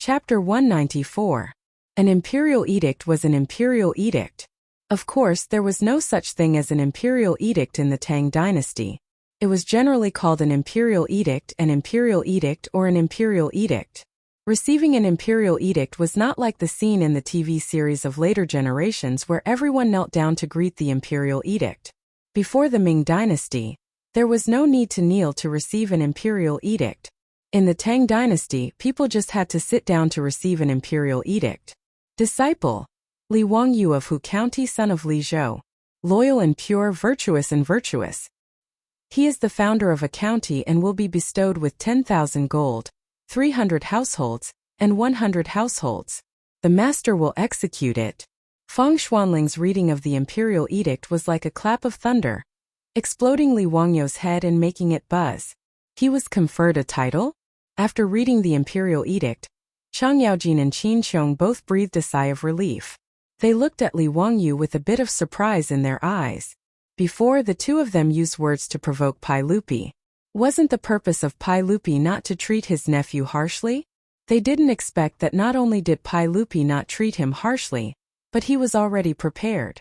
Chapter 194. An imperial edict was an imperial edict. Of course, there was no such thing as an imperial edict in the Tang dynasty. It was generally called an imperial edict, or an imperial edict. Receiving an imperial edict was not like the scene in the TV series of later generations where everyone knelt down to greet the imperial edict. Before the Ming dynasty, there was no need to kneel to receive an imperial edict. In the Tang dynasty, people just had to sit down to receive an imperial edict. Disciple. Li Wangyu of Hu County, son of Li Zhou. Loyal and pure, virtuous and virtuous. He is the founder of a county and will be bestowed with 10,000 gold, 300 households, and 100 households. The master will execute it. Fang Xuanling's reading of the imperial edict was like a clap of thunder, exploding Li Wangyu's head and making it buzz. He was conferred a title? After reading the imperial edict, Chang Yaojin and Qin Qiong both breathed a sigh of relief. They looked at Li Wangyu with a bit of surprise in their eyes. Before, the two of them used words to provoke Pai Lupi. Wasn't the purpose of Pai Lupi not to treat his nephew harshly? They didn't expect that not only did Pai Lupi not treat him harshly, but he was already prepared.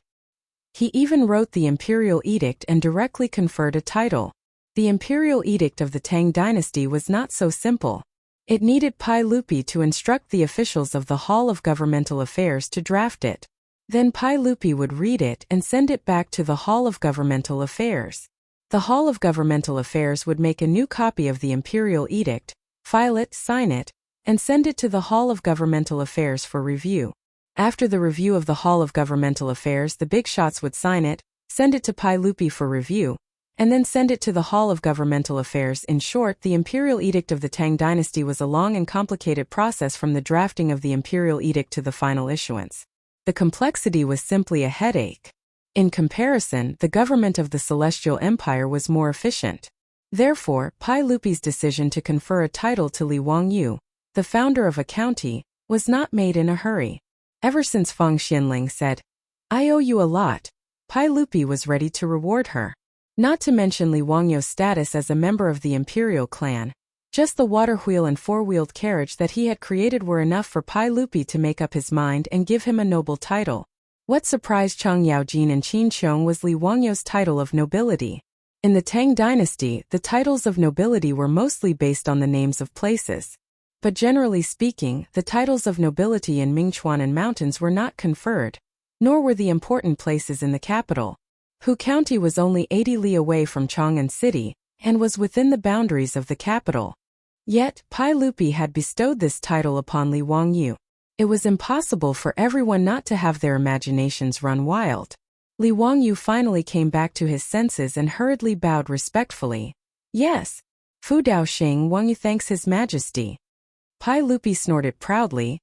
He even wrote the imperial edict and directly conferred a title. The imperial edict of the Tang dynasty was not so simple. It needed Pai Lupi to instruct the officials of the Hall of Governmental Affairs to draft it. Then Pai Lupi would read it and send it back to the Hall of Governmental Affairs. The Hall of Governmental Affairs would make a new copy of the imperial edict, file it, sign it, and send it to the Hall of Governmental Affairs for review. After the review of the Hall of Governmental Affairs, the big shots would sign it, send it to Pai Lupi for review, and then send it to the Hall of Governmental Affairs. In short, the imperial edict of the Tang dynasty was a long and complicated process from the drafting of the imperial edict to the final issuance. The complexity was simply a headache. In comparison, the government of the Celestial Empire was more efficient. Therefore, Pai Lupi's decision to confer a title to Li Wangyu, the founder of a county, was not made in a hurry. Ever since Fang Xianling said, "I owe you a lot," Pai Lupi was ready to reward her. Not to mention Li Wangyu's status as a member of the imperial clan. Just the water wheel and four-wheeled carriage that he had created were enough for Pai Lupi to make up his mind and give him a noble title. What surprised Chang Yaojin and Qin Qiong was Li Wangyu's title of nobility. In the Tang dynasty, the titles of nobility were mostly based on the names of places. But generally speaking, the titles of nobility in Mingchuan Mountains were not conferred, nor were the important places in the capital. Hu County was only 80 li away from Chang'an City, and was within the boundaries of the capital. Yet, Pai Lupi had bestowed this title upon Li Wangyu. It was impossible for everyone not to have their imaginations run wild. Li Wangyu finally came back to his senses and hurriedly bowed respectfully. "Yes. Fu Daoxing Wangyu thanks His Majesty." Pai Lupi snorted proudly.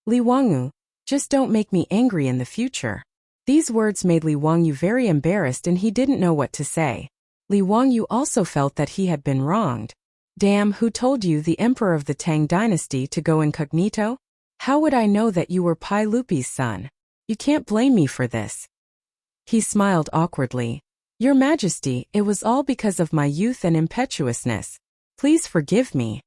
"Li Wangyu, just don't make me angry in the future." These words made Li Wangyu very embarrassed and he didn't know what to say. Li Wangyu also felt that he had been wronged. "Damn, who told you, the emperor of the Tang dynasty, to go incognito? How would I know that you were Pai Lupi's son? You can't blame me for this." He smiled awkwardly. "Your Majesty, it was all because of my youth and impetuousness. Please forgive me."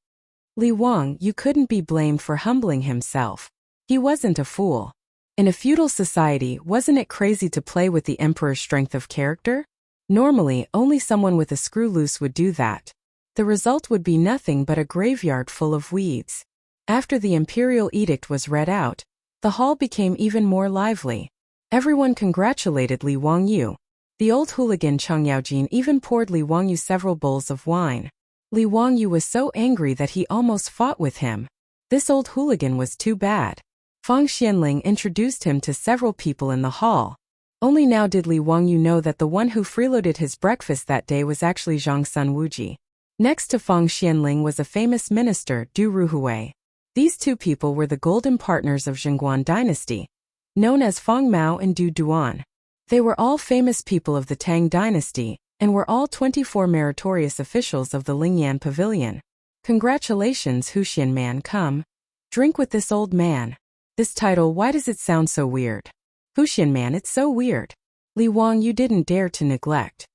Li Wang, you couldn't be blamed for humbling himself. He wasn't a fool. In a feudal society, wasn't it crazy to play with the emperor's strength of character? Normally, only someone with a screw loose would do that. The result would be nothing but a graveyard full of weeds. After the imperial edict was read out, the hall became even more lively. Everyone congratulated Li Wangyu. The old hooligan Chang Yaojin even poured Li Wangyu several bowls of wine. Li Wangyu was so angry that he almost fought with him. This old hooligan was too bad. Fang Xianling introduced him to several people in the hall. Only now did Li Wangyu know that the one who freeloaded his breakfast that day was actually Zhang Sun Wuji. Next to Fang Xianling was a famous minister, Du Ruhui. These two people were the golden partners of Zhenguan dynasty, known as Fang Mao and Du Duan. They were all famous people of the Tang dynasty, and were all 24 meritorious officials of the Lingyan Pavilion. "Congratulations, Huxian man, come. Drink with this old man." This title, why does it sound so weird? Huxian man, it's so weird. Li Wang, you didn't dare to neglect.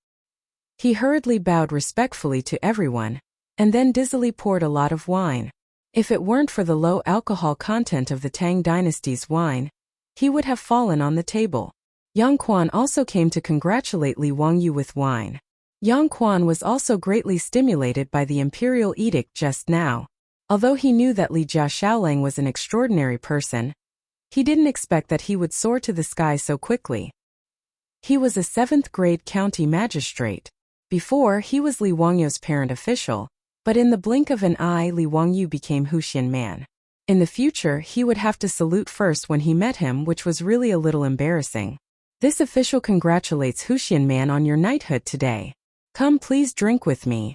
He hurriedly bowed respectfully to everyone, and then dizzily poured a lot of wine. If it weren't for the low alcohol content of the Tang dynasty's wine, he would have fallen on the table. Yang Quan also came to congratulate Li Wangyu with wine. Yang Quan was also greatly stimulated by the imperial edict just now. Although he knew that Li Jiaxiaolang was an extraordinary person, he didn't expect that he would soar to the sky so quickly. He was a 7th-grade county magistrate. Before, he was Li Wangyu's parent official, but in the blink of an eye Li Wangyu became Huxian Man. In the future he would have to salute first when he met him, which was really a little embarrassing. This official congratulates Huxian Man on your knighthood today. Come, please drink with me.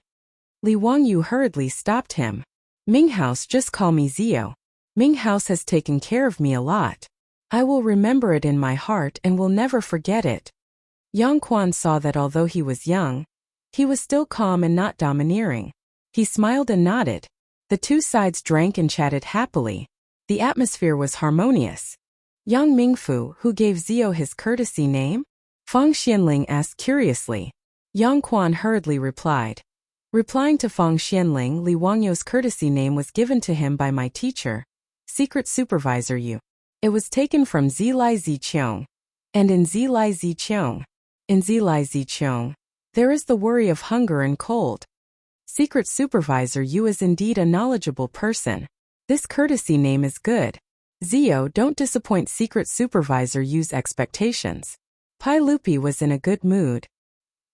Li Wangyu hurriedly stopped him. Ming House, just call me Zio. Ming House has taken care of me a lot. I will remember it in my heart and will never forget it. Yang Quan saw that although he was young, he was still calm and not domineering. He smiled and nodded. The two sides drank and chatted happily. The atmosphere was harmonious. Yang Mingfu, who gave Zio his courtesy name? Fang Xianling asked curiously. Yang Quan hurriedly replied. Replying to Fang Xianling, Li Wangyu's courtesy name was given to him by my teacher, Secret Supervisor Yu. It was taken from Zilai Ziqiong. And in Zilai Ziqiong, there is the worry of hunger and cold. Secret Supervisor Yu is indeed a knowledgeable person. This courtesy name is good. Zio, don't disappoint Secret Supervisor Yu's expectations. Pai Lupi was in a good mood.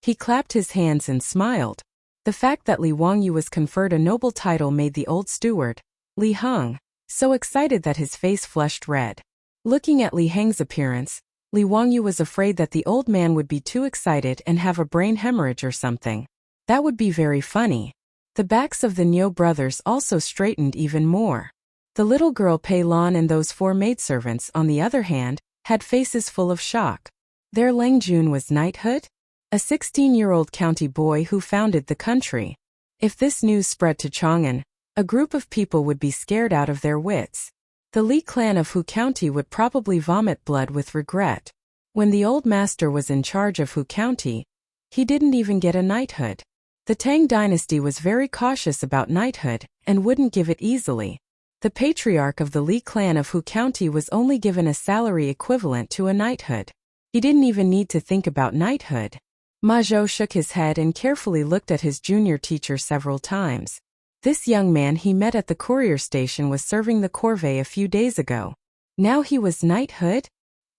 He clapped his hands and smiled. The fact that Li Wangyu was conferred a noble title made the old steward, Li Heng, so excited that his face flushed red. Looking at Li Heng's appearance, Li Wangyu was afraid that the old man would be too excited and have a brain hemorrhage or something. That would be very funny. The backs of the Niu brothers also straightened even more. The little girl Pei Lan and those 4 maidservants, on the other hand, had faces full of shock. Their Lang Jun was knighthood? A 16-year-old county boy who founded the country. If this news spread to Chang'an, a group of people would be scared out of their wits. The Li clan of Hu County would probably vomit blood with regret. When the old master was in charge of Hu County, he didn't even get a knighthood. The Tang dynasty was very cautious about knighthood and wouldn't give it easily. The patriarch of the Li clan of Hu County was only given a salary equivalent to a knighthood. He didn't even need to think about knighthood. Ma Zhou shook his head and carefully looked at his junior teacher several times. This young man he met at the courier station was serving the corvée a few days ago. Now he was knighthood?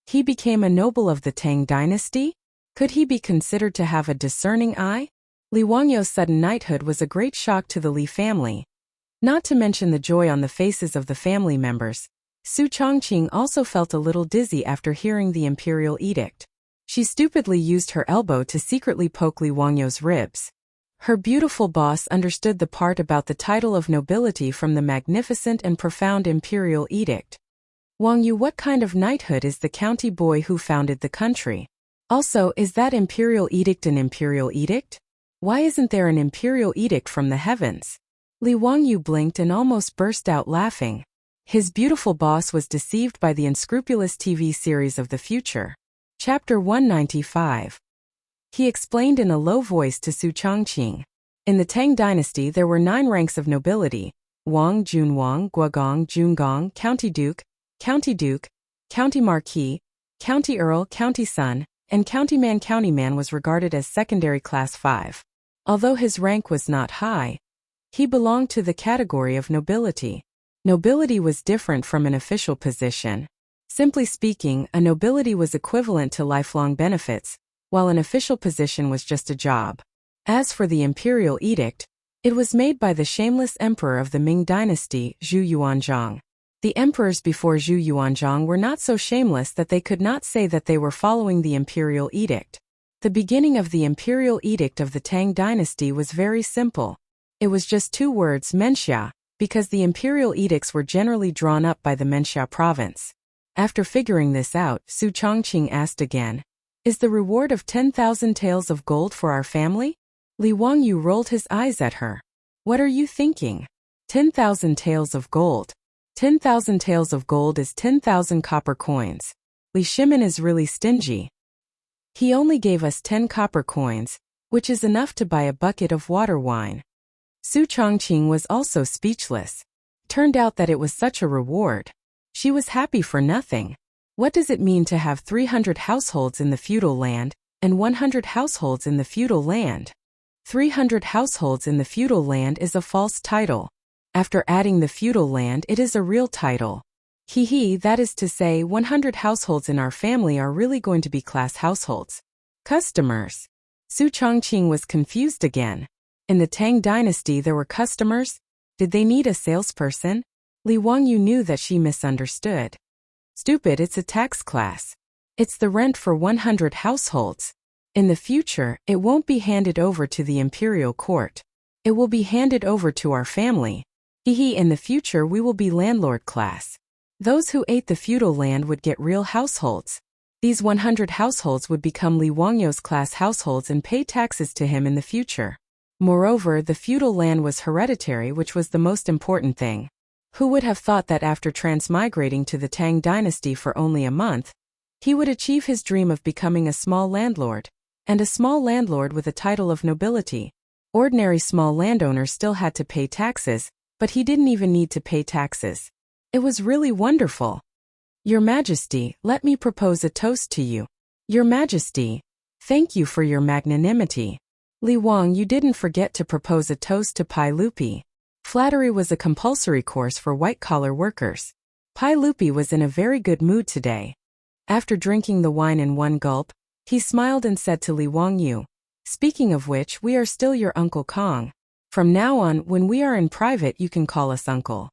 He became a noble of the Tang dynasty? Could he be considered to have a discerning eye? Li Wangyu's sudden knighthood was a great shock to the Li family. Not to mention the joy on the faces of the family members. Su Chongqing also felt a little dizzy after hearing the imperial edict. She stupidly used her elbow to secretly poke Li Wangyu's ribs. Her beautiful boss understood the part about the title of nobility from the magnificent and profound imperial edict. Wangyu, what kind of knighthood is the county boy who founded the country? Also, is that imperial edict an imperial edict? Why isn't there an imperial edict from the heavens? Li Wangyu blinked and almost burst out laughing. His beautiful boss was deceived by the unscrupulous TV series of the future. Chapter 195. He explained in a low voice to Su Chongqing. In the Tang dynasty there were 9 ranks of nobility: Wang, Junwang, Guogong, Jungong, County Duke, County Marquis, County Earl, County Son, and Countyman. Countyman was regarded as secondary class 5. Although his rank was not high, he belonged to the category of nobility. Nobility was different from an official position. Simply speaking, a nobility was equivalent to lifelong benefits, while an official position was just a job. As for the imperial edict, it was made by the shameless emperor of the Ming dynasty, Zhu Yuanzhang. The emperors before Zhu Yuanzhang were not so shameless that they could not say that they were following the imperial edict. The beginning of the imperial edict of the Tang dynasty was very simple. It was just 2 words, Menxia, because the imperial edicts were generally drawn up by the Menxia province. After figuring this out, Su Chongqing asked again, "Is the reward of 10,000 taels of gold for our family?" Li Wangyu rolled his eyes at her. "What are you thinking? 10,000 taels of gold. 10,000 taels of gold is 10,000 copper coins. Li Shimin is really stingy. He only gave us 10 copper coins, which is enough to buy a bucket of water wine." Su Chongqing was also speechless. Turned out that it was such a reward. She was happy for nothing. What does it mean to have 300 households in the feudal land and 100 households in the feudal land? 300 households in the feudal land is a false title. After adding the feudal land, it is a real title. That is to say, 100 households in our family are really going to be class households. Customers. Su Chongqing was confused again. In the Tang dynasty there were customers? Did they need a salesperson? Li Wangyu knew that she misunderstood. Stupid, it's a tax class. It's the rent for 100 households. In the future, it won't be handed over to the imperial court. It will be handed over to our family. In the future we will be landlord class. Those who ate the feudal land would get real households. These 100 households would become Li Wangyu's class households and pay taxes to him in the future. Moreover, the feudal land was hereditary, which was the most important thing. Who would have thought that after transmigrating to the Tang dynasty for only a month, he would achieve his dream of becoming a small landlord, and a small landlord with a title of nobility. Ordinary small landowners still had to pay taxes, but he didn't even need to pay taxes. It was really wonderful. Your Majesty, let me propose a toast to you. Your Majesty, thank you for your magnanimity. Li Wang, you didn't forget to propose a toast to Pai Lupi. Flattery was a compulsory course for white-collar workers. Pai Lupi was in a very good mood today. After drinking the wine in one gulp, he smiled and said to Li Wangyu, "Speaking of which, we are still your Uncle Kong. From now on, when we are in private, you can call us uncle."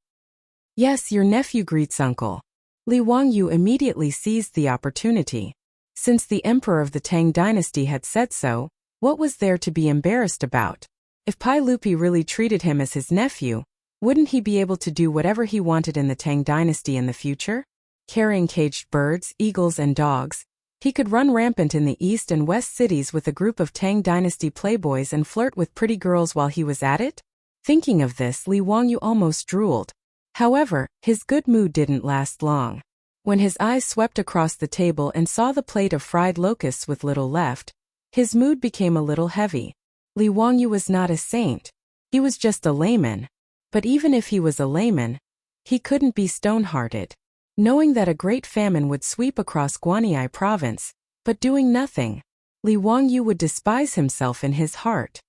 "Yes, your nephew greets uncle." Li Wangyu immediately seized the opportunity. Since the emperor of the Tang dynasty had said so, what was there to be embarrassed about? If Pai Lupi really treated him as his nephew, wouldn't he be able to do whatever he wanted in the Tang dynasty in the future? Carrying caged birds, eagles and dogs, he could run rampant in the east and west cities with a group of Tang dynasty playboys and flirt with pretty girls while he was at it? Thinking of this, Li Wangyu almost drooled. However, his good mood didn't last long. When his eyes swept across the table and saw the plate of fried locusts with little left, his mood became a little heavy. Li Wangyu was not a saint. He was just a layman. But even if he was a layman, he couldn't be stone-hearted. Knowing that a great famine would sweep across Guanyi province, but doing nothing, Li Wangyu would despise himself in his heart.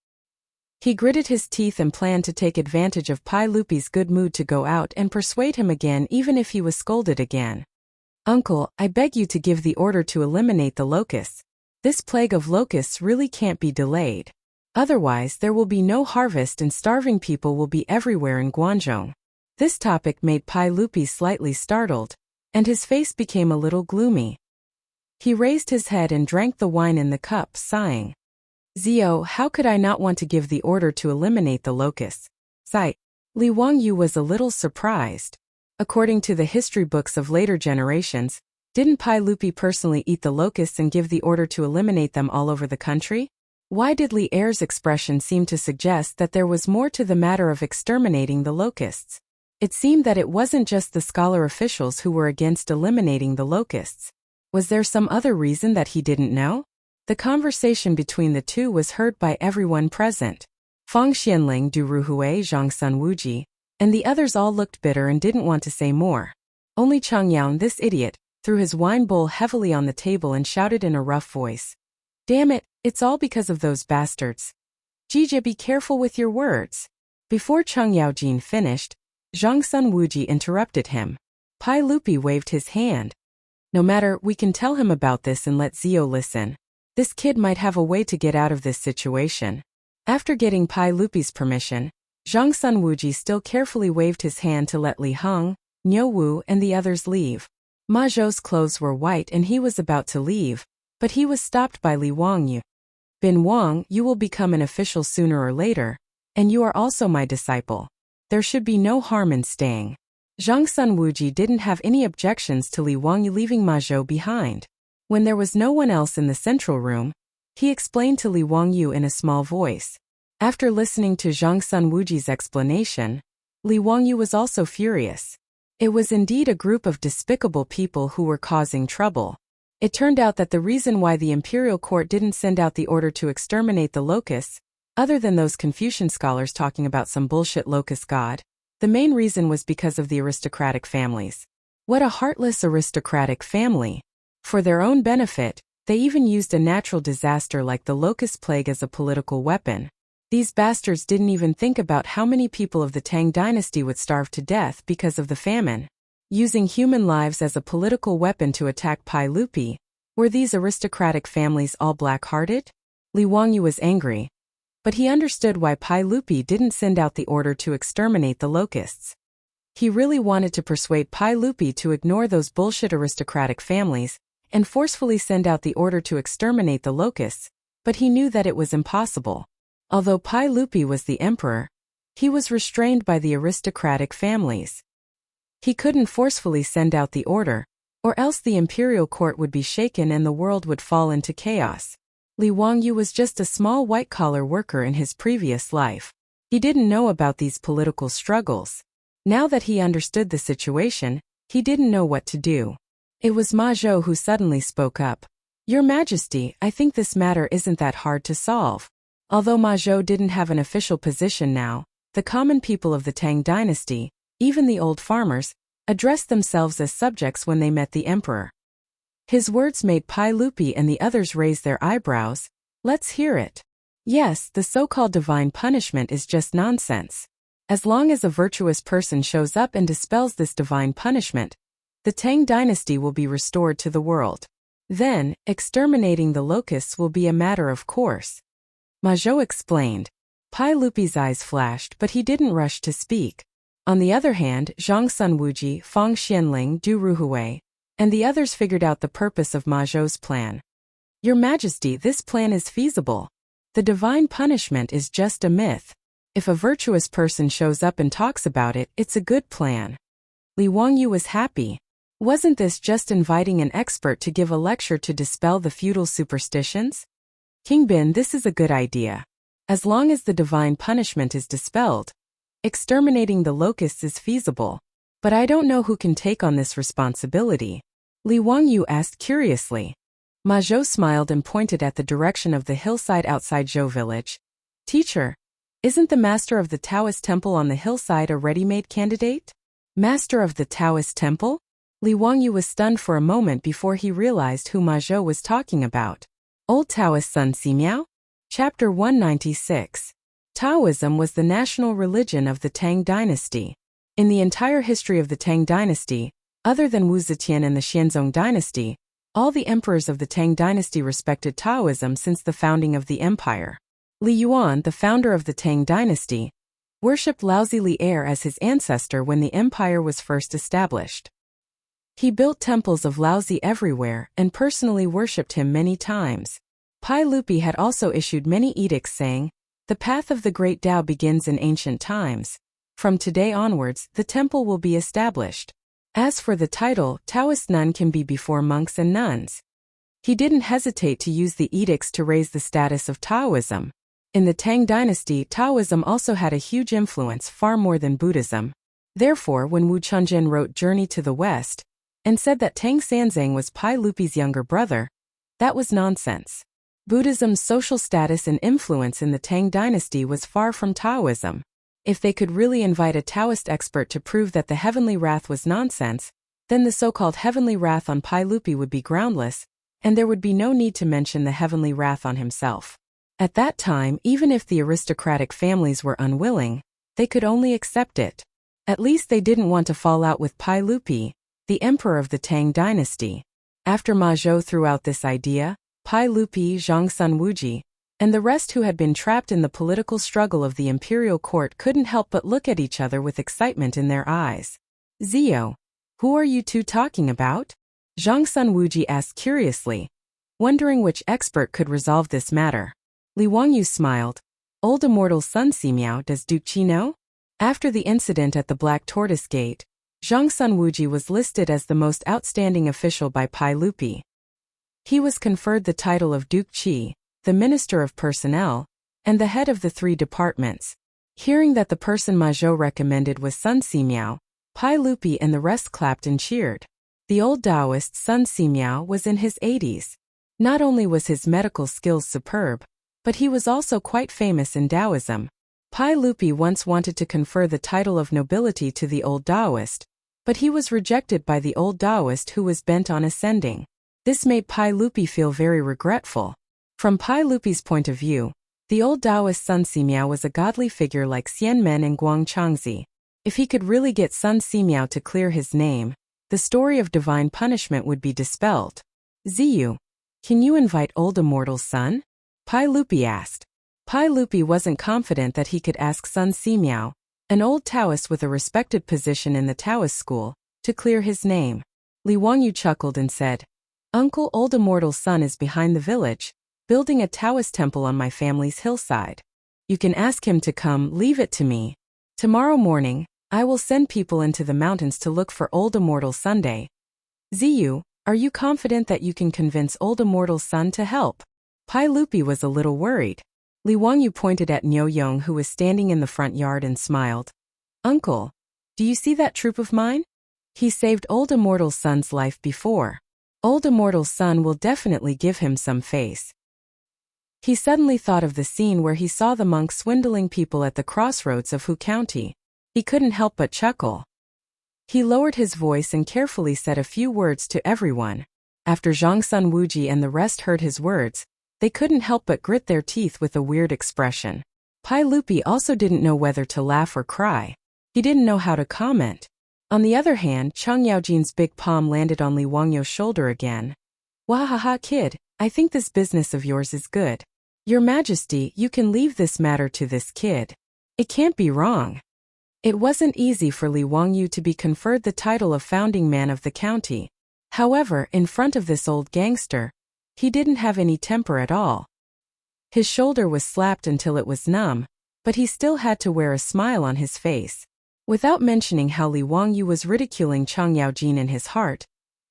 He gritted his teeth and planned to take advantage of Pai Lupi's good mood to go out and persuade him again even if he was scolded again. "Uncle, I beg you to give the order to eliminate the locusts. This plague of locusts really can't be delayed. Otherwise there will be no harvest and starving people will be everywhere in Guangzhou." This topic made Pai Lupi slightly startled, and his face became a little gloomy. He raised his head and drank the wine in the cup, sighing. "Zio, how could I not want to give the order to eliminate the locusts?" Sigh. Li Wangyu was a little surprised. According to the history books of later generations, didn't Pai Lupi personally eat the locusts and give the order to eliminate them all over the country? Why did Li Er's expression seem to suggest that there was more to the matter of exterminating the locusts? It seemed that it wasn't just the scholar officials who were against eliminating the locusts. Was there some other reason that he didn't know? The conversation between the two was heard by everyone present. Fang Xianling, Du Ruhui, Zhang Sun Wuji, and the others all looked bitter and didn't want to say more. Only Chang Yaon, this idiot, threw his wine bowl heavily on the table and shouted in a rough voice. "Damn it, it's all because of those bastards. Jija, be careful with your words." Before Chang Yaojin finished, Zhang Sun Wuji interrupted him. Pai Lupi waved his hand. "No matter, we can tell him about this and let Zio listen. This kid might have a way to get out of this situation." After getting Pai Lupi's permission, Zhang Sun Wuji still carefully waved his hand to let Li Heng, Niu Wu and the others leave. Ma Zhou's clothes were white and he was about to leave, but he was stopped by Li Wangyu. "Bin Wang, you will become an official sooner or later, and you are also my disciple. There should be no harm in staying." Zhang Sun Wuji didn't have any objections to Li Wangyu leaving Ma Zhou behind. When there was no one else in the central room, he explained to Li Wangyu in a small voice. After listening to Zhang Sun Wuji's explanation, Li Wangyu was also furious. It was indeed a group of despicable people who were causing trouble. It turned out that the reason why the imperial court didn't send out the order to exterminate the locusts, other than those Confucian scholars talking about some bullshit locust god, The main reason was because of the aristocratic families. What a heartless aristocratic family! For their own benefit, they even used a natural disaster like the locust plague as a political weapon. These bastards didn't even think about how many people of the Tang dynasty would starve to death because of the famine. Using human lives as a political weapon to attack Pai Lupi, were these aristocratic families all black-hearted? Li Wangyu was angry. But he understood why Pai Lupi didn't send out the order to exterminate the locusts. He really wanted to persuade Pai Lupi to ignore those bullshit aristocratic families and forcefully send out the order to exterminate the locusts, but he knew that it was impossible. Although Pai Lupi was the emperor, he was restrained by the aristocratic families. He couldn't forcefully send out the order, or else the imperial court would be shaken and the world would fall into chaos. Li Wangyu was just a small white-collar worker in his previous life. He didn't know about these political struggles. Now that he understood the situation, he didn't know what to do. It was Ma Zhou who suddenly spoke up. "Your Majesty, I think this matter isn't that hard to solve." Although Ma Zhou didn't have an official position now, the common people of the Tang dynasty, even the old farmers, addressed themselves as subjects when they met the emperor. His words made Pai Lupi and the others raise their eyebrows. "Let's hear it." Yes, the so-called divine punishment is just nonsense. As long as a virtuous person shows up and dispels this divine punishment, the Tang dynasty will be restored to the world. Then, exterminating the locusts will be a matter of course. Ma Zhou explained. Pai Lupi's eyes flashed, but he didn't rush to speak. On the other hand, Zhang Sunwuji, Fang Xianling, Du Ruhui, and the others figured out the purpose of Ma Zhou's plan. "Your Majesty, this plan is feasible. The divine punishment is just a myth. If a virtuous person shows up and talks about it, it's a good plan." Li Wangyu was happy. Wasn't this just inviting an expert to give a lecture to dispel the feudal superstitions? "King Bin, this is a good idea. As long as the divine punishment is dispelled, exterminating the locusts is feasible. But I don't know who can take on this responsibility." Li Wangyu asked curiously. Ma Zhou smiled and pointed at the direction of the hillside outside Zhou village. "Teacher, isn't the master of the Taoist temple on the hillside a ready-made candidate?" "Master of the Taoist temple?" Li Wangyu was stunned for a moment before he realized who Ma Zhou was talking about. Old Taoist Sun Simiao? Chapter 196. Taoism was the national religion of the Tang dynasty. In the entire history of the Tang dynasty, other than Wu Zetian and the Xianzong dynasty, all the emperors of the Tang dynasty respected Taoism since the founding of the empire. Li Yuan, the founder of the Tang dynasty, worshipped Laozi Li Er as his ancestor when the empire was first established. He built temples of Laozi everywhere and personally worshipped him many times. Pai Lupi had also issued many edicts saying, "The path of the great Tao begins in ancient times. From today onwards, the temple will be established." As for the title, Taoist nun can be before monks and nuns. He didn't hesitate to use the edicts to raise the status of Taoism. In the Tang dynasty, Taoism also had a huge influence, far more than Buddhism. Therefore, when Wu Chunjin wrote Journey to the West, and said that Tang Sanzang was Pai Lupi's younger brother, that was nonsense. Buddhism's social status and influence in the Tang dynasty was far from Taoism. If they could really invite a Taoist expert to prove that the heavenly wrath was nonsense, then the so-called heavenly wrath on Pai Lupi would be groundless, and there would be no need to mention the heavenly wrath on himself. At that time, even if the aristocratic families were unwilling, they could only accept it. At least they didn't want to fall out with Pai Lupi, the emperor of the Tang dynasty. After Ma Zhou threw out this idea, Pai Lupi, Zhang Sunwuji, and the rest who had been trapped in the political struggle of the imperial court couldn't help but look at each other with excitement in their eyes. "Zio, who are you two talking about?" Zhang Sunwuji asked curiously, wondering which expert could resolve this matter. Li Wangyu smiled. "Old immortal Sun Simiao, does Duke Qi know?" After the incident at the Black Tortoise Gate, Zhang Sunwuji was listed as the most outstanding official by Pai Lupi. He was conferred the title of Duke Qi, the Minister of Personnel, and the head of the 3 departments. Hearing that the person Ma Zhou recommended was Sun Simiao, Pai Lupi and the rest clapped and cheered. The old Taoist Sun Simiao was in his 80s. Not only was his medical skills superb, but he was also quite famous in Taoism. Pai Lupi once wanted to confer the title of nobility to the old Taoist, but he was rejected by the old Taoist who was bent on ascending. This made Pai Lupi feel very regretful. From Pai Lupi's point of view, the old Taoist Sun Simiao was a godly figure like Xian Men and Guang Changzi. If he could really get Sun Simiao to clear his name, the story of divine punishment would be dispelled. Ziyu, can you invite old immortal Sun? Pai Lupi asked. Pai Lupi wasn't confident that he could ask Sun Simiao, an old Taoist with a respected position in the Taoist school, to clear his name. Li Wangyu chuckled and said, Uncle, old immortal Sun is behind the village, building a Taoist temple on my family's hillside. You can ask him to come, leave it to me. Tomorrow morning, I will send people into the mountains to look for old immortal Sunday. Ziyu, are you confident that you can convince old immortal Sun to help? Pai Lupi was a little worried. Li Wangyu pointed at Niu Yong who was standing in the front yard and smiled. Uncle, do you see that troop of mine? He saved old immortal Sun's life before. Old immortal Sun will definitely give him some face. He suddenly thought of the scene where he saw the monk swindling people at the crossroads of Hu County. He couldn't help but chuckle. He lowered his voice and carefully said a few words to everyone. After Zhang Sun Wuji and the rest heard his words, they couldn't help but grit their teeth with a weird expression. Pai Lupi also didn't know whether to laugh or cry. He didn't know how to comment. On the other hand, Chang Yaojin's big palm landed on Li Wangyu's shoulder again. Wahaha kid, I think this business of yours is good. Your Majesty, you can leave this matter to this kid. It can't be wrong. It wasn't easy for Li Wangyu to be conferred the title of founding man of the county. However, in front of this old gangster, he didn't have any temper at all. His shoulder was slapped until it was numb, but he still had to wear a smile on his face. Without mentioning how Li Wangyu was ridiculing Chang Yaojin in his heart,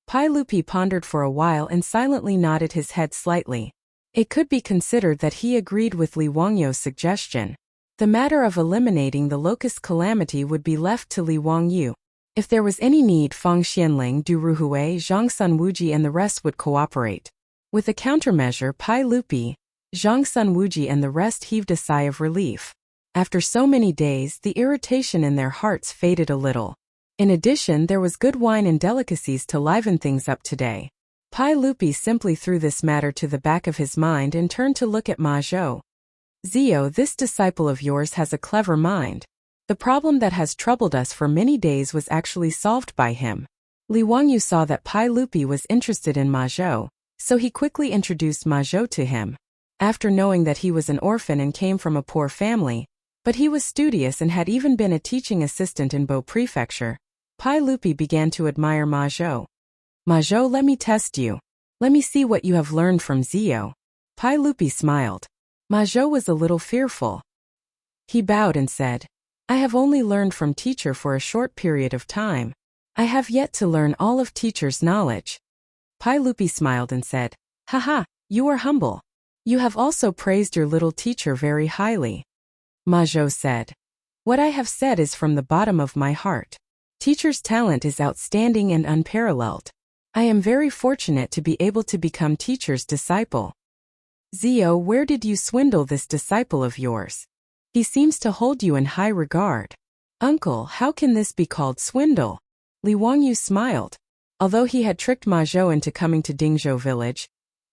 Pai Lupi pondered for a while and silently nodded his head slightly. It could be considered that he agreed with Li Wangyu's suggestion. The matter of eliminating the locust calamity would be left to Li Wangyu. If there was any need, Fang Xianling, Du Ruhui, Zhang Sun Wuji and the rest would cooperate. With a countermeasure, Pai Lupi, Zhang Sun Wuji and the rest heaved a sigh of relief. After so many days, the irritation in their hearts faded a little. In addition, there was good wine and delicacies to liven things up today. Pai Lupi simply threw this matter to the back of his mind and turned to look at Ma Zhou. Zio, this disciple of yours has a clever mind. The problem that has troubled us for many days was actually solved by him. Li Wangyu saw that Pai Lupi was interested in Ma Zhou, so he quickly introduced Ma Zhou to him. After knowing that he was an orphan and came from a poor family, but he was studious and had even been a teaching assistant in Bo Prefecture, Pai Lupi began to admire Ma Zhou. Ma Zhou, let me test you. Let me see what you have learned from Zio. Pai Lupi smiled. Ma Zhou was a little fearful. He bowed and said, I have only learned from teacher for a short period of time. I have yet to learn all of teacher's knowledge. Pai Lupi smiled and said, Haha, you are humble. You have also praised your little teacher very highly. Ma Zhou said, What I have said is from the bottom of my heart. Teacher's talent is outstanding and unparalleled. I am very fortunate to be able to become teacher's disciple. Zio, where did you swindle this disciple of yours? He seems to hold you in high regard. Uncle, how can this be called swindle? Li Wangyu smiled. Although he had tricked Ma Zhou into coming to Dingzhou village,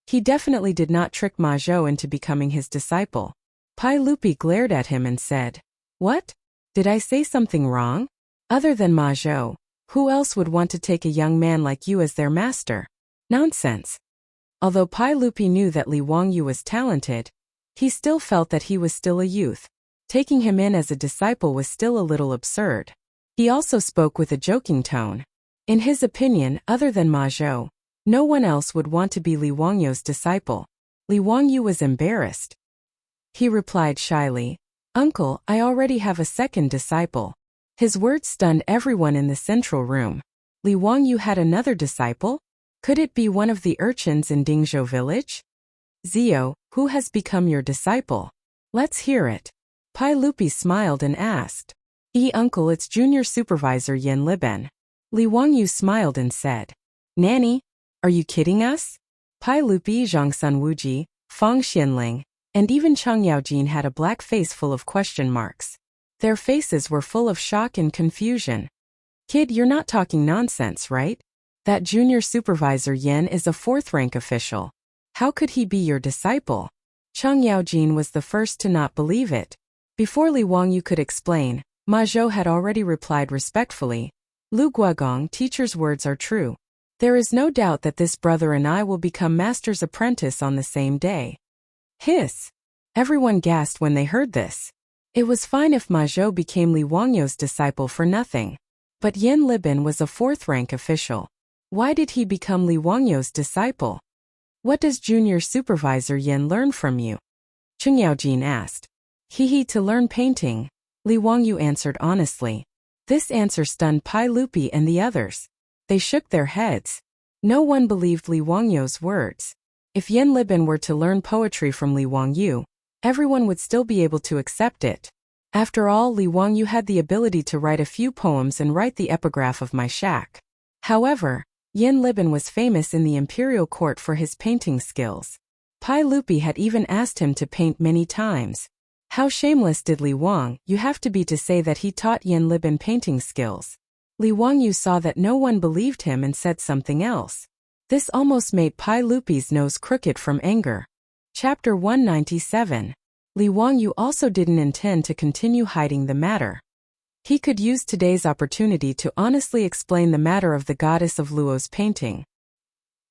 he definitely did not trick Ma Zhou into becoming his disciple. Pai Lupi glared at him and said, What? Did I say something wrong? Other than Ma Zhou, who else would want to take a young man like you as their master? Nonsense. Although Pai Lupi knew that Li Wangyu was talented, he still felt that he was still a youth. Taking him in as a disciple was still a little absurd. He also spoke with a joking tone. In his opinion, other than Ma Zhou, no one else would want to be Li Wangyu's disciple. Li Wangyu was embarrassed. He replied shyly, Uncle, I already have a second disciple. His words stunned everyone in the central room. Li Wangyu had another disciple? Could it be one of the urchins in Dingzhou village? Zio, who has become your disciple? Let's hear it. Pai Lupi smiled and asked. Uncle, it's junior supervisor Yin Liben. Li Wangyu smiled and said, Nanny, are you kidding us? Pai Lupi, Zhang Sun Wuji, Fang Xianling, and even Cheng Yaojin had a black face full of question marks. Their faces were full of shock and confusion. Kid, you're not talking nonsense, right? That junior supervisor Yen is a fourth-rank official. How could he be your disciple? Cheng Yaojin was the first to not believe it. Before Li Wangyu could explain, Ma Zhou had already replied respectfully, Lu Guogong, teacher's words are true. There is no doubt that this brother and I will become master's apprentice on the same day. Hiss! Everyone gasped when they heard this. It was fine if Ma Zhou became Li Wangyu's disciple for nothing. But Yen Libin was a fourth-rank official. Why did he become Li Wangyu's disciple? What does junior supervisor Yen learn from you? Cheng Yaojin asked. To learn painting, Li Wangyu answered honestly. This answer stunned Pai Lupi and the others. They shook their heads. No one believed Li Wangyu's words. If Yen Libin were to learn poetry from Li Wangyu, everyone would still be able to accept it. After all, Li Wangyu had the ability to write a few poems and write the epigraph of my shack. However, Yen Libin was famous in the imperial court for his painting skills. Pai Lupi had even asked him to paint many times. How shameless did Li Wangyu have to be to say that he taught Yen Libin painting skills? Li Wangyu saw that no one believed him and said something else. This almost made Pai Lupi's nose crooked from anger. Chapter 197. Li Wangyu also didn't intend to continue hiding the matter. He could use today's opportunity to honestly explain the matter of the goddess of Luo's painting.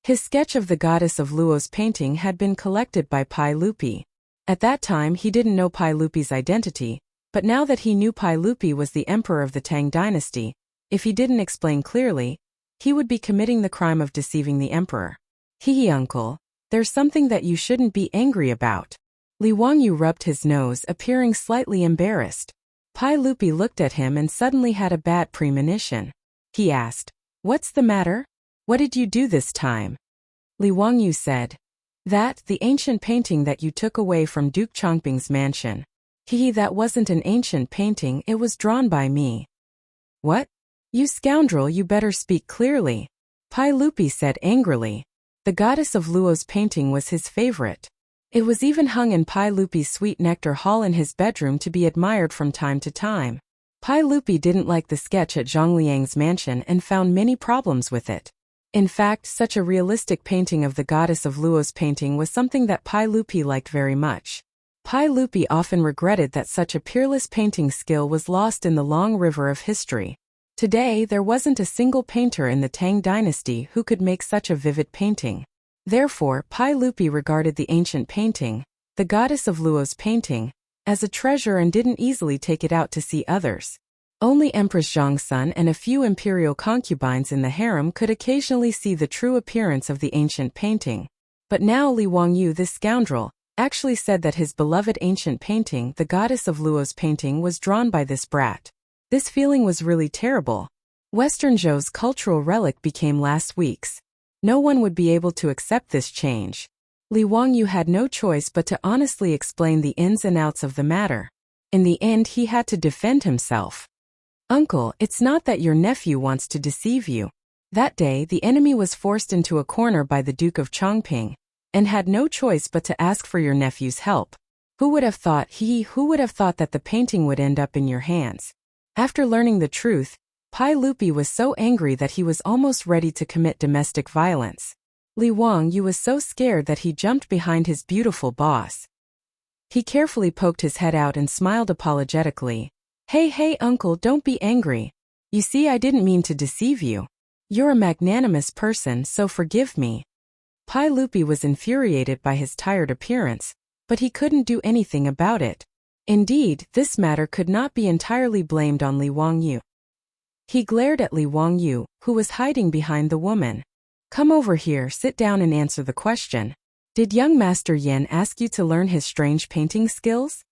His sketch of the goddess of Luo's painting had been collected by Pai Lupi. At that time he didn't know Pai Lupi's identity, but now that he knew Pai Lupi was the emperor of the Tang dynasty, if he didn't explain clearly, he would be committing the crime of deceiving the emperor. Uncle, there's something that you shouldn't be angry about. Li Wangyu rubbed his nose, appearing slightly embarrassed. Pai Lupi looked at him and suddenly had a bad premonition. He asked, What's the matter? What did you do this time? Li Wangyu said, the ancient painting that you took away from Duke Chongping's mansion. That wasn't an ancient painting, it was drawn by me. What? You scoundrel, you better speak clearly. Pai Lupi said angrily. The goddess of Luo's painting was his favorite. It was even hung in Pai Lupi's sweet nectar hall in his bedroom to be admired from time to time. Pai Lupi didn't like the sketch at Zhongliang's mansion and found many problems with it. In fact, such a realistic painting of the goddess of Luo's painting was something that Pai Lupi liked very much. Pai Lupi often regretted that such a peerless painting skill was lost in the long river of history. Today, there wasn't a single painter in the Tang dynasty who could make such a vivid painting. Therefore, Pai Lupi regarded the ancient painting, the goddess of Luo's painting, as a treasure and didn't easily take it out to see others. Only Empress Zhongsun and a few imperial concubines in the harem could occasionally see the true appearance of the ancient painting. But now Li Wangyu, this scoundrel, actually said that his beloved ancient painting, the goddess of Luo's painting, was drawn by this brat. This feeling was really terrible. Western Zhou's cultural relic became last week's. No one would be able to accept this change. Li Wangyu had no choice but to honestly explain the ins and outs of the matter. In the end, he had to defend himself. Uncle, it's not that your nephew wants to deceive you. That day, the enemy was forced into a corner by the Duke of Chongping, and had no choice but to ask for your nephew's help. Who would have thought that the painting would end up in your hands? After learning the truth, Pai Lupi was so angry that he was almost ready to commit domestic violence. Li Wangyu was so scared that he jumped behind his beautiful boss. He carefully poked his head out and smiled apologetically. Hey, uncle, don't be angry. You see, I didn't mean to deceive you. You're a magnanimous person, so forgive me. Pai Lupi was infuriated by his tired appearance, but he couldn't do anything about it. Indeed, this matter could not be entirely blamed on Li Wangyu. He glared at Li Wangyu, who was hiding behind the woman. Come over here, sit down and answer the question. Did young Master Yen ask you to learn his strange painting skills?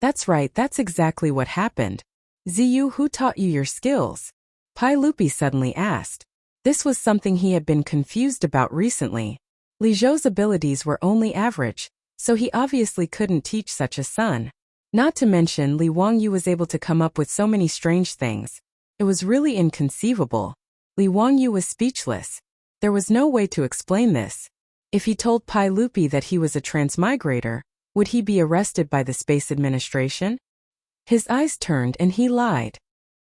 That's right, that's exactly what happened. Ziyu, who taught you your skills? Pai Lupi suddenly asked. This was something he had been confused about recently. Li Zhou's abilities were only average, so he obviously couldn't teach such a son. Not to mention, Li Wangyu was able to come up with so many strange things. It was really inconceivable. Li Wangyu was speechless. There was no way to explain this. If he told Pai Lupi that he was a transmigrator, Would he be arrested by the Space Administration? His eyes turned and he lied.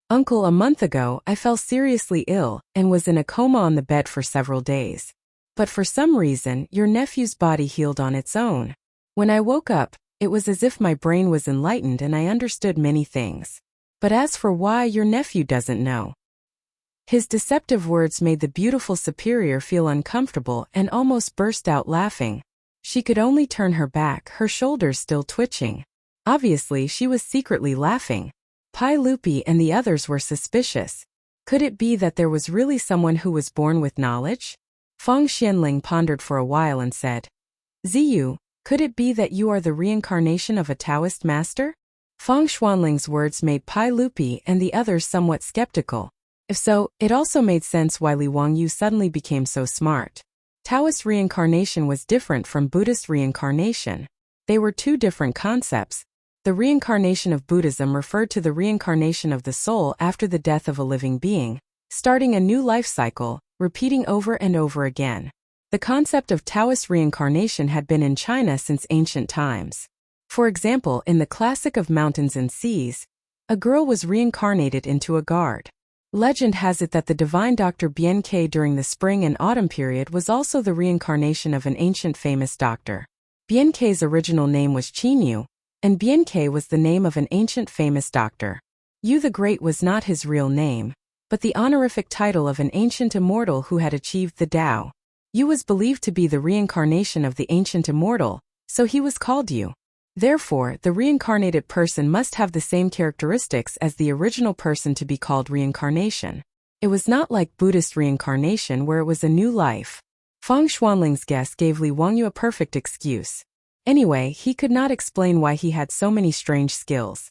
Uncle, a month ago, I fell seriously ill and was in a coma on the bed for several days. But for some reason, your nephew's body healed on its own. When I woke up, it was as if my brain was enlightened and I understood many things. But as for why, your nephew doesn't know. His deceptive words made the beautiful superior feel uncomfortable and almost burst out laughing. She could only turn her back, her shoulders still twitching. Obviously, she was secretly laughing. Pai Lupi and the others were suspicious. Could it be that there was really someone who was born with knowledge? Feng Xianling pondered for a while and said, Ziyu, could it be that you are the reincarnation of a Taoist master? Feng Xuanling's words made Pai Lupi and the others somewhat skeptical. If so, it also made sense why Li Wangyu suddenly became so smart. Taoist reincarnation was different from Buddhist reincarnation. They were two different concepts. The reincarnation of Buddhism referred to the reincarnation of the soul after the death of a living being, starting a new life cycle, repeating over and over again. The concept of Taoist reincarnation had been in China since ancient times. For example, in the classic of Mountains and Seas, a girl was reincarnated into a guard. Legend has it that the divine Dr. Bien Ke during the spring and autumn period was also the reincarnation of an ancient famous doctor. Bien Ke's original name was Qinyu, and Bien Ke was the name of an ancient famous doctor. Yu the Great was not his real name, but the honorific title of an ancient immortal who had achieved the Tao. Yu was believed to be the reincarnation of the ancient immortal, so he was called Yu. Therefore, the reincarnated person must have the same characteristics as the original person to be called reincarnation. It was not like Buddhist reincarnation where it was a new life. Feng Xuanling's guess gave Li Wangyu a perfect excuse. Anyway, he could not explain why he had so many strange skills.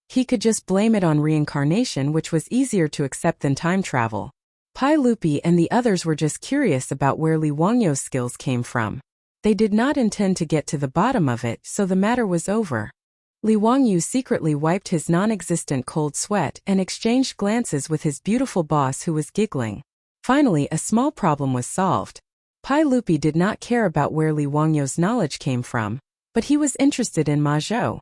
He could just blame it on reincarnation, which was easier to accept than time travel. Pai Lupi and the others were just curious about where Li Wangyu's skills came from. They did not intend to get to the bottom of it, so the matter was over. Li Wangyu secretly wiped his non-existent cold sweat and exchanged glances with his beautiful boss who was giggling. Finally, a small problem was solved. Pai Lupi did not care about where Li Wangyu's knowledge came from, but he was interested in Ma Zhou.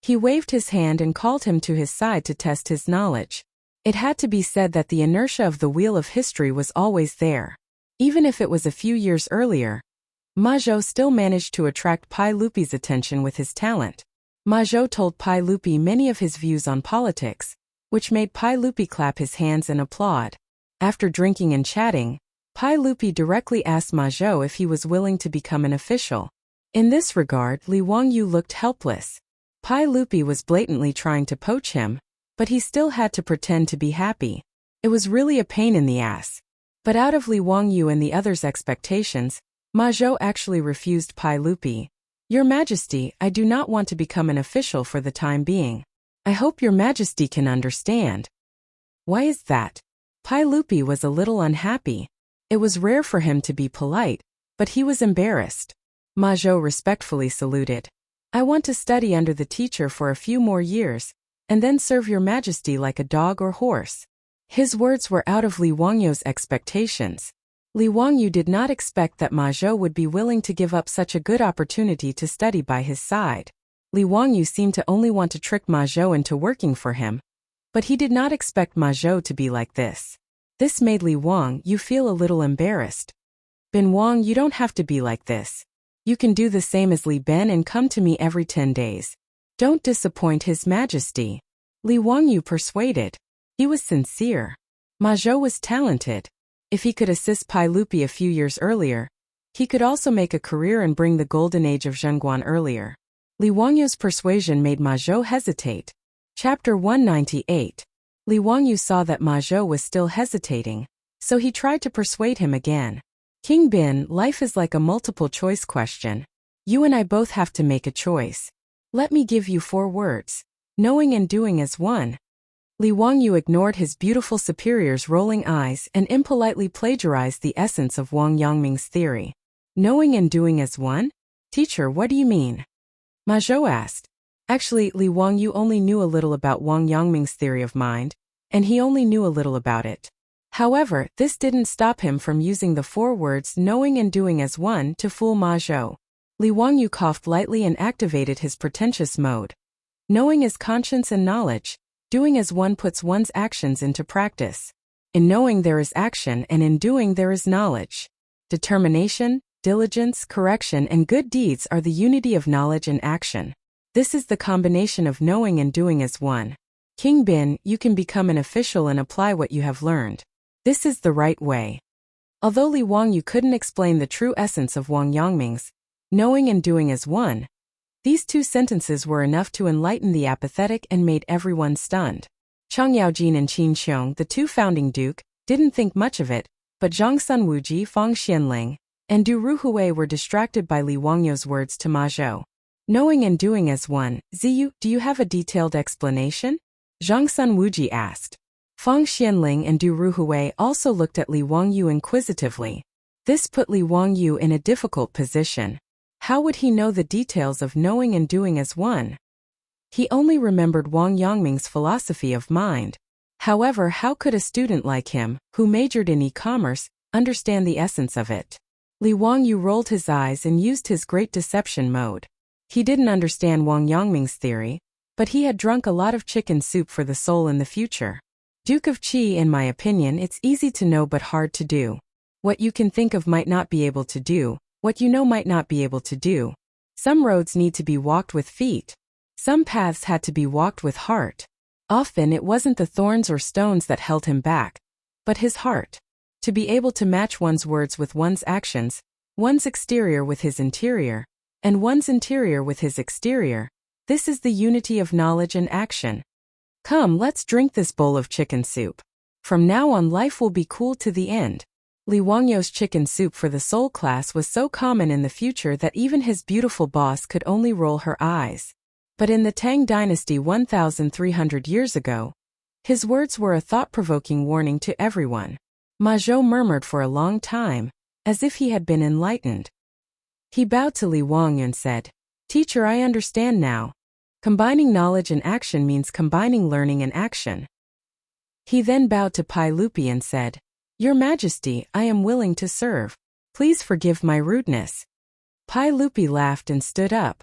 He waved his hand and called him to his side to test his knowledge. It had to be said that the inertia of the wheel of history was always there. Even if it was a few years earlier, Ma Zhou still managed to attract Pai Lupi's attention with his talent. Ma Zhou told Pai Lupi many of his views on politics, which made Pai Lupi clap his hands and applaud. After drinking and chatting, Pai Lupi directly asked Ma Zhou if he was willing to become an official. In this regard, Li Wangyu looked helpless. Pai Lupi was blatantly trying to poach him, but he still had to pretend to be happy. It was really a pain in the ass. But out of Li Wangyu and the others' expectations, Ma Zhou actually refused Pai Lupi. Your Majesty, I do not want to become an official for the time being. I hope Your Majesty can understand. Why is that? Pai Lupi was a little unhappy. It was rare for him to be polite, but he was embarrassed. Ma Zhou respectfully saluted. I want to study under the teacher for a few more years, and then serve Your Majesty like a dog or horse. His words were out of Li Wangyu's expectations. Li Wangyu did not expect that Ma Zhou would be willing to give up such a good opportunity to study by his side. Li Wangyu seemed to only want to trick Ma Zhou into working for him, but he did not expect Ma Zhou to be like this. This made Li Wangyu feel a little embarrassed. Bin Wang, you don't have to be like this. You can do the same as Li Ben and come to me every 10 days. Don't disappoint His Majesty. Li Wangyu persuaded. He was sincere. Ma Zhou was talented. If he could assist Pai Lupi a few years earlier, he could also make a career and bring the golden age of Zhenguan earlier. Li Wangyu's persuasion made Ma Zhou hesitate. Chapter 198. Li Wangyu saw that Ma Zhou was still hesitating, so he tried to persuade him again. King Bin, life is like a multiple-choice question. You and I both have to make a choice. Let me give you 4 words. Knowing and doing as one. Li Wangyu ignored his beautiful superior's rolling eyes and impolitely plagiarized the essence of Wang Yangming's theory. Knowing and doing as one? Teacher, what do you mean? Ma Zhou asked. Actually, Li Wangyu only knew a little about Wang Yangming's theory of mind, and he only knew a little about it. However, this didn't stop him from using the 4 words knowing and doing as one to fool Ma Zhou. Li Wangyu coughed lightly and activated his pretentious mode. Knowing is conscience and knowledge, doing as one puts one's actions into practice. In knowing there is action and in doing there is knowledge. Determination, diligence, correction and good deeds are the unity of knowledge and action. This is the combination of knowing and doing as one. King Bin, you can become an official and apply what you have learned. This is the right way. Although Li Wangyu couldn't explain the true essence of Wang Yangming's knowing and doing as one, these two sentences were enough to enlighten the apathetic and made everyone stunned. Chang Yaojin and Qin Xiong, the two founding duke, didn't think much of it, but Zhang Sun Wuji, Fang Xianling, and Du Ruhui were distracted by Li Wangyu's words to Ma Zhou. Knowing and doing as one, Ziyu, do you have a detailed explanation? Zhang Sun Wuji asked. Fang Xianling and Du Ruhui also looked at Li Wangyu inquisitively. This put Li Wangyu in a difficult position. How would he know the details of knowing and doing as one? He only remembered Wang Yangming's philosophy of mind. However, how could a student like him, who majored in e-commerce, understand the essence of it? Li Wangyu rolled his eyes and used his great deception mode. He didn't understand Wang Yangming's theory, but he had drunk a lot of chicken soup for the soul in the future. Duke of Qi, in my opinion, it's easy to know but hard to do. What you can think of might not be able to do, what you know might not be able to do. Some roads need to be walked with feet. Some paths had to be walked with heart. Often it wasn't the thorns or stones that held him back, but his heart. To be able to match one's words with one's actions, one's exterior with his interior, and one's interior with his exterior, this is the unity of knowledge and action. Come, let's drink this bowl of chicken soup. From now on life will be cool to the end. Li Wangyu's chicken soup for the soul class was so common in the future that even his beautiful boss could only roll her eyes. But in the Tang dynasty 1,300 years ago, his words were a thought-provoking warning to everyone. Ma Zhou murmured for a long time, as if he had been enlightened. He bowed to Li Wangyu and said, Teacher, I understand now. Combining knowledge and action means combining learning and action. He then bowed to Pai Lupi and said, Your Majesty, I am willing to serve. Please forgive my rudeness. Pai Lupi laughed and stood up.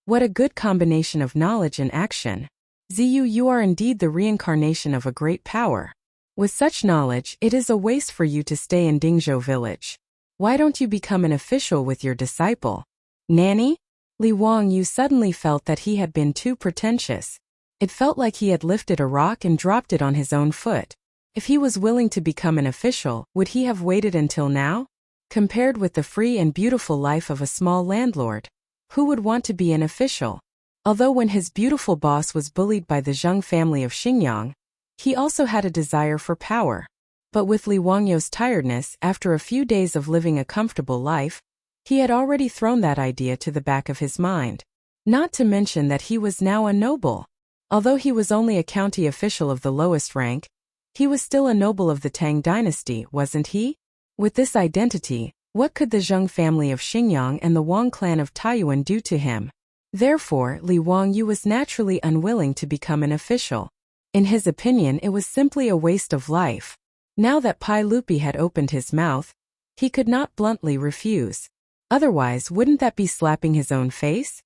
What a good combination of knowledge and action. Ziyu, you are indeed the reincarnation of a great power. With such knowledge, it is a waste for you to stay in Dingzhou village. Why don't you become an official with your disciple? Nanny? Li Wangyu suddenly felt that he had been too pretentious. It felt like he had lifted a rock and dropped it on his own foot. If he was willing to become an official, would he have waited until now? Compared with the free and beautiful life of a small landlord, who would want to be an official? Although when his beautiful boss was bullied by the Zheng family of Xingyang, he also had a desire for power. But with Li Wangyu's tiredness, after a few days of living a comfortable life, he had already thrown that idea to the back of his mind. Not to mention that he was now a noble. Although he was only a county official of the lowest rank, he was still a noble of the Tang dynasty, wasn't he? With this identity, what could the Zheng family of Xingyang and the Wang clan of Taiyuan do to him? Therefore, Li Wangyu was naturally unwilling to become an official. In his opinion, it was simply a waste of life. Now that Pai Lupi had opened his mouth, he could not bluntly refuse. Otherwise, wouldn't that be slapping his own face?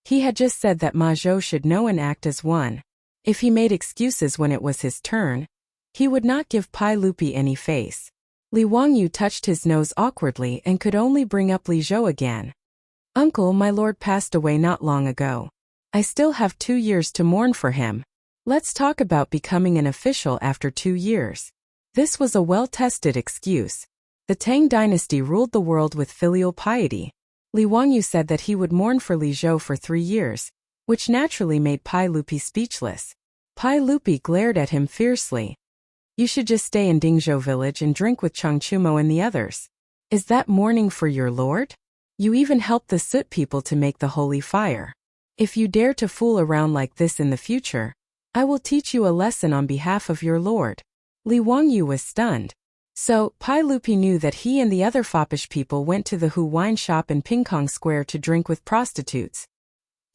He had just said that Ma Zhou should know and act as one. If he made excuses when it was his turn, he would not give Pai Lupi any face. Li Wangyu touched his nose awkwardly and could only bring up Li Zhou again. Uncle, my lord passed away not long ago. I still have 2 years to mourn for him. Let's talk about becoming an official after 2 years. This was a well-tested excuse. The Tang dynasty ruled the world with filial piety. Li Wangyu said that he would mourn for Li Zhou for 3 years, which naturally made Pai Lupi speechless. Pai Lupi glared at him fiercely. You should just stay in Dingzhou village and drink with Changchumo and the others. Is that mourning for your lord? You even helped the Sut people to make the holy fire. If you dare to fool around like this in the future, I will teach you a lesson on behalf of your lord. Li Wangyu was stunned. So, Pai Lupi knew that he and the other foppish people went to the Hu wine shop in Pingkong Square to drink with prostitutes.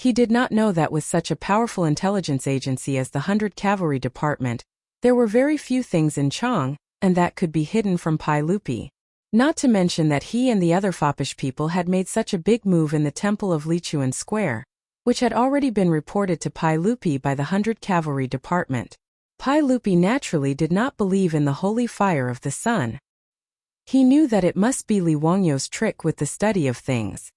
He did not know that with such a powerful intelligence agency as the 100 Cavalry Department, there were very few things in Chang, and that could be hidden from Pai Lupi. Not to mention that he and the other foppish people had made such a big move in the temple of Lichuan Square, which had already been reported to Pai Lupi by the 100 Cavalry Department. Pai Lupi naturally did not believe in the holy fire of the sun. He knew that it must be Li Wangyu's trick with the study of things.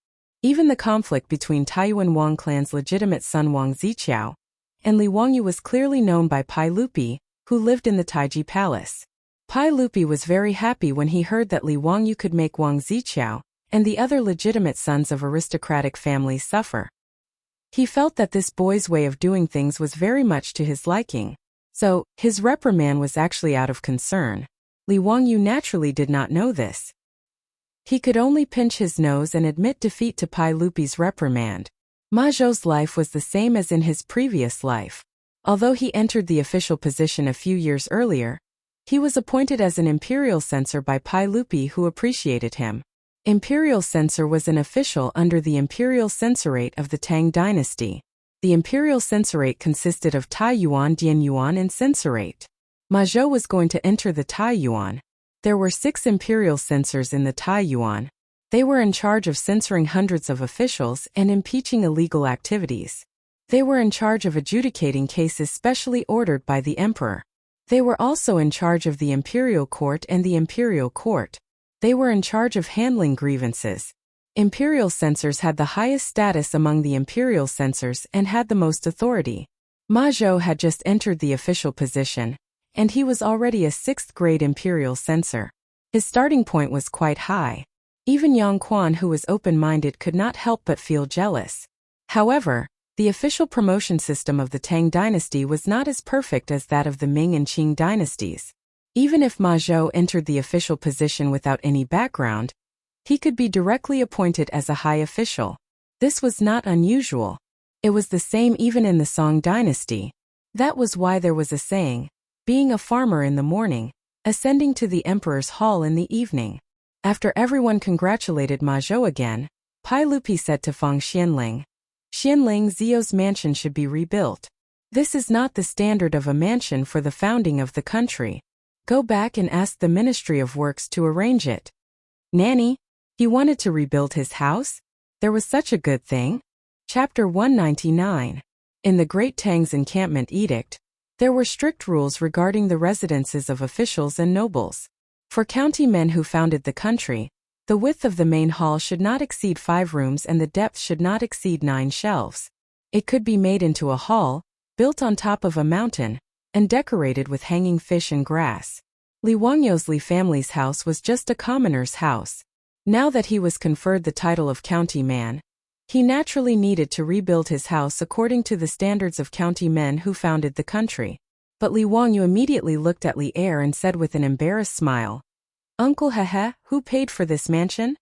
Even the conflict between Taiyuan Wang clan's legitimate son Wang Ziqiao and Li Wangyu was clearly known by Pai Lupi, who lived in the Taiji Palace. Pai Lupi was very happy when he heard that Li Wangyu could make Wang Ziqiao and the other legitimate sons of aristocratic families suffer. He felt that this boy's way of doing things was very much to his liking, so his reprimand was actually out of concern. Li Wangyu naturally did not know this. He could only pinch his nose and admit defeat to Pai Lupi's reprimand. Ma Zhou's life was the same as in his previous life. Although he entered the official position a few years earlier, he was appointed as an imperial censor by Pai Lupi, who appreciated him. Imperial censor was an official under the imperial censorate of the Tang dynasty. The imperial censorate consisted of Taiyuan, Dianyuan, and censorate. Ma Zhou was going to enter the Taiyuan. There were 6 imperial censors in the Taiyuan. They were in charge of censoring hundreds of officials and impeaching illegal activities. They were in charge of adjudicating cases specially ordered by the emperor. They were also in charge of the imperial court and the imperial court. They were in charge of handling grievances. Imperial censors had the highest status among the imperial censors and had the most authority. Ma Zhou had just entered the official position, and he was already a 6th-grade imperial censor. His starting point was quite high. Even Yang Quan, who was open-minded, could not help but feel jealous. However, the official promotion system of the Tang dynasty was not as perfect as that of the Ming and Qing dynasties. Even if Ma Zhou entered the official position without any background, he could be directly appointed as a high official. This was not unusual. It was the same even in the Song dynasty. That was why there was a saying, being a farmer in the morning, ascending to the emperor's hall in the evening. After everyone congratulated Ma Zhou again, Pai Lupi said to Feng Xianling, "Xianling, Zio's mansion should be rebuilt. This is not the standard of a mansion for the founding of the country. Go back and ask the Ministry of Works to arrange it." Nanny, he wanted to rebuild his house? There was such a good thing? Chapter 199. In the Great Tang's Encampment Edict, there were strict rules regarding the residences of officials and nobles. For county men who founded the country, the width of the main hall should not exceed 5 rooms and the depth should not exceed 9 shelves. It could be made into a hall, built on top of a mountain, and decorated with hanging fish and grass. Li Wangyu's Li family's house was just a commoner's house. Now that he was conferred the title of county man, he naturally needed to rebuild his house according to the standards of county men who founded the country. But Li Wangyu immediately looked at Li Heir and said with an embarrassed smile, "Uncle Hehe, who paid for this mansion?"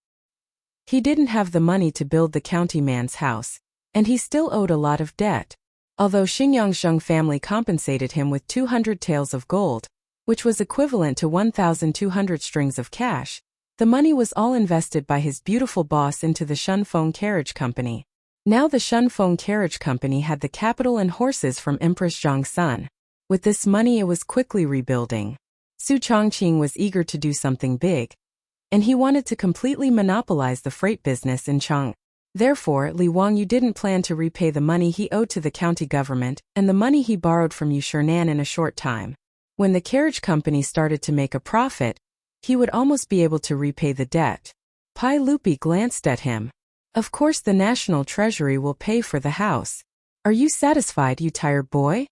He didn't have the money to build the county man's house, and he still owed a lot of debt. Although Xingyang's Zheng family compensated him with 200 taels of gold, which was equivalent to 1,200 strings of cash, the money was all invested by his beautiful boss into the Shunfeng Carriage Company. Now the Shunfeng Carriage Company had the capital and horses from Empress Zheng's son. With this money it was quickly rebuilding. Su Chongqing was eager to do something big, and he wanted to completely monopolize the freight business in Chang. Therefore, Li Wangyu didn't plan to repay the money he owed to the county government and the money he borrowed from Yushernan in a short time. When the carriage company started to make a profit, he would almost be able to repay the debt. Pai Lupi glanced at him. "Of course the national treasury will pay for the house. Are you satisfied, you tired boy?"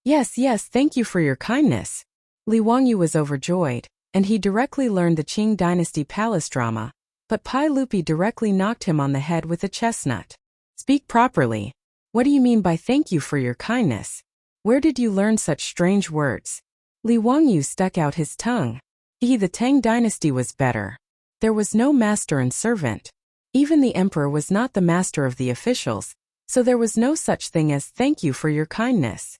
Yes, thank you for your kindness." Li Wangyu was overjoyed, and he directly learned the Qing dynasty palace drama. But Pai Lupi directly knocked him on the head with a chestnut. "Speak properly. What do you mean by thank you for your kindness? Where did you learn such strange words?" Li Wangyu stuck out his tongue. The Tang dynasty was better. There was no master and servant. Even the emperor was not the master of the officials, so there was no such thing as thank you for your kindness.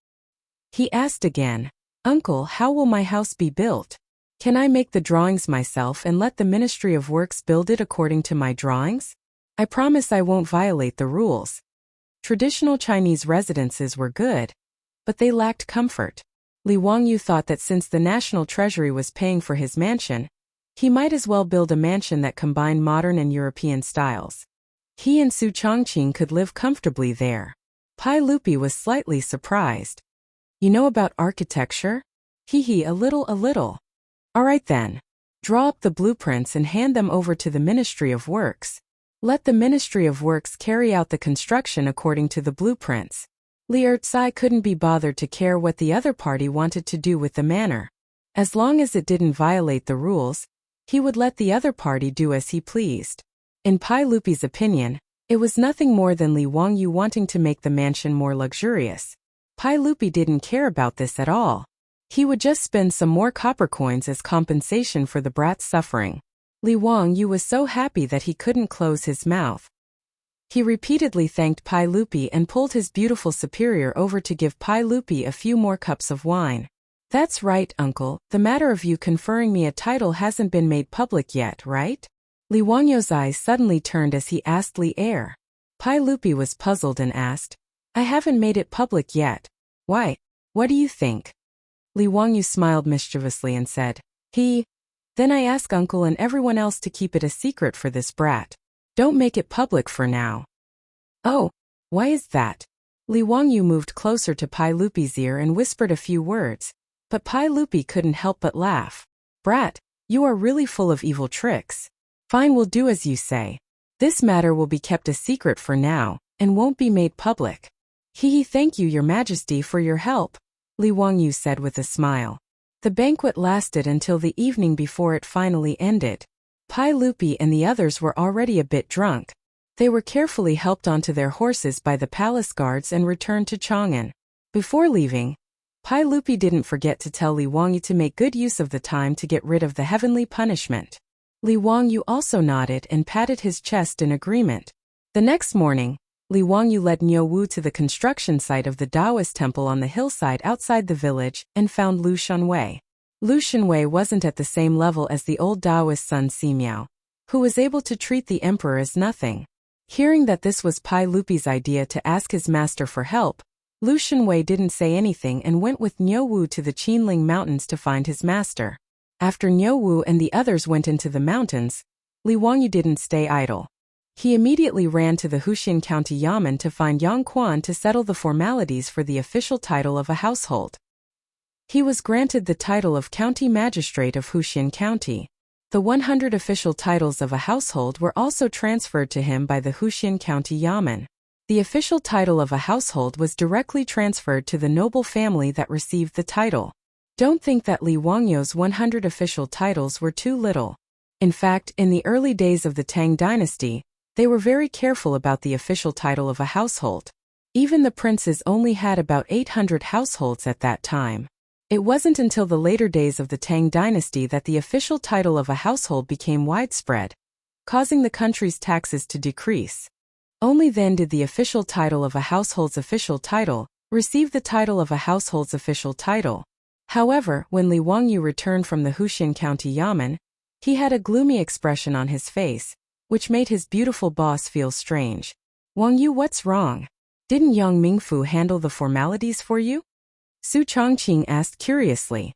He asked again, "Uncle, how will my house be built? Can I make the drawings myself and let the Ministry of Works build it according to my drawings? I promise I won't violate the rules." Traditional Chinese residences were good, but they lacked comfort. Li Wangyu thought that since the national treasury was paying for his mansion, He might as well build a mansion that combined modern and European styles. He and Su Chongqing could live comfortably there. Pai Lupi was slightly surprised. You know about architecture? Hee, a little. All right then. Draw up the blueprints and hand them over to the Ministry of Works. Let the Ministry of Works carry out the construction according to the blueprints. Li Ertsai couldn't be bothered to care what the other party wanted to do with the manor. As long as it didn't violate the rules, he would let the other party do as he pleased. In Pai Lupi's opinion, it was nothing more than Li Wangyu wanting to make the mansion more luxurious. Pai Lupi didn't care about this at all. He would just spend some more copper coins as compensation for the brat's suffering. Li Wangyu was so happy that he couldn't close his mouth. He repeatedly thanked Pai Lupi and pulled his beautiful superior over to give Pai Lupi a few more cups of wine. That's right, uncle, the matter of you conferring me a title hasn't been made public yet, right? Li Wangyu's eyes suddenly turned as he asked Li Er. Pai Lupi was puzzled and asked, I haven't made it public yet. Why? What do you think? Li Wangyu smiled mischievously and said, Then I ask uncle and everyone else to keep it a secret for this brat. Don't make it public for now. Oh, why is that? Li Wangyu moved closer to Pai Lupi's ear and whispered a few words, but Pai Lupi couldn't help but laugh. Brat, you are really full of evil tricks. Fine, we'll do as you say. This matter will be kept a secret for now, and won't be made public. Thank you, Your Majesty, for your help, Li Wangyu said with a smile. The banquet lasted until the evening before it finally ended. Pai Lupi and the others were already a bit drunk. They were carefully helped onto their horses by the palace guards and returned to Chang'an. Before leaving, Pai Lupi didn't forget to tell Li Wangyu to make good use of the time to get rid of the heavenly punishment. Li Wangyu also nodded and patted his chest in agreement. The next morning, Li Wangyu led Niu Wu to the construction site of the Taoist temple on the hillside outside the village and found Lu Shenwei. Lu Shenwei wasn't at the same level as the old Taoist son Simiao, who was able to treat the emperor as nothing. Hearing that this was Pai Lupi's idea to ask his master for help, Lu Shenwei didn't say anything and went with Niu Wu to the Qinling Mountains to find his master. After Niu Wu and the others went into the mountains, Li Wangyu didn't stay idle. He immediately ran to the Huxian County Yamen to find Yang Quan to settle the formalities for the official title of a household. He was granted the title of County Magistrate of Huxian County. The 100 official titles of a household were also transferred to him by the Huxian County Yamen. The official title of a household was directly transferred to the noble family that received the title. Don't think that Li Wangyu's 100 official titles were too little. In fact, in the early days of the Tang dynasty, they were very careful about the official title of a household. Even the princes only had about 800 households at that time. It wasn't until the later days of the Tang dynasty that the official title of a household became widespread, causing the country's taxes to decrease. Only then did the official title of a household's official title receive the title of a household's official title. However, when Li Wangyu returned from the Huxian County Yamen, he had a gloomy expression on his face, which made his beautiful boss feel strange. Wangyu, what's wrong? Didn't Yang Mingfu handle the formalities for you? Su Chongqing asked curiously.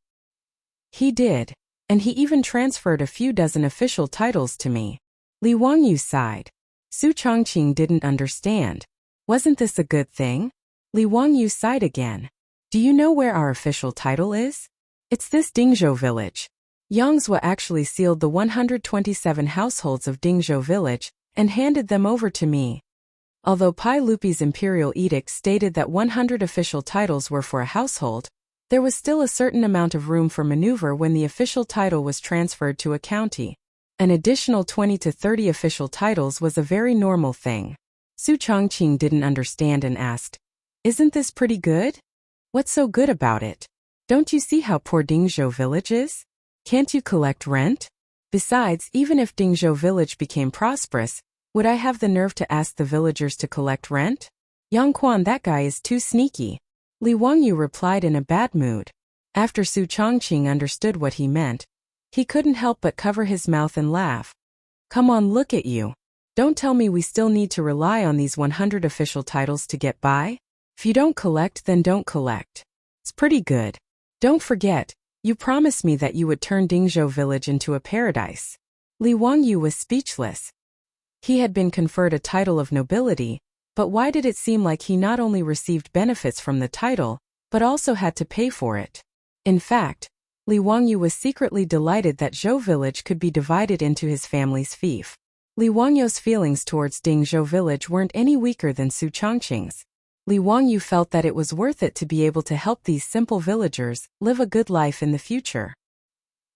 He did, and he even transferred a few dozen official titles to me. Li Wangyu sighed. Su Chongqing didn't understand. Wasn't this a good thing? Li Wangyu sighed again. Do you know where our official title is? It's this Dingzhou village. Yangzhou actually sealed the 127 households of Dingzhou village and handed them over to me. Although Pai Lupi's imperial edict stated that 100 official titles were for a household, there was still a certain amount of room for maneuver when the official title was transferred to a county. An additional 20 to 30 official titles was a very normal thing. Su Chongqing didn't understand and asked, Isn't this pretty good? What's so good about it? Don't you see how poor Dingzhou village is? Can't you collect rent? Besides, even if Dingzhou village became prosperous, would I have the nerve to ask the villagers to collect rent? Yang Quan, that guy is too sneaky. Li Wangyu replied in a bad mood. After Su Chongqing understood what he meant, he couldn't help but cover his mouth and laugh. Come on, look at you. Don't tell me we still need to rely on these 100 official titles to get by? If you don't collect, then don't collect. It's pretty good. Don't forget, You promised me that you would turn Dingzhou village into a paradise. Li Wangyu was speechless. He had been conferred a title of nobility, but why did it seem like he not only received benefits from the title, but also had to pay for it? In fact, Li Wangyu was secretly delighted that Zhou village could be divided into his family's fief. Li Wangyu's feelings towards Dingzhou village weren't any weaker than Su Chongqing's. Li Wangyu felt that it was worth it to be able to help these simple villagers live a good life in the future.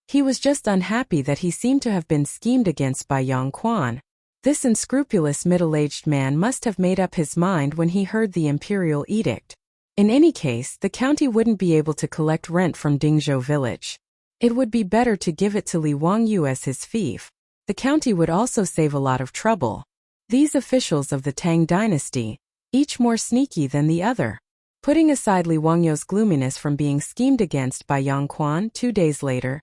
He was just unhappy that he seemed to have been schemed against by Yang Quan. This unscrupulous middle-aged man must have made up his mind when he heard the imperial edict. In any case, the county wouldn't be able to collect rent from Dingzhou village. It would be better to give it to Li Wangyu as his fief. The county would also save a lot of trouble. These officials of the Tang dynasty, each more sneaky than the other. Putting aside Li Wangyu's gloominess from being schemed against by Yang Quan 2 days later,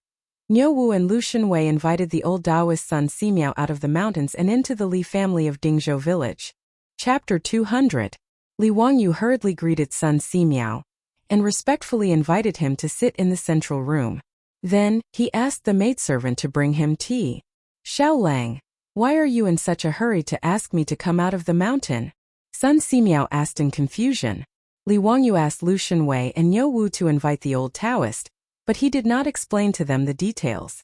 Niu Wu and Lu Shenwei invited the old Taoist Sun Simiao out of the mountains and into the Li family of Dingzhou village. Chapter 200. Li Wangyu hurriedly greeted Sun Simiao and respectfully invited him to sit in the central room. Then, he asked the maidservant to bring him tea. Xiao Lang, why are you in such a hurry to ask me to come out of the mountain? Sun Simiao asked in confusion. Li Wangyu asked Lu Shenwei and Niu Wu to invite the old Taoist, but he did not explain to them the details.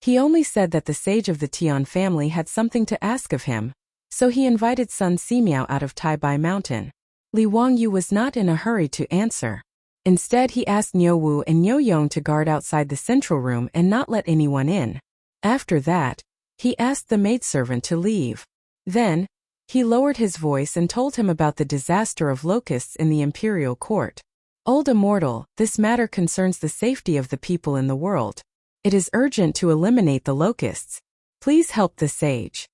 He only said that the sage of the Tian family had something to ask of him, so he invited Sun Simiao out of Taibai Mountain. Li Wangyu was not in a hurry to answer. Instead, he asked Niu Wu and Niu Yong to guard outside the central room and not let anyone in. After that, he asked the maidservant to leave. Then, he lowered his voice and told him about the disaster of locusts in the imperial court. Old immortal, this matter concerns the safety of the people in the world. It is urgent to eliminate the locusts. Please help the sage.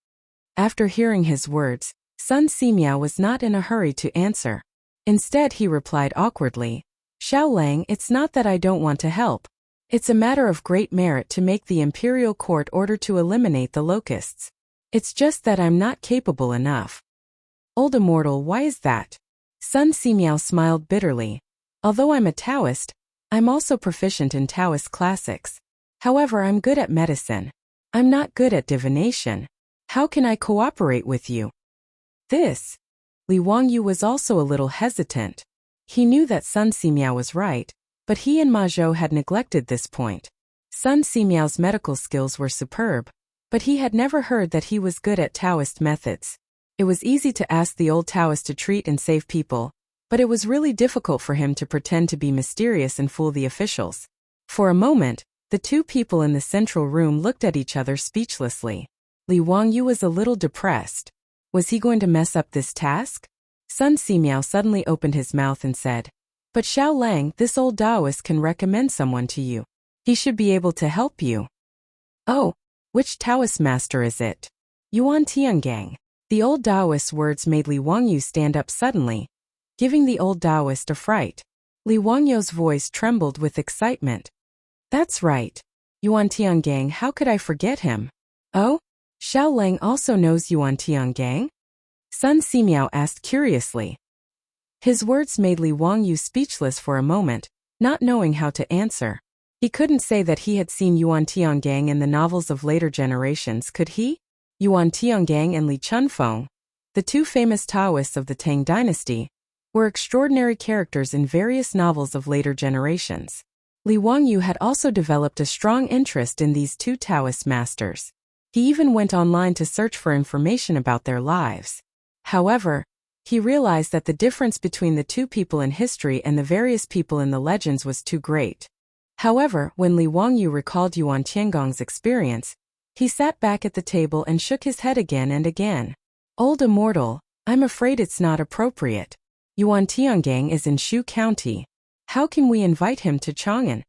After hearing his words, Sun Simiao was not in a hurry to answer. Instead, he replied awkwardly, Xiao Lang, it's not that I don't want to help. It's a matter of great merit to make the imperial court order to eliminate the locusts. It's just that I'm not capable enough. Old immortal, why is that? Sun Simiao smiled bitterly. Although I'm a Taoist, I'm also proficient in Taoist classics. However, I'm good at medicine. I'm not good at divination. How can I cooperate with you? This. Li Wangyu was also a little hesitant. He knew that Sun Simiao was right, but he and Ma Zhou had neglected this point. Sun Simiao's medical skills were superb, but he had never heard that he was good at Taoist methods. It was easy to ask the old Taoist to treat and save people, but it was really difficult for him to pretend to be mysterious and fool the officials. For a moment, the two people in the central room looked at each other speechlessly. Li Wangyu was a little depressed. Was he going to mess up this task? Sun Simiao suddenly opened his mouth and said, But Xiao Lang, this old Taoist can recommend someone to you. He should be able to help you. Oh, which Taoist master is it? Yuan Tiangang. The old Taoist's words made Li Wangyu stand up suddenly, giving the old Taoist a fright. Li Wangyu's voice trembled with excitement. That's right. Yuan Tiangang, how could I forget him? Oh? Xiao Lang also knows Yuan Tiangang? Sun Simiao asked curiously. His words made Li Wangyu speechless for a moment, not knowing how to answer. He couldn't say that he had seen Yuan Tiangang in the novels of later generations, could he? Yuan Tiangang and Li Chunfeng, the two famous Taoists of the Tang dynasty, were extraordinary characters in various novels of later generations. Li Wangyu had also developed a strong interest in these two Taoist masters. He even went online to search for information about their lives. However, he realized that the difference between the two people in history and the various people in the legends was too great. However, when Li Wangyu recalled Yuan Tiangong's experience, he sat back at the table and shook his head again and again. Old immortal, I'm afraid it's not appropriate. Yuan Tiangang is in Shu County. How can we invite him to Chang'an?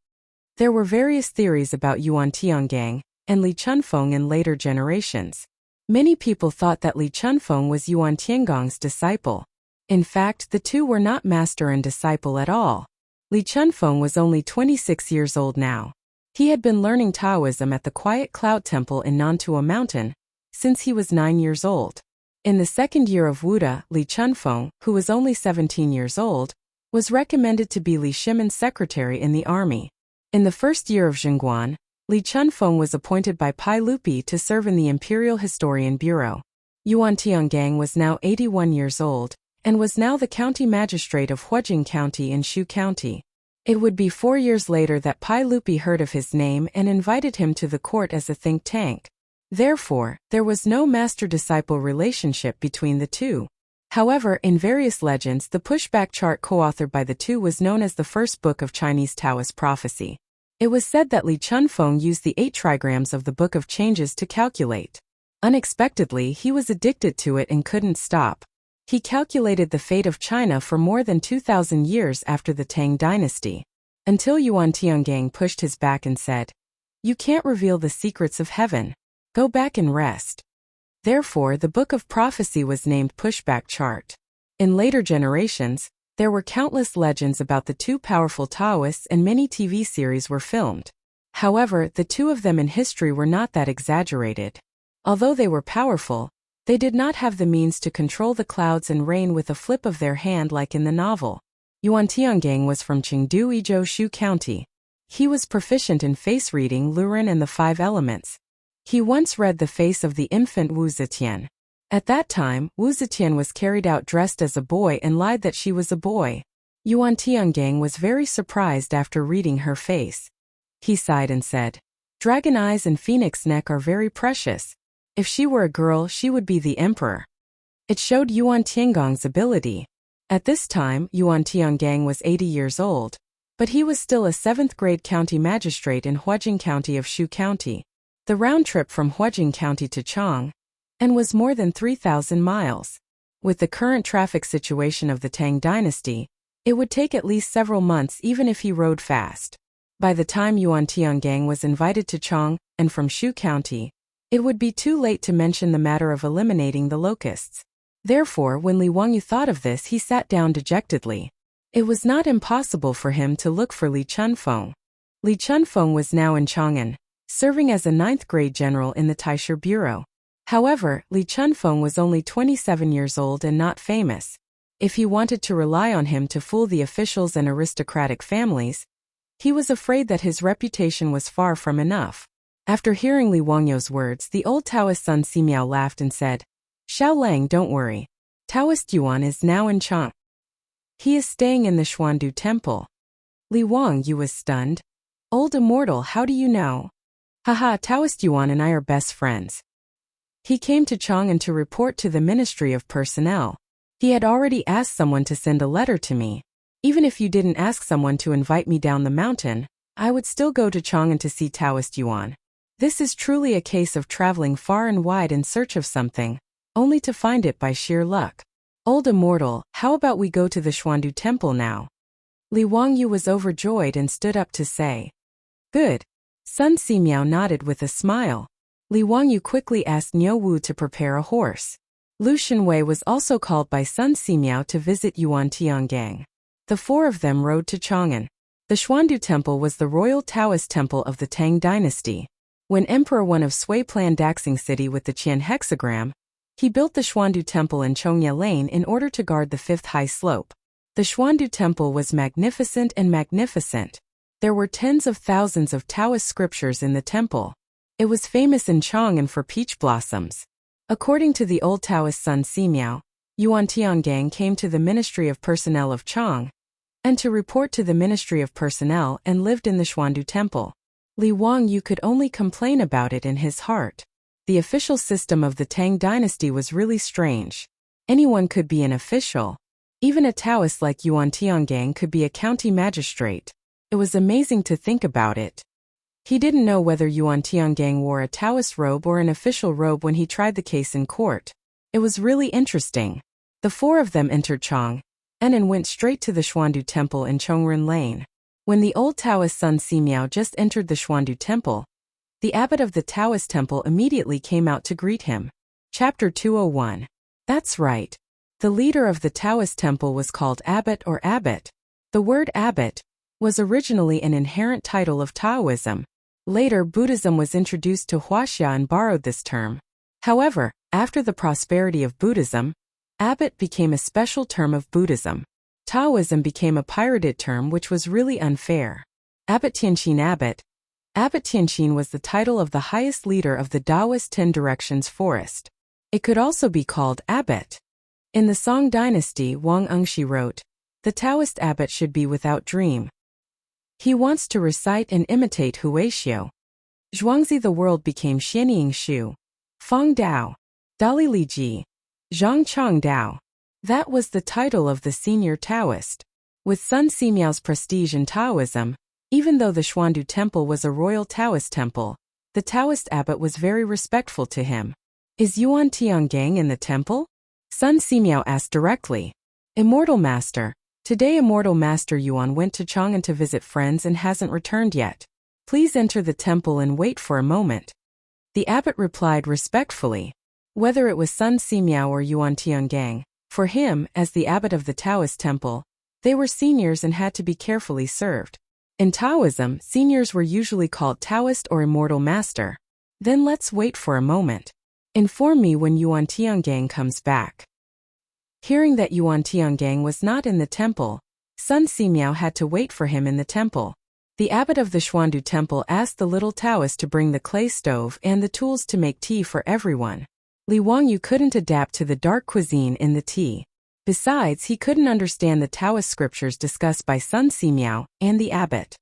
There were various theories about Yuan Tiangang and Li Chunfeng in later generations. Many people thought that Li Chunfeng was Yuan Tiangong's disciple. In fact, the two were not master and disciple at all. Li Chunfeng was only 26 years old now. He had been learning Taoism at the Quiet Cloud Temple in Nantua Mountain since he was 9 years old. In the second year of Wuda, Li Chunfeng, who was only 17 years old, was recommended to be Li Shimen's secretary in the army. In the first year of Zhengguan, Li Chunfeng was appointed by Pai Lupi to serve in the Imperial Historian Bureau. Yuan Tiangang was now 81 years old, and was now the county magistrate of Huajing County in Shu County. It would be 4 years later that Pai Lupi heard of his name and invited him to the court as a think tank. Therefore, there was no master-disciple relationship between the two. However, in various legends, the pushback chart co-authored by the two was known as the first book of Chinese Taoist prophecy. It was said that Li Chunfeng used the 8 trigrams of the Book of Changes to calculate. Unexpectedly, he was addicted to it and couldn't stop. He calculated the fate of China for more than 2,000 years after the Tang dynasty, until Yuan Tiangang pushed his back and said, "You can't reveal the secrets of heaven. Go back and rest." Therefore, the Book of Prophecy was named Pushback Chart. In later generations, there were countless legends about the two powerful Taoists and many TV series were filmed. However, the two of them in history were not that exaggerated. Although they were powerful, they did not have the means to control the clouds and rain with a flip of their hand like in the novel. Yuan Tiangang was from Chengdu Izhou Shu County. He was proficient in face reading, Lurin, and the 5 elements. He once read the face of the infant Wu Zetian. At that time, Wu Zetian was carried out dressed as a boy and lied that she was a boy. Yuan Tiangang was very surprised after reading her face. He sighed and said, "Dragon eyes and phoenix neck are very precious. If she were a girl, she would be the emperor." It showed Yuan Tiangang's ability. At this time, Yuan Tiangang was 80 years old, but he was still a 7th-grade county magistrate in Huajing County of Shu County. The round trip from Huajing County to Chang and was more than 3,000 miles. With the current traffic situation of the Tang dynasty, it would take at least several months even if he rode fast. By the time Yuan Tiangang was invited to Chang and from Shu County, it would be too late to mention the matter of eliminating the locusts. Therefore, when Li Wangyu thought of this, he sat down dejectedly. It was not impossible for him to look for Li Chunfeng. Li Chunfeng was now in Chang'an, serving as a 9th-grade general in the Taisha Bureau. However, Li Chunfeng was only 27 years old and not famous. If he wanted to rely on him to fool the officials and aristocratic families, he was afraid that his reputation was far from enough. After hearing Li Wangyu's words, the old Taoist Sun Simiao laughed and said, "Xiao Lang, don't worry. Taoist Yuan is now in Chang. He is staying in the Xuandu Temple." Li Wangyu was stunned. "Old immortal, how do you know?" "Haha, Taoist Yuan and I are best friends. He came to Chang'an to report to the Ministry of Personnel. He had already asked someone to send a letter to me. Even if you didn't ask someone to invite me down the mountain, I would still go to Chang'an to see Taoist Yuan. This is truly a case of traveling far and wide in search of something, only to find it by sheer luck. Old immortal, how about we go to the Xuandu Temple now?" Li Wangyu was overjoyed and stood up to say, "Good." Sun Simiao nodded with a smile. Li Wangyu quickly asked Niu Wu to prepare a horse. Lu Shenwei was also called by Sun Simiao to visit Yuan Tiangang. The 4 of them rode to Chang'an. The Xuandu Temple was the royal Taoist temple of the Tang dynasty. When Emperor Wen of Sui planned Daxing City with the Qian hexagram, he built the Xuandu Temple in Chongya Lane in order to guard the 5th high slope. The Xuandu Temple was magnificent and magnificent. There were tens of thousands of Taoist scriptures in the temple. It was famous in Chang'an for peach blossoms. According to the old Taoist Sun Simiao, Yuan Tiangang came to the Ministry of Personnel of Chang and to report to the Ministry of Personnel and lived in the Xuandu Temple. Li Wangyu could only complain about it in his heart. The official system of the Tang dynasty was really strange. Anyone could be an official. Even a Taoist like Yuan Tiangang could be a county magistrate. It was amazing to think about it. He didn't know whether Yuan Tiangang wore a Taoist robe or an official robe when he tried the case in court. It was really interesting. The 4 of them entered Chang'an and went straight to the Xuandu Temple in Chongren Lane. When the old Taoist Sun Simiao just entered the Xuandu Temple, the abbot of the Taoist temple immediately came out to greet him. Chapter 201. That's right. The leader of the Taoist temple was called abbot or abbot. The word abbot was originally an inherent title of Taoism. Later, Buddhism was introduced to Huaxia and borrowed this term. However, after the prosperity of Buddhism, abbot became a special term of Buddhism. Taoism became a pirated term which was really unfair. Abbot Tianqin Abbot. Abbot Tianqin was the title of the highest leader of the Taoist 10 Directions forest. It could also be called abbot. In the Song dynasty, Wang Engshi wrote, "The Taoist abbot should be without dream. He wants to recite and imitate Huixiu. Zhuangzi the world became Xianying Shu. Feng Dao. Dali Li Ji. Zhang Chong Dao." That was the title of the senior Taoist. With Sun Simiao's prestige in Taoism, even though the Xuandu Temple was a royal Taoist temple, the Taoist abbot was very respectful to him. "Is Yuan Tiangang in the temple?" Sun Simiao asked directly. "Immortal Master. Today Immortal Master Yuan went to Chang'an to visit friends and hasn't returned yet. Please enter the temple and wait for a moment." The abbot replied respectfully. Whether it was Sun Simiao or Yuan Tiangang, for him, as the abbot of the Taoist temple, they were seniors and had to be carefully served. In Taoism, seniors were usually called Taoist or Immortal Master. "Then let's wait for a moment. Inform me when Yuan Tiangang comes back." Hearing that Yuan Tiangang was not in the temple, Sun Simiao had to wait for him in the temple. The abbot of the Xuandu temple asked the little Taoist to bring the clay stove and the tools to make tea for everyone. Li Wangyu couldn't adapt to the dark cuisine in the tea. Besides, he couldn't understand the Taoist scriptures discussed by Sun Simiao and the abbot.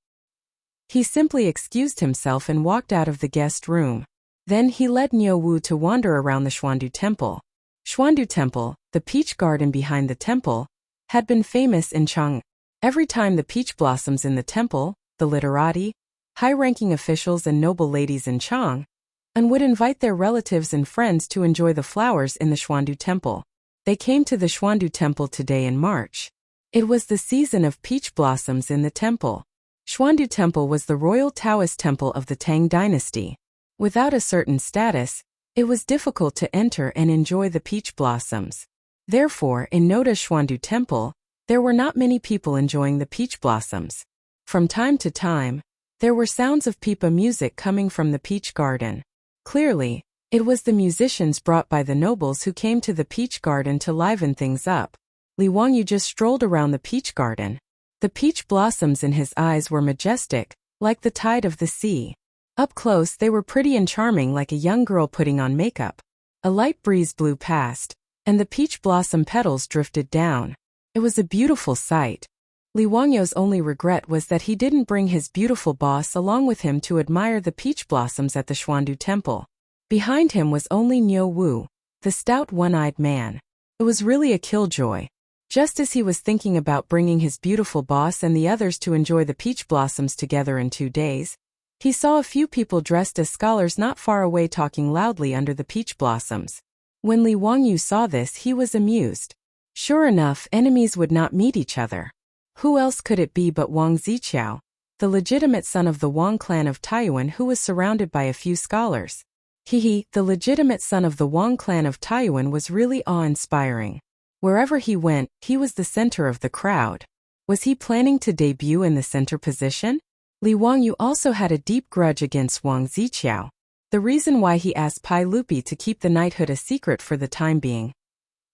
He simply excused himself and walked out of the guest room. Then he led Niu Wu to wander around the Xuandu temple. Xuandu Temple, the peach garden behind the temple, had been famous in Chang. Every time the peach blossoms in the temple, the literati, high-ranking officials and noble ladies in Chang, and would invite their relatives and friends to enjoy the flowers in the Xuandu Temple. They came to the Xuandu Temple today in March. It was the season of peach blossoms in the temple. Xuandu Temple was the royal Taoist temple of the Tang dynasty. Without a certain status, it was difficult to enter and enjoy the peach blossoms. Therefore, in Noda Xuandu Temple, there were not many people enjoying the peach blossoms. From time to time, there were sounds of pipa music coming from the peach garden. Clearly, it was the musicians brought by the nobles who came to the peach garden to liven things up. Li Wangyu just strolled around the peach garden. The peach blossoms in his eyes were majestic, like the tide of the sea. Up close they were pretty and charming, like a young girl putting on makeup. A light breeze blew past, and the peach blossom petals drifted down. It was a beautiful sight. Li Wangyu's only regret was that he didn't bring his beautiful boss along with him to admire the peach blossoms at the Xuandu Temple. Behind him was only Niu Wu, the stout one-eyed man. It was really a killjoy. Just as he was thinking about bringing his beautiful boss and the others to enjoy the peach blossoms together in 2 days, he saw a few people dressed as scholars not far away talking loudly under the peach blossoms. When Li Wangyu saw this, he was amused. Sure enough, enemies would not meet each other. Who else could it be but Wang Ziqiao, the legitimate son of the Wang clan of Taiyuan, who was surrounded by a few scholars? The legitimate son of the Wang clan of Taiyuan was really awe-inspiring. Wherever he went, he was the center of the crowd. Was he planning to debut in the center position? Li Wangyu also had a deep grudge against Wang Ziqiao. The reason why he asked Pai Lupi to keep the knighthood a secret for the time being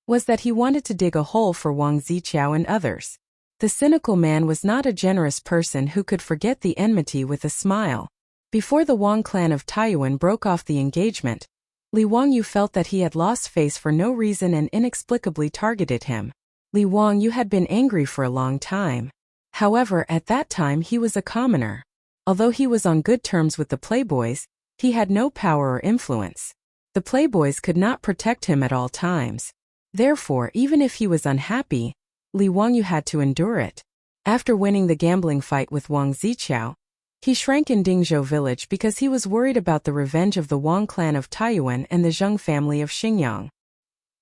was that he wanted to dig a hole for Wang Ziqiao and others. The cynical man was not a generous person who could forget the enmity with a smile. Before the Wang clan of Taiyuan broke off the engagement, Li Wangyu felt that he had lost face for no reason and inexplicably targeted him. Li Wangyu had been angry for a long time. However, at that time he was a commoner. Although he was on good terms with the playboys, he had no power or influence. The playboys could not protect him at all times. Therefore, even if he was unhappy, Li Wangyu had to endure it. After winning the gambling fight with Wang Ziqiao, he shrank in Dingzhou village because he was worried about the revenge of the Wang clan of Taiyuan and the Zheng family of Xingyang.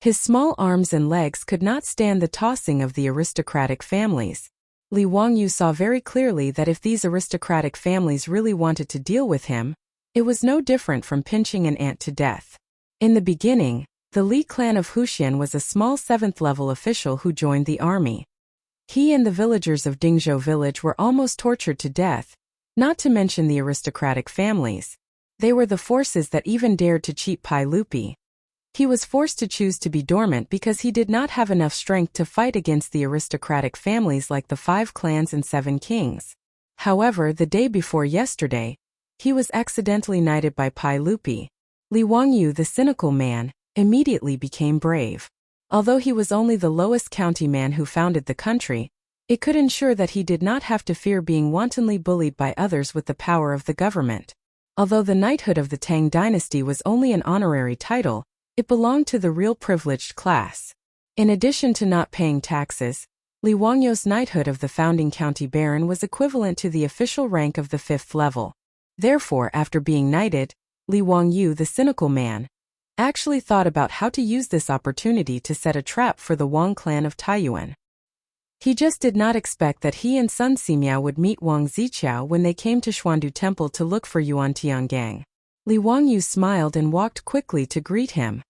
His small arms and legs could not stand the tossing of the aristocratic families. Li Wangyu saw very clearly that if these aristocratic families really wanted to deal with him, it was no different from pinching an ant to death. In the beginning, the Li clan of Huxian was a small 7th-level official who joined the army. He and the villagers of Dingzhou village were almost tortured to death, not to mention the aristocratic families. They were the forces that even dared to cheat Pai Lupi. He was forced to choose to be dormant because he did not have enough strength to fight against the aristocratic families like the 5 clans and 7 kings. However, the day before yesterday, he was accidentally knighted by Pai Lupi. Li Wangyu, the cynical man, immediately became brave. Although he was only the lowest county man who founded the country, it could ensure that he did not have to fear being wantonly bullied by others with the power of the government. Although the knighthood of the Tang dynasty was only an honorary title, it belonged to the real privileged class. In addition to not paying taxes, Li Wangyu's knighthood of the founding county baron was equivalent to the official rank of the 5th level. Therefore, after being knighted, Li Wangyu, the cynical man, actually thought about how to use this opportunity to set a trap for the Wang clan of Taiyuan. He just did not expect that he and Sun Simiao would meet Wang Ziqiao when they came to Xuandu Temple to look for Yuan Tiangang. Li Wangyu smiled and walked quickly to greet him.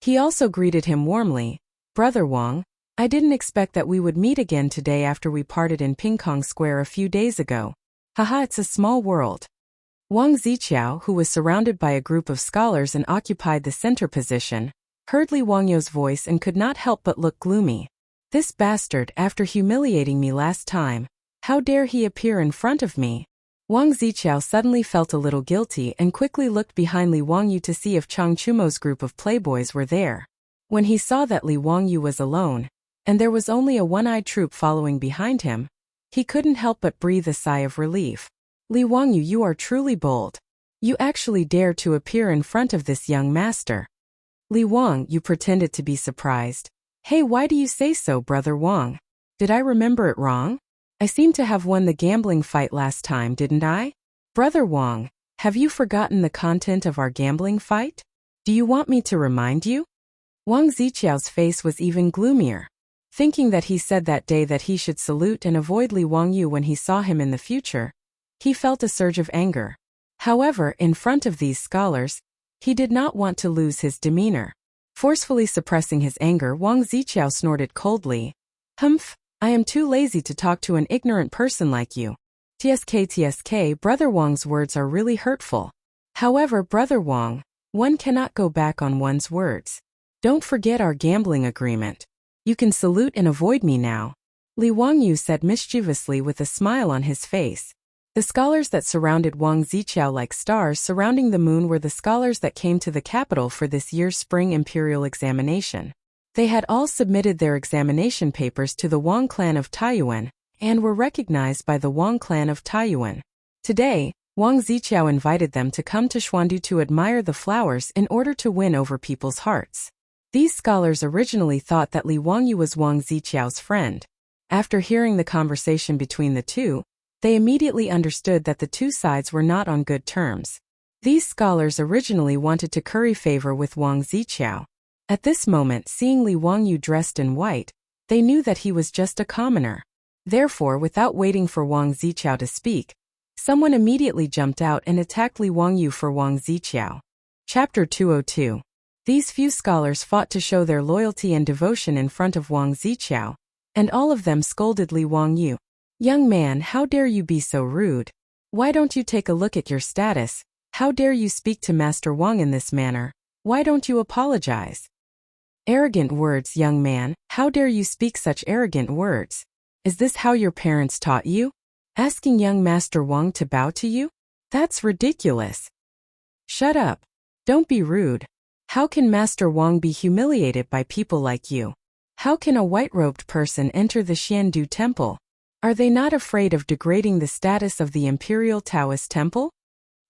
He also greeted him warmly. "Brother Wang, I didn't expect that we would meet again today after we parted in Pingkong Square a few days ago. Haha, it's a small world." Wang Ziqiao, who was surrounded by a group of scholars and occupied the center position, heard Li Wangyu's voice and could not help but look gloomy. This bastard, after humiliating me last time, how dare he appear in front of me? Wang Ziqiao suddenly felt a little guilty and quickly looked behind Li Wangyu to see if Chang Chumo's group of playboys were there. When he saw that Li Wangyu was alone, and there was only a one-eyed troop following behind him, he couldn't help but breathe a sigh of relief. "Li Wangyu, you are truly bold. You actually dare to appear in front of this young master." "Li Wang," you pretended to be surprised. "Hey, why do you say so, Brother Wang? Did I remember it wrong? I seem to have won the gambling fight last time, didn't I? Brother Wang, have you forgotten the content of our gambling fight? Do you want me to remind you?" Wang Ziqiao's face was even gloomier. Thinking that he said that day that he should salute and avoid Li Wangyu when he saw him in the future, he felt a surge of anger. However, in front of these scholars, he did not want to lose his demeanor. Forcefully suppressing his anger, Wang Ziqiao snorted coldly. "Humph, I am too lazy to talk to an ignorant person like you." TSK, Brother Wang's words are really hurtful. However, Brother Wang, one cannot go back on one's words. Don't forget our gambling agreement. You can salute and avoid me now," Li Wangyu said mischievously with a smile on his face. The scholars that surrounded Wang Ziqiao like stars surrounding the moon were the scholars that came to the capital for this year's spring imperial examination. They had all submitted their examination papers to the Wang clan of Taiyuan and were recognized by the Wang clan of Taiyuan. Today, Wang Ziqiao invited them to come to Xuandu to admire the flowers in order to win over people's hearts. These scholars originally thought that Li Wangyu was Wang Ziqiao's friend. After hearing the conversation between the two, they immediately understood that the two sides were not on good terms. These scholars originally wanted to curry favor with Wang Ziqiao. At this moment, seeing Li Wangyu dressed in white, they knew that he was just a commoner. Therefore, without waiting for Wang Ziqiao to speak, someone immediately jumped out and attacked Li Wangyu for Wang Ziqiao. Chapter 202. These few scholars fought to show their loyalty and devotion in front of Wang Ziqiao, and all of them scolded Li Wangyu. "Young man, how dare you be so rude? Why don't you take a look at your status? How dare you speak to Master Wang in this manner? Why don't you apologize?" "Arrogant words, young man, how dare you speak such arrogant words? Is this how your parents taught you? Asking young Master Wang to bow to you? That's ridiculous. Shut up. Don't be rude. How can Master Wang be humiliated by people like you? How can a white-robed person enter the Xiandu temple? Are they not afraid of degrading the status of the Imperial Taoist Temple?"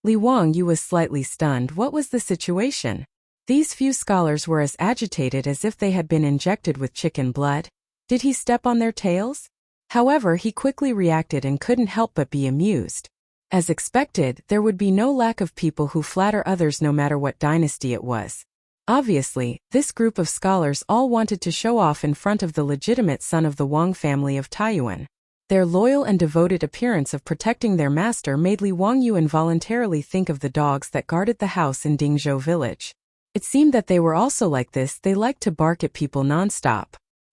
Li Wangyu was slightly stunned. What was the situation? These few scholars were as agitated as if they had been injected with chicken blood. Did he step on their tails? However, he quickly reacted and couldn't help but be amused. As expected, there would be no lack of people who flatter others no matter what dynasty it was. Obviously, this group of scholars all wanted to show off in front of the legitimate son of the Wang family of Taiyuan. Their loyal and devoted appearance of protecting their master made Li Wangyu involuntarily think of the dogs that guarded the house in Dingzhou village. It seemed that they were also like this. They liked to bark at people nonstop.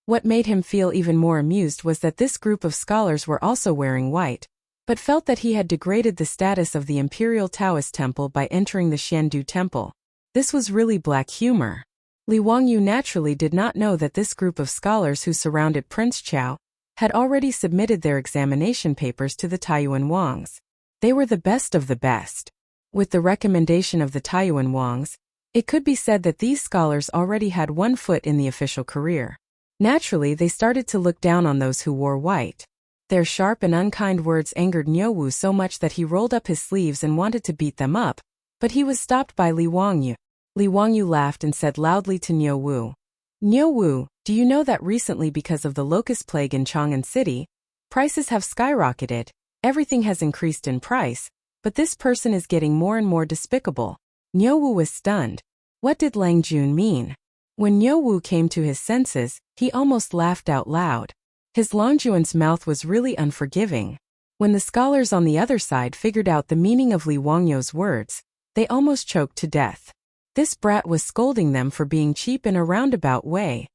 What made him feel even more amused was that this group of scholars were also wearing white, but felt that he had degraded the status of the Imperial Taoist Temple by entering the Xiandu Temple. This was really black humor. Li Wangyu naturally did not know that this group of scholars who surrounded Prince Chao had already submitted their examination papers to the Taiyuan Wangs. They were the best of the best. With the recommendation of the Taiyuan Wangs, it could be said that these scholars already had one foot in the official career. Naturally, they started to look down on those who wore white. Their sharp and unkind words angered Niu Wu so much that he rolled up his sleeves and wanted to beat them up, but he was stopped by Li Wangyu. Li Wangyu laughed and said loudly to Niu Wu, "Niu Wu, do you know that recently because of the locust plague in Chang'an City, prices have skyrocketed, everything has increased in price, but this person is getting more and more despicable." Niu Wu was stunned. What did Lang Jun mean? When Niu Wu came to his senses, he almost laughed out loud. His Longjuan's mouth was really unforgiving. When the scholars on the other side figured out the meaning of Li Wangyu's words, they almost choked to death. This brat was scolding them for being cheap in a roundabout way.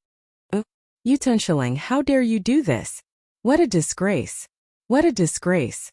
"You Tunshiling, how dare you do this? What a disgrace! What a disgrace!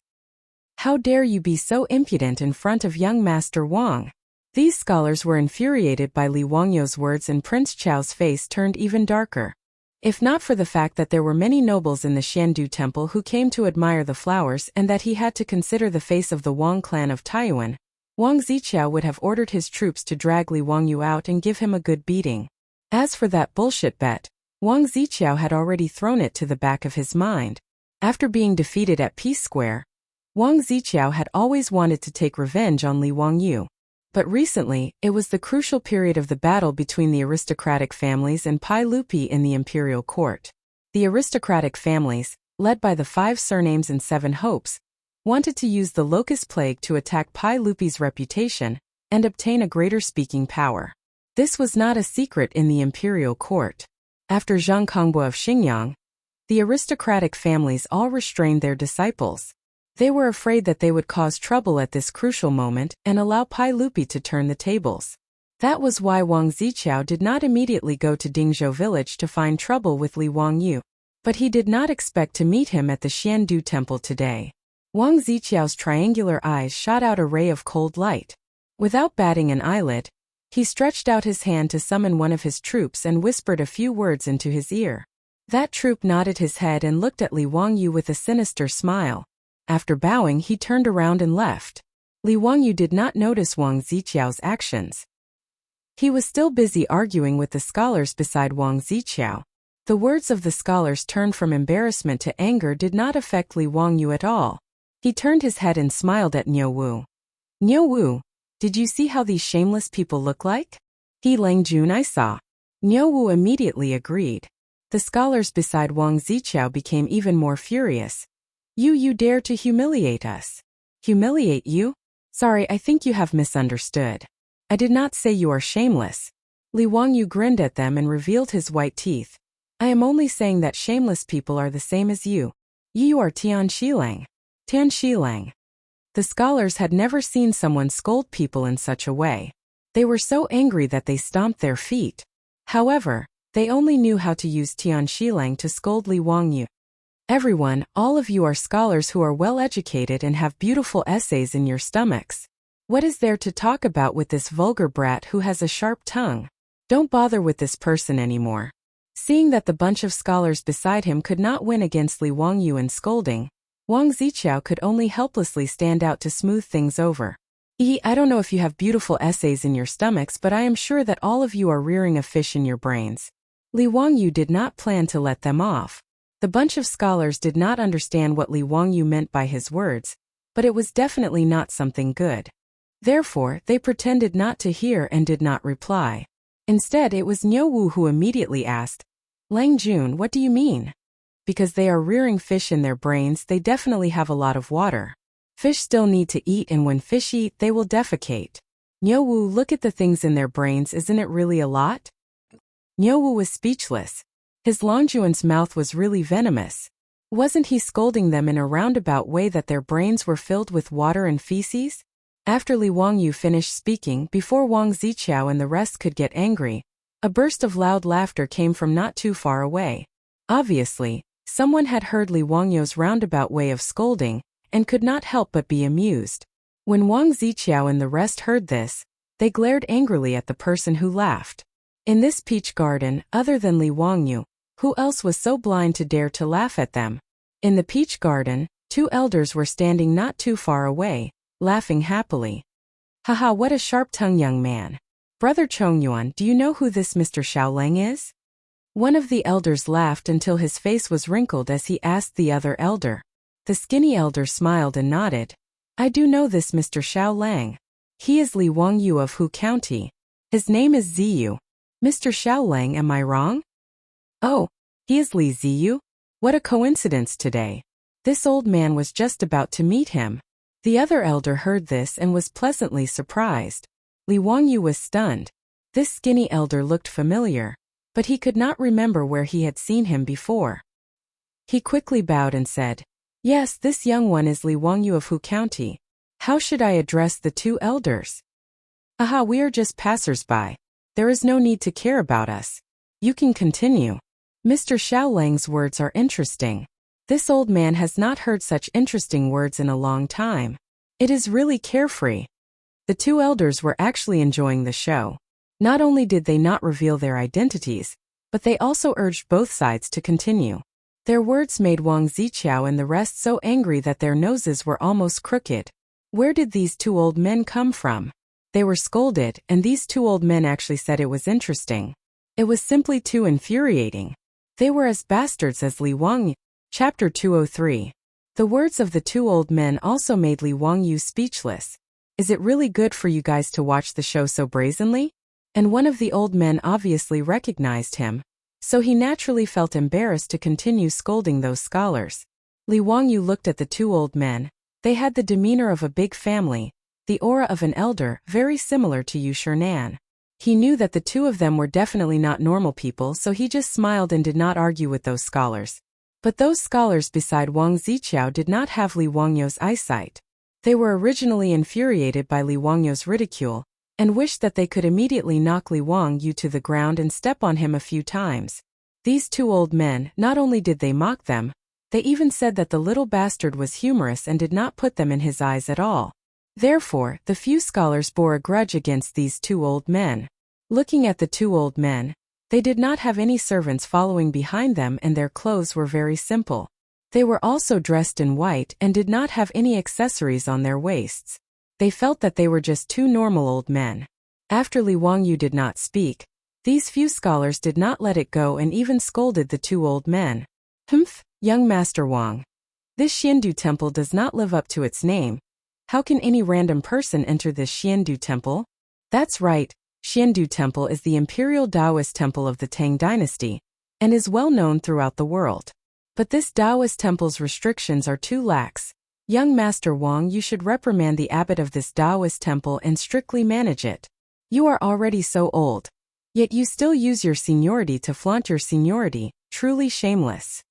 How dare you be so impudent in front of young Master Wang?" These scholars were infuriated by Li Wangyu's words, and Prince Chao's face turned even darker. If not for the fact that there were many nobles in the Xiandu temple who came to admire the flowers and that he had to consider the face of the Wang clan of Taiyuan, Wang Ziqiao would have ordered his troops to drag Li Wangyu out and give him a good beating. As for that bullshit bet, Wang Ziqiao had already thrown it to the back of his mind. After being defeated at Peace Square, Wang Ziqiao had always wanted to take revenge on Li Wangyu. But recently, it was the crucial period of the battle between the aristocratic families and Pai Lupi in the imperial court. The aristocratic families, led by the 5 surnames and 7 hopes, wanted to use the locust plague to attack Pai Lupi's reputation and obtain a greater speaking power. This was not a secret in the imperial court. After Zhang Kongbo of Xingyang, the aristocratic families all restrained their disciples. They were afraid that they would cause trouble at this crucial moment and allow Pai Lupi to turn the tables. That was why Wang Ziqiao did not immediately go to Dingzhou village to find trouble with Li Wangyu. But he did not expect to meet him at the Xiandu temple today. Wang Ziqiao's triangular eyes shot out a ray of cold light. Without batting an eyelid, he stretched out his hand to summon one of his troops and whispered a few words into his ear. That troop nodded his head and looked at Li Wangyu with a sinister smile. After bowing, he turned around and left. Li Wangyu did not notice Wang Ziqiao's actions. He was still busy arguing with the scholars beside Wang Ziqiao. The words of the scholars turned from embarrassment to anger did not affect Li Wangyu at all. He turned his head and smiled at Niu Wu. "Niu Wu, did you see how these shameless people look like?" "He Lang Jun, I saw." Niu Wu immediately agreed. The scholars beside Wang Ziqiao became even more furious. You dare to humiliate us." "Humiliate you? Sorry, I think you have misunderstood. I did not say you are shameless." Li Wangyu grinned at them and revealed his white teeth. "I am only saying that shameless people are the same as you. You are Tian Shilang." Tian Shilang. The scholars had never seen someone scold people in such a way. They were so angry that they stomped their feet. However, they only knew how to use Tian Shilang to scold Li Wangyu. "Everyone, all of you are scholars who are well educated and have beautiful essays in your stomachs. What is there to talk about with this vulgar brat who has a sharp tongue? Don't bother with this person anymore." Seeing that the bunch of scholars beside him could not win against Li Wangyu in scolding, Wang Ziqiao could only helplessly stand out to smooth things over. I don't know if you have beautiful essays in your stomachs, but I am sure that all of you are rearing a fish in your brains." Li Wangyu did not plan to let them off. The bunch of scholars did not understand what Li Wangyu meant by his words, but it was definitely not something good. Therefore, they pretended not to hear and did not reply. Instead, it was Niu Wu who immediately asked, "Lang Jun, what do you mean?" "Because they are rearing fish in their brains, they definitely have a lot of water. Fish still need to eat, and when fish eat, they will defecate." "Niu Wu, look at the things in their brains, isn't it really a lot?" Niu Wu was speechless. His Longjuan's mouth was really venomous. Wasn't he scolding them in a roundabout way that their brains were filled with water and feces? After Li Wangyu finished speaking, before Wang Ziqiao and the rest could get angry, a burst of loud laughter came from not too far away. Obviously, someone had heard Li Wangyu's roundabout way of scolding and could not help but be amused. When Wang Ziqiao and the rest heard this, they glared angrily at the person who laughed. In this peach garden, other than Li Wangyu, who else was so blind to dare to laugh at them? In the peach garden, 2 elders were standing not too far away, laughing happily. Haha, what a sharp-tongued young man. Brother Chongyuan, do you know who this Mr. Xiaoleng is? One of the elders laughed until his face was wrinkled as he asked the other elder. The skinny elder smiled and nodded. I do know this Mr. Xiaoleng. He is Li Wangyu of Hu County. His name is Ziyu. Mr. Xiaoleng, am I wrong? Oh, he is Li Ziyu? What a coincidence today. This old man was just about to meet him. The other elder heard this and was pleasantly surprised. Li Wangyu was stunned. This skinny elder looked familiar, but he could not remember where he had seen him before. He quickly bowed and said, Yes, this young one is Li Wangyu of Hu County. How should I address the 2 elders? Aha, we are just passers-by. There is no need to care about us. You can continue. Mr. Xiaoleng's words are interesting. This old man has not heard such interesting words in a long time. It is really carefree. The 2 elders were actually enjoying the show. Not only did they not reveal their identities, but they also urged both sides to continue. Their words made Wang Ziqiao and the rest so angry that their noses were almost crooked. Where did these 2 old men come from? They were scolded, and these 2 old men actually said it was interesting. It was simply too infuriating. They were as bastards as Li Wangyu. Chapter 203. The words of the 2 old men also made Li Wangyu speechless. Is it really good for you guys to watch the show so brazenly? And one of the old men obviously recognized him, so he naturally felt embarrassed to continue scolding those scholars. Li Wangyu looked at the 2 old men. They had the demeanor of a big family, the aura of an elder, very similar to Yu Shernan. He knew that the 2 of them were definitely not normal people, so he just smiled and did not argue with those scholars. But those scholars beside Wang Ziqiao did not have Li Wangyu's eyesight. They were originally infuriated by Li Wangyu's ridicule, and wished that they could immediately knock Li Wangyu to the ground and step on him a few times. These 2 old men, not only did they mock them, they even said that the little bastard was humorous and did not put them in his eyes at all. Therefore, the few scholars bore a grudge against these 2 old men. Looking at the 2 old men, they did not have any servants following behind them, and their clothes were very simple. They were also dressed in white and did not have any accessories on their waists. They felt that they were just 2 normal old men. After Li Wangyu did not speak, these few scholars did not let it go and even scolded the 2 old men. Humph, young Master Wang. This Xiandu temple does not live up to its name. How can any random person enter this Xiandu temple? That's right, Xiandu temple is the imperial Taoist temple of the Tang dynasty, and is well known throughout the world. But this Taoist temple's restrictions are too lax. Young Master Wang, you should reprimand the abbot of this Taoist temple and strictly manage it. You are already so old. Yet you still use your seniority to flaunt your seniority, truly shameless.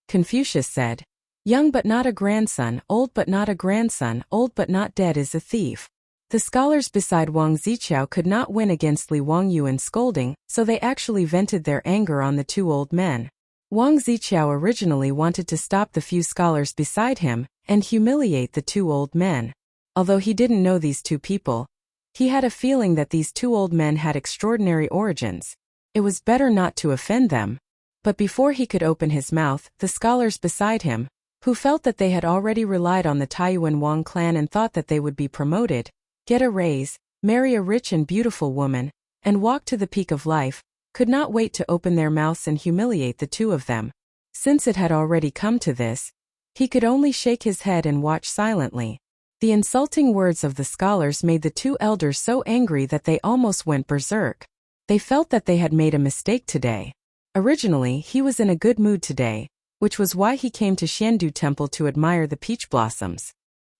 Confucius said, Young but not a grandson, old but not a grandson, old but not dead is a thief. The scholars beside Wang Ziqiao could not win against Li Wangyu in scolding, so they actually vented their anger on the 2 old men. Wang Ziqiao originally wanted to stop the few scholars beside him and humiliate the 2 old men. Although he didn't know these 2 people, he had a feeling that these 2 old men had extraordinary origins. It was better not to offend them. But before he could open his mouth, the scholars beside him, who felt that they had already relied on the Taiyuan Wang clan and thought that they would be promoted, get a raise, marry a rich and beautiful woman, and walk to the peak of life, could not wait to open their mouths and humiliate the 2 of them. Since it had already come to this, he could only shake his head and watch silently. The insulting words of the scholars made the 2 elders so angry that they almost went berserk. They felt that they had made a mistake today. Originally, he was in a good mood today, which was why he came to Xiandu Temple to admire the peach blossoms.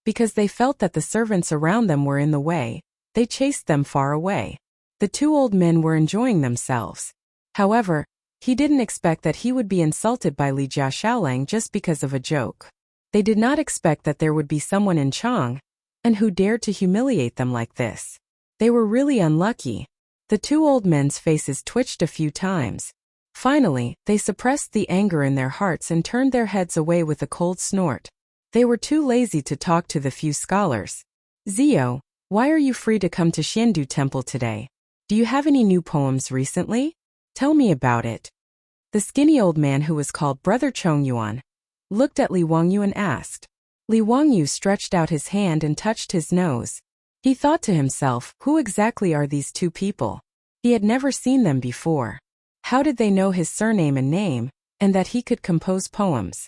Because they felt that the servants around them were in the way, they chased them far away. The 2 old men were enjoying themselves. However, he didn't expect that he would be insulted by Li Jiaxiaolang just because of a joke. They did not expect that there would be someone in Chang, and who dared to humiliate them like this. They were really unlucky. The 2 old men's faces twitched a few times. Finally, they suppressed the anger in their hearts and turned their heads away with a cold snort. They were too lazy to talk to the few scholars. Zio, why are you free to come to Xiandu Temple today? Do you have any new poems recently? Tell me about it. The skinny old man who was called Brother Chongyuan looked at Li Wangyu and asked. Li Wangyu stretched out his hand and touched his nose. He thought to himself, who exactly are these two people? He had never seen them before. How did they know his surname and name, and that he could compose poems?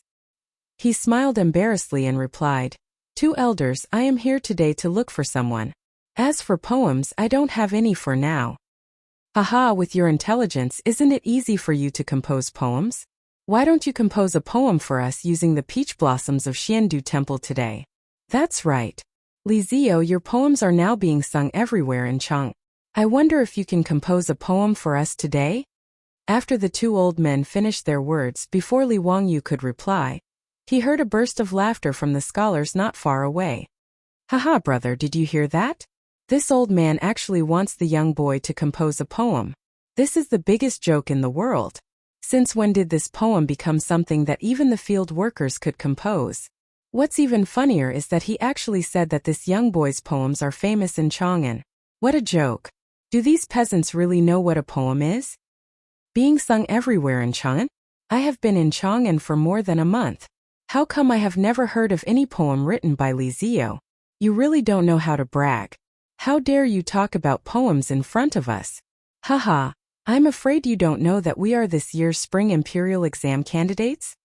He smiled embarrassedly and replied, "Two elders, I am here today to look for someone. As for poems, I don't have any for now." "Haha, with your intelligence, isn't it easy for you to compose poems? Why don't you compose a poem for us using the peach blossoms of Xiandu Temple today?" "That's right. Li Zio, your poems are now being sung everywhere in Chang. I wonder if you can compose a poem for us today?" After the two old men finished their words before Li Wangyu could reply, he heard a burst of laughter from the scholars not far away. "Haha, brother, did you hear that? This old man actually wants the young boy to compose a poem. This is the biggest joke in the world. Since when did this poem become something that even the field workers could compose? What's even funnier is that he actually said that this young boy's poems are famous in Chang'an. What a joke. Do these peasants really know what a poem is? Being sung everywhere in Chang'an? I have been in Chang'an for more than a month. How come I have never heard of any poem written by Li Zio? You really don't know how to brag. How dare you talk about poems in front of us? Haha, I'm afraid you don't know that we are this year's spring imperial exam candidates?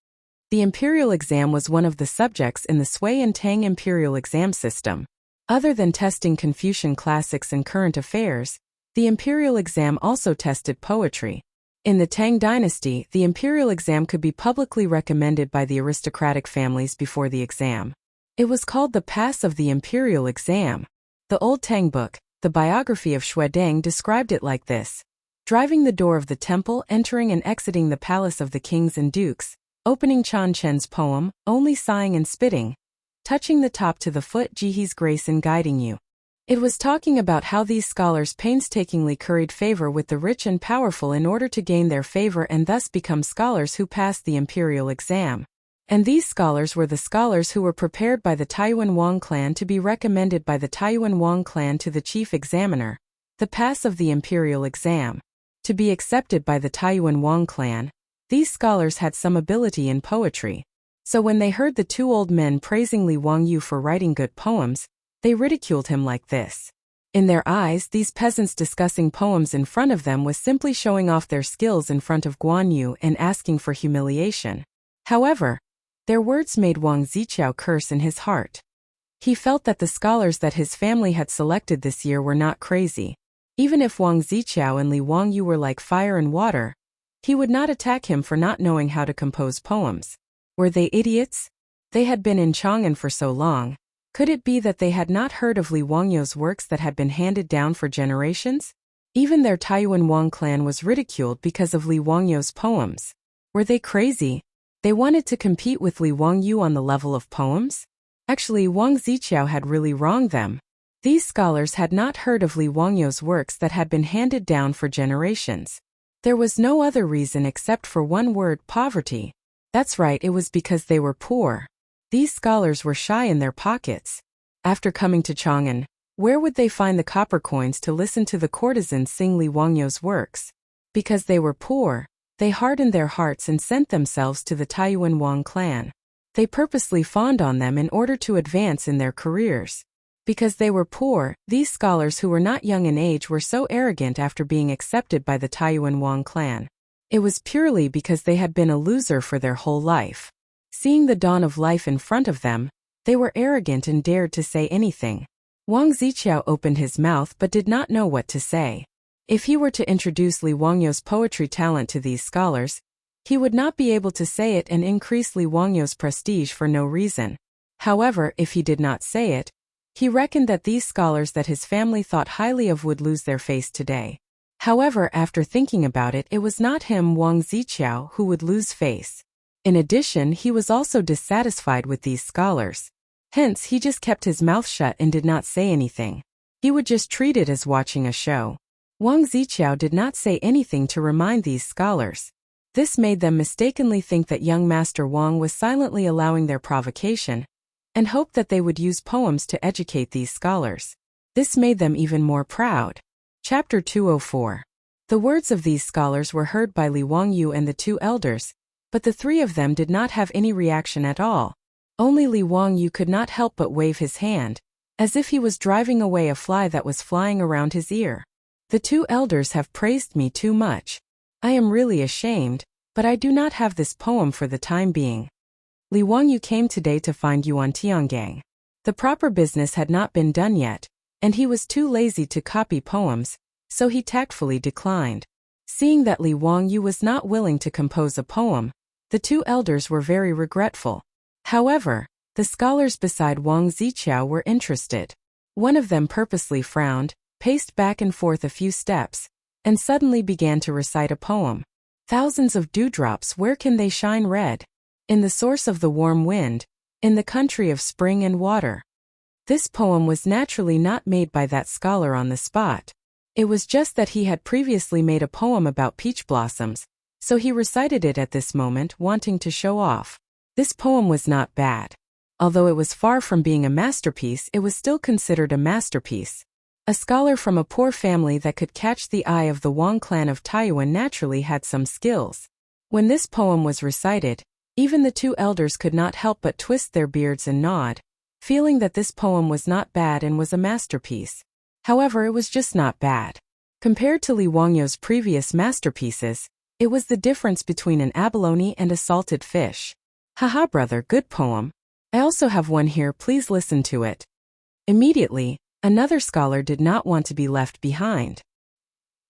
The imperial exam was one of the subjects in the Sui and Tang imperial exam system. Other than testing Confucian classics and current affairs, the imperial exam also tested poetry. In the Tang dynasty, the imperial exam could be publicly recommended by the aristocratic families before the exam. It was called the Pass of the Imperial Exam. The Old Tang book, the biography of Shuedeng, described it like this: driving the door of the temple, entering and exiting the palace of the kings and dukes, opening Chan Chen's poem, only sighing and spitting, touching the top to the foot, Jihe's grace in guiding you. It was talking about how these scholars painstakingly curried favor with the rich and powerful in order to gain their favor and thus become scholars who passed the imperial exam. And these scholars were the scholars who were prepared by the Taiyuan Wang clan to be recommended by the Taiyuan Wang clan to the chief examiner, the pass of the imperial exam. To be accepted by the Taiyuan Wang clan, these scholars had some ability in poetry. So when they heard the two old men praising Li Wangyu for writing good poems, they ridiculed him like this. In their eyes, these peasants discussing poems in front of them was simply showing off their skills in front of Guan Yu and asking for humiliation. However, their words made Wang Ziqiao curse in his heart. He felt that the scholars that his family had selected this year were not crazy. Even if Wang Ziqiao and Li Wangyu were like fire and water, he would not attack him for not knowing how to compose poems. Were they idiots? They had been in Chang'an for so long. Could it be that they had not heard of Li Wangyu's works that had been handed down for generations? Even their Taiyuan Wang clan was ridiculed because of Li Wangyu's poems. Were they crazy? They wanted to compete with Li Wangyu on the level of poems? Actually, Wang Ziqiao had really wronged them. These scholars had not heard of Li Wangyu's works that had been handed down for generations. There was no other reason except for one word: poverty. That's right, it was because they were poor. These scholars were shy in their pockets. After coming to Chang'an, where would they find the copper coins to listen to the courtesans sing Li Wangyu's works? Because they were poor, they hardened their hearts and sent themselves to the Taiyuan Wang clan. They purposely fawned on them in order to advance in their careers. Because they were poor, these scholars who were not young in age were so arrogant after being accepted by the Taiyuan Wang clan. It was purely because they had been a loser for their whole life. Seeing the dawn of life in front of them, they were arrogant and dared to say anything. Wang Ziqiao opened his mouth but did not know what to say. If he were to introduce Li Wangyu's poetry talent to these scholars, he would not be able to say it and increase Li Wangyu's prestige for no reason. However, if he did not say it, he reckoned that these scholars that his family thought highly of would lose their face today. However, after thinking about it, it was not him, Wang Ziqiao, who would lose face. In addition, he was also dissatisfied with these scholars. Hence, he just kept his mouth shut and did not say anything. He would just treat it as watching a show. Wang Ziqiao did not say anything to remind these scholars. This made them mistakenly think that young Master Wang was silently allowing their provocation, and hoped that they would use poems to educate these scholars. This made them even more proud. Chapter 204. The words of these scholars were heard by Li Wangyu and the two elders, But the three of them did not have any reaction at all. Only Li Wangyu could not help but wave his hand, as if he was driving away a fly that was flying around his ear. The two elders have praised me too much. I am really ashamed, but I do not have this poem for the time being. Li Wangyu came today to find Yuan Tiangang. The proper business had not been done yet, and he was too lazy to copy poems, so he tactfully declined. Seeing that Li Wangyu was not willing to compose a poem, the two elders were very regretful. However, the scholars beside Wang Ziqiao were interested. One of them purposely frowned, paced back and forth a few steps, and suddenly began to recite a poem. Thousands of dewdrops, where can they shine red? In the source of the warm wind, in the country of spring and water. This poem was naturally not made by that scholar on the spot. It was just that he had previously made a poem about peach blossoms, so he recited it at this moment, wanting to show off. This poem was not bad. Although it was far from being a masterpiece, it was still considered a masterpiece. A scholar from a poor family that could catch the eye of the Wang clan of Taiyuan naturally had some skills. When this poem was recited, even the two elders could not help but twist their beards and nod, feeling that this poem was not bad and was a masterpiece. However, it was just not bad. Compared to Li Wangyu's previous masterpieces, it was the difference between an abalone and a salted fish. Haha brother, good poem. I also have one here, please listen to it. Immediately, another scholar did not want to be left behind.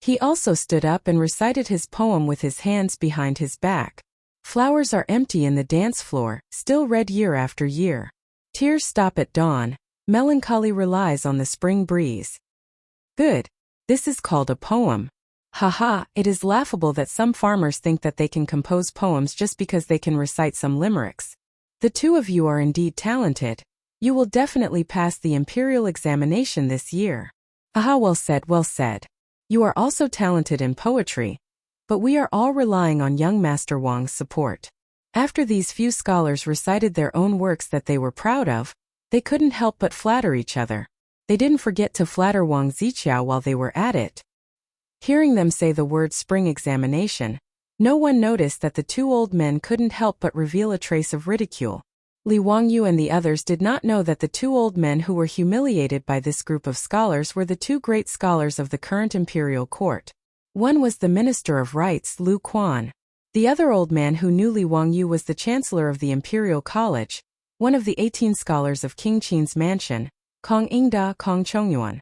He also stood up and recited his poem with his hands behind his back. Flowers are empty in the dance floor, still red year after year. Tears stop at dawn, melancholy relies on the spring breeze. Good. This is called a poem. Haha, it is laughable that some farmers think that they can compose poems just because they can recite some limericks. The two of you are indeed talented. You will definitely pass the imperial examination this year. Aha, well said, well said. You are also talented in poetry. But we are all relying on young Master Wang's support. After these few scholars recited their own works that they were proud of, they couldn't help but flatter each other. They didn't forget to flatter Wang Ziqiao while they were at it. Hearing them say the word spring examination, no one noticed that the two old men couldn't help but reveal a trace of ridicule. Li Wangyu and the others did not know that the two old men who were humiliated by this group of scholars were the two great scholars of the current imperial court. One was the Minister of Rites, Lu Quan. The other old man who knew Li Wangyu was the Chancellor of the Imperial College, one of the 18 scholars of King Qin's mansion, Kong Ingda Kong Chongyuan.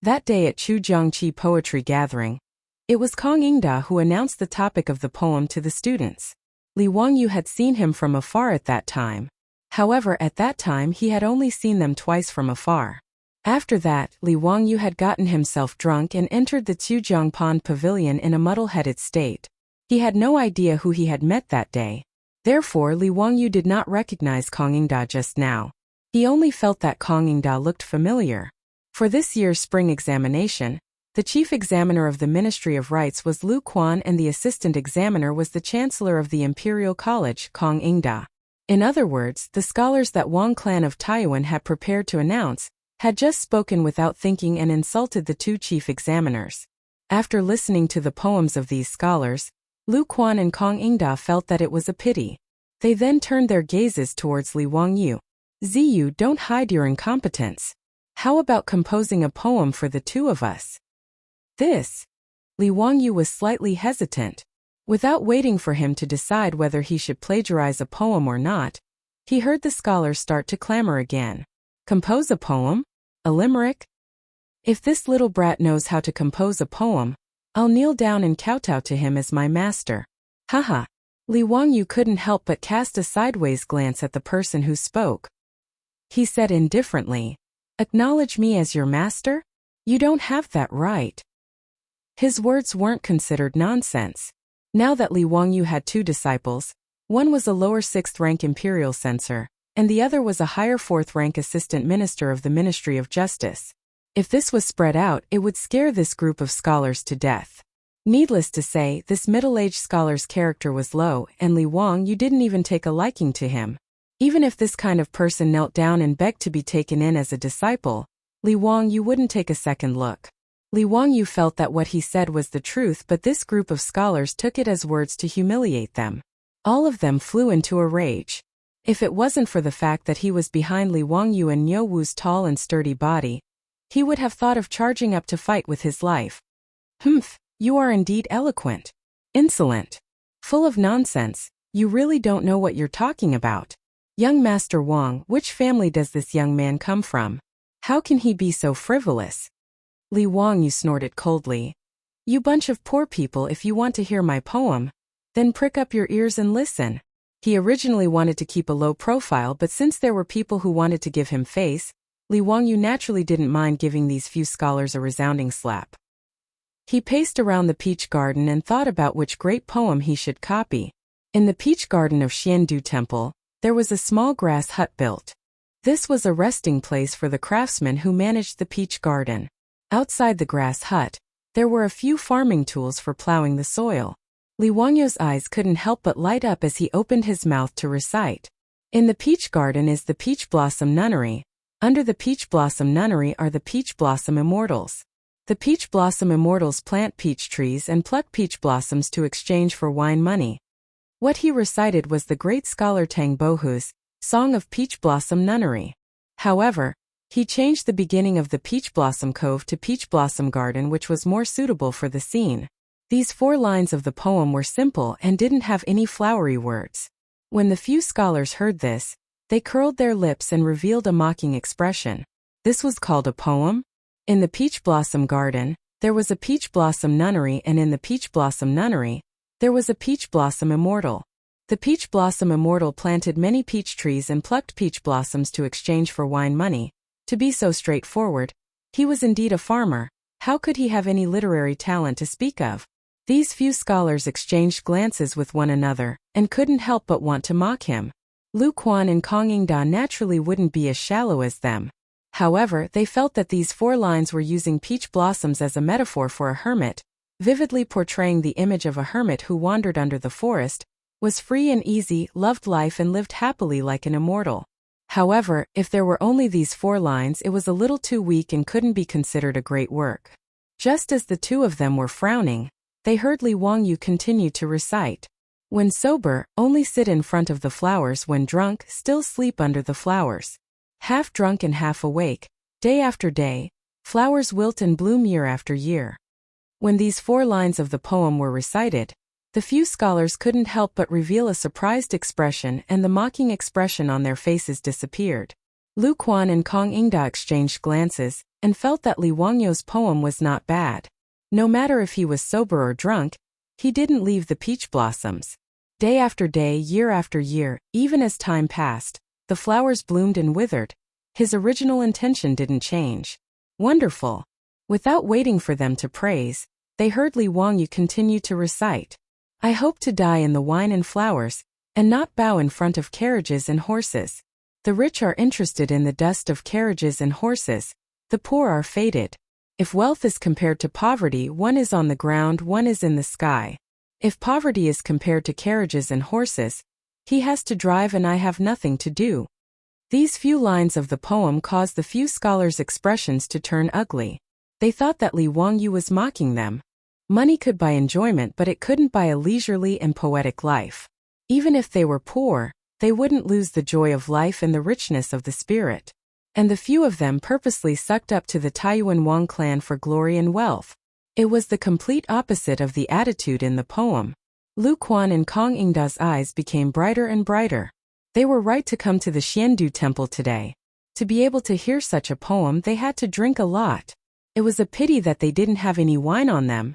That day at Chu Jiangqi Poetry Gathering, it was Kong Ingda who announced the topic of the poem to the students. Li Wangyu had seen him from afar at that time. However, at that time he had only seen them twice from afar. After that, Li Wangyu had gotten himself drunk and entered the Tujiang Pond Pavilion in a muddle-headed state. He had no idea who he had met that day. Therefore, Li Wangyu did not recognize Kong Ingda just now. He only felt that Kong Ingda looked familiar. For this year's spring examination, the chief examiner of the Ministry of Rites was Lu Quan and the assistant examiner was the Chancellor of the Imperial College, Kong Ingda. In other words, the scholars that Wang clan of Taiyuan had prepared to announce had just spoken without thinking and insulted the two chief examiners. After listening to the poems of these scholars, Lu Quan and Kong Ingda felt that it was a pity. They then turned their gazes towards Li Wangyu. Ziyu, don't hide your incompetence. How about composing a poem for the two of us? This. Li Wangyu was slightly hesitant. Without waiting for him to decide whether he should plagiarize a poem or not, he heard the scholars start to clamor again. Compose a poem? A limerick? If this little brat knows how to compose a poem, I'll kneel down and kowtow to him as my master. Haha. Li Wangyu couldn't help but cast a sideways glance at the person who spoke. He said indifferently, "Acknowledge me as your master? You don't have that right." His words weren't considered nonsense. Now that Li Wangyu had two disciples, one was a lower 6th rank imperial censor, and the other was a higher 4th rank assistant minister of the Ministry of Justice. If this was spread out, it would scare this group of scholars to death. Needless to say, this middle-aged scholar's character was low, and Li Wangyu didn't even take a liking to him. Even if this kind of person knelt down and begged to be taken in as a disciple, Li Wangyu wouldn't take a second look. Li Wangyu felt that what he said was the truth, but this group of scholars took it as words to humiliate them. All of them flew into a rage. If it wasn't for the fact that he was behind Li Wangyu and Niu Wu's tall and sturdy body, he would have thought of charging up to fight with his life. Humph, you are indeed eloquent. Insolent. Full of nonsense, you really don't know what you're talking about. Young Master Wang, which family does this young man come from? How can he be so frivolous? Li Wangyu snorted coldly. You bunch of poor people, if you want to hear my poem, then prick up your ears and listen. He originally wanted to keep a low profile, but since there were people who wanted to give him face, Li Wangyu naturally didn't mind giving these few scholars a resounding slap. He paced around the peach garden and thought about which great poem he should copy. In the peach garden of Xiandu Temple, there was a small grass hut built. This was a resting place for the craftsmen who managed the peach garden. Outside the grass hut, there were a few farming tools for plowing the soil. Li Wangyu's eyes couldn't help but light up as he opened his mouth to recite. In the peach garden is the Peach Blossom Nunnery. Under the Peach Blossom Nunnery are the Peach Blossom Immortals. The Peach Blossom Immortals plant peach trees and pluck peach blossoms to exchange for wine money. What he recited was the great scholar Tang Bohu's Song of Peach Blossom Nunnery. However, he changed the beginning of the Peach Blossom Cove to Peach Blossom Garden, which was more suitable for the scene. These 4 lines of the poem were simple and didn't have any flowery words. When the few scholars heard this, they curled their lips and revealed a mocking expression. This was called a poem? In the Peach Blossom Garden, there was a Peach Blossom Nunnery, and in the Peach Blossom Nunnery, there was a Peach Blossom Immortal. The Peach Blossom Immortal planted many peach trees and plucked peach blossoms to exchange for wine money. To be so straightforward, he was indeed a farmer. How could he have any literary talent to speak of? These few scholars exchanged glances with one another, and couldn't help but want to mock him. Lu Quan and Kong Yingda naturally wouldn't be as shallow as them. However, they felt that these 4 lines were using peach blossoms as a metaphor for a hermit, vividly portraying the image of a hermit who wandered under the forest, was free and easy, loved life and lived happily like an immortal. However, if there were only these 4 lines, it was a little too weak and couldn't be considered a great work. Just as the 2 of them were frowning, they heard Li Wangyu continue to recite. When sober, only sit in front of the flowers; when drunk, still sleep under the flowers. Half drunk and half awake, day after day, flowers wilt and bloom year after year. When these 4 lines of the poem were recited, the few scholars couldn't help but reveal a surprised expression, and the mocking expression on their faces disappeared. Lu Quan and Kong Yingda exchanged glances, and felt that Li Wangyu's poem was not bad. No matter if he was sober or drunk, he didn't leave the peach blossoms. Day after day, year after year, even as time passed, the flowers bloomed and withered. His original intention didn't change. Wonderful! Without waiting for them to praise, they heard Li Wangyu continue to recite. I hope to die in the wine and flowers, and not bow in front of carriages and horses. The rich are interested in the dust of carriages and horses, the poor are fated. If wealth is compared to poverty, one is on the ground, one is in the sky. If poverty is compared to carriages and horses, he has to drive and I have nothing to do. These few lines of the poem caused the few scholars' expressions to turn ugly. They thought that Li Wangyu was mocking them. Money could buy enjoyment, but it couldn't buy a leisurely and poetic life. Even if they were poor, they wouldn't lose the joy of life and the richness of the spirit. And the few of them purposely sucked up to the Taiyuan Wang clan for glory and wealth. It was the complete opposite of the attitude in the poem. Lu Quan and Kong Yingda's eyes became brighter and brighter. They were right to come to the Xiandu Temple today. To be able to hear such a poem, they had to drink a lot. It was a pity that they didn't have any wine on them.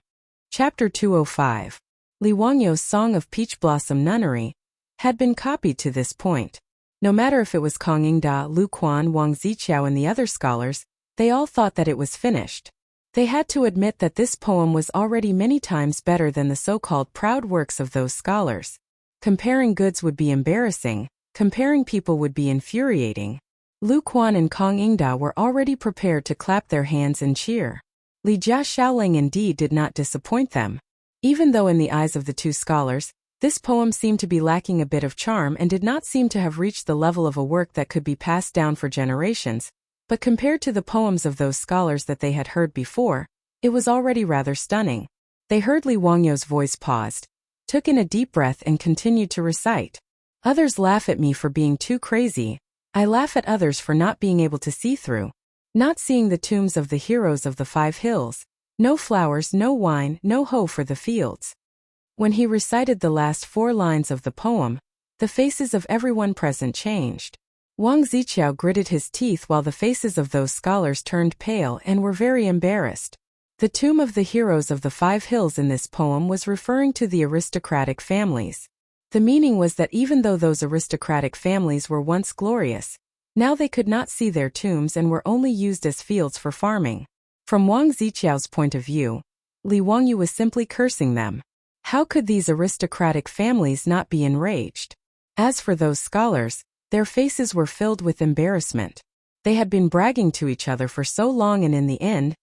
Chapter 205. Li Wangyu's Song of Peach Blossom Nunnery had been copied to this point. No matter if it was Kong Yingda, Lu Quan, Wang Ziqiao and the other scholars, they all thought that it was finished. They had to admit that this poem was already many times better than the so-called proud works of those scholars. Comparing goods would be embarrassing, comparing people would be infuriating. Lu Quan and Kong Yingda were already prepared to clap their hands and cheer. Li Jia Shaoling indeed did not disappoint them. Even though in the eyes of the 2 scholars, this poem seemed to be lacking a bit of charm and did not seem to have reached the level of a work that could be passed down for generations, but compared to the poems of those scholars that they had heard before, it was already rather stunning. They heard Li Wangyu's voice paused. took in a deep breath and continued to recite. Others laugh at me for being too crazy. I laugh at others for not being able to see through. Not seeing the tombs of the heroes of the 5 hills. No flowers, no wine, no hoe for the fields. When he recited the last 4 lines of the poem, the faces of everyone present changed. Wang Ziqiao gritted his teeth while the faces of those scholars turned pale and were very embarrassed. The tomb of the heroes of the 5 hills in this poem was referring to the aristocratic families. The meaning was that even though those aristocratic families were once glorious, now they could not see their tombs and were only used as fields for farming. From Wang Ziqiao's point of view, Li Wangyu was simply cursing them. How could these aristocratic families not be enraged? As for those scholars, their faces were filled with embarrassment. They had been bragging to each other for so long, and in the end,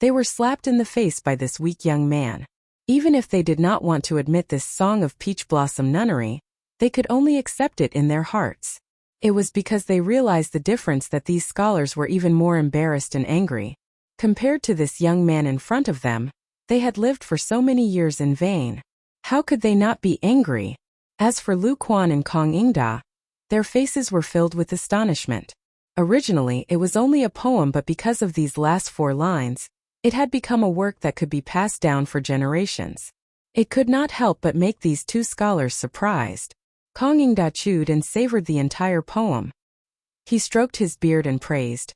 they were slapped in the face by this weak young man. Even if they did not want to admit this song of peach blossom nunnery, they could only accept it in their hearts. It was because they realized the difference that these scholars were even more embarrassed and angry. Compared to this young man in front of them, they had lived for so many years in vain. How could they not be angry? As for Lu Quan and Kong Yingda, their faces were filled with astonishment. Originally, it was only a poem, but because of these last 4 lines, it had become a work that could be passed down for generations. It could not help but make these 2 scholars surprised. Kong Yingda chewed and savored the entire poem. He stroked his beard and praised.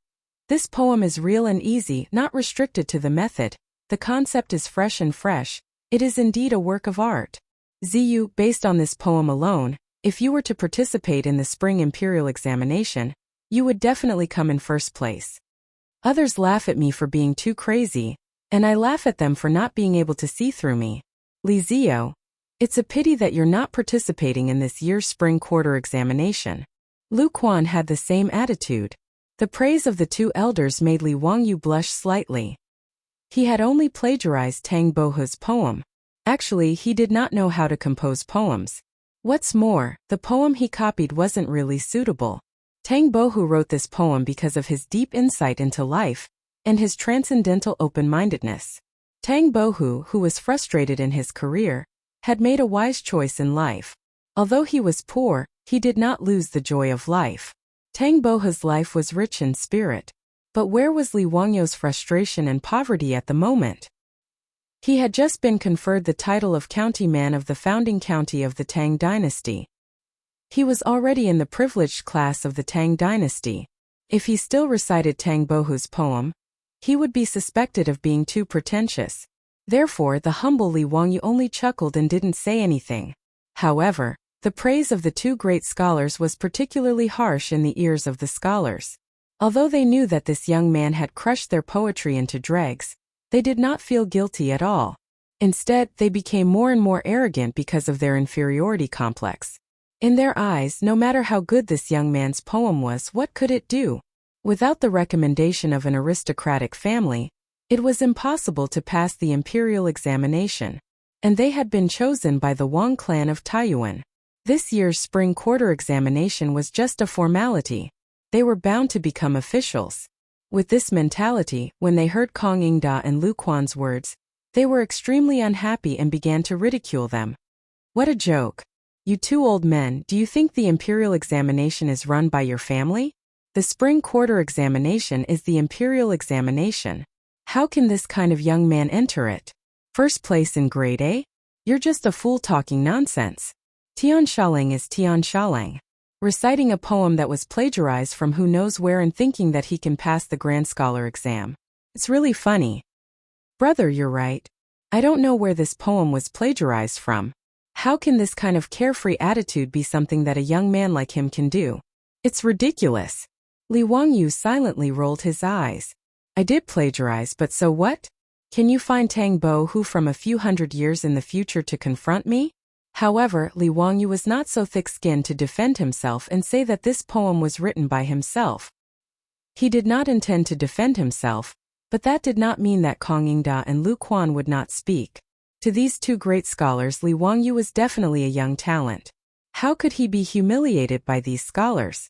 This poem is real and easy, not restricted to the method. The concept is fresh and fresh. It is indeed a work of art. Ziyu, based on this poem alone, if you were to participate in the spring imperial examination, you would definitely come in first place. Others laugh at me for being too crazy, and I laugh at them for not being able to see through me. Li Zio, it's a pity that you're not participating in this year's spring quarter examination. Lu Quan had the same attitude. The praise of the 2 elders made Li Wangyu blush slightly. He had only plagiarized Tang Bohu's poem. Actually, he did not know how to compose poems. What's more, the poem he copied wasn't really suitable. Tang Bohu wrote this poem because of his deep insight into life and his transcendental open-mindedness. Tang Bohu, who was frustrated in his career, had made a wise choice in life. Although he was poor, he did not lose the joy of life. Tang Bohu's life was rich in spirit. But where was Li Wangyu's frustration and poverty at the moment? He had just been conferred the title of county man of the founding county of the Tang dynasty. He was already in the privileged class of the Tang dynasty. If he still recited Tang Bohu's poem, he would be suspected of being too pretentious. Therefore, the humble Li Wangyu only chuckled and didn't say anything. However, the praise of the 2 great scholars was particularly harsh in the ears of the scholars. Although they knew that this young man had crushed their poetry into dregs, they did not feel guilty at all. Instead, they became more and more arrogant because of their inferiority complex. In their eyes, no matter how good this young man's poem was, what could it do? Without the recommendation of an aristocratic family, it was impossible to pass the imperial examination. And they had been chosen by the Wang clan of Taiyuan. This year's spring quarter examination was just a formality. They were bound to become officials. With this mentality, when they heard Kong Yingda and Lu Quan's words, they were extremely unhappy and began to ridicule them. What a joke. You 2 old men, do you think the imperial examination is run by your family? The spring quarter examination is the imperial examination. How can this kind of young man enter it? First place in grade A? You're just a fool talking nonsense. Tian Shalang is Tian Shalang. Reciting a poem that was plagiarized from who knows where and thinking that he can pass the Grand Scholar exam. It's really funny. Brother, you're right. I don't know where this poem was plagiarized from. How can this kind of carefree attitude be something that a young man like him can do? It's ridiculous. Li Wangyu silently rolled his eyes. I did plagiarize, but so what? Can you find Tang Bohu from a few hundred years in the future to confront me? However, Li Wangyu was not so thick-skinned to defend himself and say that this poem was written by himself. He did not intend to defend himself, but that did not mean that Kong Yingda and Lu Quan would not speak. To these 2 great scholars, Li Wangyu was definitely a young talent. How could he be humiliated by these scholars?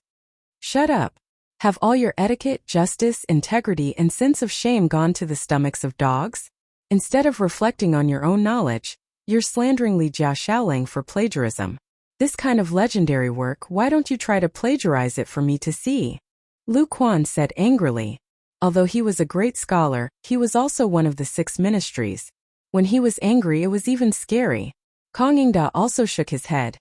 Shut up. Have all your etiquette, justice, integrity, and sense of shame gone to the stomachs of dogs? Instead of reflecting on your own knowledge, You're slandering Li Jia Xiaoling for plagiarism. This kind of legendary work, why don't you try to plagiarize it for me to see? Lu Quan said angrily. Although he was a great scholar, he was also one of the 6 ministries. When he was angry, it was even scary. Kong Yingda also shook his head.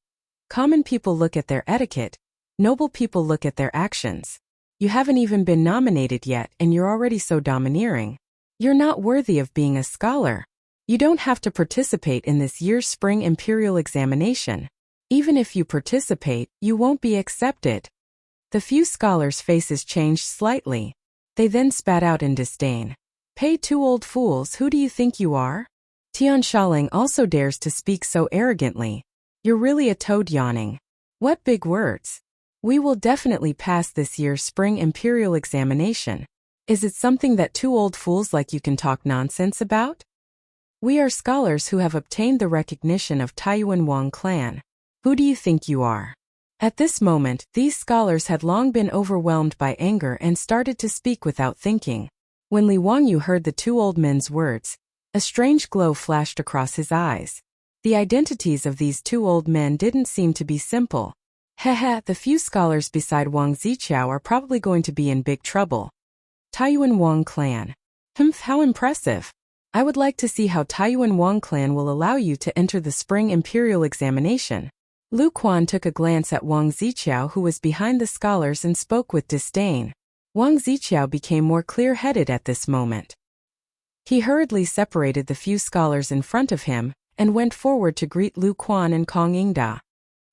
Common people look at their etiquette. Noble people look at their actions. You haven't even been nominated yet and you're already so domineering. You're not worthy of being a scholar. You don't have to participate in this year's spring imperial examination. Even if you participate, you won't be accepted. The few scholars' faces changed slightly. They then spat out in disdain. Pay 2 old fools, who do you think you are? Tian Xiaoling also dares to speak so arrogantly. You're really a toad yawning. What big words. We will definitely pass this year's spring imperial examination. Is it something that 2 old fools like you can talk nonsense about? We are scholars who have obtained the recognition of Taiyuan Wang clan. Who do you think you are? At this moment, these scholars had long been overwhelmed by anger and started to speak without thinking. When Li Wangyu heard the 2 old men's words, a strange glow flashed across his eyes. The identities of these 2 old men didn't seem to be simple. Hehe, the few scholars beside Wang Ziqiao are probably going to be in big trouble. Taiyuan Wang clan. How impressive. I would like to see how Taiyuan Wang clan will allow you to enter the spring imperial examination. Lu Quan took a glance at Wang Ziqiao, who was behind the scholars, and spoke with disdain. Wang Ziqiao became more clear-headed at this moment. He hurriedly separated the few scholars in front of him and went forward to greet Lu Quan and Kong Yingda.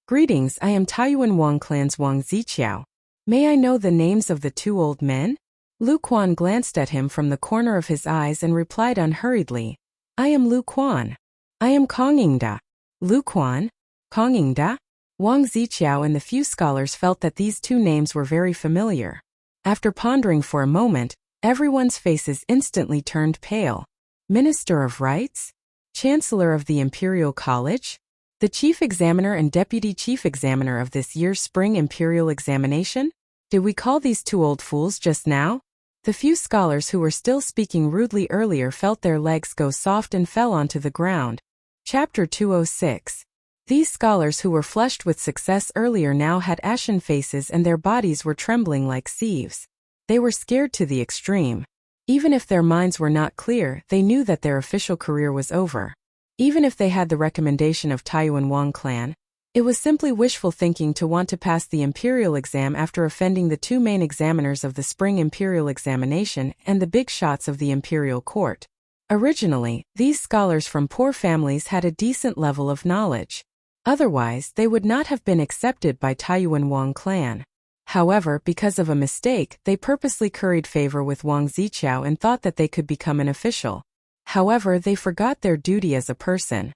Greetings, I am Taiyuan Wang clan's Wang Ziqiao. May I know the names of the 2 old men? Lu Quan glanced at him from the corner of his eyes and replied unhurriedly. I am Lu Quan. I am Kong Yingda. Lu Quan? Kong Yingda? Wang Ziqiao and the few scholars felt that these 2 names were very familiar. After pondering for a moment, everyone's faces instantly turned pale. Minister of Rights? Chancellor of the Imperial College? The Chief Examiner and Deputy Chief Examiner of this year's Spring Imperial Examination? Did we call these 2 old fools just now? The few scholars who were still speaking rudely earlier felt their legs go soft and fell onto the ground. Chapter 206. These scholars who were flushed with success earlier now had ashen faces and their bodies were trembling like sieves. They were scared to the extreme. Even if their minds were not clear, they knew that their official career was over. Even if they had the recommendation of Taiyuan Wang clan, it was simply wishful thinking to want to pass the imperial exam after offending the 2 main examiners of the spring imperial examination and the big shots of the imperial court. Originally, these scholars from poor families had a decent level of knowledge. Otherwise, they would not have been accepted by Taiyuan Wang clan. However, because of a mistake, they purposely curried favor with Wang Ziqiao and thought that they could become an official. However, they forgot their duty as a person.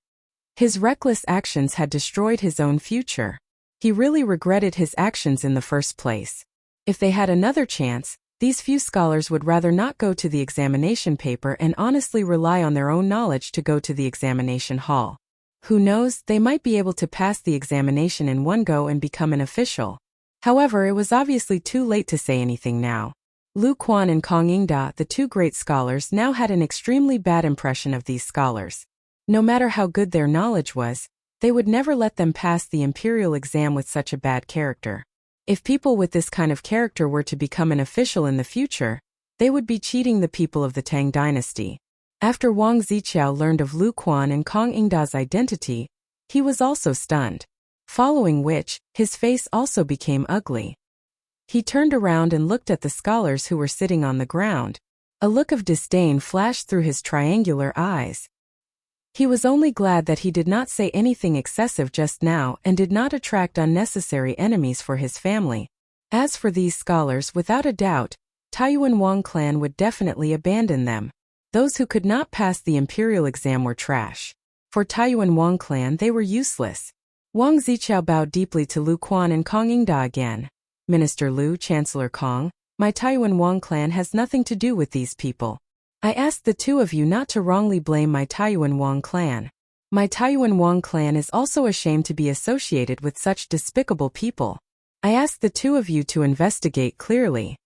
His reckless actions had destroyed his own future. He really regretted his actions in the first place. If they had another chance, these few scholars would rather not go to the examination paper and honestly rely on their own knowledge to go to the examination hall. Who knows, they might be able to pass the examination in one go and become an official. However, it was obviously too late to say anything now. Lu Quan and Kong Yingda, the 2 great scholars, now had an extremely bad impression of these scholars. No matter how good their knowledge was, they would never let them pass the imperial exam with such a bad character. If people with this kind of character were to become an official in the future, they would be cheating the people of the Tang dynasty. After Wang Ziqiao learned of Lu Quan and Kong Yingda's identity, he was also stunned. Following which, his face also became ugly. He turned around and looked at the scholars who were sitting on the ground. A look of disdain flashed through his triangular eyes. He was only glad that he did not say anything excessive just now and did not attract unnecessary enemies for his family. As for these scholars, without a doubt, Taiyuan Wang clan would definitely abandon them. Those who could not pass the imperial exam were trash. For Taiyuan Wang clan, they were useless. Wang Ziqiao bowed deeply to Lu Quan and Kong Yingda again. Minister Lu, Chancellor Kong, my Taiyuan Wang clan has nothing to do with these people. I ask the 2 of you not to wrongly blame my Taiyuan Wang clan. My Taiyuan Wang clan is also ashamed to be associated with such despicable people. I ask the 2 of you to investigate clearly.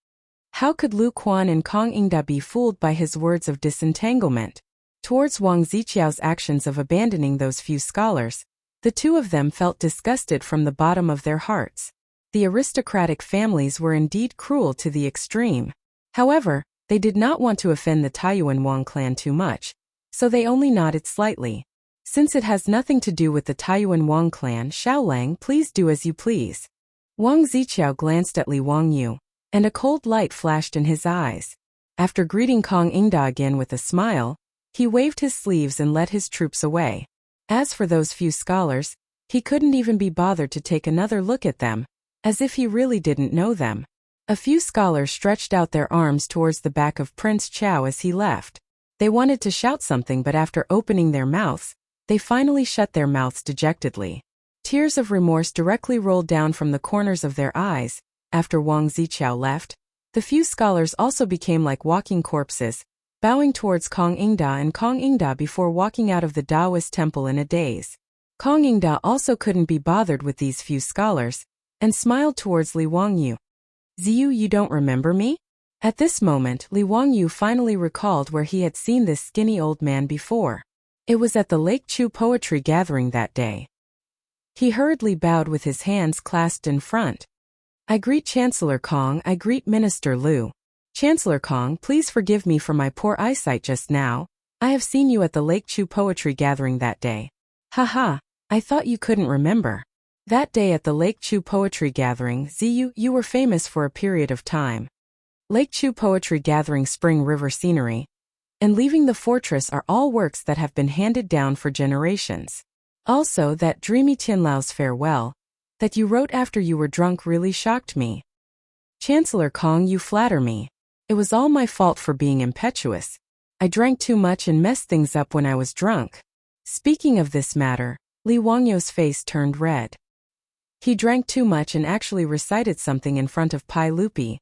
How could Lu Quan and Kong Yingda be fooled by his words of disentanglement? Towards Wang Ziqiao's actions of abandoning those few scholars, the two of them felt disgusted from the bottom of their hearts. The aristocratic families were indeed cruel to the extreme. However, they did not want to offend the Taiyuan Wang clan too much, so they only nodded slightly. Since it has nothing to do with the Taiyuan Wang clan, Xiaolang, please do as you please. Wang Ziqiao glanced at Li Wangyu, and a cold light flashed in his eyes. After greeting Kong Ingda again with a smile, he waved his sleeves and led his troops away. As for those few scholars, he couldn't even be bothered to take another look at them, as if he really didn't know them. A few scholars stretched out their arms towards the back of Prince Chao as he left. They wanted to shout something, but after opening their mouths, they finally shut their mouths dejectedly. Tears of remorse directly rolled down from the corners of their eyes. After Wang Ziqiao left, the few scholars also became like walking corpses, bowing towards Kong Ingda and Kong Ingda before walking out of the Taoist temple in a daze. Kong Ingda also couldn't be bothered with these few scholars, and smiled towards Li Wangyu. Ziyu, you don't remember me? At this moment, Li Wangyu finally recalled where he had seen this skinny old man before. It was at the Lake Chu poetry gathering that day. He hurriedly bowed with his hands clasped in front. I greet Chancellor Kong, I greet Minister Liu. Chancellor Kong, please forgive me for my poor eyesight just now. I have seen you at the Lake Chu poetry gathering that day. Haha, I thought you couldn't remember. That day at the Lake Chu poetry gathering, Ziyu, you were famous for a period of time. Lake Chu poetry gathering, spring river scenery, and leaving the fortress are all works that have been handed down for generations. Also, that dreamy Tianlao's farewell, that you wrote after you were drunk, really shocked me. Chancellor Kong, you flatter me. It was all my fault for being impetuous. I drank too much and messed things up when I was drunk. Speaking of this matter, Li Wangyu's face turned red. He drank too much and actually recited something in front of Pai Lupi.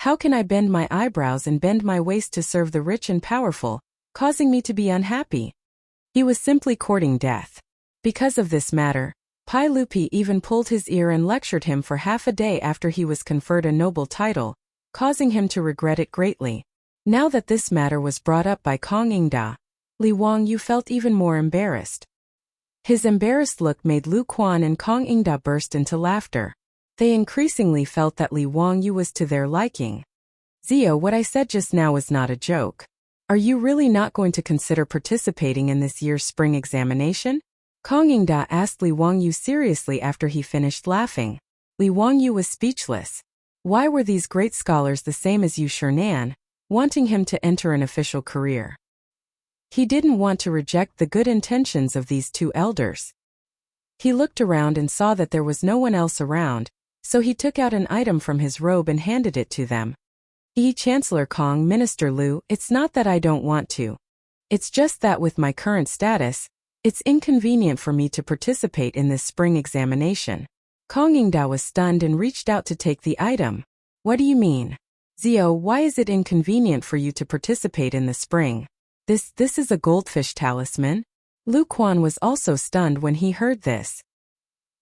How can I bend my eyebrows and bend my waist to serve the rich and powerful, causing me to be unhappy? He was simply courting death. Because of this matter, Pai Lupi even pulled his ear and lectured him for half a day after he was conferred a noble title, causing him to regret it greatly. Now that this matter was brought up by Kong Ingda, Li Wangyu felt even more embarrassed. His embarrassed look made Lu Quan and Kong Ingda burst into laughter. They increasingly felt that Li Wangyu was to their liking. Zio, what I said just now was not a joke. Are you really not going to consider participating in this year's spring examination? Kong Ingda asked Li Wangyu seriously after he finished laughing. Li Wangyu was speechless. Why were these great scholars the same as Yu Shernan, wanting him to enter an official career? He didn't want to reject the good intentions of these two elders. He looked around and saw that there was no one else around, so he took out an item from his robe and handed it to them. Chancellor Kong, Minister Liu, it's not that I don't want to. It's just that with my current status, it's inconvenient for me to participate in this spring examination. Kong Ingda was stunned and reached out to take the item. What do you mean? Zio, why is it inconvenient for you to participate in the spring? This is a goldfish talisman? Lu Quan was also stunned when he heard this.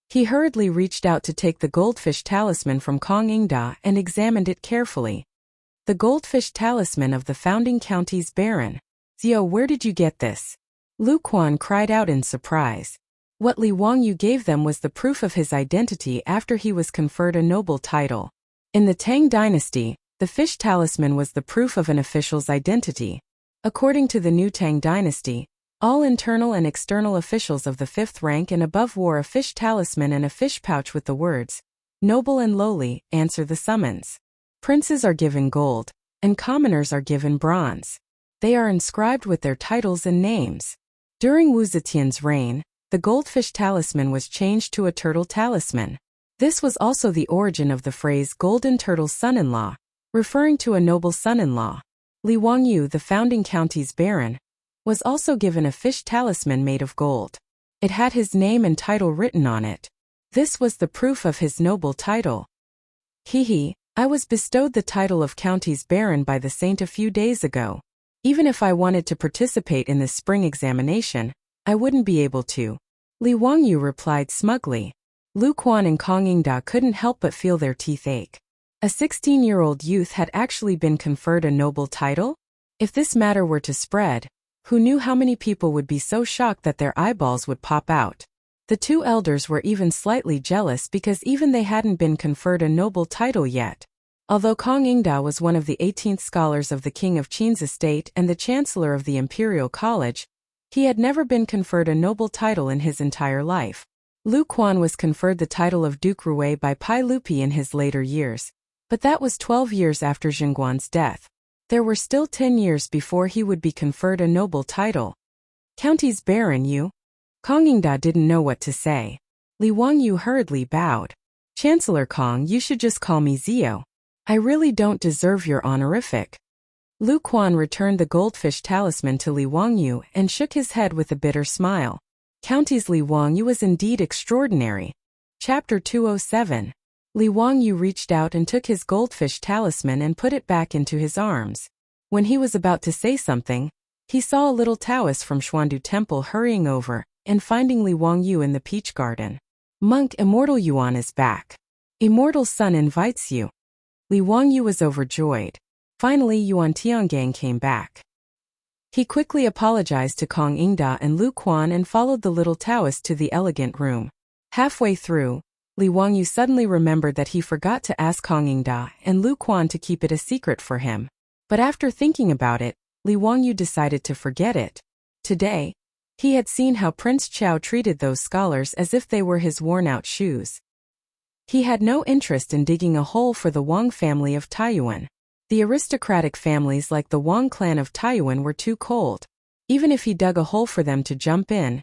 He hurriedly reached out to take the goldfish talisman from Kong Ingda and examined it carefully. The goldfish talisman of the founding county's baron. Zio, where did you get this? Lu Quan cried out in surprise. What Li Wangyu gave them was the proof of his identity after he was conferred a noble title. In the Tang dynasty, the fish talisman was the proof of an official's identity. According to the new Tang dynasty, all internal and external officials of the 5th rank and above wore a fish talisman and a fish pouch with the words, "Noble and lowly, answer the summons." Princes are given gold, and commoners are given bronze. They are inscribed with their titles and names. During Wu Zetian's reign, the goldfish talisman was changed to a turtle talisman. This was also the origin of the phrase golden turtle's son-in-law, referring to a noble son-in-law. Li Wangyu, the founding county's baron, was also given a fish talisman made of gold. It had his name and title written on it. This was the proof of his noble title. I was bestowed the title of county's baron by the saint a few days ago. Even if I wanted to participate in this spring examination, I wouldn't be able to. Li Wangyu replied smugly. Lu Quan and Kong Ingda couldn't help but feel their teeth ache. A 16-year-old youth had actually been conferred a noble title? If this matter were to spread, Who knew how many people would be so shocked that their eyeballs would pop out? The two elders were even slightly jealous because even they hadn't been conferred a noble title yet. Although Kong Ingda was one of the 18th scholars of the King of Qin's estate and the Chancellor of the Imperial College, he had never been conferred a noble title in his entire life. Lu Quan was conferred the title of Duke Rui by Pai Lupi in his later years, but that was 12 years after Zhengguan's death. There were still 10 years before he would be conferred a noble title. County's Baron Yu? Kong Ingda didn't know what to say. Li Wangyu hurriedly bowed. Chancellor Kong, you should just call me Zio. I really don't deserve your honorific. Lu Quan returned the goldfish talisman to Li Wangyu and shook his head with a bitter smile. County's Li Wangyu was indeed extraordinary. Chapter 207. Li Wangyu reached out and took his goldfish talisman and put it back into his arms. When he was about to say something, he saw a little Taoist from Xuandu Temple hurrying over and finding Li Wangyu in the peach garden. Monk Immortal Yuan is back. Immortal Sun invites you. Li Wangyu was overjoyed. Finally, Yuan Tiangang came back. He quickly apologized to Kong Ingda and Lu Quan and followed the little Taoist to the elegant room. Halfway through, Li Wangyu suddenly remembered that he forgot to ask Kong Ingda and Lu Quan to keep it a secret for him. But after thinking about it, Li Wangyu decided to forget it. Today, he had seen how Prince Chao treated those scholars as if they were his worn-out shoes. He had no interest in digging a hole for the Wang family of Taiyuan. The aristocratic families like the Wang clan of Taiyuan were too cold. Even if he dug a hole for them to jump in,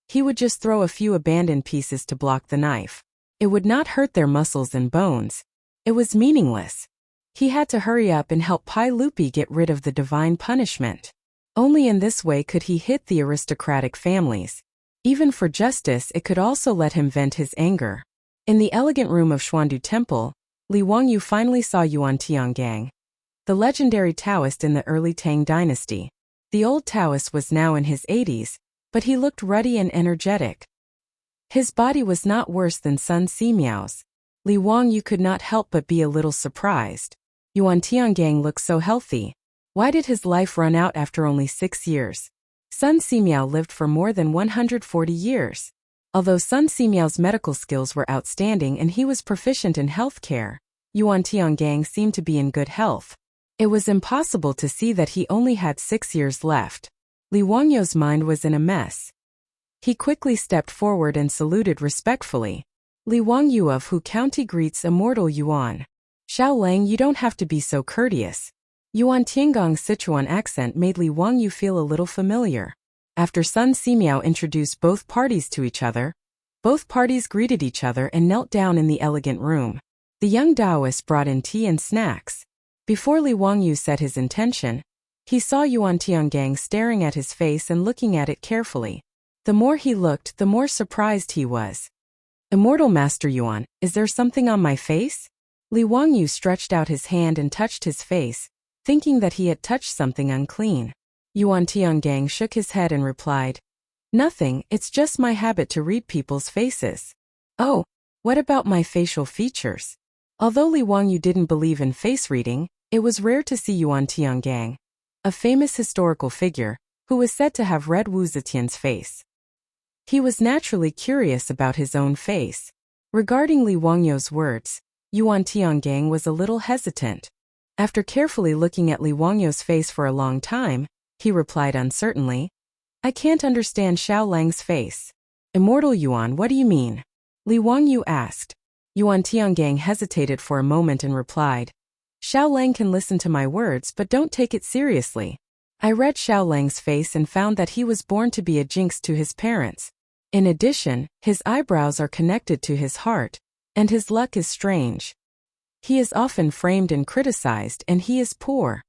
he would just throw a few abandoned pieces to block the knife. It would not hurt their muscles and bones. It was meaningless. He had to hurry up and help Pai Lupi get rid of the divine punishment. Only in this way could he hit the aristocratic families. Even for justice, it could also let him vent his anger. In the elegant room of Xuandu Temple, Li Wangyu finally saw Yuan Tiangang, the legendary Taoist in the early Tang dynasty. The old Taoist was now in his 80s, but he looked ruddy and energetic. His body was not worse than Sun Simiao's. Li Wangyu could not help but be a little surprised. Yuan Tiangang looked so healthy. Why did his life run out after only 6 years? Sun Simiao lived for more than 140 years. Although Sun Simiao's medical skills were outstanding and he was proficient in healthcare, Yuan Tiangang seemed to be in good health. It was impossible to see that he only had 6 years left. Li Wangyu's mind was in a mess. He quickly stepped forward and saluted respectfully. Li Wangyu of Hu County greets Immortal Yuan. Xiao Lang, you don't have to be so courteous. Yuan Tiangong's Sichuan accent made Li Wangyu feel a little familiar. After Sun Simiao introduced both parties to each other, both parties greeted each other and knelt down in the elegant room. The young Taoist brought in tea and snacks. Before Li Wangyu said his intention, he saw Yuan Tiangang staring at his face and looking at it carefully. The more he looked, the more surprised he was. Immortal Master Yuan, is there something on my face? Li Wangyu stretched out his hand and touched his face, thinking that he had touched something unclean. Yuan Tiangang shook his head and replied, "Nothing, it's just my habit to read people's faces." "Oh, what about my facial features?" Although Li Wangyu didn't believe in face reading, it was rare to see Yuan Tiangang, a famous historical figure, who was said to have read Wu Zetian's face. He was naturally curious about his own face. Regarding Li Wangyu's words, Yuan Tiangang was a little hesitant. After carefully looking at Li Wangyu's face for a long time, he replied uncertainly, "I can't understand Xiao Lang's face." "Immortal Yuan, what do you mean?" Li Wangyu asked. Yuan Tiangang hesitated for a moment and replied, "Xiao Lang can listen to my words but don't take it seriously. I read Xiao Lang's face and found that he was born to be a jinx to his parents. In addition, his eyebrows are connected to his heart, and his luck is strange. He is often framed and criticized and he is poor."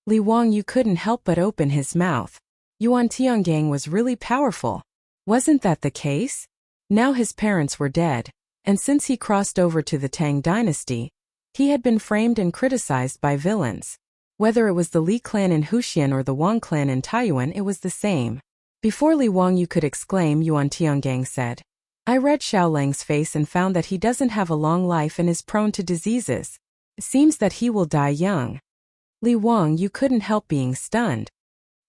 Li Wangyu couldn't help but open his mouth. Yuan Tiangang was really powerful. Wasn't that the case? Now his parents were dead, and since he crossed over to the Tang dynasty, he had been framed and criticized by villains. Whether it was the Li clan in Huxian or the Wang clan in Taiyuan, it was the same. Before Li Wangyu could exclaim, Yuan Tiangang said, "I read Xiao Lang's face and found that he doesn't have a long life and is prone to diseases. It seems that he will die young." Li Wangyu couldn't help being stunned.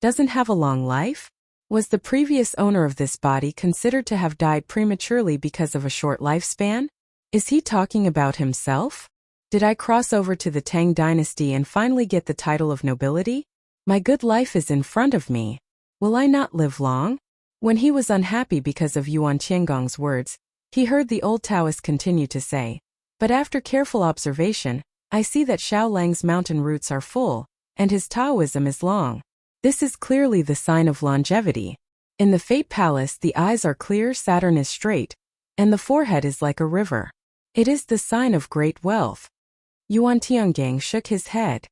Doesn't have a long life? Was the previous owner of this body considered to have died prematurely because of a short lifespan? Is he talking about himself? Did I cross over to the Tang dynasty and finally get the title of nobility? My good life is in front of me. Will I not live long? When he was unhappy because of Yuan Tiangong's words, he heard the old Taoist continue to say, but after careful observation, I see that Xiaolang's mountain roots are full, and his Taoism is long. This is clearly the sign of longevity. In the Fate Palace, the eyes are clear, Saturn is straight, and the forehead is like a river. It is the sign of great wealth. Yuan Tiangong shook his head.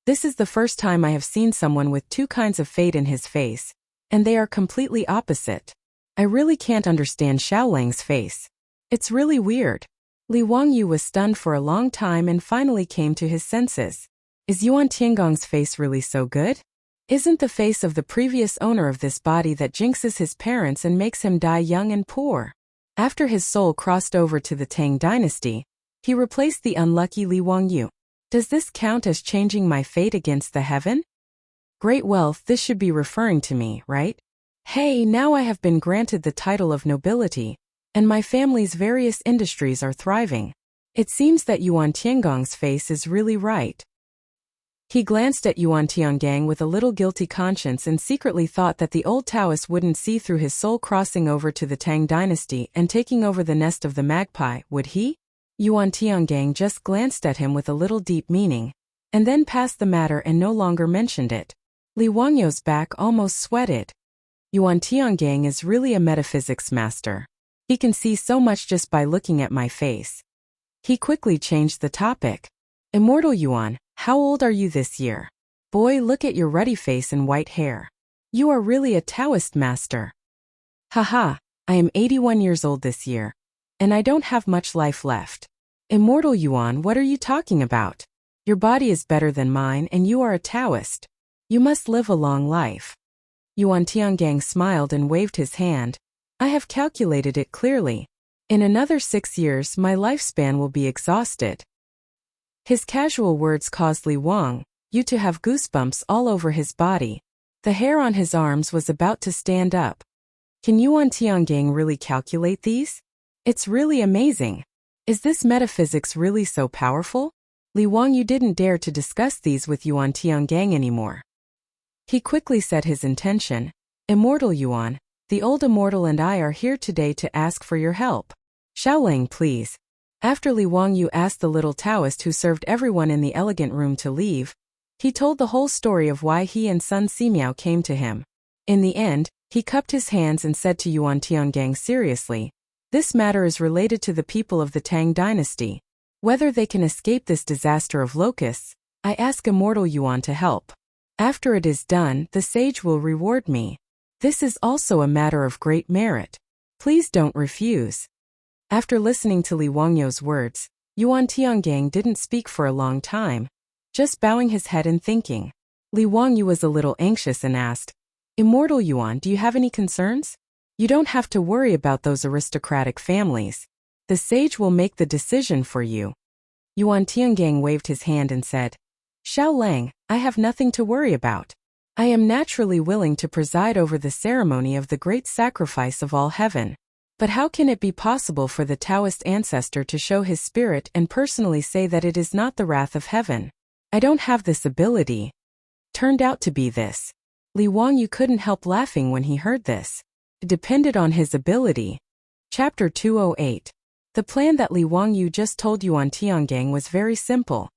This is the first time I have seen someone with two kinds of fate in his face, and they are completely opposite. I really can't understand Xiaolang's face. It's really weird. Li Wangyu was stunned for a long time and finally came to his senses. Is Yuan Tiangong's face really so good? Isn't the face of the previous owner of this body that jinxes his parents and makes him die young and poor? After his soul crossed over to the Tang dynasty, he replaced the unlucky Li Wangyu. Does this count as changing my fate against the heaven? Great wealth, this should be referring to me, right? Hey, now I have been granted the title of nobility, and my family's various industries are thriving. It seems that Yuan Tiangong's face is really right. He glanced at Yuan Tiangong with a little guilty conscience and secretly thought that the old Taoist wouldn't see through his soul crossing over to the Tang dynasty and taking over the nest of the magpie, would he? Yuan Tiangong just glanced at him with a little deep meaning, and then passed the matter and no longer mentioned it. Li Wangyu's back almost sweated. Yuan Tiangong is really a metaphysics master. He can see so much just by looking at my face. He quickly changed the topic. Immortal Yuan, how old are you this year? Boy, look at your ruddy face and white hair. You are really a Taoist master. Haha, I am 81 years old this year, and I don't have much life left. Immortal Yuan, what are you talking about? Your body is better than mine and you are a Taoist. You must live a long life. Yuan Tiangong smiled and waved his hand. I have calculated it clearly. In another 6 years my lifespan will be exhausted. His casual words caused Li Wangyu to have goosebumps all over his body. The hair on his arms was about to stand up. Can Yuan Tiangong really calculate these? It's really amazing. Is this metaphysics really so powerful? Li Wangyu didn't dare to discuss these with Yuan Tiangong anymore. He quickly said his intention. Immortal Yuan, the old immortal and I are here today to ask for your help. Xiaolang, please. After Li Wangyu asked the little Taoist who served everyone in the elegant room to leave, he told the whole story of why he and Sun Simiao came to him. In the end, he cupped his hands and said to Yuan Tiangong seriously, this matter is related to the people of the Tang dynasty. Whether they can escape this disaster of locusts, I ask Immortal Yuan to help. After it is done, the sage will reward me. This is also a matter of great merit. Please don't refuse. After listening to Li Wangyu's words, Yuan Tiangong didn't speak for a long time, just bowing his head and thinking. Li Wangyu was a little anxious and asked, Immortal Yuan, do you have any concerns? You don't have to worry about those aristocratic families. The sage will make the decision for you. Yuan Tiangong waved his hand and said, Xiaolang, I have nothing to worry about. I am naturally willing to preside over the ceremony of the great sacrifice of all heaven. But how can it be possible for the Taoist ancestor to show his spirit and personally say that it is not the wrath of heaven? I don't have this ability. Turned out to be this. Li Wangyu couldn't help laughing when he heard this. It depended on his ability. Chapter 208. The plan that Li Wangyu just told Yuan Tiangong was very simple.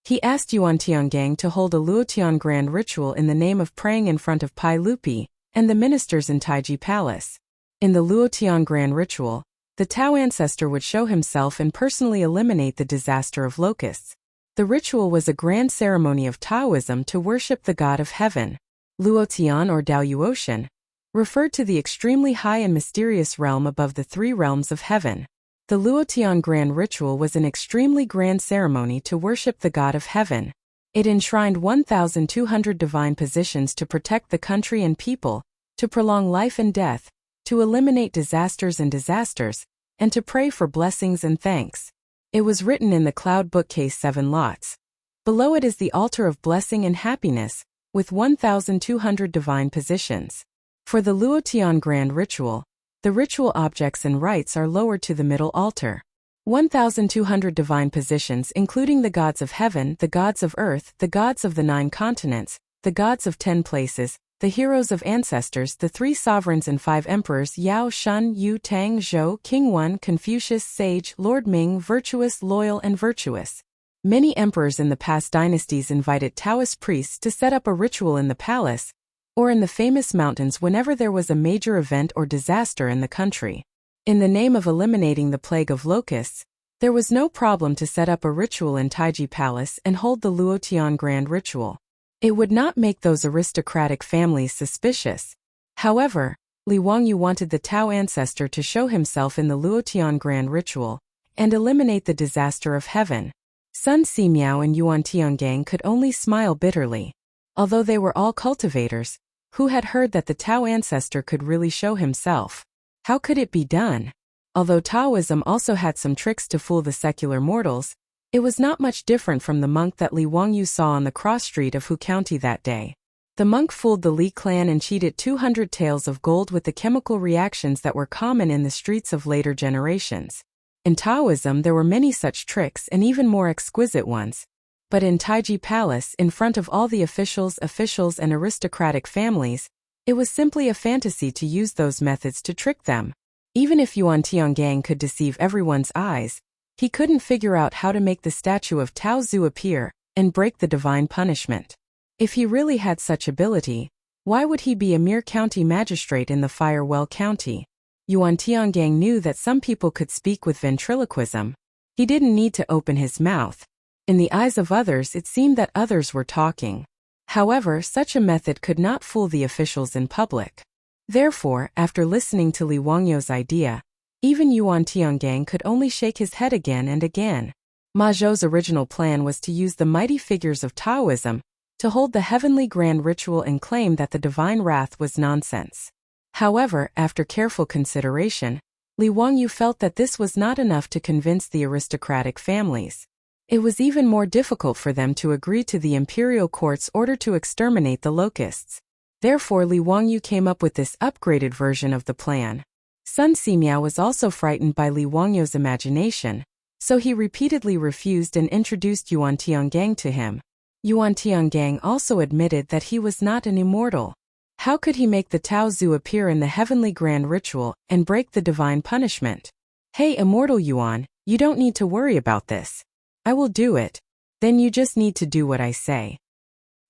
He asked Yuan Tiangong to hold a Luotian grand ritual in the name of praying in front of Pai Lupi and the ministers in Taiji Palace. In the Luotian grand ritual, the Tao ancestor would show himself and personally eliminate the disaster of locusts. The ritual was a grand ceremony of Taoism to worship the god of heaven. Luotian or Daoyuotian referred to the extremely high and mysterious realm above the 3 realms of heaven. The Luotian grand ritual was an extremely grand ceremony to worship the god of heaven. It enshrined 1,200 divine positions to protect the country and people, to prolong life and death, to eliminate disasters, and to pray for blessings and thanks. It was written in the cloud bookcase 7 lots. Below it is the altar of blessing and happiness, with 1,200 divine positions. For the Luotian Grand Ritual, the ritual objects and rites are lowered to the middle altar. 1,200 divine positions including the gods of heaven, the gods of earth, the gods of the 9 continents, the gods of 10 places, the heroes of ancestors, the 3 sovereigns and 5 emperors Yao, Shun, Yu, Tang, Zhou, King Wan, Confucius, Sage, Lord Ming, virtuous, loyal and virtuous. Many emperors in the past dynasties invited Taoist priests to set up a ritual in the palace, or in the famous mountains whenever there was a major event or disaster in the country. In the name of eliminating the plague of locusts, there was no problem to set up a ritual in Taiji Palace and hold the Luotian Grand Ritual. It would not make those aristocratic families suspicious. However, Li Wangyu wanted the Tao ancestor to show himself in the Luotian Grand Ritual and eliminate the disaster of heaven. Sun Simiao and Yuan Tiangang could only smile bitterly. Although they were all cultivators, who had heard that the Tao ancestor could really show himself. How could it be done? Although Taoism also had some tricks to fool the secular mortals, it was not much different from the monk that Li Wangyu saw on the cross street of Hu County that day. The monk fooled the Li clan and cheated 200 taels of gold with the chemical reactions that were common in the streets of later generations. In Taoism there were many such tricks and even more exquisite ones. But in Taiji Palace, in front of all the officials and aristocratic families, it was simply a fantasy to use those methods to trick them. Even if Yuan Tiangang could deceive everyone's eyes, he couldn't figure out how to make the statue of Tao Zu appear and break the divine punishment. If he really had such ability, why would he be a mere county magistrate in the Firewell County? Yuan Tiangang knew that some people could speak with ventriloquism. He didn't need to open his mouth. In the eyes of others it seemed that others were talking. However, such a method could not fool the officials in public. Therefore, after listening to Li Wangyu's idea, even Yuan Tiangang could only shake his head again and again. Ma Zhou's original plan was to use the mighty figures of Taoism to hold the heavenly grand ritual and claim that the divine wrath was nonsense. However, after careful consideration, Li Wangyu felt that this was not enough to convince the aristocratic families. It was even more difficult for them to agree to the imperial court's order to exterminate the locusts. Therefore Li Wangyu came up with this upgraded version of the plan. Sun Simiao was also frightened by Li Wangyu's imagination, so he repeatedly refused and introduced Yuan Tiangang to him. Yuan Tiangang also admitted that he was not an immortal. How could he make the Tao Zu appear in the heavenly grand ritual and break the divine punishment? Hey immortal Yuan, you don't need to worry about this. I will do it. Then you just need to do what I say.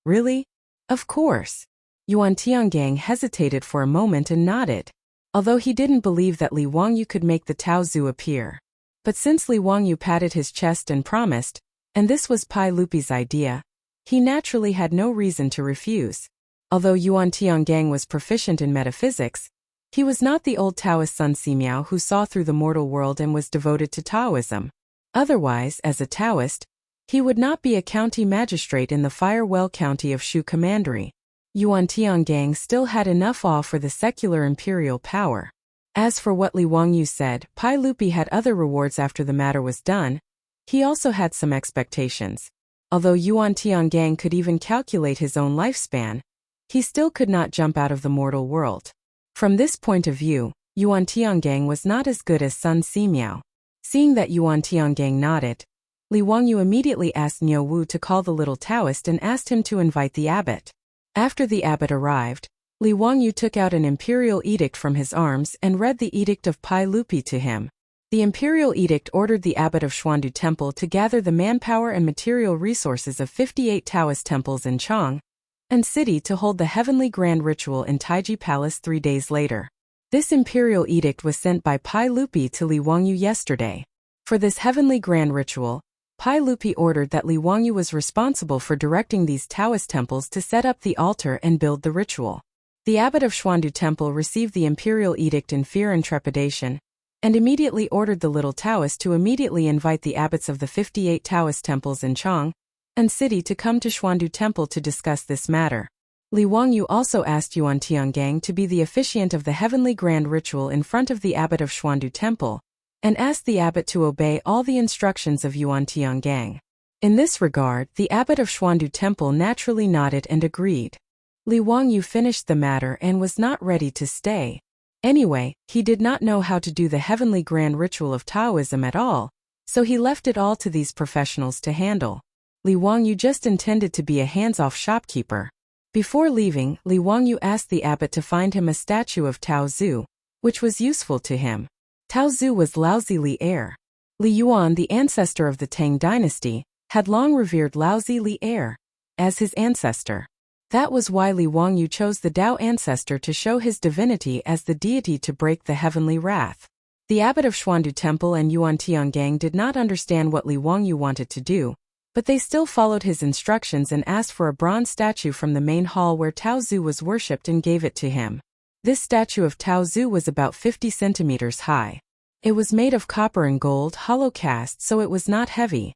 Really? Of course. Yuan Tiangang hesitated for a moment and nodded, although he didn't believe that Li Wangyu could make the Tao Zu appear. But since Li Wangyu patted his chest and promised, and this was Pai Lupi's idea, he naturally had no reason to refuse. Although Yuan Tiangang was proficient in metaphysics, he was not the old Taoist Sun Simiao who saw through the mortal world and was devoted to Taoism. Otherwise, as a Taoist, he would not be a county magistrate in the Firewell County of Shu Commandery. Yuan Tiangang still had enough awe for the secular imperial power. As for what Li Wangyu said, Pai Lupi had other rewards after the matter was done. He also had some expectations. Although Yuan Tiangang could even calculate his own lifespan, he still could not jump out of the mortal world. From this point of view, Yuan Tiangang was not as good as Sun Simiao. Seeing that Yuan Tiangang nodded, Li Wangyu immediately asked Niu Wu to call the little Taoist and asked him to invite the abbot. After the abbot arrived, Li Wangyu took out an imperial edict from his arms and read the edict of Pai Lupi to him. The imperial edict ordered the abbot of Xuandu Temple to gather the manpower and material resources of 58 Taoist temples in Chang and city to hold the heavenly grand ritual in Taiji Palace 3 days later. This imperial edict was sent by Pai Lupi to Li Wangyu yesterday. For this heavenly grand ritual, Pai Lupi ordered that Li Wangyu was responsible for directing these Taoist temples to set up the altar and build the ritual. The abbot of Xuandu Temple received the imperial edict in fear and trepidation, and immediately ordered the little Taoist to immediately invite the abbots of the 58 Taoist temples in Chang and city to come to Xuandu Temple to discuss this matter. Li Wangyu also asked Yuan Tiangang to be the officiant of the heavenly grand ritual in front of the abbot of Xuandu Temple, and asked the abbot to obey all the instructions of Yuan Tiangang. In this regard, the abbot of Xuandu Temple naturally nodded and agreed. Li Wangyu finished the matter and was not ready to stay. Anyway, he did not know how to do the heavenly grand ritual of Taoism at all, so he left it all to these professionals to handle. Li Wangyu just intended to be a hands-off shopkeeper. Before leaving, Li Wangyu asked the abbot to find him a statue of Tao Zu, which was useful to him. Tao Zu was Lao Zi Li heir. Li Yuan, the ancestor of the Tang dynasty, had long revered Lao Zi Li heir as his ancestor. That was why Li Wangyu chose the Tao ancestor to show his divinity as the deity to break the heavenly wrath. The abbot of Xuandu Temple and Yuan Tiangang did not understand what Li Wangyu wanted to do, but they still followed his instructions and asked for a bronze statue from the main hall where Tao Zu was worshipped and gave it to him. This statue of Tao Zu was about 50 centimeters high. It was made of copper and gold hollow cast, so it was not heavy.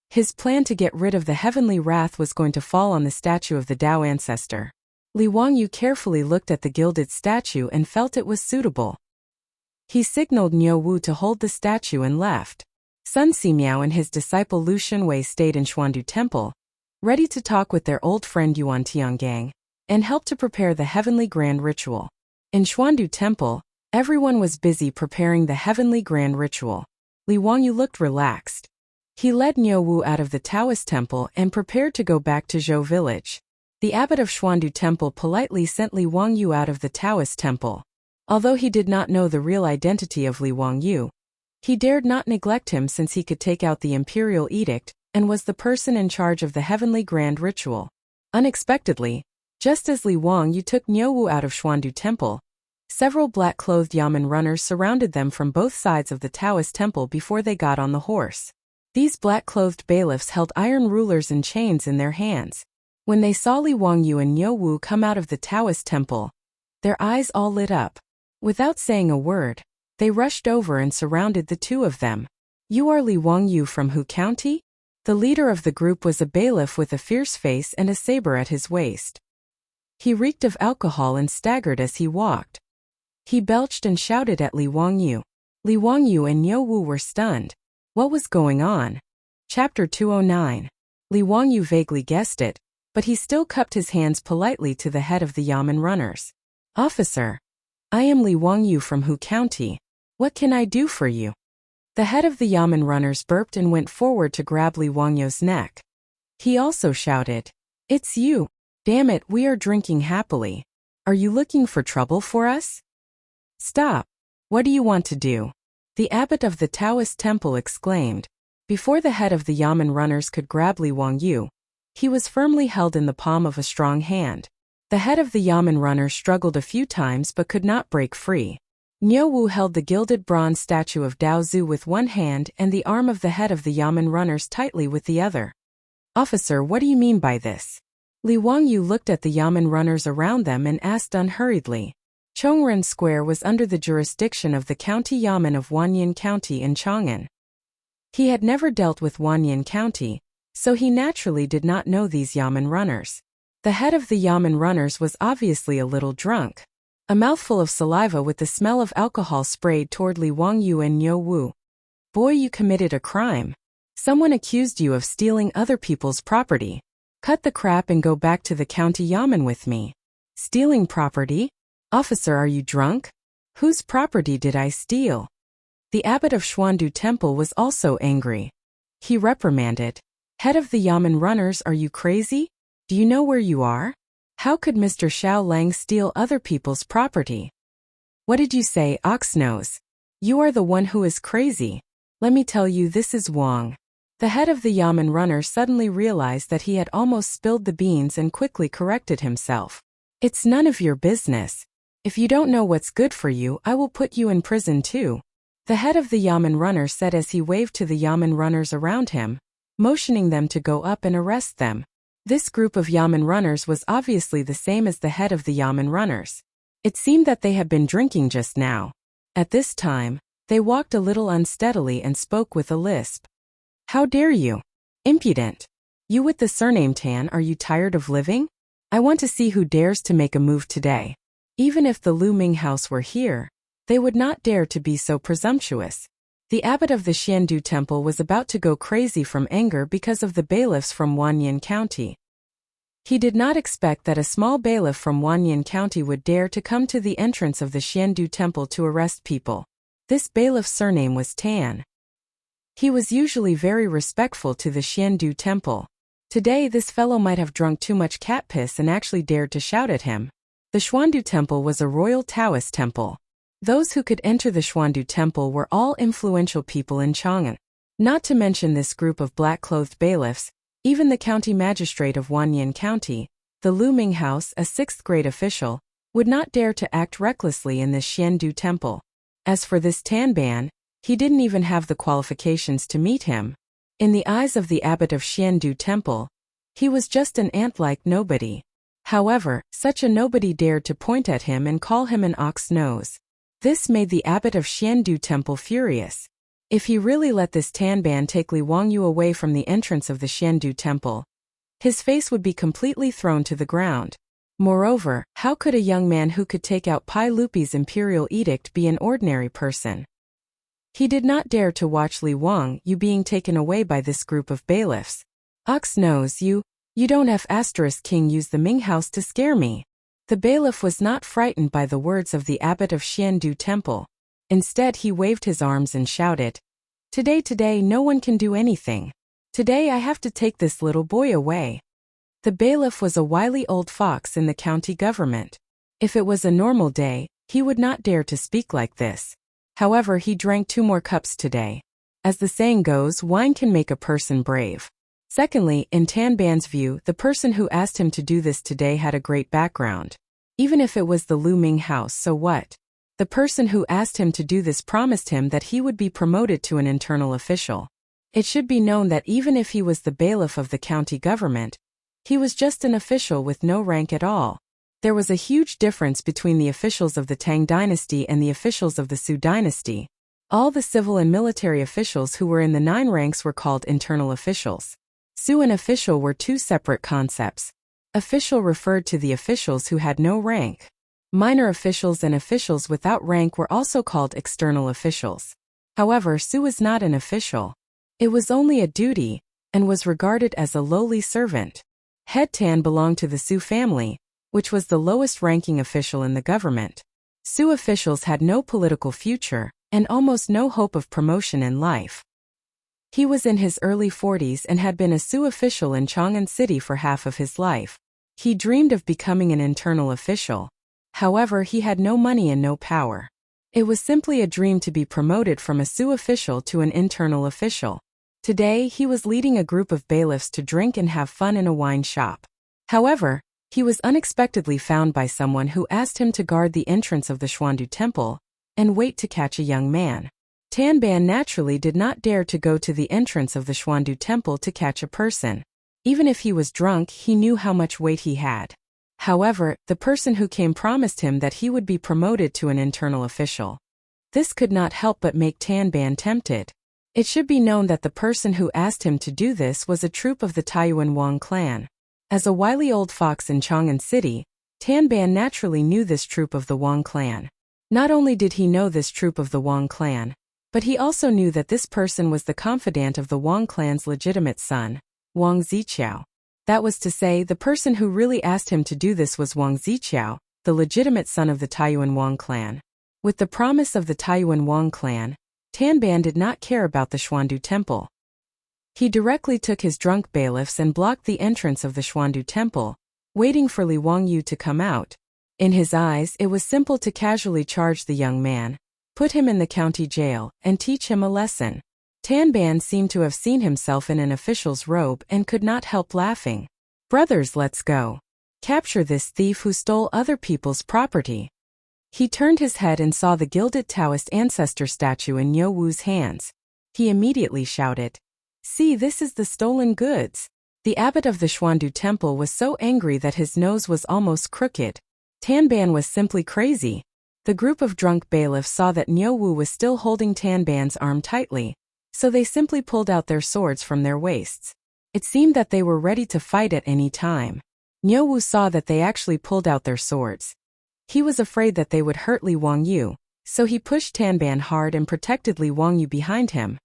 His plan to get rid of the heavenly wrath was going to fall on the statue of the Tao ancestor. Li Wangyu carefully looked at the gilded statue and felt it was suitable. He signaled Niu Wu to hold the statue and left. Sun Simiao and his disciple Lu Shenwei stayed in Xuandu Temple, ready to talk with their old friend Yuan Tiangang, and help to prepare the heavenly grand ritual. In Xuandu Temple, everyone was busy preparing the heavenly grand ritual. Li Wangyu looked relaxed. He led Niu Wu out of the Taoist temple and prepared to go back to Zhou village. The abbot of Xuandu Temple politely sent Li Wangyu out of the Taoist temple. Although he did not know the real identity of Li Wangyu, he dared not neglect him since he could take out the imperial edict and was the person in charge of the heavenly grand ritual. Unexpectedly, just as Li Wangyu took Niu Wu out of Xuandu Temple, several black-clothed yamen runners surrounded them from both sides of the Taoist temple before they got on the horse. These black-clothed bailiffs held iron rulers and chains in their hands. When they saw Li Wangyu and Niu Wu come out of the Taoist temple, their eyes all lit up. Without saying a word, they rushed over and surrounded the two of them. "You are Li Wangyu from Hu County?" The leader of the group was a bailiff with a fierce face and a saber at his waist. He reeked of alcohol and staggered as he walked. He belched and shouted at Li Wangyu. Li Wangyu and Niu Wu were stunned. What was going on? Chapter 209. Li Wangyu vaguely guessed it, but he still cupped his hands politely to the head of the yamen runners. "Officer, I am Li Wangyu from Hu County. What can I do for you?" The head of the yamen runners burped and went forward to grab Li Wangyu's neck. He also shouted, "It's you. Damn it, we are drinking happily. Are you looking for trouble for us?" "Stop. What do you want to do?" the abbot of the Taoist temple exclaimed. Before the head of the yamen runners could grab Li Wangyu, he was firmly held in the palm of a strong hand. The head of the yamen runner struggled a few times but could not break free. Niu Wu held the gilded bronze statue of Tao Zu with one hand and the arm of the head of the yamen runners tightly with the other. "Officer, what do you mean by this?" Li Wangyu looked at the yamen runners around them and asked unhurriedly. Chongren Square was under the jurisdiction of the county yamen of Wanyan County in Chang'an. He had never dealt with Wanyan County, so he naturally did not know these yamen runners. The head of the yamen runners was obviously a little drunk. A mouthful of saliva with the smell of alcohol sprayed toward Li Wangyu and Niu Wu. "Boy, you committed a crime. Someone accused you of stealing other people's property. Cut the crap and go back to the county yamen with me." "Stealing property? Officer, are you drunk? Whose property did I steal?" The abbot of Xuandu Temple was also angry. He reprimanded, "Head of the yamen runners, are you crazy? Do you know where you are? How could Mr. Xiao Lang steal other people's property?" "What did you say, Oxnose? You are the one who is crazy. Let me tell you, this is Wang." The head of the yamen runner suddenly realized that he had almost spilled the beans and quickly corrected himself. "It's none of your business. If you don't know what's good for you, I will put you in prison too," the head of the yamen runner said as he waved to the yamen runners around him, motioning them to go up and arrest them. This group of yamen runners was obviously the same as the head of the yamen runners. It seemed that they had been drinking just now. At this time, they walked a little unsteadily and spoke with a lisp. "How dare you? Impudent. You with the surname Tan, are you tired of living? I want to see who dares to make a move today." Even if the Lu Ming house were here, they would not dare to be so presumptuous. The abbot of the Xiandu temple was about to go crazy from anger because of the bailiffs from Wanyan County. He did not expect that a small bailiff from Wanyan County would dare to come to the entrance of the Xiandu temple to arrest people. This bailiff's surname was Tang. He was usually very respectful to the Xiandu temple. Today this fellow might have drunk too much cat piss and actually dared to shout at him. The Xuandu temple was a royal Taoist temple. Those who could enter the Xuandu temple were all influential people in Chang'an. Not to mention this group of black-clothed bailiffs, even the county magistrate of Wanyan County, the Lu Minghouse, a 6th-grade official, would not dare to act recklessly in this Xiandu temple. As for this Tanban, he didn't even have the qualifications to meet him. In the eyes of the abbot of Xiandu temple, he was just an ant-like nobody. However, such a nobody dared to point at him and call him an ox nose. This made the abbot of Xiandu temple furious. If he really let this Tanban take Li Wangyu away from the entrance of the Xiandu temple, his face would be completely thrown to the ground. Moreover, how could a young man who could take out Pai Lupi's imperial edict be an ordinary person? He did not dare to watch Li Wangyu being taken away by this group of bailiffs. Ox nose, you don't have * king use the Ming house to scare me. The bailiff was not frightened by the words of the abbot of Xiandu temple. Instead he waved his arms and shouted, Today no one can do anything. Today I have to take this little boy away." The bailiff was a wily old fox in the county government. If it was a normal day, he would not dare to speak like this. However, he drank 2 more cups today. As the saying goes, wine can make a person brave. Secondly, in Tanban's view, the person who asked him to do this today had a great background. Even if it was the Lu Ming house, so what? The person who asked him to do this promised him that he would be promoted to an internal official. It should be known that even if he was the bailiff of the county government, he was just an official with no rank at all. There was a huge difference between the officials of the Tang dynasty and the officials of the Su dynasty. All the civil and military officials who were in the 9 ranks were called internal officials. Su and official were 2 separate concepts. Official referred to the officials who had no rank. Minor officials and officials without rank were also called external officials. However, Su was not an official. It was only a duty, and was regarded as a lowly servant. Head Tan belonged to the Su family, which was the lowest ranking official in the government. Su officials had no political future, and almost no hope of promotion in life. He was in his early 40s and had been a Su official in Chang'an City for half of his life. He dreamed of becoming an internal official. However, he had no money and no power. It was simply a dream to be promoted from a Su official to an internal official. Today, he was leading a group of bailiffs to drink and have fun in a wine shop. However, he was unexpectedly found by someone who asked him to guard the entrance of the Xuandu temple and wait to catch a young man. Tanban naturally did not dare to go to the entrance of the Xuandu temple to catch a person. Even if he was drunk, he knew how much weight he had. However, the person who came promised him that he would be promoted to an internal official. This could not help but make Tanban tempted. It should be known that the person who asked him to do this was a troop of the Taiyuan Wang clan. As a wily old fox in Chang'an City, Tanban naturally knew this troop of the Wang clan. Not only did he know this troop of the Wang clan, but he also knew that this person was the confidant of the Wang clan's legitimate son, Wang Ziqiao. That was to say, the person who really asked him to do this was Wang Ziqiao, the legitimate son of the Taiyuan Wang clan. With the promise of the Taiyuan Wang clan, Tanban did not care about the Xuandu temple. He directly took his drunk bailiffs and blocked the entrance of the Xuandu temple, waiting for Li Wangyu to come out. In his eyes, it was simple to casually charge the young man, put him in the county jail, and teach him a lesson. Tanban seemed to have seen himself in an official's robe and could not help laughing. "Brothers, let's go. Capture this thief who stole other people's property." He turned his head and saw the gilded Taoist ancestor statue in Niu Wu's hands. He immediately shouted, "See, this is the stolen goods." The abbot of the Xuandu temple was so angry that his nose was almost crooked. Tanban was simply crazy. The group of drunk bailiffs saw that Niu Wu was still holding Tanban's arm tightly, so they simply pulled out their swords from their waists. It seemed that they were ready to fight at any time. Niu Wu saw that they actually pulled out their swords. He was afraid that they would hurt Li Wangyu, So he pushed Tanban hard and protected Li Wangyu behind him.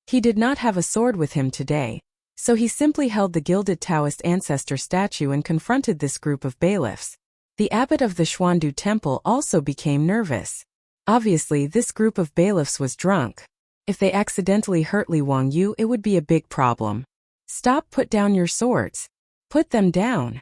He did not have a sword with him today, so he simply held the gilded Taoist ancestor statue and confronted this group of bailiffs. The abbot of the Xuandu temple also became nervous. Obviously, this group of bailiffs was drunk. If they accidentally hurt Li Wangyu, it would be a big problem. Stop! Put down your swords. Put them down.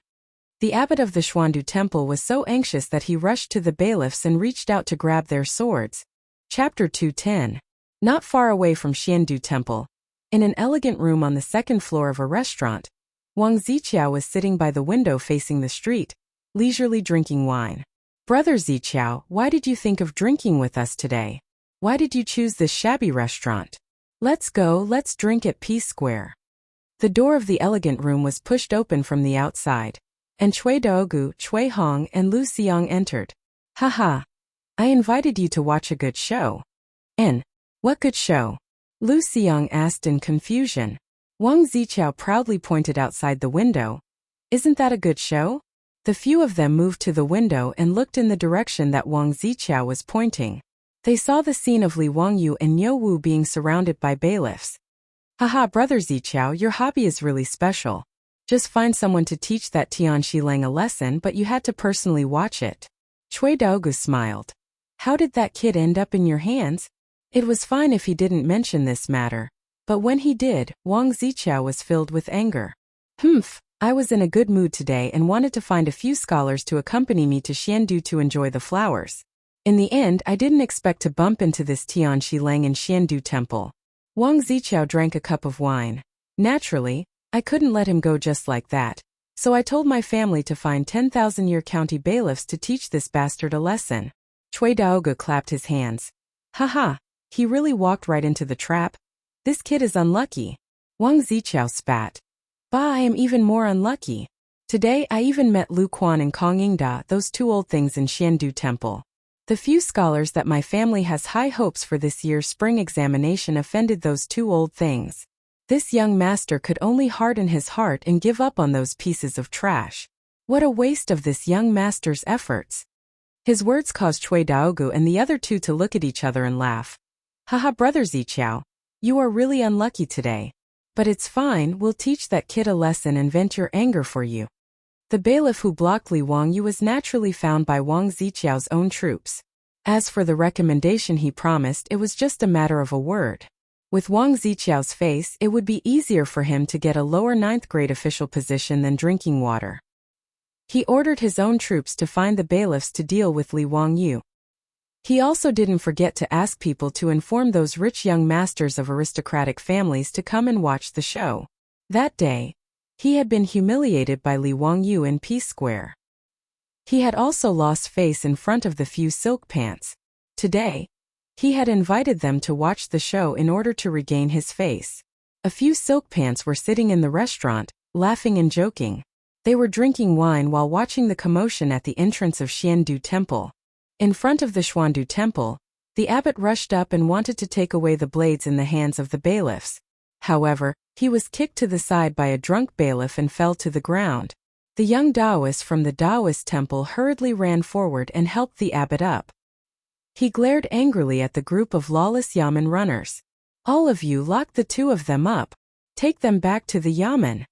The abbot of the Xuandu temple was so anxious that he rushed to the bailiffs and reached out to grab their swords. Chapter 210. Not far away from Xiandu temple, in an elegant room on the second floor of a restaurant, Wang Ziqiao was sitting by the window facing the street, leisurely drinking wine. Brother Ziqiao, why did you think of drinking with us today? Why did you choose this shabby restaurant? Let's go, let's drink at Peace Square. The door of the elegant room was pushed open from the outside, and Cui Daogu, Cui Hong, and Lu Xiang entered. Haha. I invited you to watch a good show. And what good show? Lu Xiang asked in confusion. Wang Ziqiao proudly pointed outside the window. Isn't that a good show? The few of them moved to the window and looked in the direction that Wang Ziqiao was pointing. They saw the scene of Li Wangyu and Niu Wu being surrounded by bailiffs. Haha, Brother Ziqiao, your hobby is really special. Just find someone to teach that Tian Shilang a lesson, but you had to personally watch it. Cui Daogu smiled. How did that kid end up in your hands? It was fine if he didn't mention this matter, but when he did, Wang Ziqiao was filled with anger. I was in a good mood today and wanted to find a few scholars to accompany me to Xiandu to enjoy the flowers. In the end, I didn't expect to bump into this Tian Shilang in Xiandu temple. Wang Ziqiao drank a cup of wine. Naturally, I couldn't let him go just like that, so I told my family to find 10,000-year county bailiffs to teach this bastard a lesson. Cui Daogu clapped his hands. Haha, he really walked right into the trap. This kid is unlucky. Wang Ziqiao spat. Bah, I am even more unlucky. Today I even met Lu Quan and Kong Yingda, those two old things in Xiandu temple. The few scholars that my family has high hopes for this year's spring examination offended those two old things. This young master could only harden his heart and give up on those pieces of trash. What a waste of this young master's efforts. His words caused Cui Daogu and the other two to look at each other and laugh. Haha, Brother Ziqiao, you are really unlucky today. But it's fine, we'll teach that kid a lesson and vent your anger for you. The bailiff who blocked Li Wangyu was naturally found by Wang Ziqiao's own troops. As for the recommendation he promised, it was just a matter of a word. With Wang Ziqiao's face, it would be easier for him to get a lower 9th grade official position than drinking water. He ordered his own troops to find the bailiffs to deal with Li Wangyu. He also didn't forget to ask people to inform those rich young masters of aristocratic families to come and watch the show. That day, he had been humiliated by Li Wangyu in Peace Square. He had also lost face in front of the few silk pants. Today, he had invited them to watch the show in order to regain his face. A few silk pants were sitting in the restaurant, laughing and joking. They were drinking wine while watching the commotion at the entrance of Xiandu temple. In front of the Xuandu temple, the abbot rushed up and wanted to take away the blades in the hands of the bailiffs. However, he was kicked to the side by a drunk bailiff and fell to the ground. The young Taoist from the Taoist temple hurriedly ran forward and helped the abbot up. He glared angrily at the group of lawless yamen runners. All of you, lock the two of them up. Take them back to the yamen.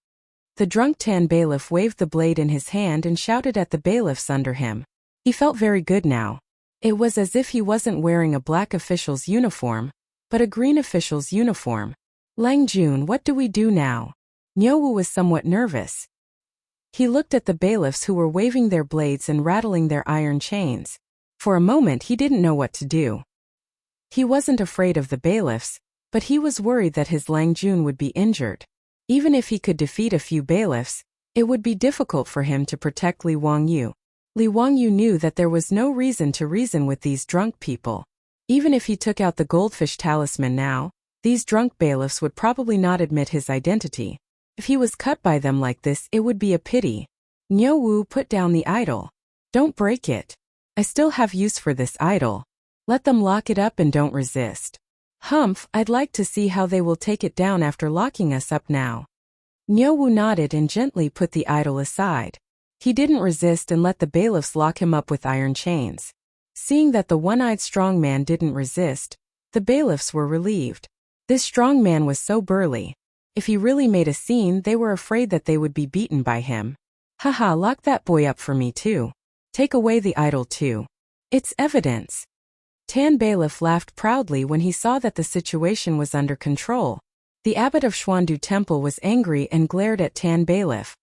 The drunk Tan bailiff waved the blade in his hand and shouted at the bailiffs under him. He felt very good now. It was as if he wasn't wearing a black official's uniform, but a green official's uniform. Lang Jun, what do we do now? Niu Wu was somewhat nervous. He looked at the bailiffs who were waving their blades and rattling their iron chains. For a moment he didn't know what to do. He wasn't afraid of the bailiffs, but he was worried that his Lang Jun would be injured. Even if he could defeat a few bailiffs, it would be difficult for him to protect Li Wangyu. Li Wangyu knew that there was no reason to reason with these drunk people. Even if he took out the goldfish talisman now, these drunk bailiffs would probably not admit his identity. If he was cut by them like this, it would be a pity. Niu Wu, put down the idol. Don't break it. I still have use for this idol. Let them lock it up and don't resist. Humph, I'd like to see how they will take it down after locking us up now. Niu Wu nodded and gently put the idol aside. He didn't resist and let the bailiffs lock him up with iron chains. Seeing that the one-eyed strong man didn't resist, the bailiffs were relieved. This strong man was so burly. If he really made a scene, they were afraid that they would be beaten by him. Haha, lock that boy up for me too. Take away the idol too. It's evidence. Tan Bailiff laughed proudly when he saw that the situation was under control. The abbot of Xuandu Temple was angry and glared at Tan Bailiff.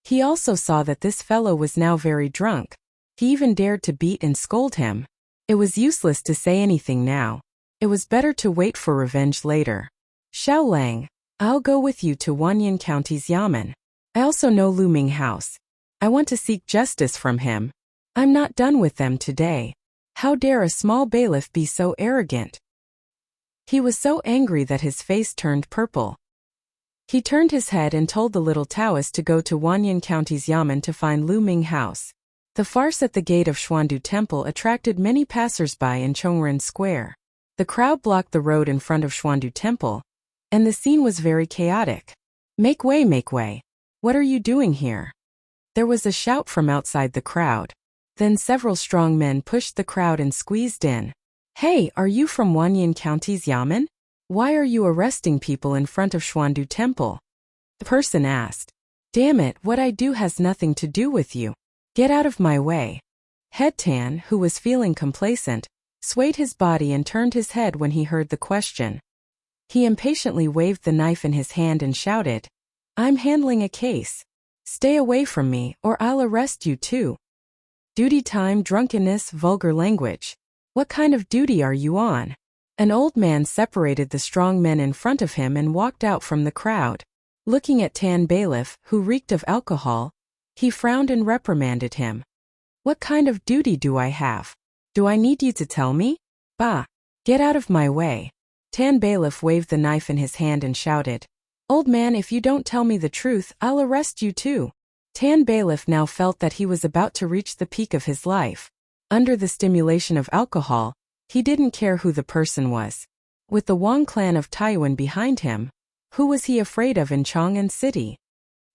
He also saw that this fellow was now very drunk. He even dared to beat and scold him. It was useless to say anything now. It was better to wait for revenge later. Xiao Lang, I'll go with you to Wanyan County's Yamen. I also know Lu Ming House. I want to seek justice from him. I'm not done with them today. How dare a small bailiff be so arrogant? He was so angry that his face turned purple. He turned his head and told the little Taoist to go to Wanyan County's Yamen to find Lu Ming House. The farce at the gate of Xuandu Temple attracted many passers-by in Chongren Square. The crowd blocked the road in front of Xuandu Temple, and the scene was very chaotic. Make way, make way. What are you doing here? There was a shout from outside the crowd. Then several strong men pushed the crowd and squeezed in. Hey, are you from Wanyan County's Yamen? Why are you arresting people in front of Xuandu Temple? The person asked. Damn it, what I do has nothing to do with you. Get out of my way. Head Tan, who was feeling complacent, swayed his body and turned his head when he heard the question. He impatiently waved the knife in his hand and shouted, I'm handling a case. Stay away from me, or I'll arrest you too. Duty time, drunkenness, vulgar language. What kind of duty are you on? An old man separated the strong men in front of him and walked out from the crowd. Looking at Tan Bailiff, who reeked of alcohol, he frowned and reprimanded him. What kind of duty do I have? Do I need you to tell me? Bah! Get out of my way. Tan Bailiff waved the knife in his hand and shouted, Old man, if you don't tell me the truth, I'll arrest you too. Tan Bailiff now felt that he was about to reach the peak of his life. Under the stimulation of alcohol, he didn't care who the person was. With the Wang clan of Taiwan behind him, who was he afraid of in Chang'an City?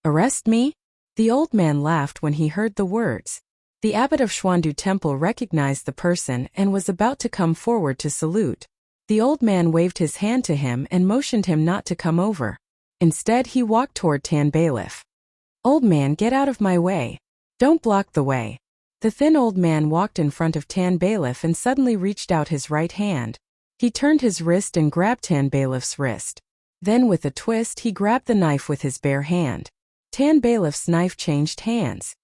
Arrest me? The old man laughed when he heard the words. The abbot of Xuandu Temple recognized the person and was about to come forward to salute. The old man waved his hand to him and motioned him not to come over. Instead, he walked toward Tan Bailiff. Old man, get out of my way. Don't block the way. The thin old man walked in front of Tan Bailiff and suddenly reached out his right hand. He turned his wrist and grabbed Tan Bailiff's wrist. Then with a twist he grabbed the knife with his bare hand. Tan Bailiff's knife changed hands.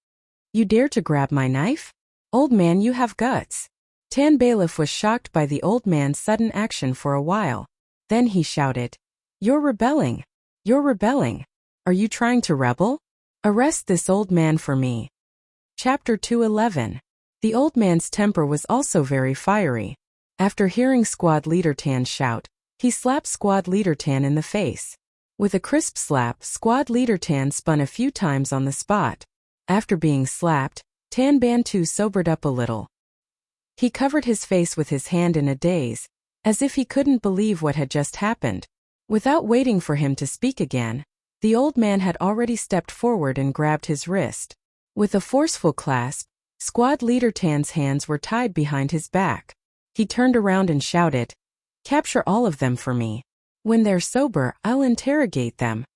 You dare to grab my knife? Old man, you have guts. Tan Bailiff was shocked by the old man's sudden action for a while. Then he shouted, You're rebelling. You're rebelling. Are you trying to rebel? Arrest this old man for me. Chapter 211. The old man's temper was also very fiery. After hearing Squad Leader Tan shout, he slapped Squad Leader Tan in the face. With a crisp slap, Squad Leader Tan spun a few times on the spot. After being slapped, Tan Bantu sobered up a little. He covered his face with his hand in a daze, as if he couldn't believe what had just happened. Without waiting for him to speak again, the old man had already stepped forward and grabbed his wrist. With a forceful clasp, Squad Leader Tan's hands were tied behind his back. He turned around and shouted, Capture all of them for me. When they're sober, I'll interrogate them.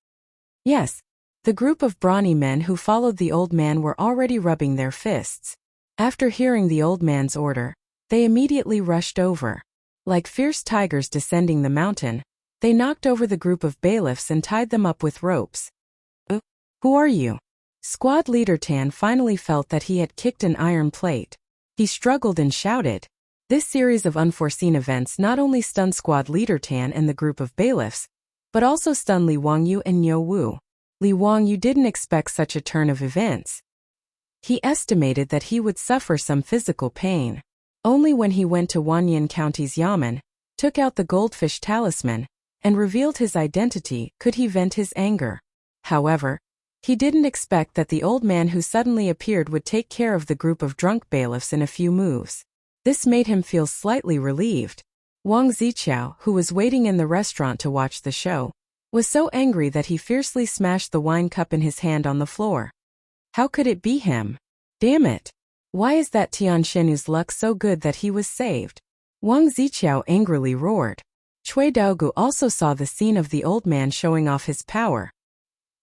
Yes. The group of brawny men who followed the old man were already rubbing their fists. After hearing the old man's order, they immediately rushed over. Like fierce tigers descending the mountain, they knocked over the group of bailiffs and tied them up with ropes. Who are you? Squad Leader Tan finally felt that he had kicked an iron plate. He struggled and shouted. This series of unforeseen events not only stunned Squad Leader Tan and the group of bailiffs, but also stunned Li Wangyu and Niu Wu. Li Wangyu didn't expect such a turn of events. He estimated that he would suffer some physical pain. Only when he went to Wanyan County's Yamen, took out the goldfish talisman, and revealed his identity, could he vent his anger. However, he didn't expect that the old man who suddenly appeared would take care of the group of drunk bailiffs in a few moves. This made him feel slightly relieved. Wang Ziqiao, who was waiting in the restaurant to watch the show, was so angry that he fiercely smashed the wine cup in his hand on the floor. How could it be him? Damn it! Why is that Tian Xinyu's luck so good that he was saved? Wang Ziqiao angrily roared. Cui Daogu also saw the scene of the old man showing off his power.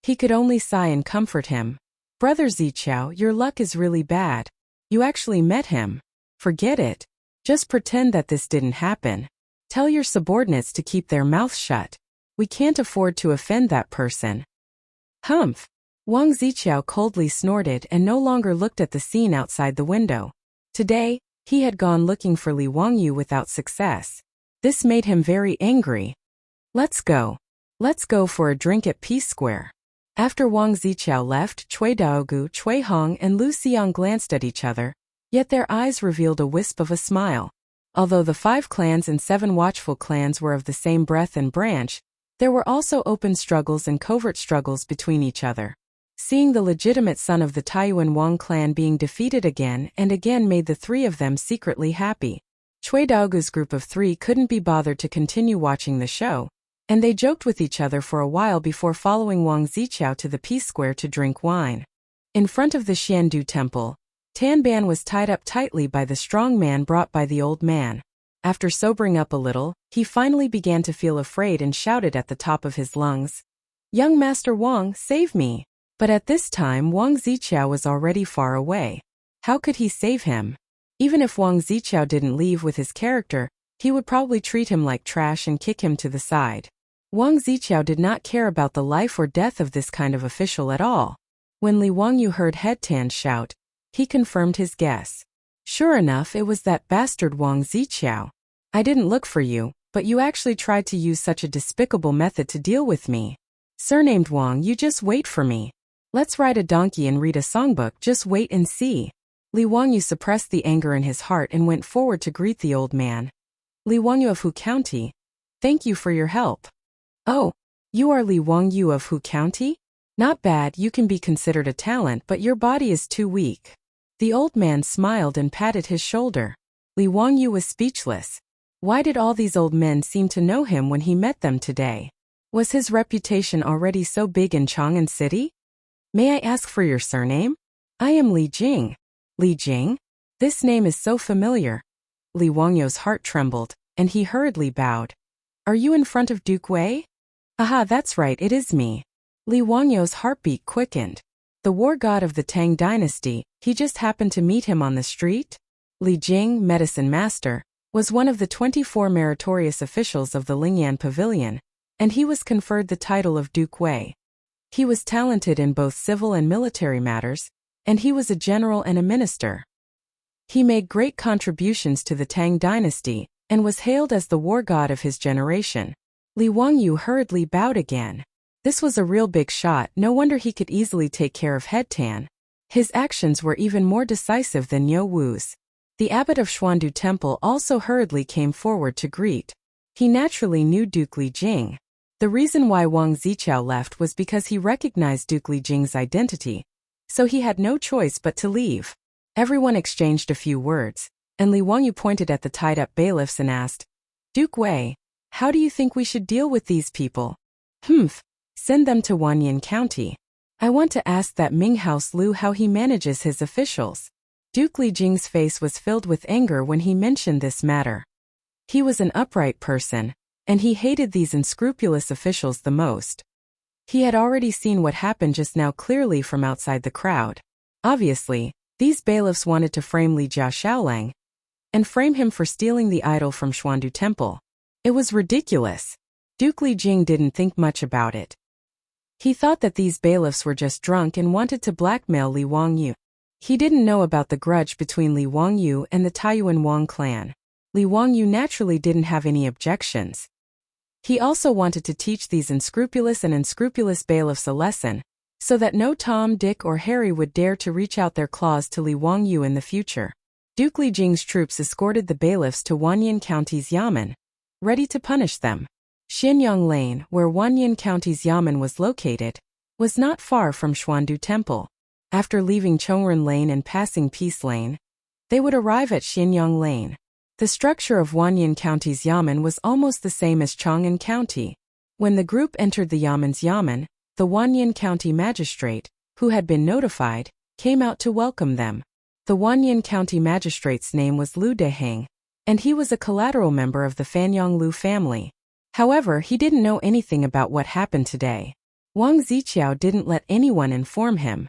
He could only sigh and comfort him. Brother Ziqiao, your luck is really bad. You actually met him. Forget it. Just pretend that this didn't happen. Tell your subordinates to keep their mouths shut. We can't afford to offend that person. Humph. Wang Ziqiao coldly snorted and no longer looked at the scene outside the window. Today, he had gone looking for Li Wangyu without success. This made him very angry. Let's go. Let's go for a drink at Peace Square. After Wang Ziqiao left, Cui Daogu, Cui Hong and Lu Xiang glanced at each other, yet their eyes revealed a wisp of a smile. Although the 5 clans and 7 watchful clans were of the same breadth and branch, there were also open struggles and covert struggles between each other. Seeing the legitimate son of the Taiyuan Wang clan being defeated again and again made the 3 of them secretly happy. Cui Daogu's group of 3 couldn't be bothered to continue watching the show, and they joked with each other for a while before following Wang Ziqiao to the Peace Square to drink wine. In front of the Xiandu temple, Tan Ban was tied up tightly by the strong man brought by the old man. After sobering up a little, he finally began to feel afraid and shouted at the top of his lungs, "Young Master Wang, save me!" But at this time Wang Ziqiao was already far away. How could he save him? Even if Wang Ziqiao didn't leave with his character, he would probably treat him like trash and kick him to the side. Wang Ziqiao did not care about the life or death of this kind of official at all. When Li Wangyu heard Head Tan shout, he confirmed his guess. Sure enough, it was that bastard Wang Ziqiao. I didn't look for you, but you actually tried to use such a despicable method to deal with me. Surnamed Wang, you just wait for me. Let's ride a donkey and read a songbook, just wait and see. Li Wangyu suppressed the anger in his heart and went forward to greet the old man. Li Wangyu of Hu County. Thank you for your help. Oh, you are Li Wangyu of Hu County? Not bad, you can be considered a talent, but your body is too weak. The old man smiled and patted his shoulder. Li Wangyu was speechless. Why did all these old men seem to know him when he met them today? Was his reputation already so big in Chang'an City? May I ask for your surname? I am Li Jing. Li Jing? This name is so familiar. Li Wangyu's heart trembled, and he hurriedly bowed. Are you in front of Duke Wei? Aha, that's right, it is me. Li Wangyu's heartbeat quickened. The war god of the Tang dynasty, he just happened to meet him on the street? Li Jing, medicine master, was one of the 24 meritorious officials of the Lingyan Pavilion, and he was conferred the title of Duke Wei. He was talented in both civil and military matters, and he was a general and a minister. He made great contributions to the Tang dynasty, and was hailed as the war god of his generation. Li Wangyu hurriedly bowed again. This was a real big shot, no wonder he could easily take care of Head Tan. His actions were even more decisive than Yo Wu's. The abbot of Xuandu Temple also hurriedly came forward to greet. He naturally knew Duke Li Jing. The reason why Wang Ziqiao left was because he recognized Duke Li Jing's identity, so he had no choice but to leave. Everyone exchanged a few words, and Li Wangyu pointed at the tied-up bailiffs and asked, Duke Wei, how do you think we should deal with these people? Send them to Wanyan County. I want to ask that Ming House Lu how he manages his officials. Duke Li Jing's face was filled with anger when he mentioned this matter. He was an upright person, and he hated these unscrupulous officials the most. He had already seen what happened just now clearly from outside the crowd. Obviously, these bailiffs wanted to frame Li Jiaoshaolang and frame him for stealing the idol from Xuandu Temple. It was ridiculous. Duke Li Jing didn't think much about it. He thought that these bailiffs were just drunk and wanted to blackmail Li Wangyu. He didn't know about the grudge between Li Wangyu and the Taiyuan Wang clan. Li Wangyu naturally didn't have any objections. He also wanted to teach these unscrupulous and unscrupulous bailiffs a lesson, so that no Tom, Dick or Harry would dare to reach out their claws to Li Wangyu in the future. Duke Li Jing's troops escorted the bailiffs to Wanyan County's Yamen, ready to punish them. Xianyang Lane, where Wanyan County's Yamen was located, was not far from Xuandu Temple. After leaving Chongren Lane and passing Peace Lane, they would arrive at Xianyang Lane. The structure of Wanyan County's Yamen was almost the same as Chang'an County. When the group entered the Yamen's Yamen, the Wanyan County magistrate, who had been notified, came out to welcome them. The Wanyan County magistrate's name was Lu Deheng, and he was a collateral member of the Fanyang Lu family. However, he didn't know anything about what happened today. Wang Ziqiao didn't let anyone inform him.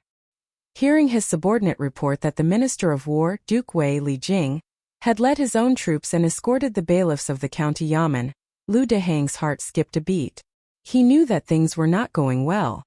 Hearing his subordinate report that the Minister of War, Duke Wei Li Jing, had led his own troops and escorted the bailiffs of the county yamen, Lu Deheng's heart skipped a beat. He knew that things were not going well.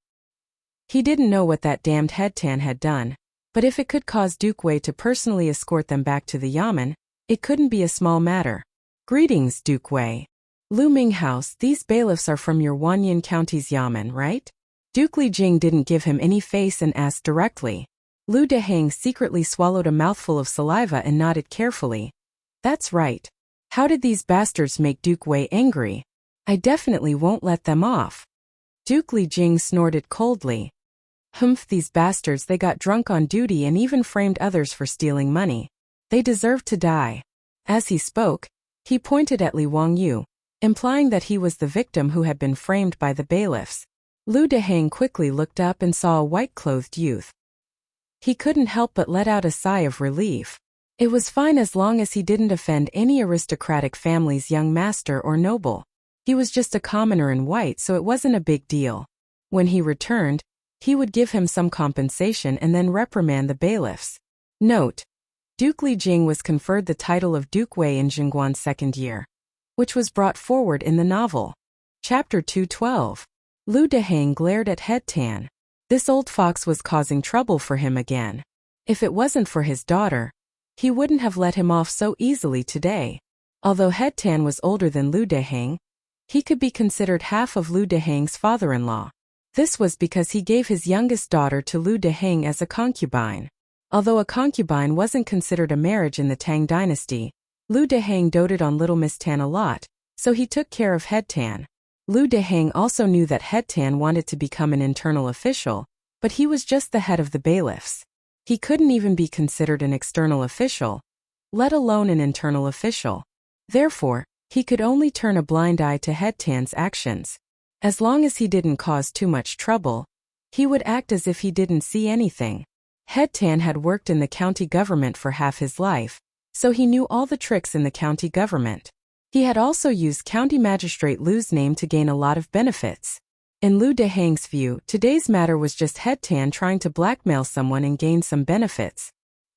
He didn't know what that damned head Tan had done, but if it could cause Duke Wei to personally escort them back to the yamen, it couldn't be a small matter. Greetings, Duke Wei. Lu Minghouse, these bailiffs are from your Wanyan County's yamen, right? Duke Li Jing didn't give him any face and asked directly. Lu Deheng secretly swallowed a mouthful of saliva and nodded carefully. That's right. How did these bastards make Duke Wei angry? I definitely won't let them off. Duke Li Jing snorted coldly. Humph, these bastards, they got drunk on duty and even framed others for stealing money. They deserve to die. As he spoke, he pointed at Li Wangyu, implying that he was the victim who had been framed by the bailiffs. Lu Deheng quickly looked up and saw a white-clothed youth. He couldn't help but let out a sigh of relief. It was fine as long as he didn't offend any aristocratic family's young master or noble. He was just a commoner in white, so it wasn't a big deal. When he returned, he would give him some compensation and then reprimand the bailiffs. Note: Duke Li Jing was conferred the title of Duke Wei in Jingguan's second year, which was brought forward in the novel. Chapter 212. Lu Deheng glared at Head Tan. This old fox was causing trouble for him again. If it wasn't for his daughter, he wouldn't have let him off so easily today. Although Head Tan was older than Lu Deheng, he could be considered half of Lu Deheng's father-in-law. This was because he gave his youngest daughter to Lu Deheng as a concubine. Although a concubine wasn't considered a marriage in the Tang dynasty, Lu Deheng doted on little Miss Tan a lot, so he took care of Head Tan. Lu Deheng also knew that Head Tan wanted to become an internal official, but he was just the head of the bailiffs. He couldn't even be considered an external official, let alone an internal official. Therefore, he could only turn a blind eye to Head Tan's actions. As long as he didn't cause too much trouble, he would act as if he didn't see anything. Head Tan had worked in the county government for half his life, so he knew all the tricks in the county government. He had also used County Magistrate Lu's name to gain a lot of benefits. In Lu Deheng's view, today's matter was just Head Tan trying to blackmail someone and gain some benefits.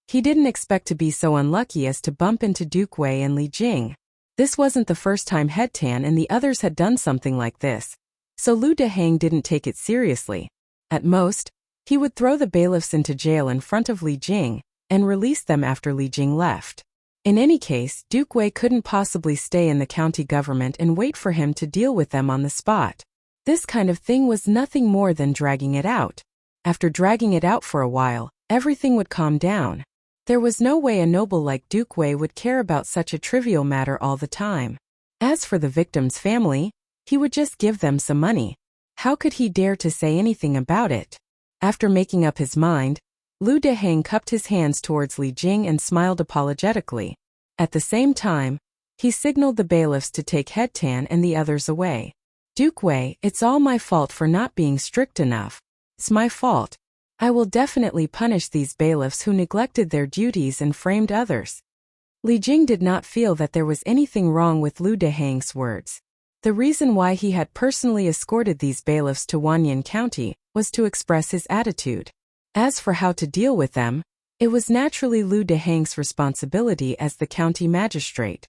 He didn't expect to be so unlucky as to bump into Duke Wei and Li Jing. This wasn't the first time Head Tan and the others had done something like this, so Lu Deheng didn't take it seriously. At most, he would throw the bailiffs into jail in front of Li Jing and release them after Li Jing left. In any case, Duke Wei couldn't possibly stay in the county government and wait for him to deal with them on the spot. This kind of thing was nothing more than dragging it out. After dragging it out for a while, everything would calm down. There was no way a noble like Duke Wei would care about such a trivial matter all the time. As for the victim's family, he would just give them some money. How could he dare to say anything about it? After making up his mind, Lu Deheng cupped his hands towards Li Jing and smiled apologetically. At the same time, he signaled the bailiffs to take Head Tan and the others away. Duke Wei, it's all my fault for not being strict enough. It's my fault. I will definitely punish these bailiffs who neglected their duties and framed others. Li Jing did not feel that there was anything wrong with Lu Deheng's words. The reason why he had personally escorted these bailiffs to Wanyan County was to express his attitude. As for how to deal with them, it was naturally Lu Deheng's responsibility as the county magistrate.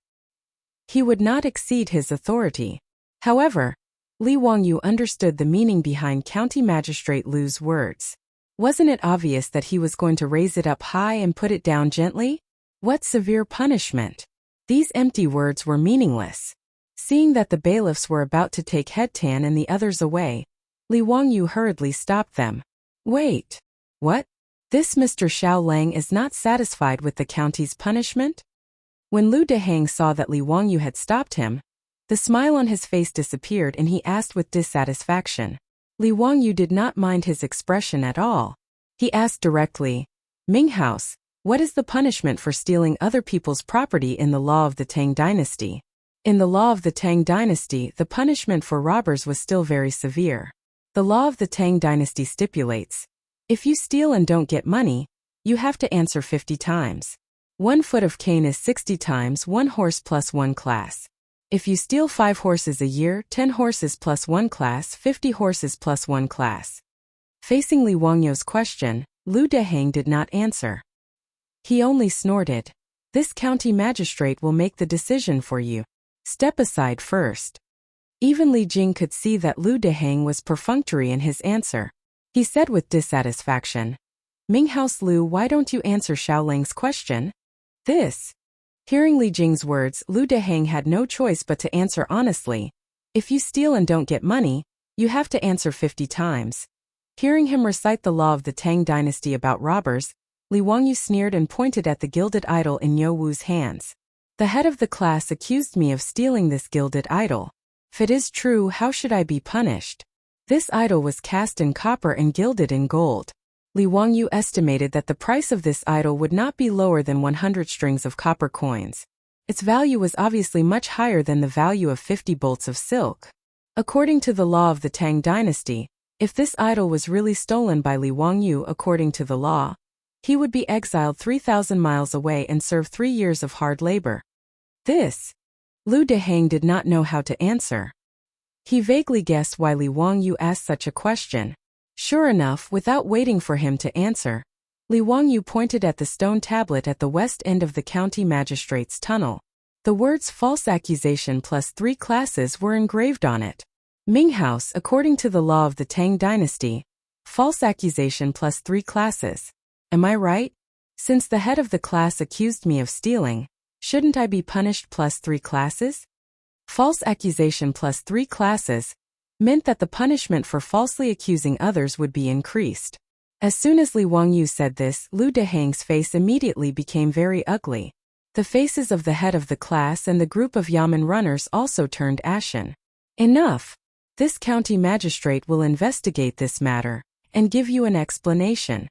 He would not exceed his authority. However, Li Wangyu understood the meaning behind County Magistrate Lu's words. Wasn't it obvious that he was going to raise it up high and put it down gently? What severe punishment? These empty words were meaningless. Seeing that the bailiffs were about to take Head Tan and the others away, Li Wangyu hurriedly stopped them. Wait. What? This Mr. Xiao Lang is not satisfied with the county's punishment? When Lu Deheng saw that Li Wangyu had stopped him, the smile on his face disappeared and he asked with dissatisfaction. Li Wangyu did not mind his expression at all. He asked directly, Minghouse, what is the punishment for stealing other people's property in the law of the Tang dynasty? In the law of the Tang dynasty, the punishment for robbers was still very severe. The law of the Tang dynasty stipulates, if you steal and don't get money, you have to answer 50 times. 1 foot of cane is 60 times 1 horse plus 1 class. If you steal 5 horses a year, 10 horses plus 1 class, 50 horses plus 1 class. Facing Li Wangyu's question, Lu Deheng did not answer. He only snorted. This county magistrate will make the decision for you. Step aside first. Even Li Jing could see that Lu Deheng was perfunctory in his answer. He said with dissatisfaction, Minghouse Lu, why don't you answer Xiaolang's question? This. Hearing Li Jing's words, Lu Deheng had no choice but to answer honestly. If you steal and don't get money, you have to answer 50 times. Hearing him recite the law of the Tang dynasty about robbers, Li Wangyu sneered and pointed at the gilded idol in Yo Wu's hands. The head of the class accused me of stealing this gilded idol. If it is true, how should I be punished? This idol was cast in copper and gilded in gold. Li Wangyu estimated that the price of this idol would not be lower than 100 strings of copper coins. Its value was obviously much higher than the value of 50 bolts of silk. According to the law of the Tang dynasty, if this idol was really stolen by Li Wangyu according to the law, he would be exiled 3,000 miles away and serve 3 years of hard labor. This. Lu Deheng did not know how to answer. He vaguely guessed why Li Wangyu asked such a question. Sure enough, without waiting for him to answer, Li Wangyu pointed at the stone tablet at the west end of the county magistrate's tunnel. The words false accusation plus 3 classes were engraved on it. Minghouse, according to the law of the Tang dynasty, false accusation plus 3 classes. Am I right? Since the head of the class accused me of stealing, shouldn't I be punished plus 3 classes? False accusation plus 3 classes meant that the punishment for falsely accusing others would be increased. As soon as Li Wangyu said this, Lu Deheng's face immediately became very ugly. The faces of the head of the class and the group of Yamen runners also turned ashen. Enough! This county magistrate will investigate this matter and give you an explanation.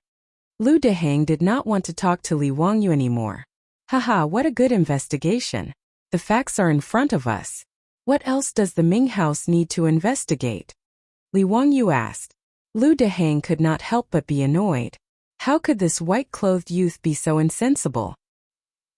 Lu Deheng did not want to talk to Li Wangyu anymore. Haha, what a good investigation. The facts are in front of us. What else does the Ming house need to investigate? Li Wangyu asked. Lu Deheng could not help but be annoyed. How could this white-clothed youth be so insensible?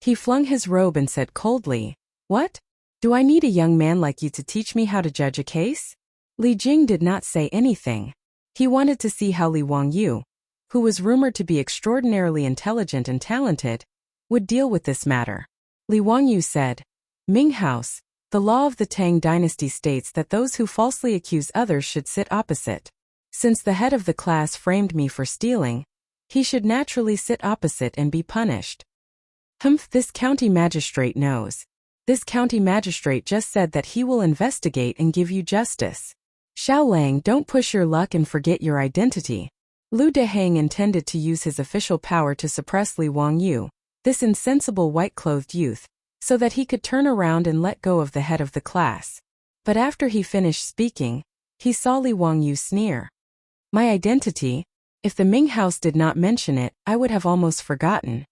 He flung his robe and said coldly, What? Do I need a young man like you to teach me how to judge a case? Li Jing did not say anything. He wanted to see how Li Wangyu, who was rumored to be extraordinarily intelligent and talented, would deal with this matter. Li Wangyu said, Ming house, the law of the Tang dynasty states that those who falsely accuse others should sit opposite. Since the head of the class framed me for stealing, he should naturally sit opposite and be punished. Humph, this county magistrate knows. This county magistrate just said that he will investigate and give you justice. Xiaolang, don't push your luck and forget your identity. Lu Deheng intended to use his official power to suppress Li Wangyu, this insensible white-clothed youth, so that he could turn around and let go of the head of the class. But after he finished speaking, he saw Li Wangyu sneer. My identity? If the Ming house did not mention it, I would have almost forgotten.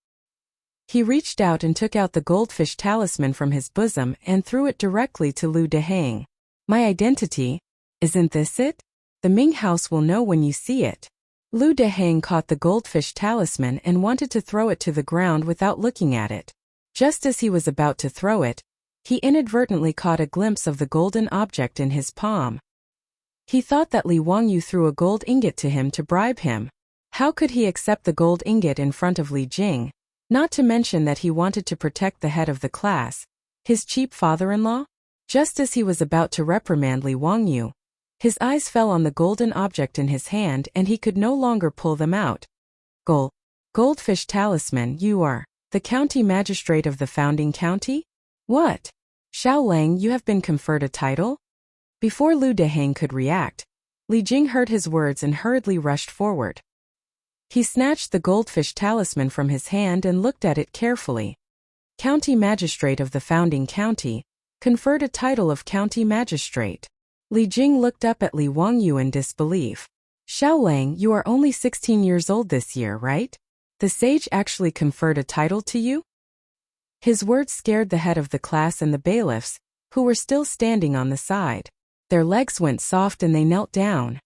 He reached out and took out the goldfish talisman from his bosom and threw it directly to Lu Deheng. My identity? Isn't this it? The Ming house will know when you see it. Lu Deheng caught the goldfish talisman and wanted to throw it to the ground without looking at it. Just as he was about to throw it, he inadvertently caught a glimpse of the golden object in his palm. He thought that Li Wangyu threw a gold ingot to him to bribe him. How could he accept the gold ingot in front of Li Jing? Not to mention that he wanted to protect the head of the class, his cheap father-in-law? Just as he was about to reprimand Li Wangyu, his eyes fell on the golden object in his hand and he could no longer pull them out. Goldfish talisman, you are the county magistrate of the founding county? What? Xiaolang, you have been conferred a title? Before Lu Deheng could react, Li Jing heard his words and hurriedly rushed forward. He snatched the goldfish talisman from his hand and looked at it carefully. County magistrate of the founding county, conferred a title of county magistrate. Li Jing looked up at Li Wangyu in disbelief. Xiaolang, you are only 16 years old this year, right? The sage actually conferred a title to you? His words scared the head of the class and the bailiffs, who were still standing on the side. Their legs went soft and they knelt down.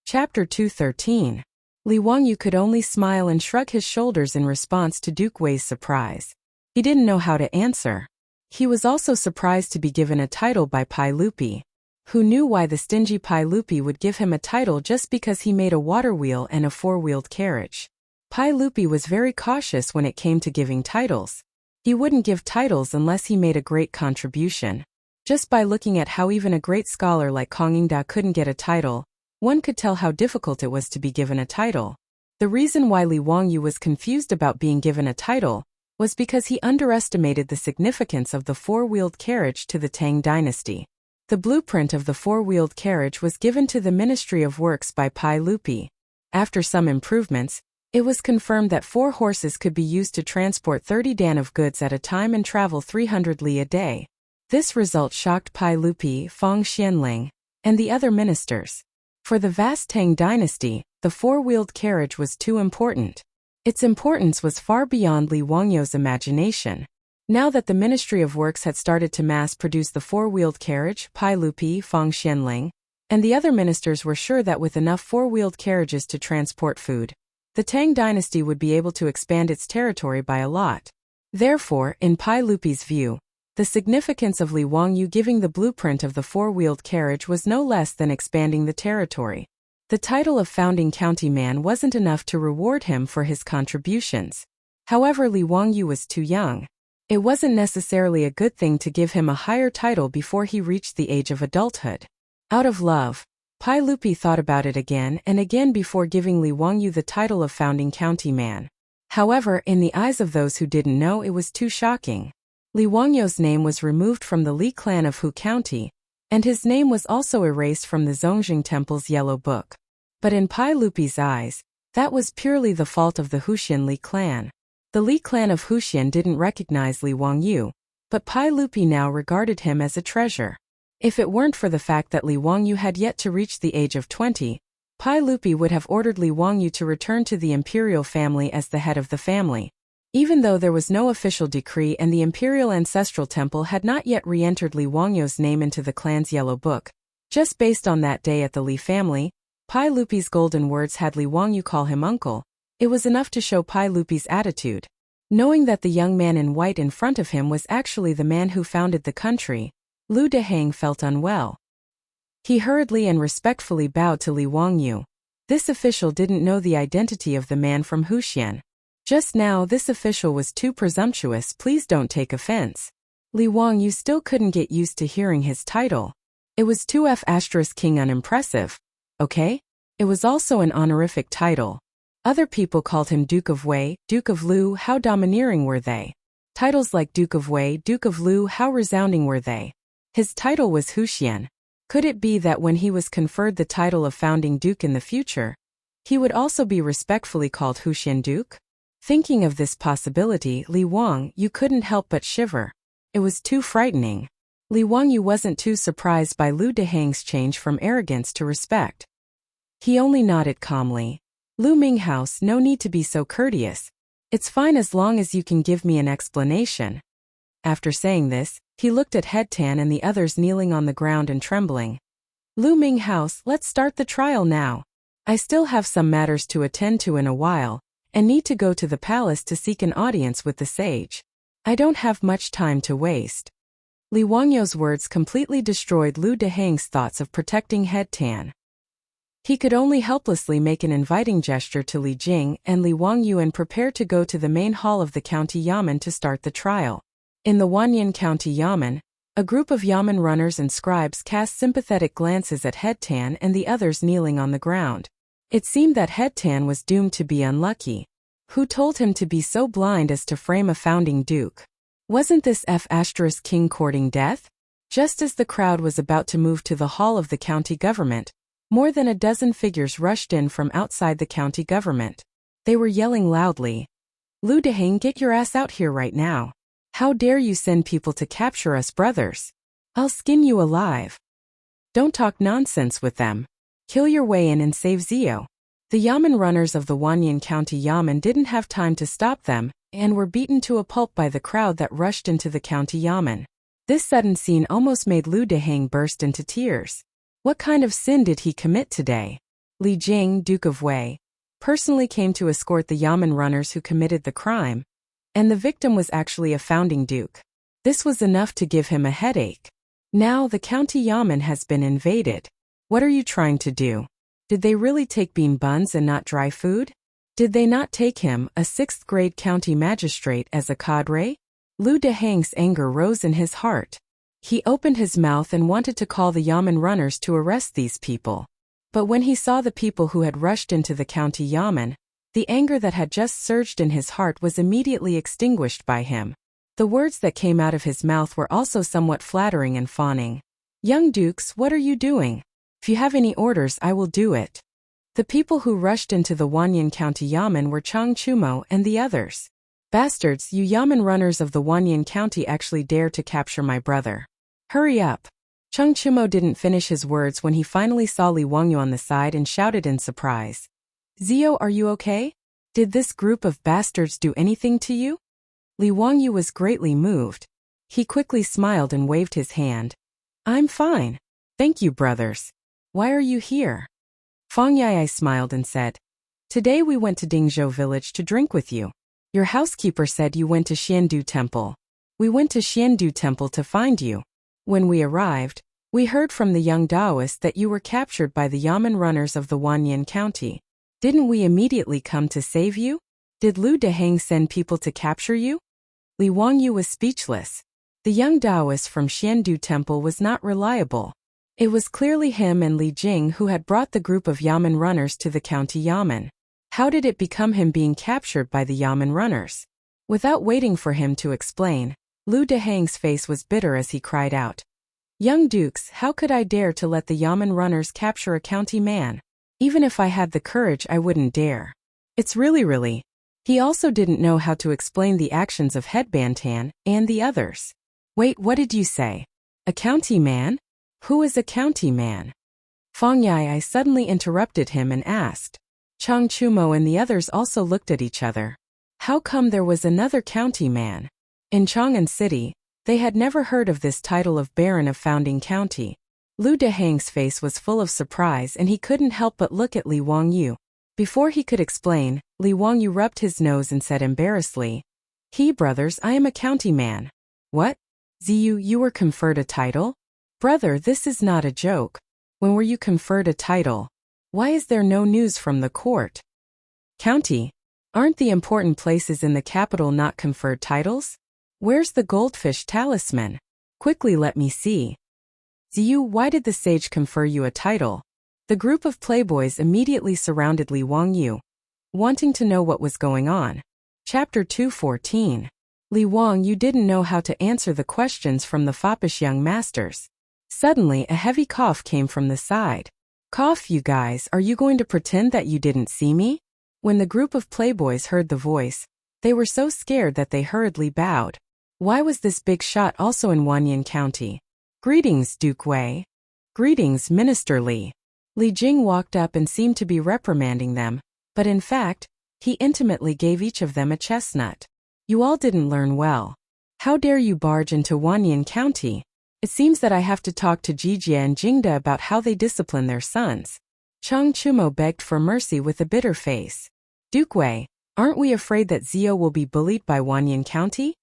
Chapter 213. Li Wangyu could only smile and shrug his shoulders in response to Duke Wei's surprise. He didn't know how to answer. He was also surprised to be given a title by Pai Lupi. Who knew why the stingy Pai Lupi would give him a title just because he made a water wheel and a four-wheeled carriage? Pai Lupi was very cautious when it came to giving titles. He wouldn't give titles unless he made a great contribution. Just by looking at how even a great scholar like Kong Yingda couldn't get a title, one could tell how difficult it was to be given a title. The reason why Li Wangyu was confused about being given a title was because he underestimated the significance of the four-wheeled carriage to the Tang dynasty. The blueprint of the four-wheeled carriage was given to the Ministry of Works by Pai Lupi. After some improvements, it was confirmed that 4 horses could be used to transport 30 dan of goods at a time and travel 300 li a day. This result shocked Pai Lupi, Feng Xianling, and the other ministers. For the vast Tang dynasty, the four-wheeled carriage was too important. Its importance was far beyond Li Wangyu's imagination. Now that the Ministry of Works had started to mass-produce the four-wheeled carriage, Pai Lupi, Feng Xianling, and the other ministers were sure that with enough four-wheeled carriages to transport food, the Tang dynasty would be able to expand its territory by a lot. Therefore, in Pai Lupi's view, the significance of Li Wangyu giving the blueprint of the four-wheeled carriage was no less than expanding the territory. The title of founding county man wasn't enough to reward him for his contributions. However, Li Wangyu was too young. It wasn't necessarily a good thing to give him a higher title before he reached the age of adulthood. Out of love, Pai Lupi thought about it again and again before giving Li Wangyu the title of founding county man. However, in the eyes of those who didn't know, it was too shocking. Li Wangyu's name was removed from the Li clan of Hu County, and his name was also erased from the Zongjing Temple's Yellow Book. But in Pai Lupi's eyes, that was purely the fault of the Huxian Li clan. The Li clan of Huxian didn't recognize Li Wangyu, but Pai Lupi now regarded him as a treasure. If it weren't for the fact that Li Wangyu had yet to reach the age of 20, Pai Lupi would have ordered Li Wangyu to return to the imperial family as the head of the family. Even though there was no official decree and the Imperial Ancestral Temple had not yet re-entered Li Wangyu's name into the clan's Yellow Book, just based on that day at the Li family, Pai Lupi's golden words had Li Wangyu call him uncle. It was enough to show Pai Lupi's attitude. Knowing that the young man in white in front of him was actually the man who founded the country, Lu Deheng felt unwell. He hurriedly and respectfully bowed to Li Wangyu. This official didn't know the identity of the man from Huxian. Just now, this official was too presumptuous. Please don't take offense. Li Wangyu still couldn't get used to hearing his title. It was too King unimpressive. Okay? It was also an honorific title. Other people called him Duke of Wei, Duke of Lu. How domineering were they? Titles like Duke of Wei, Duke of Lu, how resounding were they? His title was Huxian. Could it be that when he was conferred the title of founding duke in the future, he would also be respectfully called Huxian Duke? Thinking of this possibility, Li Wangyu couldn't help but shiver. It was too frightening. Li Wangyu wasn't too surprised by Lu Deheng's change from arrogance to respect. He only nodded calmly. Lu Minghouse, no need to be so courteous. It's fine as long as you can give me an explanation. After saying this, he looked at Head Tan and the others kneeling on the ground and trembling. Lu Minghouse, let's start the trial now. I still have some matters to attend to in a while, and need to go to the palace to seek an audience with the sage. I don't have much time to waste. Li Wangyu's words completely destroyed Lu Deheng's thoughts of protecting Head Tan. He could only helplessly make an inviting gesture to Li Jing and Li Wangyu and prepare to go to the main hall of the county yamen to start the trial. In the Wanyan County Yamen, a group of yamen runners and scribes cast sympathetic glances at Head Tan and the others kneeling on the ground. It seemed that Head Tan was doomed to be unlucky. Who told him to be so blind as to frame a founding duke? Wasn't this King courting death? Just as the crowd was about to move to the hall of the county government, more than a dozen figures rushed in from outside the county government. They were yelling loudly, Lu Deheng, get your ass out here right now. How dare you send people to capture us brothers? I'll skin you alive. Don't talk nonsense with them. Kill your way in and save Zio. The yamen runners of the Wanyan County Yamen didn't have time to stop them, and were beaten to a pulp by the crowd that rushed into the county yamen. This sudden scene almost made Lu Deheng burst into tears. What kind of sin did he commit today? Li Jing, Duke of Wei, personally came to escort the Yamen runners who committed the crime, and the victim was actually a founding duke. This was enough to give him a headache. Now the county Yamen has been invaded. What are you trying to do? Did they really take bean buns and not dry food? Did they not take him, a 6th-grade county magistrate, as a cadre? Lu Dehang's anger rose in his heart. He opened his mouth and wanted to call the Yamen runners to arrest these people. But when he saw the people who had rushed into the county Yamen, the anger that had just surged in his heart was immediately extinguished by him. The words that came out of his mouth were also somewhat flattering and fawning. Young dukes, what are you doing? If you have any orders, I will do it. The people who rushed into the Wanyan County Yamen were Chang Chumo and the others. Bastards, you Yamen runners of the Wanyan County actually dare to capture my brother. Hurry up. Chang Chumo didn't finish his words when he finally saw Li Wangyu on the side and shouted in surprise. Zio, are you okay? Did this group of bastards do anything to you? Li Wangyu was greatly moved. He quickly smiled and waved his hand. I'm fine. Thank you, brothers. Why are you here? Fang Yai smiled and said, Today we went to Dingzhou village to drink with you. Your housekeeper said you went to Xiandu Temple. We went to Xiandu Temple to find you. When we arrived, we heard from the young Taoist that you were captured by the Yamen runners of the Wanyan County. Didn't we immediately come to save you? Did Lu Dehang send people to capture you? Li Wangyu was speechless. The young Taoist from Xiandu Temple was not reliable. It was clearly him and Li Jing who had brought the group of Yamen runners to the county Yamen. How did it become him being captured by the Yamen runners? Without waiting for him to explain, Lu Dehang's face was bitter as he cried out. Young dukes, how could I dare to let the Yamen runners capture a county man? Even if I had the courage, I wouldn't dare. It's really. He also didn't know how to explain the actions of Headbantan and the others. Wait, what did you say? A county man? Who is a county man? Fang Yai suddenly interrupted him and asked. Chang Chumo and the others also looked at each other. How come there was another county man? In Chang'an City, they had never heard of this title of Baron of Founding County. Lu Dehang's face was full of surprise and he couldn't help but look at Li Wangyu. Before he could explain, Li Wangyu rubbed his nose and said embarrassedly, brothers, I am a county man. What? Ziyu, you were conferred a title? Brother, this is not a joke. When were you conferred a title? Why is there no news from the court? County? Aren't the important places in the capital not conferred titles? Where's the goldfish talisman? Quickly let me see. Ziyu, why did the sage confer you a title? The group of playboys immediately surrounded Li Wangyu, wanting to know what was going on. Chapter 214. Li Wangyu didn't know how to answer the questions from the foppish young masters. Suddenly, a heavy cough came from the side. Cough, you guys, are you going to pretend that you didn't see me? When the group of playboys heard the voice, they were so scared that they hurriedly bowed. Why was this big shot also in Wanyan County? Greetings, Duke Wei. Greetings, Minister Li. Li Jing walked up and seemed to be reprimanding them, but in fact, he intimately gave each of them a chestnut. You all didn't learn well. How dare you barge into Wanyan County? It seems that I have to talk to Jijia and Jingda about how they discipline their sons. Chang Chumo begged for mercy with a bitter face. Duke Wei, aren't we afraid that Zio will be bullied by Wanyan County?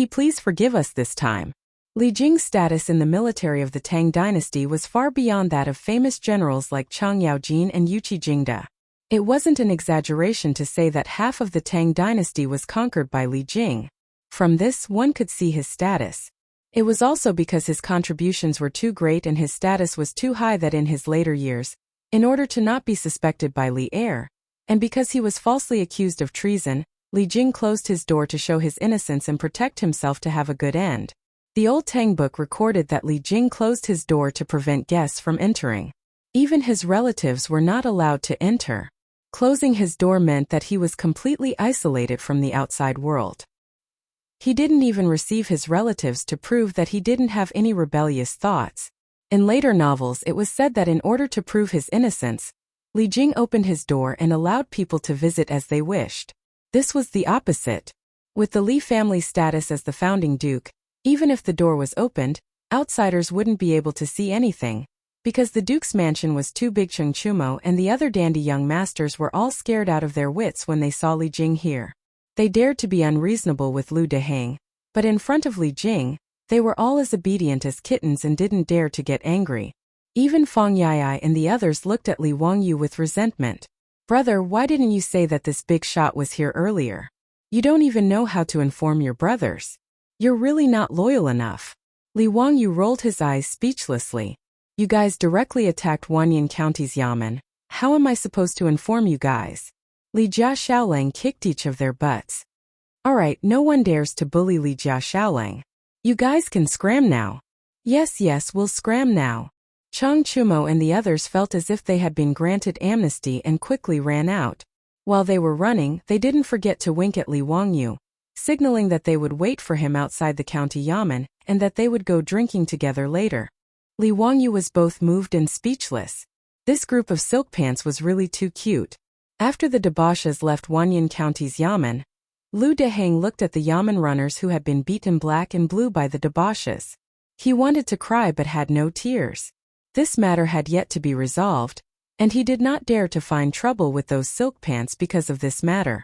Please forgive us this time. Li Jing's status in the military of the Tang dynasty was far beyond that of famous generals like Chang Yaojin and Yuqi Jingda. It wasn't an exaggeration to say that half of the Tang dynasty was conquered by Li Jing. From this, one could see his status. It was also because his contributions were too great and his status was too high that in his later years, in order to not be suspected by Li Er, and because he was falsely accused of treason, Li Jing closed his door to show his innocence and protect himself to have a good end. The old Tang book recorded that Li Jing closed his door to prevent guests from entering. Even his relatives were not allowed to enter. Closing his door meant that he was completely isolated from the outside world. He didn't even receive his relatives to prove that he didn't have any rebellious thoughts. In later novels, it was said that in order to prove his innocence, Li Jing opened his door and allowed people to visit as they wished. This was the opposite. With the Li family's status as the founding duke, even if the door was opened, outsiders wouldn't be able to see anything. Because the Duke's mansion was too big. Cheng Chumo and the other dandy young masters were all scared out of their wits when they saw Li Jing here. They dared to be unreasonable with Lu Deheng, but in front of Li Jing, they were all as obedient as kittens and didn't dare to get angry. Even Fang Yai and the others looked at Li Wangyu with resentment. Brother, why didn't you say that this big shot was here earlier? You don't even know how to inform your brothers. You're really not loyal enough. Li Wangyu rolled his eyes speechlessly. You guys directly attacked Wanyan County's Yamen. How am I supposed to inform you guys? Li Jia Shaolang kicked each of their butts. Alright, no one dares to bully Li Jia Shaolang. You guys can scram now. Yes, we'll scram now. Cheng Chumo and the others felt as if they had been granted amnesty and quickly ran out. While they were running, they didn't forget to wink at Li Wangyu, signaling that they would wait for him outside the county yamen and that they would go drinking together later. Li Wangyu was both moved and speechless. This group of silk pants was really too cute. After the debauches left Wanyan County's yamen, Lu Deheng looked at the yamen runners who had been beaten black and blue by the debauches. He wanted to cry but had no tears. This matter had yet to be resolved, and he did not dare to find trouble with those silk pants because of this matter.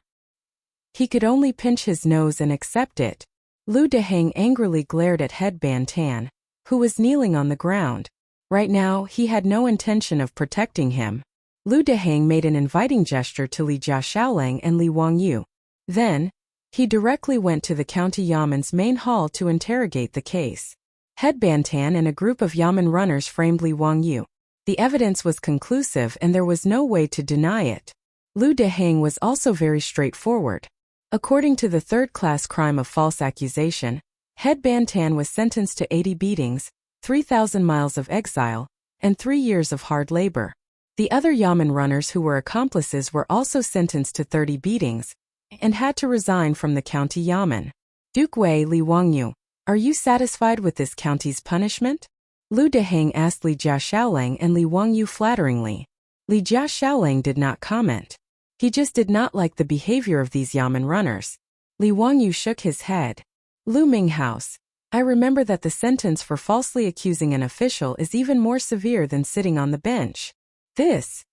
He could only pinch his nose and accept it. Lu Deheng angrily glared at Headband Tan, who was kneeling on the ground. Right now, he had no intention of protecting him. Lu Deheng made an inviting gesture to Li Jia Shaolang and Li Wangyu. Then, he directly went to the county yamen's main hall to interrogate the case. Headband Tan and a group of yamen runners framed Li Wangyu. The evidence was conclusive and there was no way to deny it. Lu Deheng was also very straightforward. According to the third-class crime of false accusation, Headband Tan was sentenced to 80 beatings, 3,000 miles of exile, and 3 years of hard labor. The other yamen runners who were accomplices were also sentenced to 30 beatings, and had to resign from the county yamen. Duke Wei Li Wangyu, are you satisfied with this county's punishment? Lu Deheng asked Li Jia Shaolang and Li Wangyu flatteringly. Li Jia Shaolang did not comment. He just did not like the behavior of these yamen runners. Li Wangyu shook his head. Lu Minghouse, I remember that the sentence for falsely accusing an official is even more severe than sitting on the bench. This.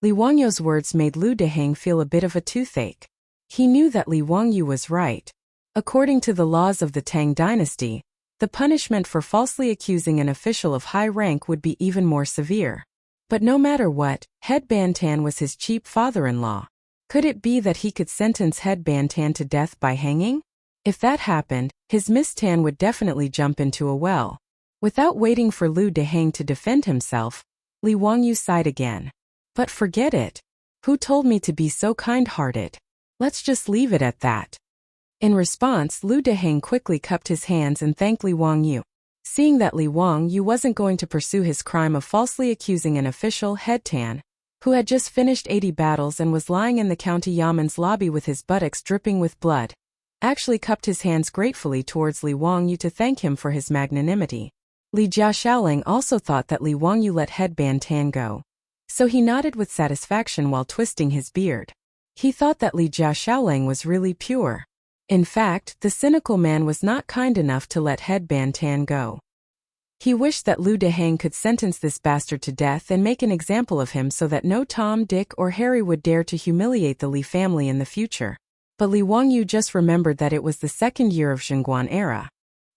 Li Wangyu's words made Lu Deheng feel a bit of a toothache. He knew that Li Wangyu was right. According to the laws of the Tang dynasty, the punishment for falsely accusing an official of high rank would be even more severe. But no matter what, Headband Tan was his cheap father-in-law. Could it be that he could sentence Headband Tan to death by hanging? If that happened, his Miss Tan would definitely jump into a well. Without waiting for Lu Deheng to defend himself, Li Wangyu sighed again. But forget it. Who told me to be so kind-hearted? Let's just leave it at that. In response, Lu Deheng quickly cupped his hands and thanked Li Wangyu. Seeing that Li Wangyu wasn't going to pursue his crime of falsely accusing an official, Head Tan, who had just finished 80 battles and was lying in the county yamen's lobby with his buttocks dripping with blood, actually cupped his hands gratefully towards Li Wangyu to thank him for his magnanimity. Li Jia Shaolang also thought that Li Wangyu let Headband Tan go. So he nodded with satisfaction while twisting his beard. He thought that Li Jia Shaolang was really pure. In fact, the cynical man was not kind enough to let Headband Tan go. He wished that Lu Deheng could sentence this bastard to death and make an example of him so that no Tom, Dick, or Harry would dare to humiliate the Li family in the future. But Li Wangyu just remembered that it was the second year of Xinguan era.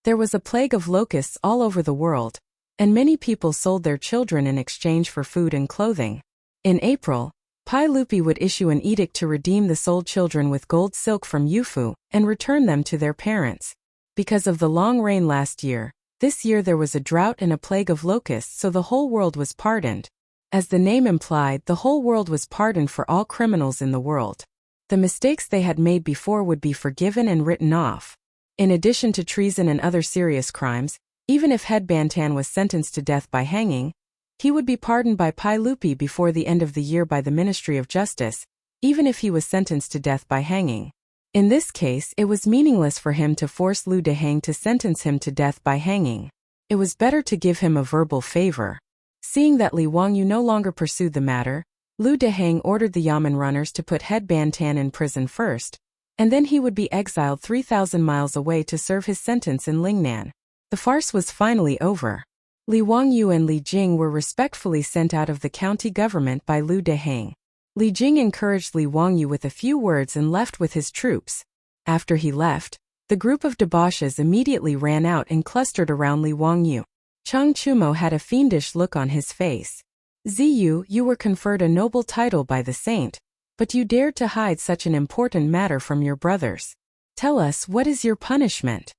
There was a plague of locusts all over the world, and many people sold their children in exchange for food and clothing. In April, Pai Lupi would issue an edict to redeem the sold children with gold silk from Yufu and return them to their parents. Because of the long rain last year, this year there was a drought and a plague of locusts, so the whole world was pardoned. As the name implied, the whole world was pardoned for all criminals in the world. The mistakes they had made before would be forgiven and written off. In addition to treason and other serious crimes, even if Headband Tan was sentenced to death by hanging, he would be pardoned by Pai Lupi before the end of the year by the Ministry of Justice, even if he was sentenced to death by hanging. In this case, it was meaningless for him to force Lu Deheng to sentence him to death by hanging. It was better to give him a verbal favor. Seeing that Li Wangyu no longer pursued the matter, Lu Deheng ordered the yamen runners to put Headband Tan in prison first, and then he would be exiled 3,000 miles away to serve his sentence in Lingnan. The farce was finally over. Li Wangyu and Li Jing were respectfully sent out of the county government by Lu Deheng. Li Jing encouraged Li Wangyu with a few words and left with his troops. After he left, the group of debauches immediately ran out and clustered around Li Wangyu. Chang Chumo had a fiendish look on his face. Ziyu, you were conferred a noble title by the saint, but you dared to hide such an important matter from your brothers. Tell us, what is your punishment?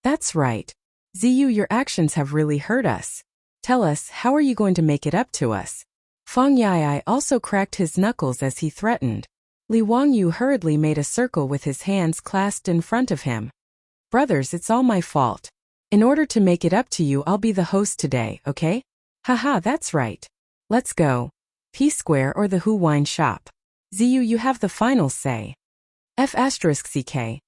That's right. Ziyu, your actions have really hurt us. Tell us, how are you going to make it up to us? Fang Yai also cracked his knuckles as he threatened. Li Wangyu hurriedly made a circle with his hands clasped in front of him. Brothers, it's all my fault. In order to make it up to you, I'll be the host today, okay? Haha, that's right. Let's go. P Square or the Hu Wine Shop. Ziyu, you have the final say. F*CK.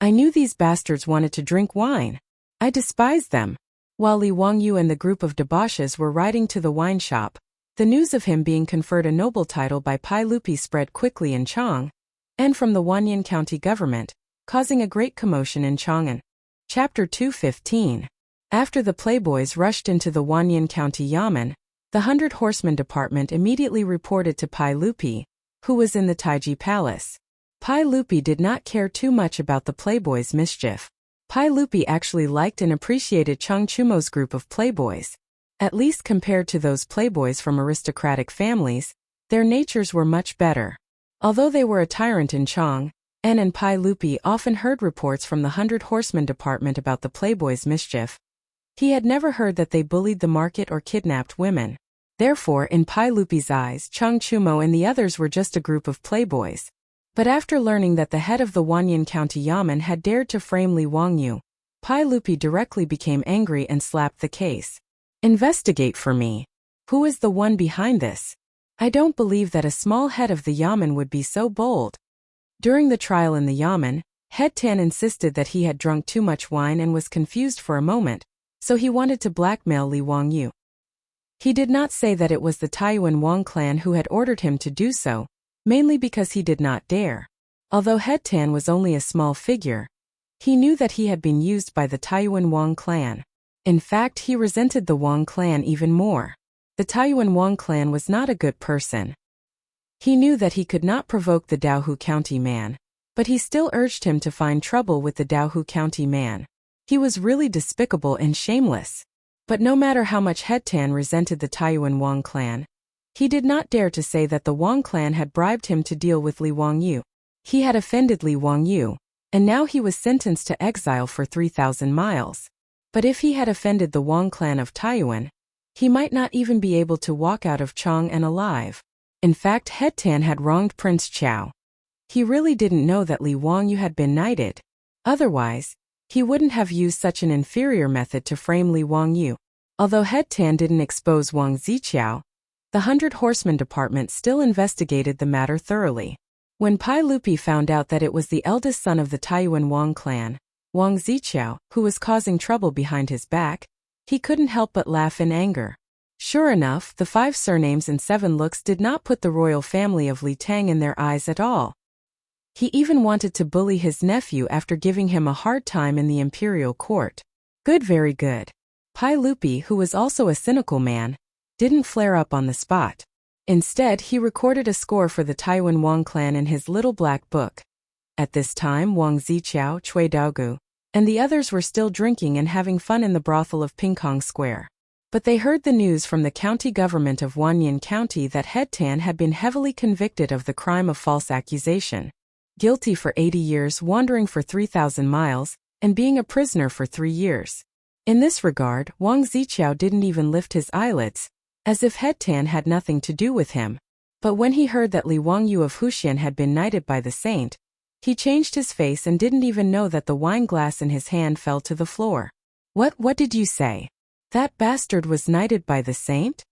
I knew these bastards wanted to drink wine. I despised them. While Li Wangyu and the group of debauches were riding to the wine shop, the news of him being conferred a noble title by Pai Lupi spread quickly in Chang, and from the Wanyan County government, causing a great commotion in Chang'an. Chapter 215. After the playboys rushed into the Wanyan County Yamen, the 100 Horsemen Department immediately reported to Pai Lupi, who was in the Taiji Palace. Pai Lupi did not care too much about the playboys' mischief. Pai Lupi actually liked and appreciated Chang Chumo's group of playboys. At least compared to those playboys from aristocratic families, their natures were much better. Although they were a tyrant in Chang, An and Pai Lupi often heard reports from the 100 Horsemen Department about the playboys' mischief. He had never heard that they bullied the market or kidnapped women. Therefore, in Pai Lupi's eyes, Chang Chumo and the others were just a group of playboys. But after learning that the head of the Wanyan County Yamen had dared to frame Li Wangyu, Pai Lupi directly became angry and slapped the case. Investigate for me. Who is the one behind this? I don't believe that a small head of the Yamen would be so bold. During the trial in the Yamen, Head Tan insisted that he had drunk too much wine and was confused for a moment, so he wanted to blackmail Li Wangyu. He did not say that it was the Taiyuan Wang clan who had ordered him to do so, mainly because he did not dare. Although Head Tan was only a small figure, he knew that he had been used by the Taiyuan Wang clan. In fact, he resented the Wang clan even more. The Taiyuan Wang clan was not a good person. He knew that he could not provoke the Daohu County man, but he still urged him to find trouble with the Daohu County man. He was really despicable and shameless. But no matter how much Head Tan resented the Taiyuan Wang clan, he did not dare to say that the Wang clan had bribed him to deal with Li Wangyu. He had offended Li Wangyu, and now he was sentenced to exile for 3,000 miles. But if he had offended the Wang clan of Taiyuan, he might not even be able to walk out of Chang'an alive. In fact, Head Tan had wronged Prince Chao. He really didn't know that Li Wangyu had been knighted. Otherwise, he wouldn't have used such an inferior method to frame Li Wangyu. Although Head Tan didn't expose Wang Ziqiao, the 100 Horsemen Department still investigated the matter thoroughly. When Pai Lupi found out that it was the eldest son of the Taiyuan Wang clan, Wang Ziqiao, who was causing trouble behind his back, he couldn't help but laugh in anger. Sure enough, the 5 surnames and 7 looks did not put the royal family of Li Tang in their eyes at all. He even wanted to bully his nephew after giving him a hard time in the imperial court. Good, very good. Pai Lupi, who was also a cynical man, didn't flare up on the spot. Instead, he recorded a score for the Taiyuan Wang clan in his little black book. At this time, Wang Ziqiao, Cui Daogu, and the others were still drinking and having fun in the brothel of Pingkong Square. But they heard the news from the county government of Wanyan County that Head Tan had been heavily convicted of the crime of false accusation, guilty for 80 years, wandering for 3,000 miles, and being a prisoner for 3 years. In this regard, Wang Ziqiao didn't even lift his eyelids, as if Head Tan had nothing to do with him. But when he heard that Li Wangyu of Huxian had been knighted by the saint, he changed his face and didn't even know that the wine glass in his hand fell to the floor. What did you say? That bastard was knighted by the saint?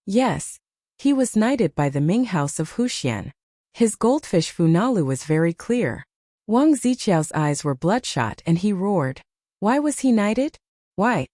Yes, he was knighted by the Ming House of Huxian. His goldfish Funalu was very clear. Wang Ziqiao's eyes were bloodshot and he roared. Why was he knighted? Why?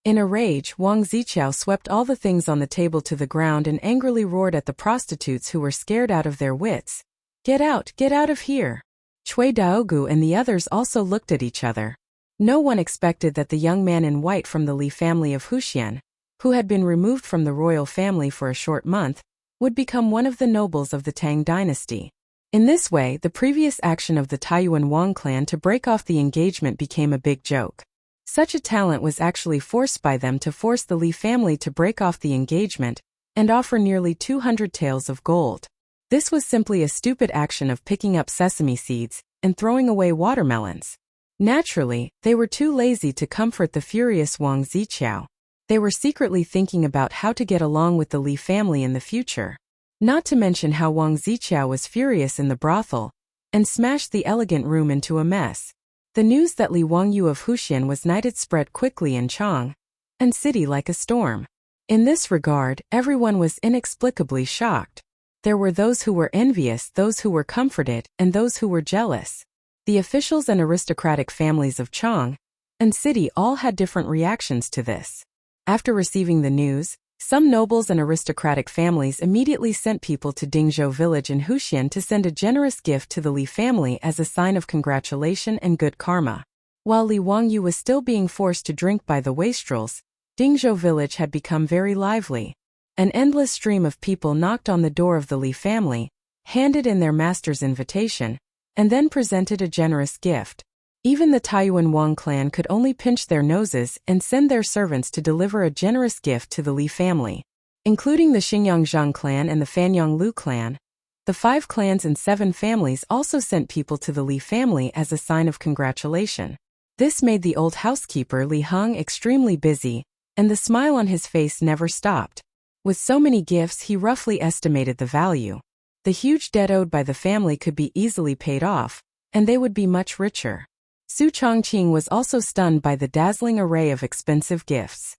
In a rage, Wang Ziqiao swept all the things on the table to the ground and angrily roared at the prostitutes who were scared out of their wits. Get out of here! Cui Daogu and the others also looked at each other. No one expected that the young man in white from the Li family of Huxian, who had been removed from the royal family for a short month, would become one of the nobles of the Tang dynasty. In this way, the previous action of the Taiyuan Wang clan to break off the engagement became a big joke. Such a talent was actually forced by them to force the Li family to break off the engagement and offer nearly 200 taels of gold. This was simply a stupid action of picking up sesame seeds and throwing away watermelons. Naturally, they were too lazy to comfort the furious Wang Ziqiao. They were secretly thinking about how to get along with the Li family in the future. Not to mention how Wang Ziqiao was furious in the brothel and smashed the elegant room into a mess. The news that Li Wangyu of Huxian was knighted spread quickly in Chang and city like a storm. In this regard, everyone was inexplicably shocked. There were those who were envious, those who were comforted, and those who were jealous. The officials and aristocratic families of Chang and city all had different reactions to this. After receiving the news, some nobles and aristocratic families immediately sent people to Dingzhou village in Huxian to send a generous gift to the Li family as a sign of congratulation and good karma. While Li Wangyu was still being forced to drink by the wastrels, Dingzhou village had become very lively. An endless stream of people knocked on the door of the Li family, handed in their master's invitation, and then presented a generous gift. Even the Taiyuan Wang clan could only pinch their noses and send their servants to deliver a generous gift to the Li family. Including the Xingyang Zhang clan and the Fanyang Lu clan, the 5 clans and 7 families also sent people to the Li family as a sign of congratulation. This made the old housekeeper Li Heng extremely busy, and the smile on his face never stopped. With so many gifts, he roughly estimated the value. The huge debt owed by the family could be easily paid off, and they would be much richer. Su Chongqing was also stunned by the dazzling array of expensive gifts.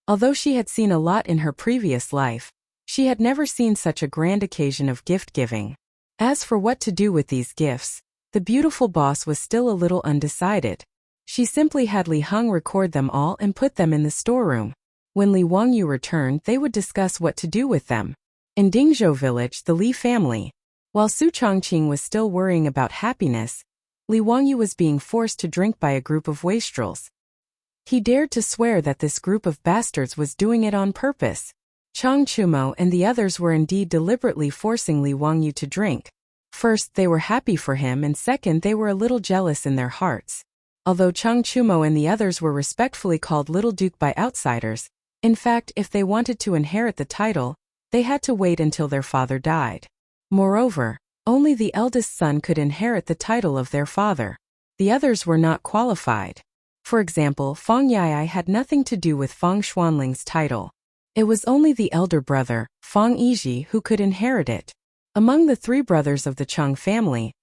Although she had seen a lot in her previous life, she had never seen such a grand occasion of gift-giving. As for what to do with these gifts, the beautiful boss was still a little undecided. She simply had Li Heng record them all and put them in the storeroom. When Li Wangyu returned, they would discuss what to do with them. In Dingzhou village, the Li family, while Su Chongqing was still worrying about happiness, Li Wangyu was being forced to drink by a group of wastrels. He dared to swear that this group of bastards was doing it on purpose. Chang Chumo and the others were indeed deliberately forcing Li Wangyu to drink. First, they were happy for him, and second, they were a little jealous in their hearts. Although Chang Chumo and the others were respectfully called Little Duke by outsiders, in fact, if they wanted to inherit the title, they had to wait until their father died. Moreover, only the eldest son could inherit the title of their father. The others were not qualified. For example, Fang Yai had nothing to do with Fang Xuanling's title. It was only the elder brother, Fang Yizhi, who could inherit it. Among the 3 brothers of the Cheng family,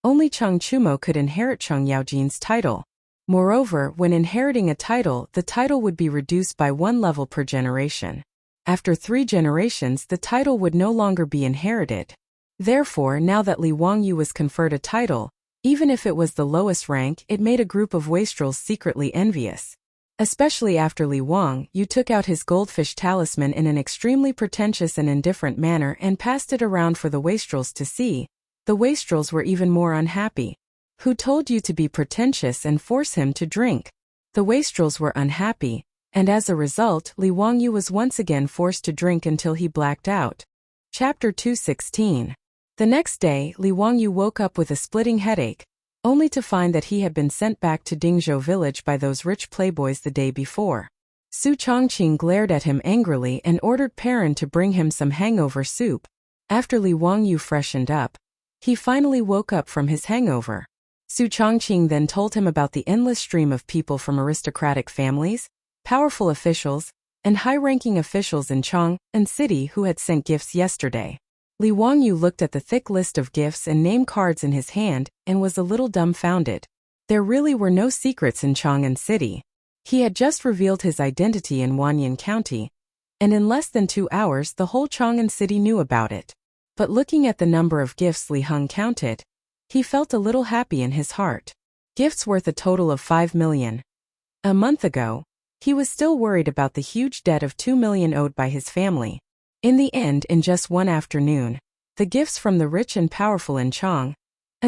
only Chang Chumo could inherit Cheng Yaojin's title. Moreover, when inheriting a title, the title would be reduced by 1 level per generation. After 3 generations, the title would no longer be inherited. Therefore, now that Li Wangyu was conferred a title, even if it was the lowest rank, it made a group of wastrels secretly envious. Especially after Li Wangyu took out his goldfish talisman in an extremely pretentious and indifferent manner and passed it around for the wastrels to see, the wastrels were even more unhappy. Who told you to be pretentious and force him to drink? The wastrels were unhappy, and as a result, Li Wangyu was once again forced to drink until he blacked out. Chapter 216. The next day, Li Wangyu woke up with a splitting headache, only to find that he had been sent back to Dingzhou village by those rich playboys the day before. Su Chongqing glared at him angrily and ordered Perrin to bring him some hangover soup. After Li Wangyu freshened up, he finally woke up from his hangover. Su Chongqing then told him about the endless stream of people from aristocratic families, powerful officials, and high-ranking officials in Chang and city who had sent gifts yesterday. Li Wangyu looked at the thick list of gifts and name cards in his hand and was a little dumbfounded. There really were no secrets in Chang'an City. He had just revealed his identity in Wanyan County, and in less than 2 hours the whole Chang'an City knew about it. But looking at the number of gifts Li Heng counted, he felt a little happy in his heart. Gifts worth a total of 5 million. A month ago, he was still worried about the huge debt of 2 million owed by his family. In the end, in just one afternoon, the gifts from the rich and powerful in Chang'an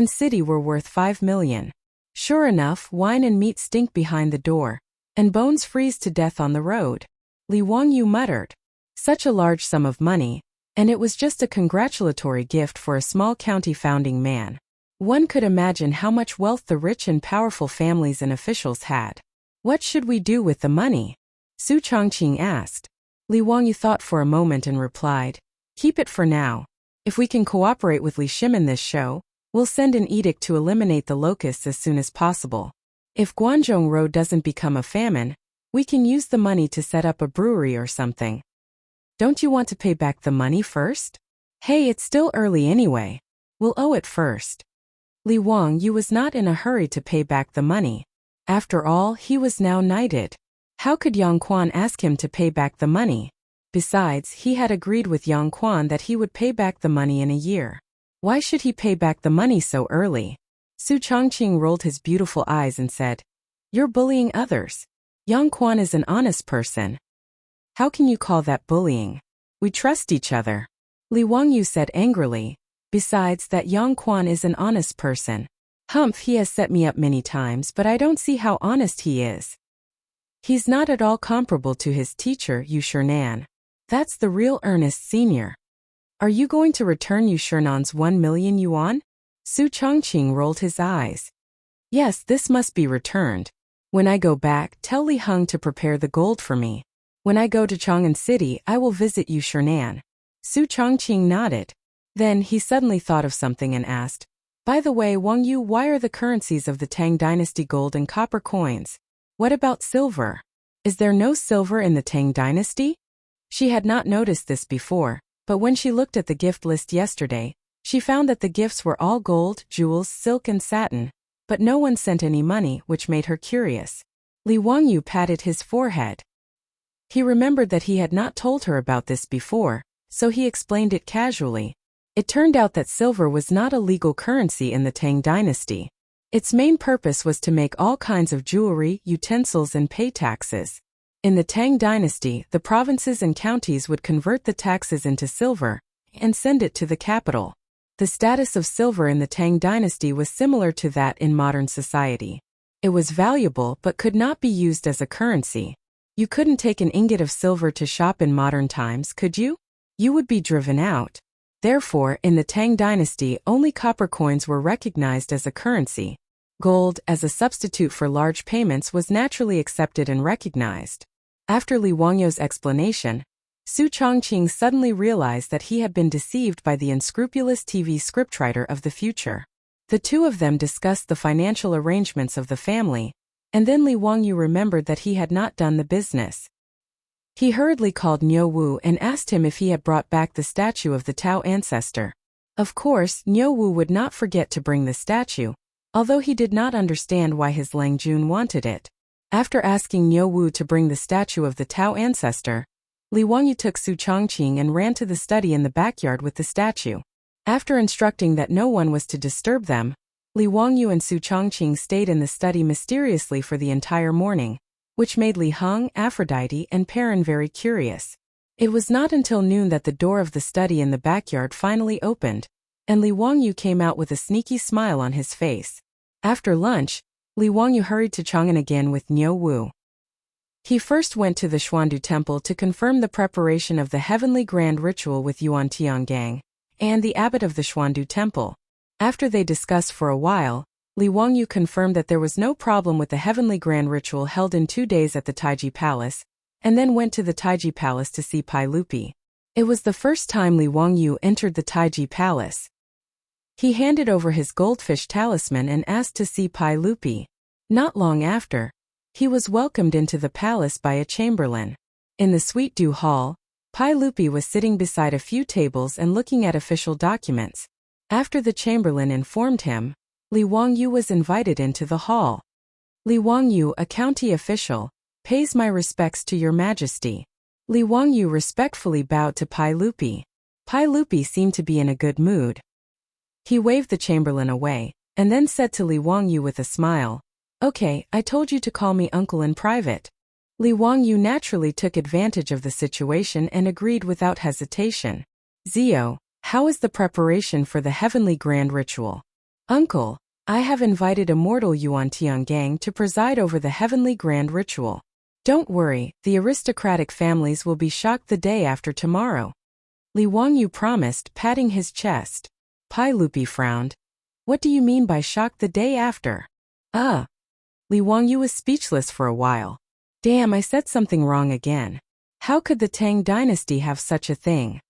City were worth 5 million. Sure enough, wine and meat stink behind the door, and bones freeze to death on the road. Li Wangyu muttered. Such a large sum of money, and it was just a congratulatory gift for a small county founding man. One could imagine how much wealth the rich and powerful families and officials had. What should we do with the money? Su Chongqing asked. Li Wangyu thought for a moment and replied, keep it for now. If we can cooperate with Li Shim in this show, we'll send an edict to eliminate the locusts as soon as possible. If Guanzhong Road doesn't become a famine, we can use the money to set up a brewery or something. Don't you want to pay back the money first? Hey, it's still early anyway. We'll owe it first. Li Wangyu was not in a hurry to pay back the money. After all, he was now knighted. How could Yang Quan ask him to pay back the money? Besides, he had agreed with Yang Quan that he would pay back the money in a year. Why should he pay back the money so early? Su Chongqing rolled his beautiful eyes and said, you're bullying others. Yang Quan is an honest person. How can you call that bullying? We trust each other. Li Wangyu said angrily. Besides that, Yang Quan is an honest person. Humph, he has set me up many times, but I don't see how honest he is. He's not at all comparable to his teacher, Yu Shernan. That's the real Ernest Sr. Are you going to return Yu Shernan's 1 million yuan? Su Chongqing rolled his eyes. Yes, this must be returned. When I go back, tell Li Heng to prepare the gold for me. When I go to Chang'an City, I will visit Yu Shernan. Su Chongqing nodded. Then he suddenly thought of something and asked, by the way, Wangyu, why are the currencies of the Tang dynasty gold and copper coins? What about silver? Is there no silver in the Tang dynasty? She had not noticed this before, but when she looked at the gift list yesterday, she found that the gifts were all gold, jewels, silk and satin, but no one sent any money, which made her curious. Li Wangyu patted his forehead. He remembered that he had not told her about this before, so he explained it casually. It turned out that silver was not a legal currency in the Tang dynasty. Its main purpose was to make all kinds of jewelry, utensils and pay taxes. In the Tang dynasty, the provinces and counties would convert the taxes into silver and send it to the capital. The status of silver in the Tang dynasty was similar to that in modern society. It was valuable but could not be used as a currency. You couldn't take an ingot of silver to shop in modern times, could you? You would be driven out. Therefore, in the Tang dynasty, only copper coins were recognized as a currency. Gold, as a substitute for large payments, was naturally accepted and recognized. After Li Wangyu's explanation, Su Chongqing suddenly realized that he had been deceived by the unscrupulous TV scriptwriter of the future. The two of them discussed the financial arrangements of the family, and then Li Wangyu remembered that he had not done the business. He hurriedly called Niu Wu and asked him if he had brought back the statue of the Tao ancestor. Of course, Niu Wu would not forget to bring the statue, although he did not understand why his Lang Jun wanted it. After asking Niu Wu to bring the statue of the Tao ancestor, Li Wangyu took Su Chongqing and ran to the study in the backyard with the statue. After instructing that no one was to disturb them, Li Wangyu and Su Chongqing stayed in the study mysteriously for the entire morning, which made Li Heng, Aphrodite, and Perrin very curious. It was not until noon that the door of the study in the backyard finally opened, and Li Wangyu came out with a sneaky smile on his face. After lunch, Li Wangyu hurried to Chang'an again with Niu Wu. He first went to the Xuandu Temple to confirm the preparation of the heavenly grand ritual with Yuan Tiangang and the abbot of the Xuandu Temple. After they discussed for a while, Li Wangyu confirmed that there was no problem with the heavenly grand ritual held in 2 days at the Taiji Palace, and then went to the Taiji Palace to see Pai Lupi. It was the first time Li Wangyu entered the Taiji Palace. He handed over his goldfish talisman and asked to see Pai Lupi. Not long after, he was welcomed into the palace by a chamberlain. In the Suite du Hall, Pai Lupi was sitting beside a few tables and looking at official documents. After the chamberlain informed him, Li Wangyu was invited into the hall. Li Wangyu, a county official, pays my respects to your majesty. Li Wangyu respectfully bowed to Pai Lupi. Pai Lupi seemed to be in a good mood. He waved the chamberlain away, and then said to Li Wangyu with a smile, "Okay, I told you to call me uncle in private." Li Wangyu naturally took advantage of the situation and agreed without hesitation. "Zio, how is the preparation for the heavenly grand ritual?" "Uncle, I have invited immortal Yuan Tiangang to preside over the heavenly grand ritual. Don't worry, the aristocratic families will be shocked the day after tomorrow. Li Wangyu promised, patting his chest. Pai Lupi frowned. What do you mean by shocked the day after? Li Wangyu was speechless for a while. Damn, I said something wrong again. How could the Tang dynasty have such a thing?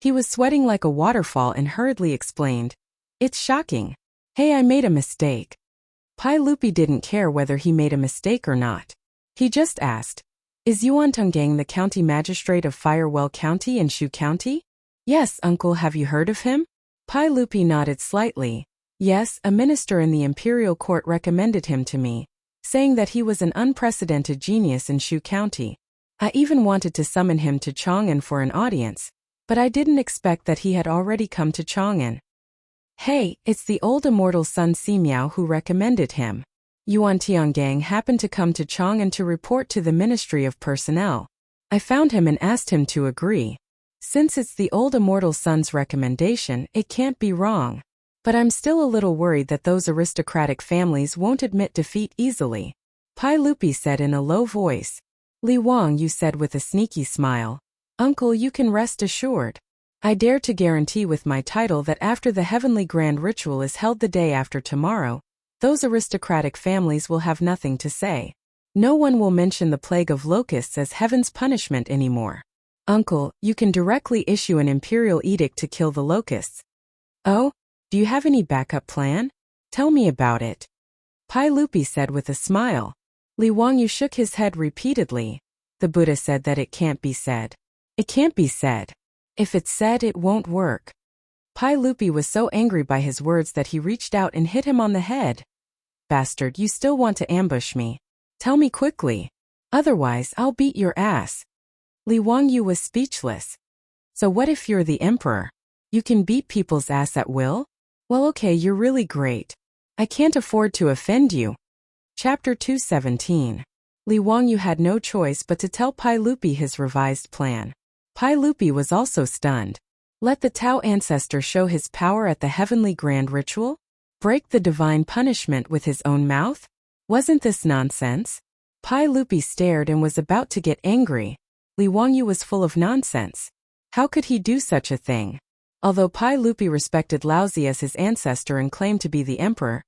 He was sweating like a waterfall and hurriedly explained. It's shocking. Hey, I made a mistake. Pai Lupi didn't care whether he made a mistake or not. He just asked, is Yuan Tiangang the county magistrate of Firewell County in Shu County? Yes, uncle, have you heard of him? Pai Lupi nodded slightly. Yes, a minister in the imperial court recommended him to me, saying that he was an unprecedented genius in Shu County. I even wanted to summon him to Chang'an for an audience, but I didn't expect that he had already come to Chang'an. Hey, it's the old immortal Sun Simiao who recommended him. Yuan Tiangang happened to come to Chang'an to report to the Ministry of Personnel. I found him and asked him to agree. Since it's the old immortal Sun's recommendation, it can't be wrong. But I'm still a little worried that those aristocratic families won't admit defeat easily. Pai Lupi said in a low voice. Li Wangyu said with a sneaky smile. Uncle, you can rest assured. I dare to guarantee with my title that after the heavenly grand ritual is held the day after tomorrow, those aristocratic families will have nothing to say. No one will mention the plague of locusts as heaven's punishment anymore. Uncle, you can directly issue an imperial edict to kill the locusts. Oh? Do you have any backup plan? Tell me about it. Pai Lupi said with a smile. Li Wangyu shook his head repeatedly. The Buddha said that it can't be said. It can't be said. If it's said, it won't work. Pai Lupi was so angry by his words that he reached out and hit him on the head. Bastard, you still want to ambush me? Tell me quickly. Otherwise, I'll beat your ass. Li Wangyu was speechless. So what if you're the emperor? You can beat people's ass at will? Well, okay, you're really great. I can't afford to offend you. Chapter 217. Li Wangyu had no choice but to tell Pai Lupi his revised plan. Pai Lupi was also stunned. Let the Tao ancestor show his power at the heavenly grand ritual? Break the divine punishment with his own mouth? Wasn't this nonsense? Pai Lupi stared and was about to get angry. Li Wangyu was full of nonsense. How could he do such a thing? Although Pai Lupi respected Laozi as his ancestor and claimed to be the emperor,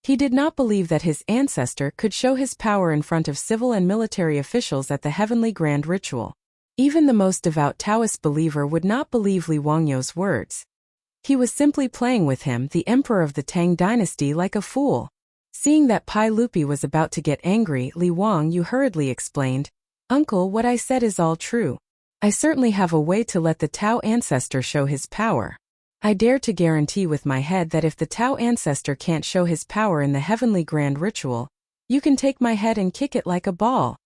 he did not believe that his ancestor could show his power in front of civil and military officials at the heavenly grand ritual. Even the most devout Taoist believer would not believe Li Wangyu's words. He was simply playing with him, the emperor of the Tang dynasty, like a fool. Seeing that Pai Lupi was about to get angry, Li Wangyu hurriedly explained, Uncle, what I said is all true. I certainly have a way to let the Tao ancestor show his power. I dare to guarantee with my head that if the Tao ancestor can't show his power in the heavenly grand ritual, you can take my head and kick it like a ball.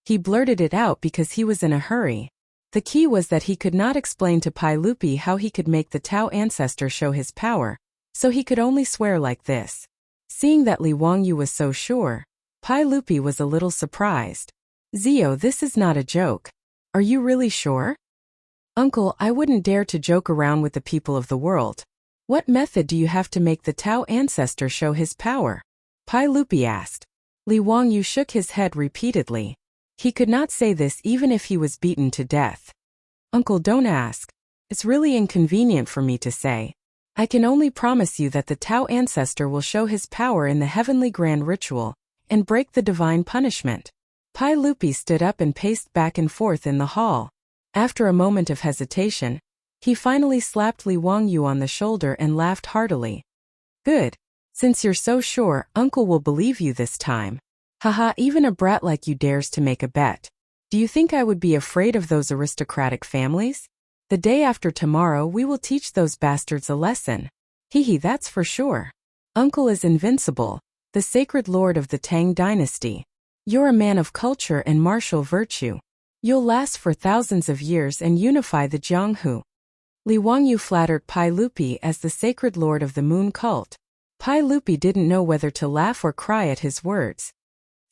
He blurted it out because he was in a hurry. The key was that he could not explain to Pai Lupi how he could make the Tao ancestor show his power, so he could only swear like this. Seeing that Li Wangyu was so sure, Pai Lupi was a little surprised. Zio, this is not a joke. Are you really sure? Uncle, I wouldn't dare to joke around with the people of the world. What method do you have to make the Tao ancestor show his power? Pai Lupi asked. Li Wangyu shook his head repeatedly. He could not say this even if he was beaten to death. Uncle, don't ask. It's really inconvenient for me to say. I can only promise you that the Tao ancestor will show his power in the heavenly grand ritual and break the divine punishment. Pai Lupi stood up and paced back and forth in the hall. After a moment of hesitation, he finally slapped Li Wangyu on the shoulder and laughed heartily. Good. Since you're so sure, Uncle will believe you this time. Haha, even a brat like you dares to make a bet. Do you think I would be afraid of those aristocratic families? The day after tomorrow we will teach those bastards a lesson. Hee, that's for sure. Uncle is invincible, the sacred lord of the Tang dynasty. You're a man of culture and martial virtue. You'll last for thousands of years and unify the Jianghu. Li Wangyu flattered Pai Lupi as the sacred lord of the moon cult. Pai Lupi didn't know whether to laugh or cry at his words.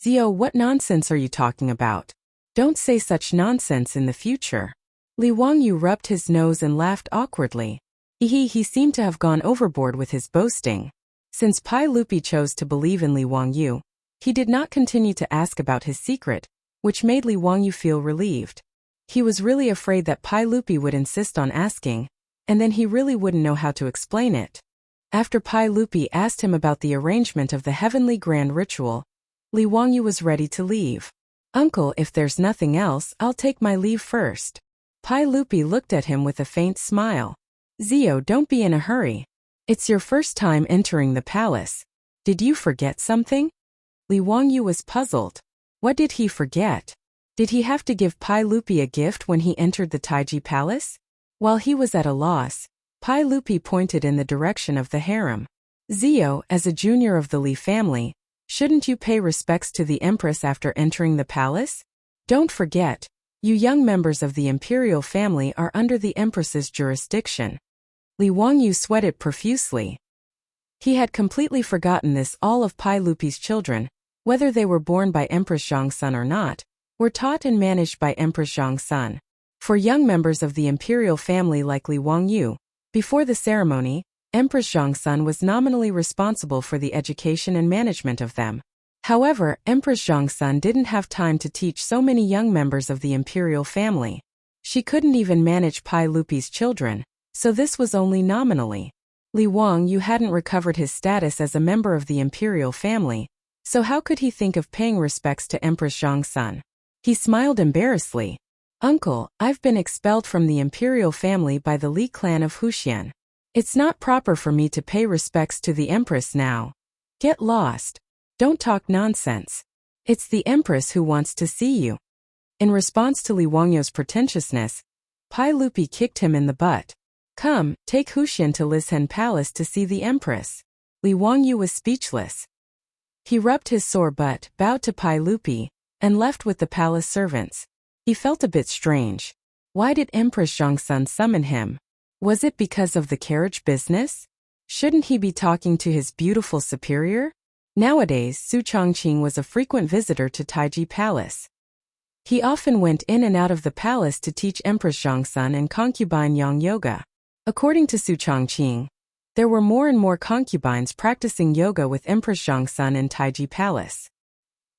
Zio, what nonsense are you talking about? Don't say such nonsense in the future. Li Wangyu rubbed his nose and laughed awkwardly. He seemed to have gone overboard with his boasting. Since Pai Lupi chose to believe in Li Wangyu, he did not continue to ask about his secret, which made Li Wangyu feel relieved. He was really afraid that Pai Lupi would insist on asking, and then he really wouldn't know how to explain it. After Pai Lupi asked him about the arrangement of the heavenly grand ritual, Li Wangyu was ready to leave. "Uncle, if there's nothing else, I'll take my leave first." Pai Lupi looked at him with a faint smile. "Zio, don't be in a hurry. It's your first time entering the palace. Did you forget something?" Li Wangyu was puzzled. What did he forget? Did he have to give Pai Lupi a gift when he entered the Taiji palace? While he was at a loss, Pai Lupi pointed in the direction of the harem. "Zio, as a junior of the Li family, shouldn't you pay respects to the empress after entering the palace? Don't forget, you young members of the imperial family are under the empress's jurisdiction." Li Wangyu sweated profusely. He had completely forgotten this. All of Pai Lupi's children, whether they were born by Empress Zhongsun or not, were taught and managed by Empress Zhongsun. For young members of the imperial family like Li Wangyu, before the ceremony, Empress Zhongsun was nominally responsible for the education and management of them. However, Empress Zhongsun didn't have time to teach so many young members of the imperial family. She couldn't even manage Pai Lupi's children, so this was only nominally. Li Wangyu hadn't recovered his status as a member of the imperial family, so how could he think of paying respects to Empress Zhongsun? He smiled embarrassedly. "Uncle, I've been expelled from the imperial family by the Li clan of Huxian. It's not proper for me to pay respects to the empress now. Get lost. Don't talk nonsense. It's the empress who wants to see you." In response to Li Wangyu's pretentiousness, Pai Lupi kicked him in the butt. "Come, take Huxian to Lishen Palace to see the empress." Li Wangyu was speechless. He rubbed his sore butt, bowed to Pai Lupi, and left with the palace servants. He felt a bit strange. Why did Empress Zhongsun summon him? Was it because of the carriage business? Shouldn't he be talking to his beautiful superior? Nowadays, Su Chongqing was a frequent visitor to Taiji Palace. He often went in and out of the palace to teach Empress Zhongsun and concubine Yang yoga. According to Su Chongqing, there were more and more concubines practicing yoga with Empress Zhongsun in Taiji Palace.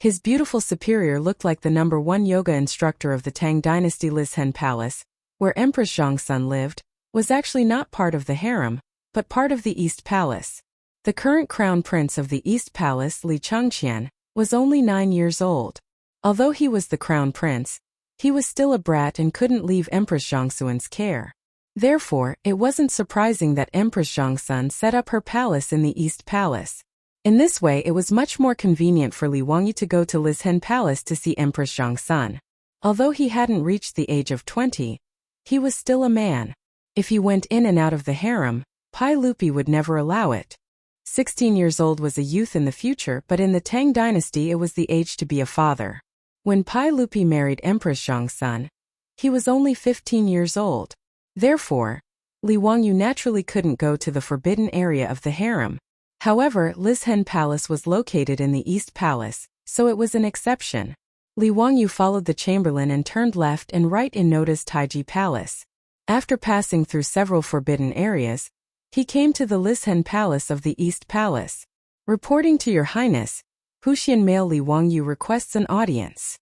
His beautiful superior looked like the #1 yoga instructor of the Tang dynasty. Lishen Palace, where Empress Zhongsun lived, was actually not part of the harem, but part of the East Palace. The current crown prince of the East Palace, Li Changqian, was only 9 years old. Although he was the crown prince, he was still a brat and couldn't leave Empress Zhongsun's care. Therefore, it wasn't surprising that Empress Zhongsun set up her palace in the East Palace. In this way, it was much more convenient for Li Wangyu to go to Lishen Palace to see Empress Zhongsun. Although he hadn't reached the age of 20, he was still a man. If he went in and out of the harem, Pai Lupi would never allow it. 16 years old was a youth in the future, but in the Tang dynasty it was the age to be a father. When Pai Lupi married Empress Zhongsun, he was only 15 years old. Therefore, Li Wangyu naturally couldn't go to the forbidden area of the harem. However, Lishen Palace was located in the East Palace, so it was an exception. Li Wangyu followed the chamberlain and turned left and right in Noda's Taiji Palace. After passing through several forbidden areas, he came to the Lishen Palace of the East Palace. "Reporting to Your Highness, Huxian male Li Wangyu requests an audience."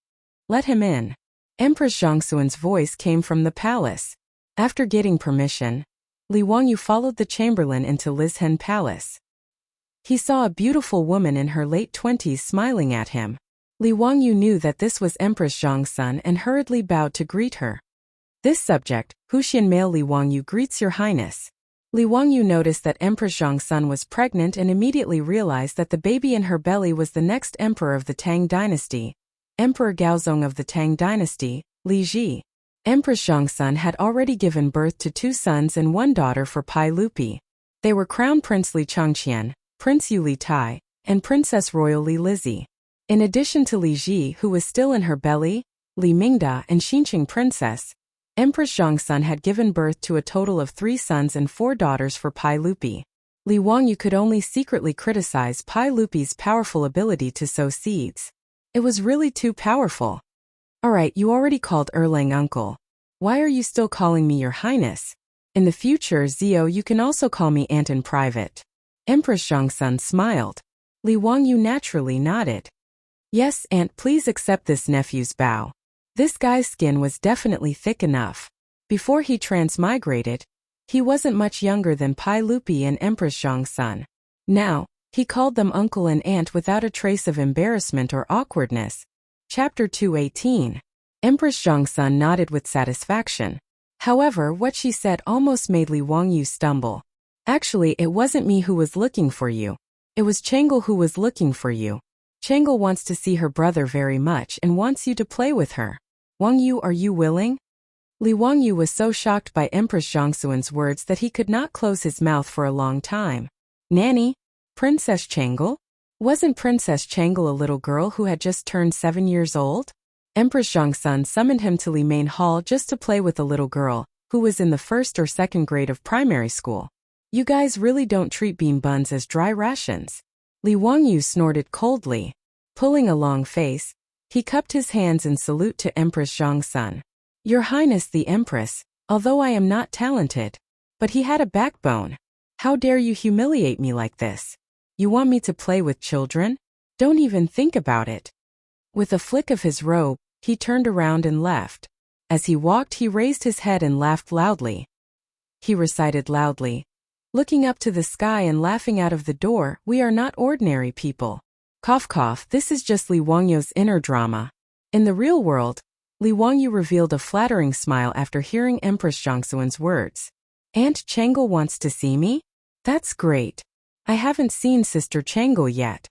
"Let him in." Empress Zhongsun's voice came from the palace. After getting permission, Li Wangyu followed the chamberlain into Lishen Palace. He saw a beautiful woman in her late 20s smiling at him. Li Wangyu knew that this was Empress Zhongsun and hurriedly bowed to greet her. "This subject, Huxian male Li Wangyu greets Your Highness." Li Wangyu noticed that Empress Zhongsun was pregnant and immediately realized that the baby in her belly was the next emperor of the Tang dynasty, Emperor Gaozong of the Tang dynasty, Li Ji. Empress Zhongsun had already given birth to 2 sons and 1 daughter for Pai Lupi. They were Crown Prince Li Changqian, Prince Yu Li Tai, and Princess Royal Li Lizzie. In addition to Li Ji, who was still in her belly, Li Mingda and Xinqing Princess, Empress Zhongsun had given birth to a total of 3 sons and 4 daughters for Pai Lupi. Li Wangyu could only secretly criticize Pai Lupi's powerful ability to sow seeds. It was really too powerful. "Alright, you already called Erlang uncle. Why are you still calling me Your Highness? In the future, Zio, you can also call me Aunt in private." Empress Zhongsun smiled. Li Wangyu naturally nodded. Yes, aunt, please accept this nephew's bow. This guy's skin was definitely thick enough. Before he transmigrated, he wasn't much younger than Pai Lupi and Empress Zhongsun. Now, he called them uncle and aunt without a trace of embarrassment or awkwardness. Chapter 218. Empress Zhongsun nodded with satisfaction. However, what she said almost made Li Wangyu stumble. Actually, it wasn't me who was looking for you. It was Changel who was looking for you. Changel wants to see her brother very much and wants you to play with her. Wangyu, are you willing? Li Wangyu was so shocked by Empress Zhongsun's words that he could not close his mouth for a long time. Nanny? Princess Changel? Wasn't Princess Changel a little girl who had just turned 7 years old? Empress Zhongsun summoned him to Li Main Hall just to play with a little girl, who was in the 1st or 2nd grade of primary school. You guys really don't treat bean buns as dry rations. Li Wangyu snorted coldly. Pulling a long face, he cupped his hands in salute to Empress Zhongsun. Your Highness the Empress, although I am not talented. But he had a backbone. How dare you humiliate me like this? You want me to play with children? Don't even think about it. With a flick of his robe, he turned around and left. As he walked, he raised his head and laughed loudly. He recited loudly, looking up to the sky and laughing out of the door, we are not ordinary people. Cough cough, this is just Li Wangyu's inner drama. In the real world, Li Wangyu revealed a flattering smile after hearing Empress Zhongsun's words. Aunt Changel wants to see me? That's great. I haven't seen Sister Changel yet.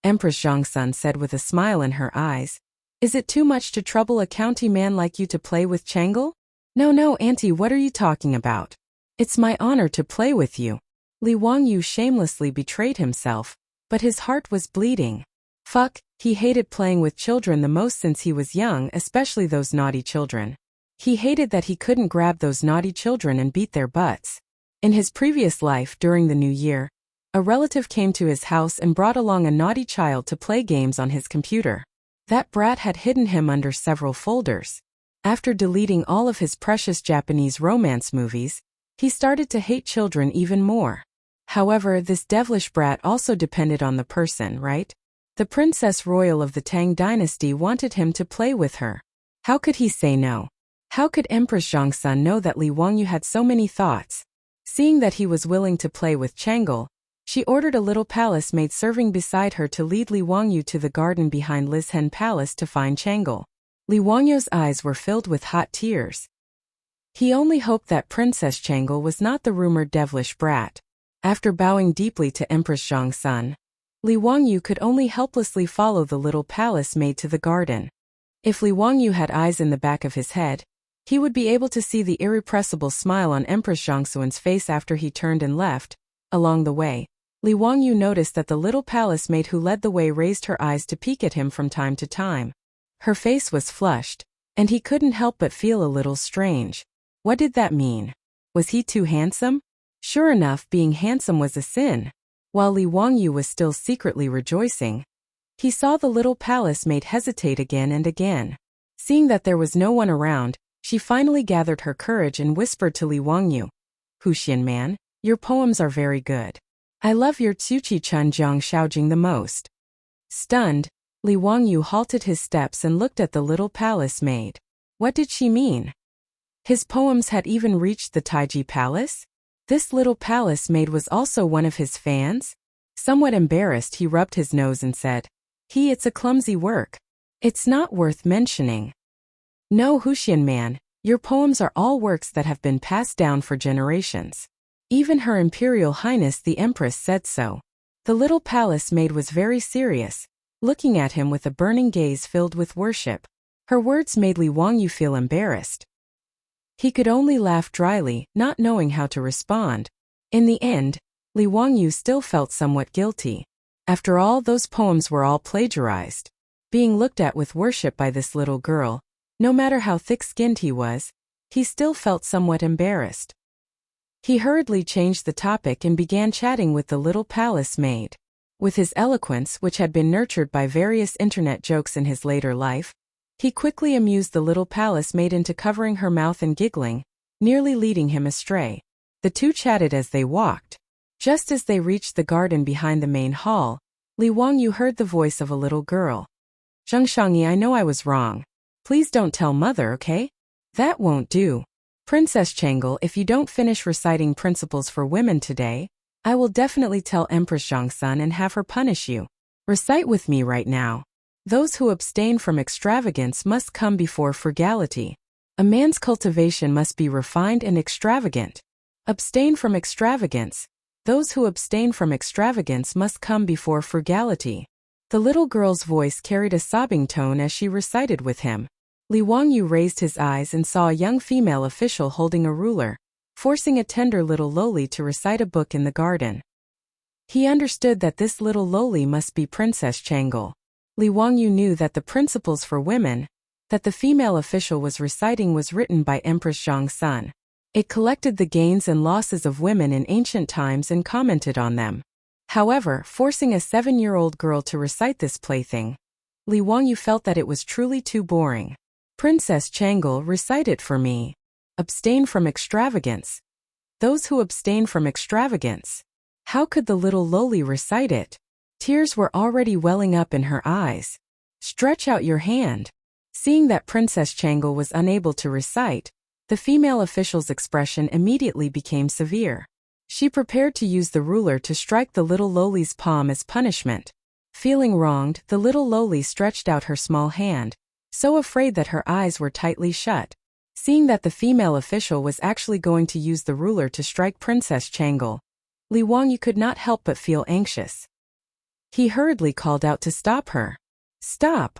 Empress Zhongsun said with a smile in her eyes. Is it too much to trouble a county man like you to play with Changel? No, Auntie, what are you talking about? It's my honor to play with you. Li Wangyu shamelessly betrayed himself, but his heart was bleeding. Fuck, he hated playing with children the most since he was young, especially those naughty children. He hated that he couldn't grab those naughty children and beat their butts. In his previous life during the New Year, a relative came to his house and brought along a naughty child to play games on his computer. That brat had hidden him under several folders. After deleting all of his precious Japanese romance movies, he started to hate children even more. However, this devilish brat also depended on the person, right? The Princess Royal of the Tang dynasty wanted him to play with her. How could he say no? How could Empress Zhongsun know that Li Wangyu had so many thoughts? Seeing that he was willing to play with Changel, she ordered a little palace maid serving beside her to lead Li Wangyu to the garden behind Lizhen Palace to find Changel. Li Wangyu's eyes were filled with hot tears. He only hoped that Princess Changel was not the rumored devilish brat. After bowing deeply to Empress Zhongsun, Li Wangyu could only helplessly follow the little palace maid to the garden. If Li Wangyu had eyes in the back of his head, he would be able to see the irrepressible smile on Empress Zhongsun's face after he turned and left. Along the way, Li Wangyu noticed that the little palace maid who led the way raised her eyes to peek at him from time to time. Her face was flushed, and he couldn't help but feel a little strange. What did that mean? Was he too handsome? Sure enough, being handsome was a sin. While Li Wangyu was still secretly rejoicing, he saw the little palace maid hesitate again and again. Seeing that there was no one around, she finally gathered her courage and whispered to Li Wangyu, Huxian man, your poems are very good. I love your Tsuchi Chun Jiang Shaojing the most. Stunned, Li Wangyu halted his steps and looked at the little palace maid. What did she mean? His poems had even reached the Taiji Palace? This little palace maid was also one of his fans? Somewhat embarrassed, he rubbed his nose and said, it's a clumsy work. It's not worth mentioning. No, Huxian man, your poems are all works that have been passed down for generations. Even Her Imperial Highness the Empress said so. The little palace maid was very serious, looking at him with a burning gaze filled with worship. Her words made Li Wangyu feel embarrassed. He could only laugh dryly, not knowing how to respond. In the end, Li Wangyu still felt somewhat guilty. After all, those poems were all plagiarized. Being looked at with worship by this little girl, no matter how thick-skinned he was, he still felt somewhat embarrassed. He hurriedly changed the topic and began chatting with the little palace maid. With his eloquence, which had been nurtured by various internet jokes in his later life, he quickly amused the little palace maid into covering her mouth and giggling, nearly leading him astray. The two chatted as they walked. Just as they reached the garden behind the main hall, Li Wangyu heard the voice of a little girl. Zhang Shangyi, I know I was wrong. Please don't tell mother, okay? That won't do. Princess Changel, if you don't finish reciting principles for women today, I will definitely tell Empress Zhangsun and have her punish you. Recite with me right now. Those who abstain from extravagance must come before frugality. A man's cultivation must be refined and extravagant. Abstain from extravagance. Those who abstain from extravagance must come before frugality. The little girl's voice carried a sobbing tone as she recited with him. Li Wangyu raised his eyes and saw a young female official holding a ruler, forcing a tender little loli to recite a book in the garden. He understood that this little loli must be Princess Changel. Li Wangyu knew that the principles for women that the female official was reciting was written by Empress Zhangsun. It collected the gains and losses of women in ancient times and commented on them. However, forcing a 7-year-old girl to recite this plaything, Li Wangyu felt that it was truly too boring. Princess Changel, recite it for me. Abstain from extravagance. Those who abstain from extravagance. How could the little loli recite it? Tears were already welling up in her eyes. Stretch out your hand. Seeing that Princess Changel was unable to recite, the female official's expression immediately became severe. She prepared to use the ruler to strike the little loli's palm as punishment. Feeling wronged, the little loli stretched out her small hand, so afraid that her eyes were tightly shut. Seeing that the female official was actually going to use the ruler to strike Princess Changel, Li Wangyu could not help but feel anxious. He hurriedly called out to stop her. Stop!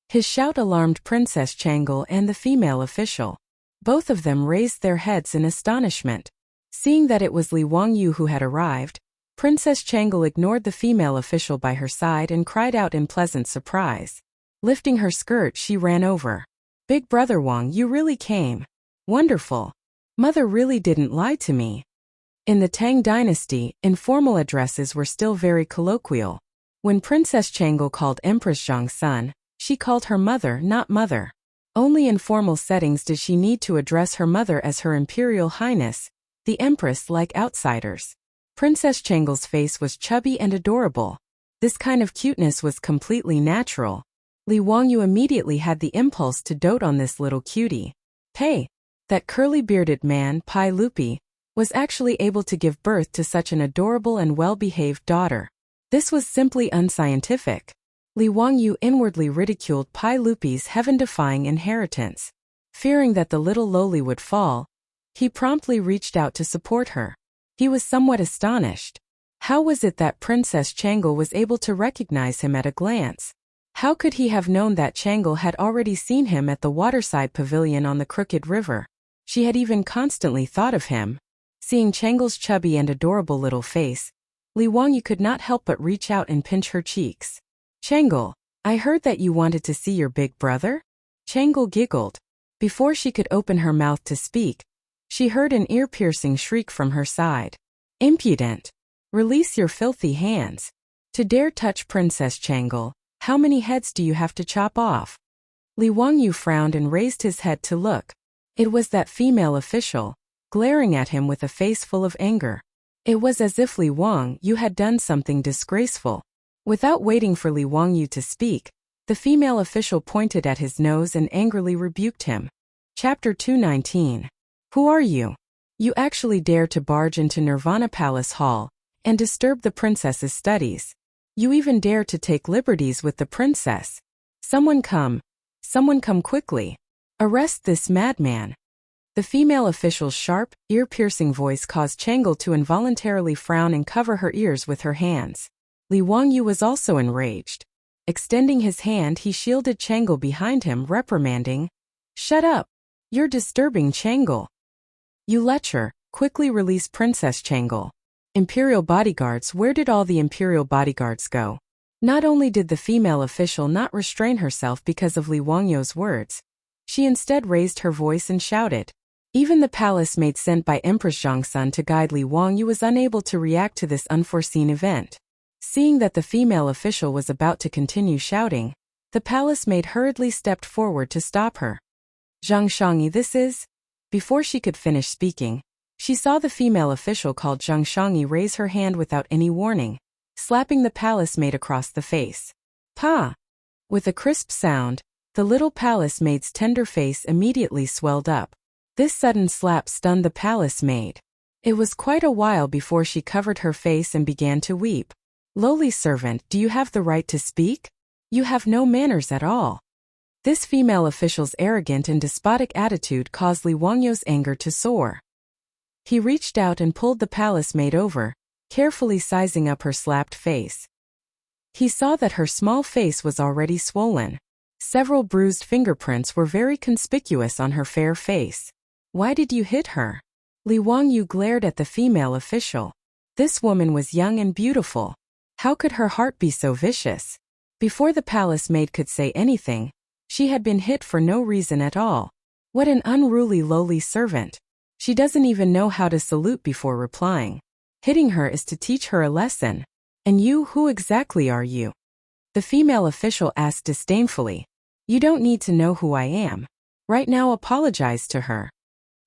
His shout alarmed Princess Changel and the female official. Both of them raised their heads in astonishment. Seeing that it was Li Wangyu who had arrived, Princess Changel ignored the female official by her side and cried out in pleasant surprise. Lifting her skirt, she ran over. Big brother Wang, you really came. Wonderful. Mother really didn't lie to me. In the Tang dynasty, informal addresses were still very colloquial. When Princess Changel called Empress Zhangsun, she called her mother, not mother. Only in formal settings did she need to address her mother as Her Imperial Highness, the Empress, like outsiders. Princess Changel's face was chubby and adorable. This kind of cuteness was completely natural. Li Wangyu immediately had the impulse to dote on this little cutie. Hey, that curly-bearded man, Pai Lupi, was actually able to give birth to such an adorable and well-behaved daughter. This was simply unscientific. Li Wangyu inwardly ridiculed Pai Lupi's heaven-defying inheritance. Fearing that the little loli would fall, he promptly reached out to support her. He was somewhat astonished. How was it that Princess Changel was able to recognize him at a glance? How could he have known that Changel had already seen him at the waterside pavilion on the Crooked River? She had even constantly thought of him. Seeing Changel's chubby and adorable little face, Li Wangyu could not help but reach out and pinch her cheeks. Changel, I heard that you wanted to see your big brother? Changel giggled. Before she could open her mouth to speak, she heard an ear-piercing shriek from her side. Impudent! Release your filthy hands. To dare touch Princess Changel, how many heads do you have to chop off? Li Wangyu frowned and raised his head to look. It was that female official, glaring at him with a face full of anger. It was as if Li Wangyu had done something disgraceful. Without waiting for Li Wangyu to speak, the female official pointed at his nose and angrily rebuked him. Chapter 219. Who are you? You actually dare to barge into Nirvana Palace Hall and disturb the princess's studies. You even dare to take liberties with the princess. Someone come quickly. Arrest this madman. The female official's sharp, ear-piercing voice caused Changel to involuntarily frown and cover her ears with her hands. Li Wangyu was also enraged. Extending his hand, he shielded Changel behind him, reprimanding. Shut up! You're disturbing Changel. You lecher, quickly release Princess Changel. Imperial bodyguards, where did all the Imperial bodyguards go? Not only did the female official not restrain herself because of Li Wangyu's words, she instead raised her voice and shouted. Even the palace maid sent by Empress Zhangsun to guide Li Wangyu was unable to react to this unforeseen event. Seeing that the female official was about to continue shouting, the palace maid hurriedly stepped forward to stop her. Zhang Shangyi, this is... Before she could finish speaking, She saw the female official called Zhang Shangyi raise her hand without any warning, slapping the palace maid across the face. Pa! With a crisp sound, the little palace maid's tender face immediately swelled up. This sudden slap stunned the palace maid. It was quite a while before she covered her face and began to weep. Lowly servant, do you have the right to speak? You have no manners at all. This female official's arrogant and despotic attitude caused Li Wangyu's anger to soar. He reached out and pulled the palace maid over, carefully sizing up her slapped face. He saw that her small face was already swollen. Several bruised fingerprints were very conspicuous on her fair face. Why did you hit her? Li Wangyu glared at the female official. This woman was young and beautiful. How could her heart be so vicious? Before the palace maid could say anything, she had been hit for no reason at all. What an unruly lowly servant. She doesn't even know how to salute before replying. Hitting her is to teach her a lesson. And you, who exactly are you? The female official asked disdainfully. You don't need to know who I am. Right now apologize to her.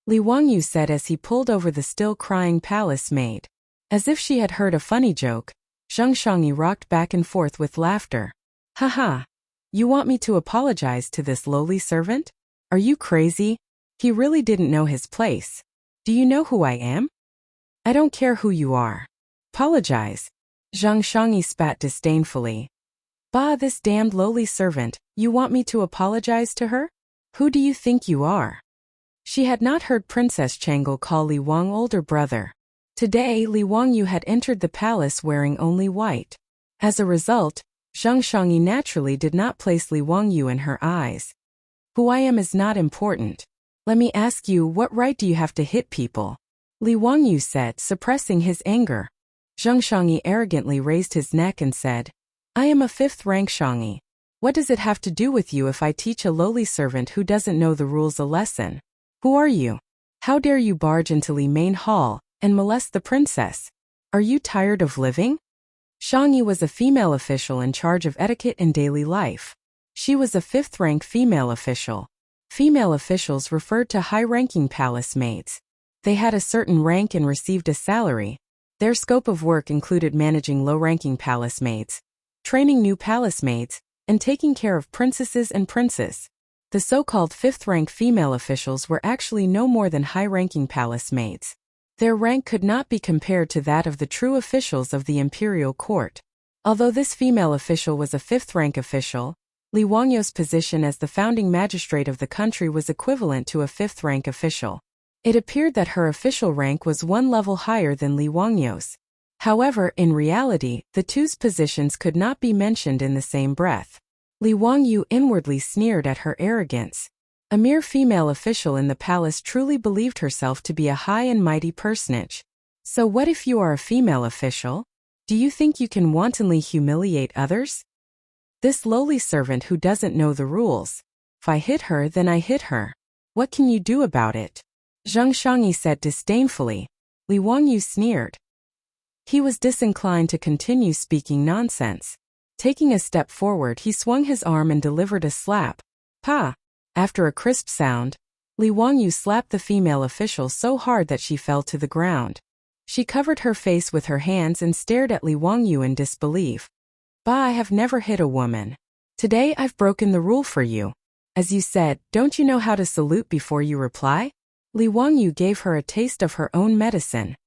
Li Wangyu said as he pulled over the still crying palace maid. As if she had heard a funny joke, Zhang Shangyi rocked back and forth with laughter. Haha. You want me to apologize to this lowly servant? Are you crazy? He really didn't know his place. Do you know who I am? I don't care who you are. Apologize. Zhang Shangyi spat disdainfully. Bah, this damned lowly servant, you want me to apologize to her? Who do you think you are? She had not heard Princess Changel call Li Wang older brother. Today, Li Wangyu had entered the palace wearing only white. As a result, Zhang Shangyi naturally did not place Li Wangyu in her eyes. Who I am is not important. Let me ask you, what right do you have to hit people? Li Wangyu said, suppressing his anger. Zhang Shangyi arrogantly raised his neck and said, I am a 5th rank Shangyi. What does it have to do with you if I teach a lowly servant who doesn't know the rules a lesson? Who are you? How dare you barge into Li Main Hall and molest the princess? Are you tired of living? Shangyi was a female official in charge of etiquette in daily life. She was a 5th rank female official. Female officials referred to high-ranking palace maids. They had a certain rank and received a salary. Their scope of work included managing low-ranking palace maids, training new palace maids, and taking care of princesses and princes. The so-called 5th rank female officials were actually no more than high-ranking palace maids. Their rank could not be compared to that of the true officials of the imperial court. Although this female official was a 5th rank official, Li Wangyu's position as the founding magistrate of the country was equivalent to a 5th rank official. It appeared that her official rank was one level higher than Li Wangyu's. However, in reality, the two's positions could not be mentioned in the same breath. Li Wangyu inwardly sneered at her arrogance. A mere female official in the palace truly believed herself to be a high and mighty personage. So what if you are a female official? Do you think you can wantonly humiliate others? This lowly servant who doesn't know the rules. If I hit her, then I hit her. What can you do about it? Zhang Shangyi said disdainfully. Li Wangyu sneered. He was disinclined to continue speaking nonsense. Taking a step forward, he swung his arm and delivered a slap. Pa! After a crisp sound, Li Wangyu slapped the female official so hard that she fell to the ground. She covered her face with her hands and stared at Li Wangyu in disbelief. Ba, I have never hit a woman. Today I've broken the rule for you. As you said, don't you know how to salute before you reply? Li Wangyu gave her a taste of her own medicine.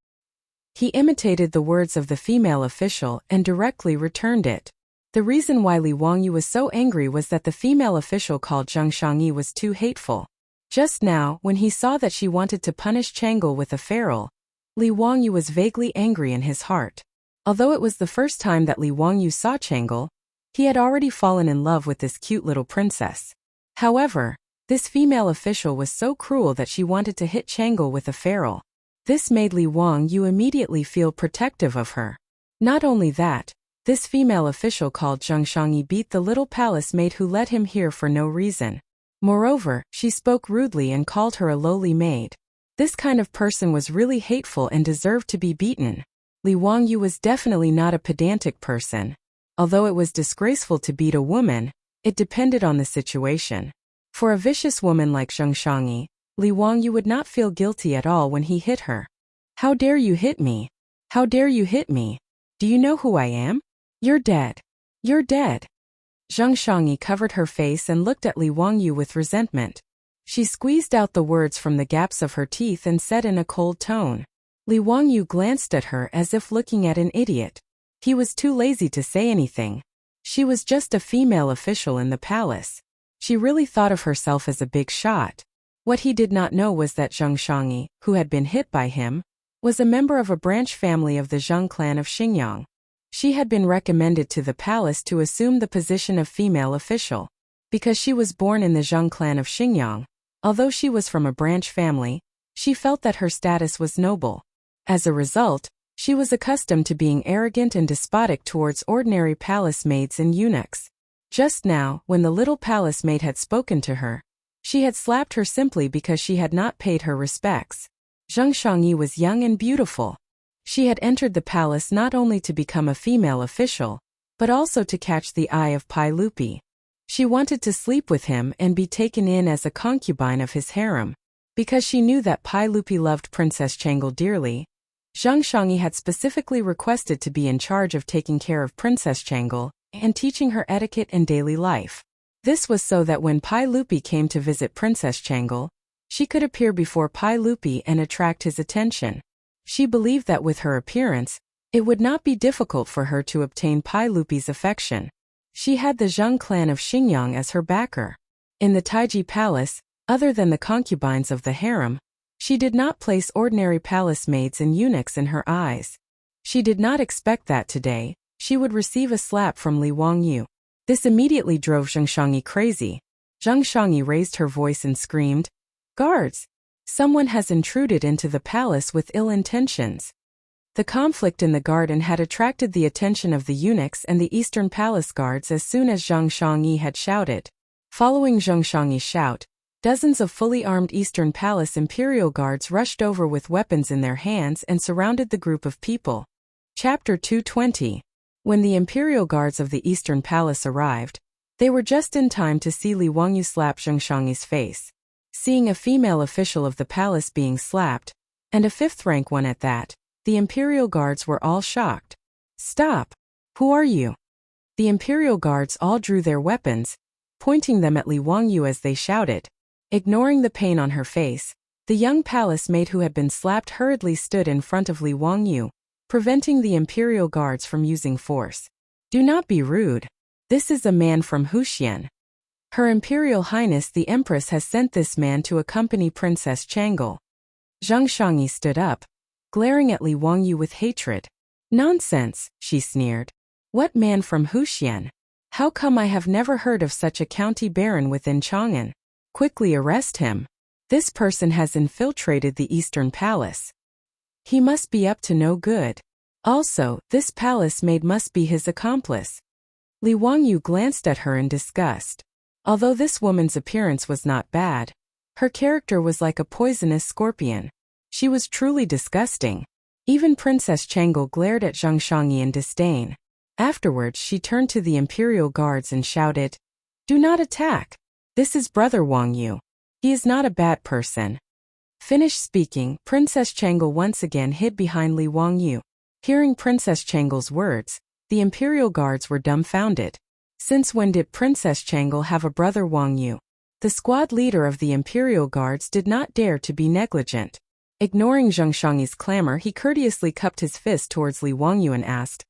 He imitated the words of the female official and directly returned it. The reason why Li Wangyu was so angry was that the female official called Zhang Shangyi was too hateful. Just now, when he saw that she wanted to punish Changel with a ferule, Li Wangyu was vaguely angry in his heart. Although it was the first time that Li Wangyu saw Changel, he had already fallen in love with this cute little princess. However, this female official was so cruel that she wanted to hit Changel with a ferule. This made Li Wangyu immediately feel protective of her. Not only that, this female official called Zhang Shangyi beat the little palace maid who let him here for no reason. Moreover, she spoke rudely and called her a lowly maid. This kind of person was really hateful and deserved to be beaten. Li Wangyu was definitely not a pedantic person. Although it was disgraceful to beat a woman, it depended on the situation. For a vicious woman like Zhang Shangyi, Li Wangyu would not feel guilty at all when he hit her. How dare you hit me? How dare you hit me? Do you know who I am? You're dead. You're dead. Zhang Shangyi covered her face and looked at Li Wangyu with resentment. She squeezed out the words from the gaps of her teeth and said in a cold tone. Li Wangyu glanced at her as if looking at an idiot. He was too lazy to say anything. She was just a female official in the palace. She really thought of herself as a big shot. What he did not know was that Zhang Shangyi, who had been hit by him, was a member of a branch family of the Zhang clan of Xingyang. She had been recommended to the palace to assume the position of female official. Because she was born in the Zhang clan of Xingyang, although she was from a branch family, she felt that her status was noble. As a result, she was accustomed to being arrogant and despotic towards ordinary palace maids and eunuchs. Just now, when the little palace maid had spoken to her, she had slapped her simply because she had not paid her respects. Zhang Shangyi was young and beautiful. She had entered the palace not only to become a female official, but also to catch the eye of Pai Lupi. She wanted to sleep with him and be taken in as a concubine of his harem. Because she knew that Pai Lupi loved Princess Changel dearly, Zhang Shangyi had specifically requested to be in charge of taking care of Princess Changel and teaching her etiquette and daily life. This was so that when Pai Lupi came to visit Princess Changel, she could appear before Pai Lupi and attract his attention. She believed that with her appearance, it would not be difficult for her to obtain Pai Lupi's affection. She had the Zhang clan of Xingyang as her backer. In the Taiji Palace, other than the concubines of the harem, she did not place ordinary palace maids and eunuchs in her eyes. She did not expect that today she would receive a slap from Li Wangyu. This immediately drove Zhang Shangyi crazy. Zhang Shangyi raised her voice and screamed, "Guards! Someone has intruded into the palace with ill intentions." The conflict in the garden had attracted the attention of the eunuchs and the Eastern Palace guards as soon as Zhang Shangyi had shouted. Following Zhang Shangyi's shout, dozens of fully armed Eastern Palace imperial guards rushed over with weapons in their hands and surrounded the group of people. Chapter 220. When the imperial guards of the Eastern Palace arrived, they were just in time to see Li Wangyu slap Zhang Shangyi's face. Seeing a female official of the palace being slapped, and a fifth-rank one at that, the imperial guards were all shocked. "Stop! Who are you?" The imperial guards all drew their weapons, pointing them at Li Wangyu as they shouted. Ignoring the pain on her face, the young palace maid who had been slapped hurriedly stood in front of Li Wangyu, preventing the imperial guards from using force. "Do not be rude. This is a man from Huxian. Her Imperial Highness the Empress has sent this man to accompany Princess Changel." Zhang Shangyi stood up, glaring at Li Wangyu with hatred. "Nonsense," she sneered. "What man from Huxian? How come I have never heard of such a county baron within Chang'an? Quickly arrest him. This person has infiltrated the Eastern Palace. He must be up to no good. Also, this palace maid must be his accomplice." Li Wangyu glanced at her in disgust. Although this woman's appearance was not bad, her character was like a poisonous scorpion. She was truly disgusting. Even Princess Changel glared at Zhang Shangyi in disdain. Afterwards she turned to the imperial guards and shouted, "Do not attack. This is Brother Wangyu. He is not a bad person." Finished speaking, Princess Changel once again hid behind Li Wangyu. Hearing Princess Changel's words, the imperial guards were dumbfounded. Since when did Princess Changel have a brother Wangyu? The squad leader of the imperial guards did not dare to be negligent. Ignoring Zhang Shangyi's clamor, he courteously cupped his fist towards Li Wangyu and asked,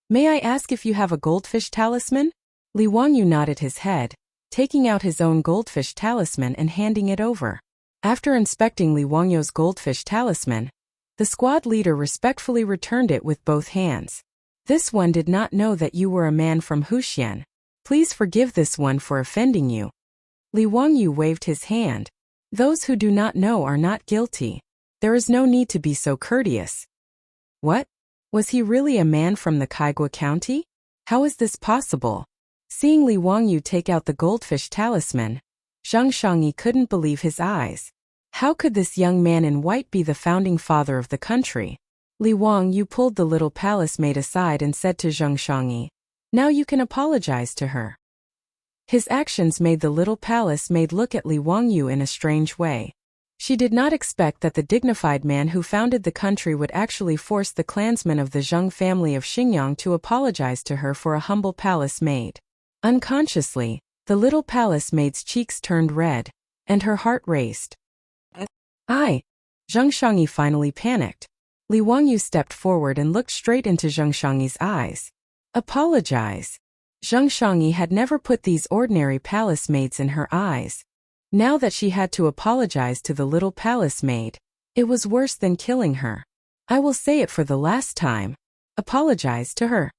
"May I ask if you have a goldfish talisman?" Li Wangyu nodded his head, taking out his own goldfish talisman and handing it over. After inspecting Li Wangyu's goldfish talisman, the squad leader respectfully returned it with both hands. "This one did not know that you were a man from Huxian. Please forgive this one for offending you." Li Wangyu waved his hand. "Those who do not know are not guilty. There is no need to be so courteous." What? Was he really a man from the Kaigua County? How is this possible? Seeing Li Wangyu take out the goldfish talisman, Zhang Shangyi couldn't believe his eyes. How could this young man in white be the founding father of the country? Li Wangyu pulled the little palace maid aside and said to Zhang Shangyi, "Now you can apologize to her." His actions made the little palace maid look at Li Wangyu in a strange way. She did not expect that the dignified man who founded the country would actually force the clansmen of the Zheng family of Xingyang to apologize to her for a humble palace maid. Unconsciously, the little palace maid's cheeks turned red, and her heart raced. Zheng Shangyi finally panicked. Li Wangyu stepped forward and looked straight into Zheng Shangyi's eyes. Apologize. Zheng Shangyi had never put these ordinary palace maids in her eyes. Now that she had to apologize to the little palace maid, it was worse than killing her. I will say it for the last time. Apologize to her.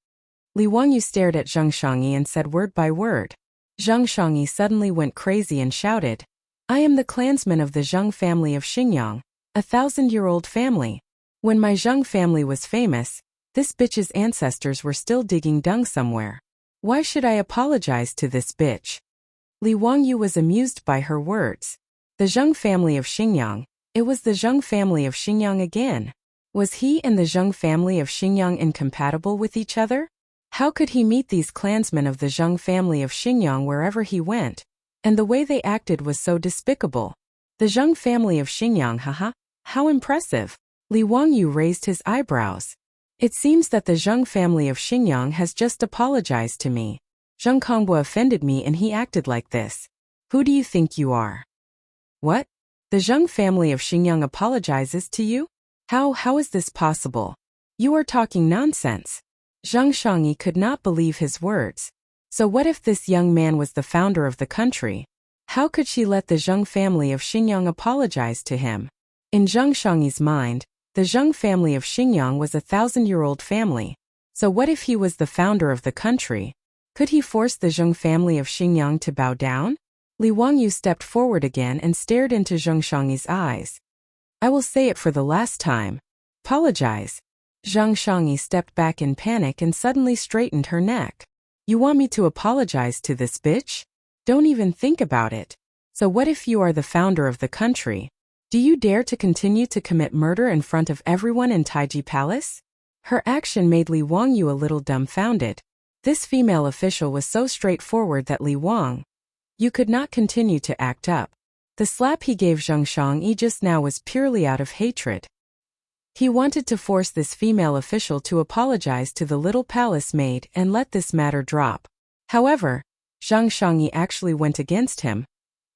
Li Wangyu stared at Zheng Shangyi and said word by word. Zheng Shangyi suddenly went crazy and shouted, I am the clansman of the Zheng family of Xingyang, a 1,000-year-old family. When my Zheng family was famous, this bitch's ancestors were still digging dung somewhere. Why should I apologize to this bitch? Li Wangyu was amused by her words. The Zheng family of Xingyang. It was the Zheng family of Xingyang again. Was he and the Zheng family of Xingyang incompatible with each other? How could he meet these clansmen of the Zheng family of Xingyang wherever he went? And the way they acted was so despicable. The Zheng family of Xingyang, haha, how impressive. Li Wangyu raised his eyebrows. It seems that the Zheng family of Xingyang has just apologized to me. Zheng Kongbua offended me and he acted like this. Who do you think you are? What? The Zheng family of Xingyang apologizes to you? How is this possible? You are talking nonsense. Zheng Shangyi could not believe his words. So what if this young man was the founder of the country? How could she let the Zheng family of Xingyang apologize to him? In Zheng Shangyi's mind, the Zheng family of Xingyang was a 1,000-year-old family. So what if he was the founder of the country? Could he force the Zheng family of Xingyang to bow down? Li Wangyu stepped forward again and stared into Zheng Shangyi's eyes. I will say it for the last time. Apologize. Zheng Shangyi stepped back in panic and suddenly straightened her neck. You want me to apologize to this bitch? Don't even think about it. So what if you are the founder of the country? Do you dare to continue to commit murder in front of everyone in Taiji Palace? Her action made Li Wangyu a little dumbfounded. This female official was so straightforward that Li Wangyu could not continue to act up. The slap he gave Zheng Shangyi just now was purely out of hatred. He wanted to force this female official to apologize to the little palace maid and let this matter drop. However, Zheng Shangyi actually went against him,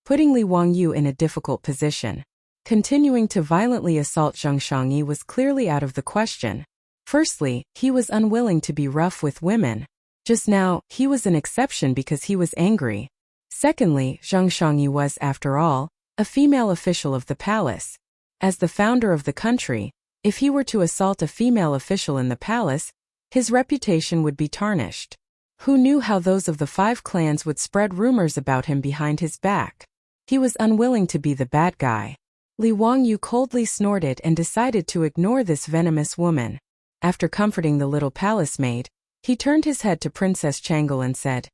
putting Li Wangyu in a difficult position. Continuing to violently assault Zheng Shangyi was clearly out of the question. Firstly, he was unwilling to be rough with women. Just now, he was an exception because he was angry. Secondly, Zheng Shangyi was, after all, a female official of the palace. As the founder of the country, if he were to assault a female official in the palace, his reputation would be tarnished. Who knew how those of the 5 clans would spread rumors about him behind his back? He was unwilling to be the bad guy. Li Wangyu coldly snorted and decided to ignore this venomous woman. After comforting the little palace maid, he turned his head to Princess Changle and said,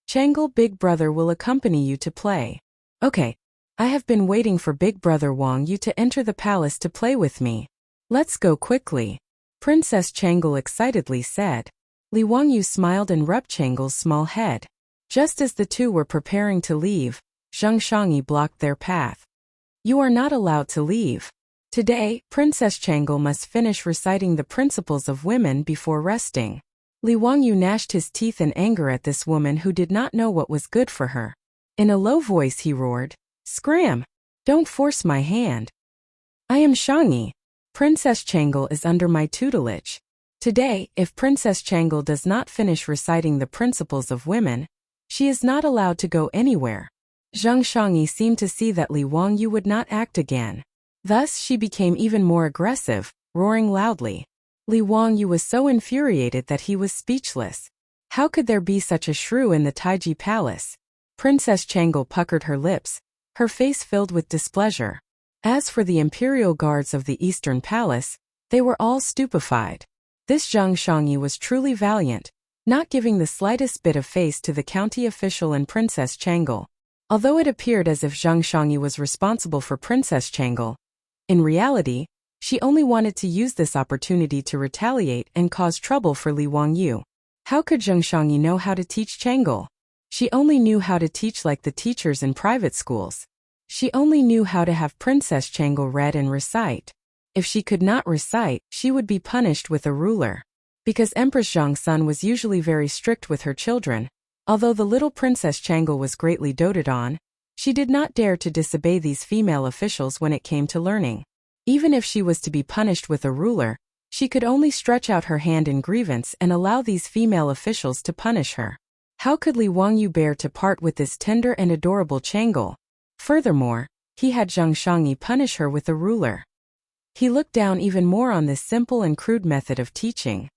Changle, Big Brother will accompany you to play. Okay. I have been waiting for Big Brother Wang Yu to enter the palace to play with me. Let's go quickly. Princess Changle excitedly said. Li Wangyu smiled and rubbed Changle's small head. Just as the two were preparing to leave, Zheng Shangyi blocked their path. You are not allowed to leave. Today, Princess Changle must finish reciting the principles of women before resting. Li Wangyu gnashed his teeth in anger at this woman who did not know what was good for her. In a low voice he roared, Scram! Don't force my hand. I am Shangyi. Princess Changle is under my tutelage. Today, if Princess Changle does not finish reciting the principles of women, she is not allowed to go anywhere. Zheng Shangyi seemed to see that Li Wangyu would not act again. Thus she became even more aggressive, roaring loudly. Li Wangyu was so infuriated that he was speechless. How could there be such a shrew in the Taiji Palace? Princess Changle puckered her lips, her face filled with displeasure. As for the imperial guards of the Eastern Palace, they were all stupefied. This Zheng Shangyi was truly valiant, not giving the slightest bit of face to the county official and Princess Changle. Although it appeared as if Zheng Shangyi was responsible for Princess Changle, in reality, she only wanted to use this opportunity to retaliate and cause trouble for Li Wangyu. How could Zheng Shangyi know how to teach Changle? She only knew how to teach like the teachers in private schools. She only knew how to have Princess Changle read and recite. If she could not recite, she would be punished with a ruler. Because Empress Zhongsun was usually very strict with her children, although the little Princess Changle was greatly doted on, she did not dare to disobey these female officials when it came to learning. Even if she was to be punished with a ruler, she could only stretch out her hand in grievance and allow these female officials to punish her. How could Li Wangyu bear to part with this tender and adorable Changle? Furthermore, he had Zhang Shangyi punish her with a ruler. He looked down even more on this simple and crude method of teaching.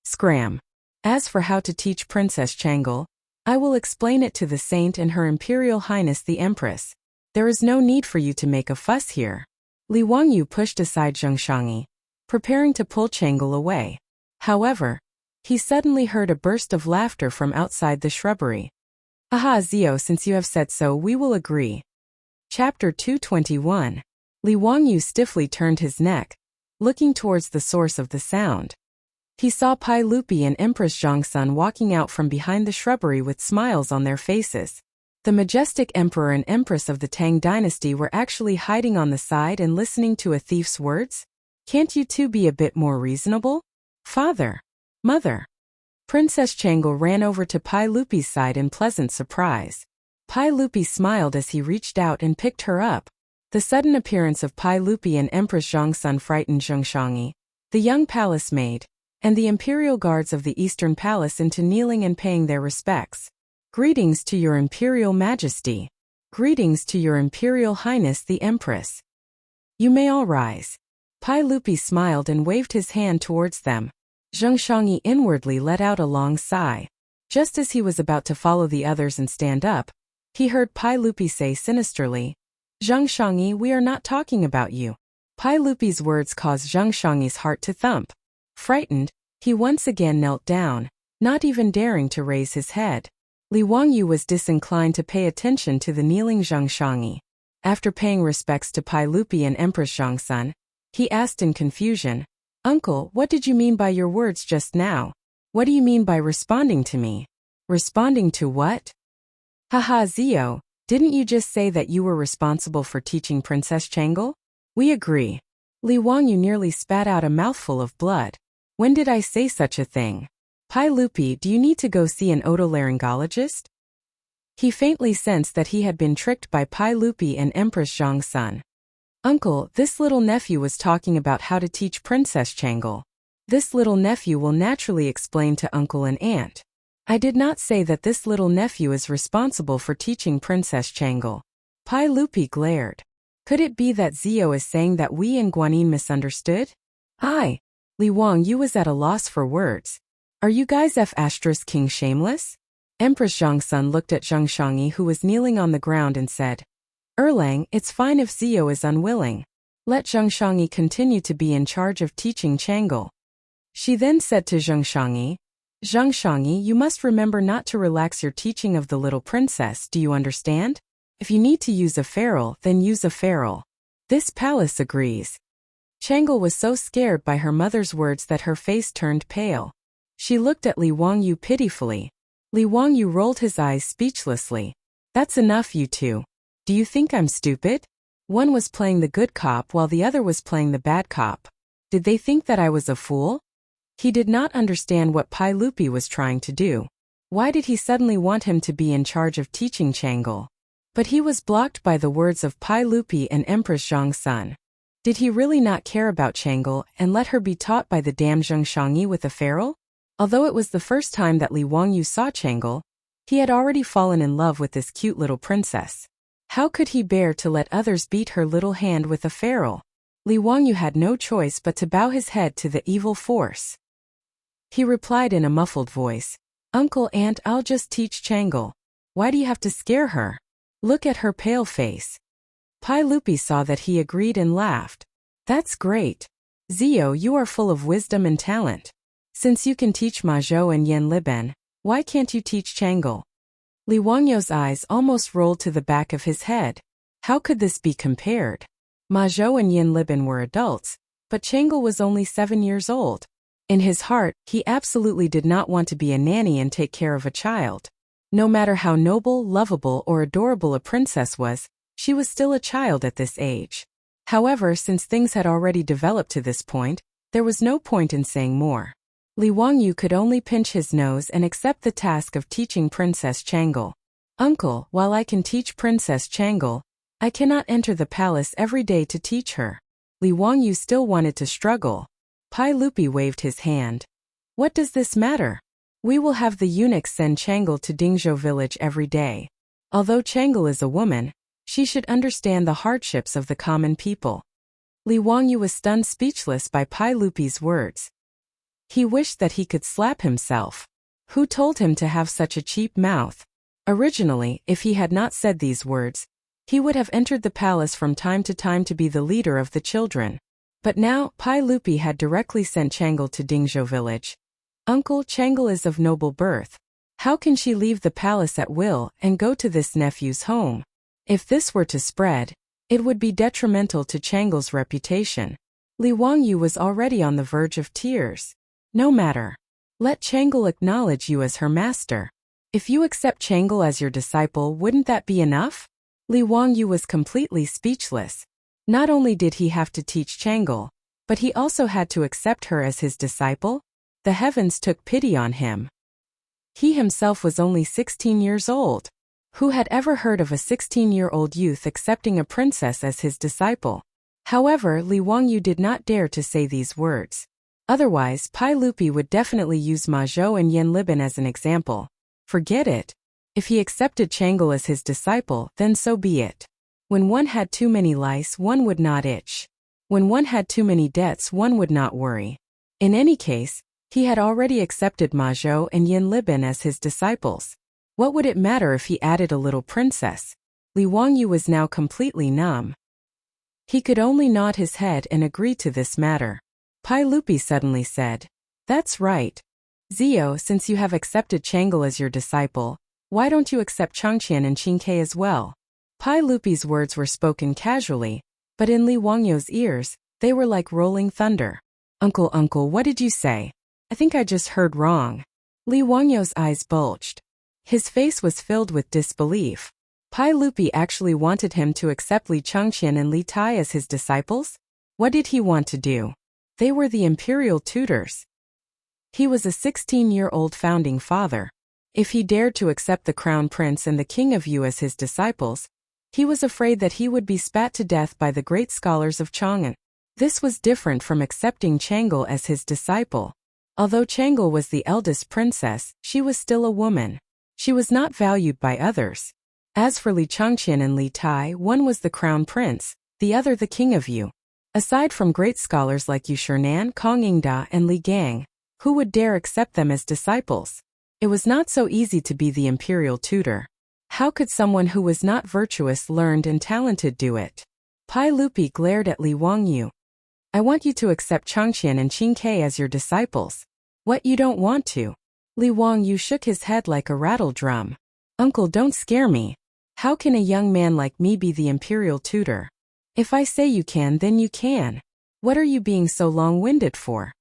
Scram. As for how to teach Princess Changle, I will explain it to the Saint and Her Imperial Highness the Empress. There is no need for you to make a fuss here. Li Wangyu pushed aside Zhang Shangyi, preparing to pull Changle away. However, he suddenly heard a burst of laughter from outside the shrubbery. Aha, Zio, since you have said so, we will agree. Chapter 221. Li Wangyu stiffly turned his neck, looking towards the source of the sound. He saw Pai Lupi and Empress Zhongsun walking out from behind the shrubbery with smiles on their faces. The majestic emperor and empress of the Tang dynasty were actually hiding on the side and listening to a thief's words? Can't you two be a bit more reasonable? Father! Mother! Princess Changle ran over to Pai Lupi's side in pleasant surprise. Pai Lupi smiled as he reached out and picked her up. The sudden appearance of Pai Lupi and Empress Zhongsun frightened Zhang Shangyi, the young palace maid, and the imperial guards of the Eastern Palace into kneeling and paying their respects. Greetings to your Imperial Majesty. Greetings to your Imperial Highness the Empress. You may all rise. Pai Lupi smiled and waved his hand towards them. Zhang Shangyi inwardly let out a long sigh. Just as he was about to follow the others and stand up, he heard Pai Lupi say sinisterly, Zhang Shangyi, we are not talking about you. Pai Lupi's words caused Zhang Shangyi's heart to thump. Frightened, he once again knelt down, not even daring to raise his head. Li Wangyu was disinclined to pay attention to the kneeling Zhang Shangyi. After paying respects to Pai Lupi and Empress Zhongsun, he asked in confusion, Uncle, what did you mean by your words just now? What do you mean by responding to me? Responding to what? Haha, Zio, didn't you just say that you were responsible for teaching Princess Changle? We agree. Li Wangyu nearly spat out a mouthful of blood. When did I say such a thing? Pai Lupi, do you need to go see an otolaryngologist? He faintly sensed that he had been tricked by Pai Lupi and Empress Zhongsun. Uncle, this little nephew was talking about how to teach Princess Changle. This little nephew will naturally explain to uncle and aunt. I did not say that this little nephew is responsible for teaching Princess Changle. Pai Lupi glared. Could it be that Zio is saying that we and Guanyin misunderstood? Li Wangyu was at a loss for words. Are you guys King shameless? Empress Zhongsun looked at Zhang Shangyi, who was kneeling on the ground, and said, Erlang, it's fine if Zio is unwilling. Let Zhang Shangyi continue to be in charge of teaching Changle. She then said to Zhang Shangyi, you must remember not to relax your teaching of the little princess, do you understand? If you need to use a feral, then use a feral. This palace agrees. Changle was so scared by her mother's words that her face turned pale. She looked at Li Wangyu pitifully. Li Wangyu rolled his eyes speechlessly. That's enough, you two. Do you think I'm stupid? One was playing the good cop while the other was playing the bad cop. Did they think that I was a fool? He did not understand what Pai Lupi was trying to do. Why did he suddenly want him to be in charge of teaching Changle? But he was blocked by the words of Pai Lupi and Empress Zhongsun. Did he really not care about Changle and let her be taught by the damn Zhang Shangyi with a feral? Although it was the first time that Li Wangyu saw Changle, he had already fallen in love with this cute little princess. How could he bear to let others beat her little hand with a feral? Li Wangyu had no choice but to bow his head to the evil force. He replied in a muffled voice, Uncle, Aunt, I'll just teach Changle. Why do you have to scare her? Look at her pale face. Pai Lupi saw that he agreed and laughed. That's great. Zio, you are full of wisdom and talent. Since you can teach Ma Zhou and Yan Liben, why can't you teach Changle? Li Wangyu's eyes almost rolled to the back of his head. How could this be compared? Ma Zhou and Yan Liben were adults, but Changle was only 7 years old. In his heart, he absolutely did not want to be a nanny and take care of a child. No matter how noble, lovable, or adorable a princess was, She was still a child at this age. However, since things had already developed to this point, there was no point in saying more. Li Wangyu could only pinch his nose and accept the task of teaching Princess Changle. Uncle, while I can teach Princess Changle, I cannot enter the palace every day to teach her. Li Wangyu still wanted to struggle. Pai Lupi waved his hand. What does this matter? We will have the eunuchs send Changle to Dingzhou village every day. Although Changle is a woman, she should understand the hardships of the common people. Li Wangyu was stunned speechless by Pai Lupi's words. He wished that he could slap himself. Who told him to have such a cheap mouth? Originally, if he had not said these words, he would have entered the palace from time to time to be the leader of the children. But now, Pai Lupi had directly sent Changle to Dingzhou village. Uncle, Changle is of noble birth. How can she leave the palace at will and go to this nephew's home? If this were to spread, it would be detrimental to Changle's reputation. Li Wangyu was already on the verge of tears. No matter. Let Changle acknowledge you as her master. If you accept Changle as your disciple, wouldn't that be enough? Li Wangyu was completely speechless. Not only did he have to teach Changle, but he also had to accept her as his disciple? The heavens took pity on him. He himself was only 16 years old. Who had ever heard of a 16-year-old youth accepting a princess as his disciple? However, Li Wangyu did not dare to say these words. Otherwise, Pai Lupi would definitely use Ma Zhou and Yan Liban as an example. Forget it. If he accepted Changle as his disciple, then so be it. When one had too many lice, one would not itch. When one had too many debts, one would not worry. In any case, he had already accepted Ma Zhou and Yan Liban as his disciples. What would it matter if he added a little princess? Li Wangyu was now completely numb. He could only nod his head and agree to this matter. Pai Lupi suddenly said, That's right. Zio, since you have accepted Changle as your disciple, why don't you accept Changqian and Qingke as well? Pai Lupi's words were spoken casually, but in Li Wangyu's ears, they were like rolling thunder. Uncle, what did you say? I think I just heard wrong. Li Wangyu's eyes bulged. His face was filled with disbelief. Pai Lupi actually wanted him to accept Li Changqian and Li Tai as his disciples? What did he want to do? They were the imperial tutors. He was a 16-year-old founding father. If he dared to accept the crown prince and the king of Yu as his disciples, he was afraid that he would be spat to death by the great scholars of Chang'an. This was different from accepting Changle as his disciple. Although Changle was the eldest princess, she was still a woman. She was not valued by others. As for Li Changqian and Li Tai, one was the crown prince, the other the king of Yu. Aside from great scholars like Yu Shernan, Kong Yingda, and Li Gang, who would dare accept them as disciples? It was not so easy to be the imperial tutor. How could someone who was not virtuous, learned, and talented do it? Pai Lupi glared at Li Wangyu. I want you to accept Changqian and Qingke as your disciples. What, you don't want to? Li Wangyu shook his head like a rattle drum. Uncle, don't scare me. How can a young man like me be the imperial tutor? If I say you can, then you can. What are you being so long-winded for?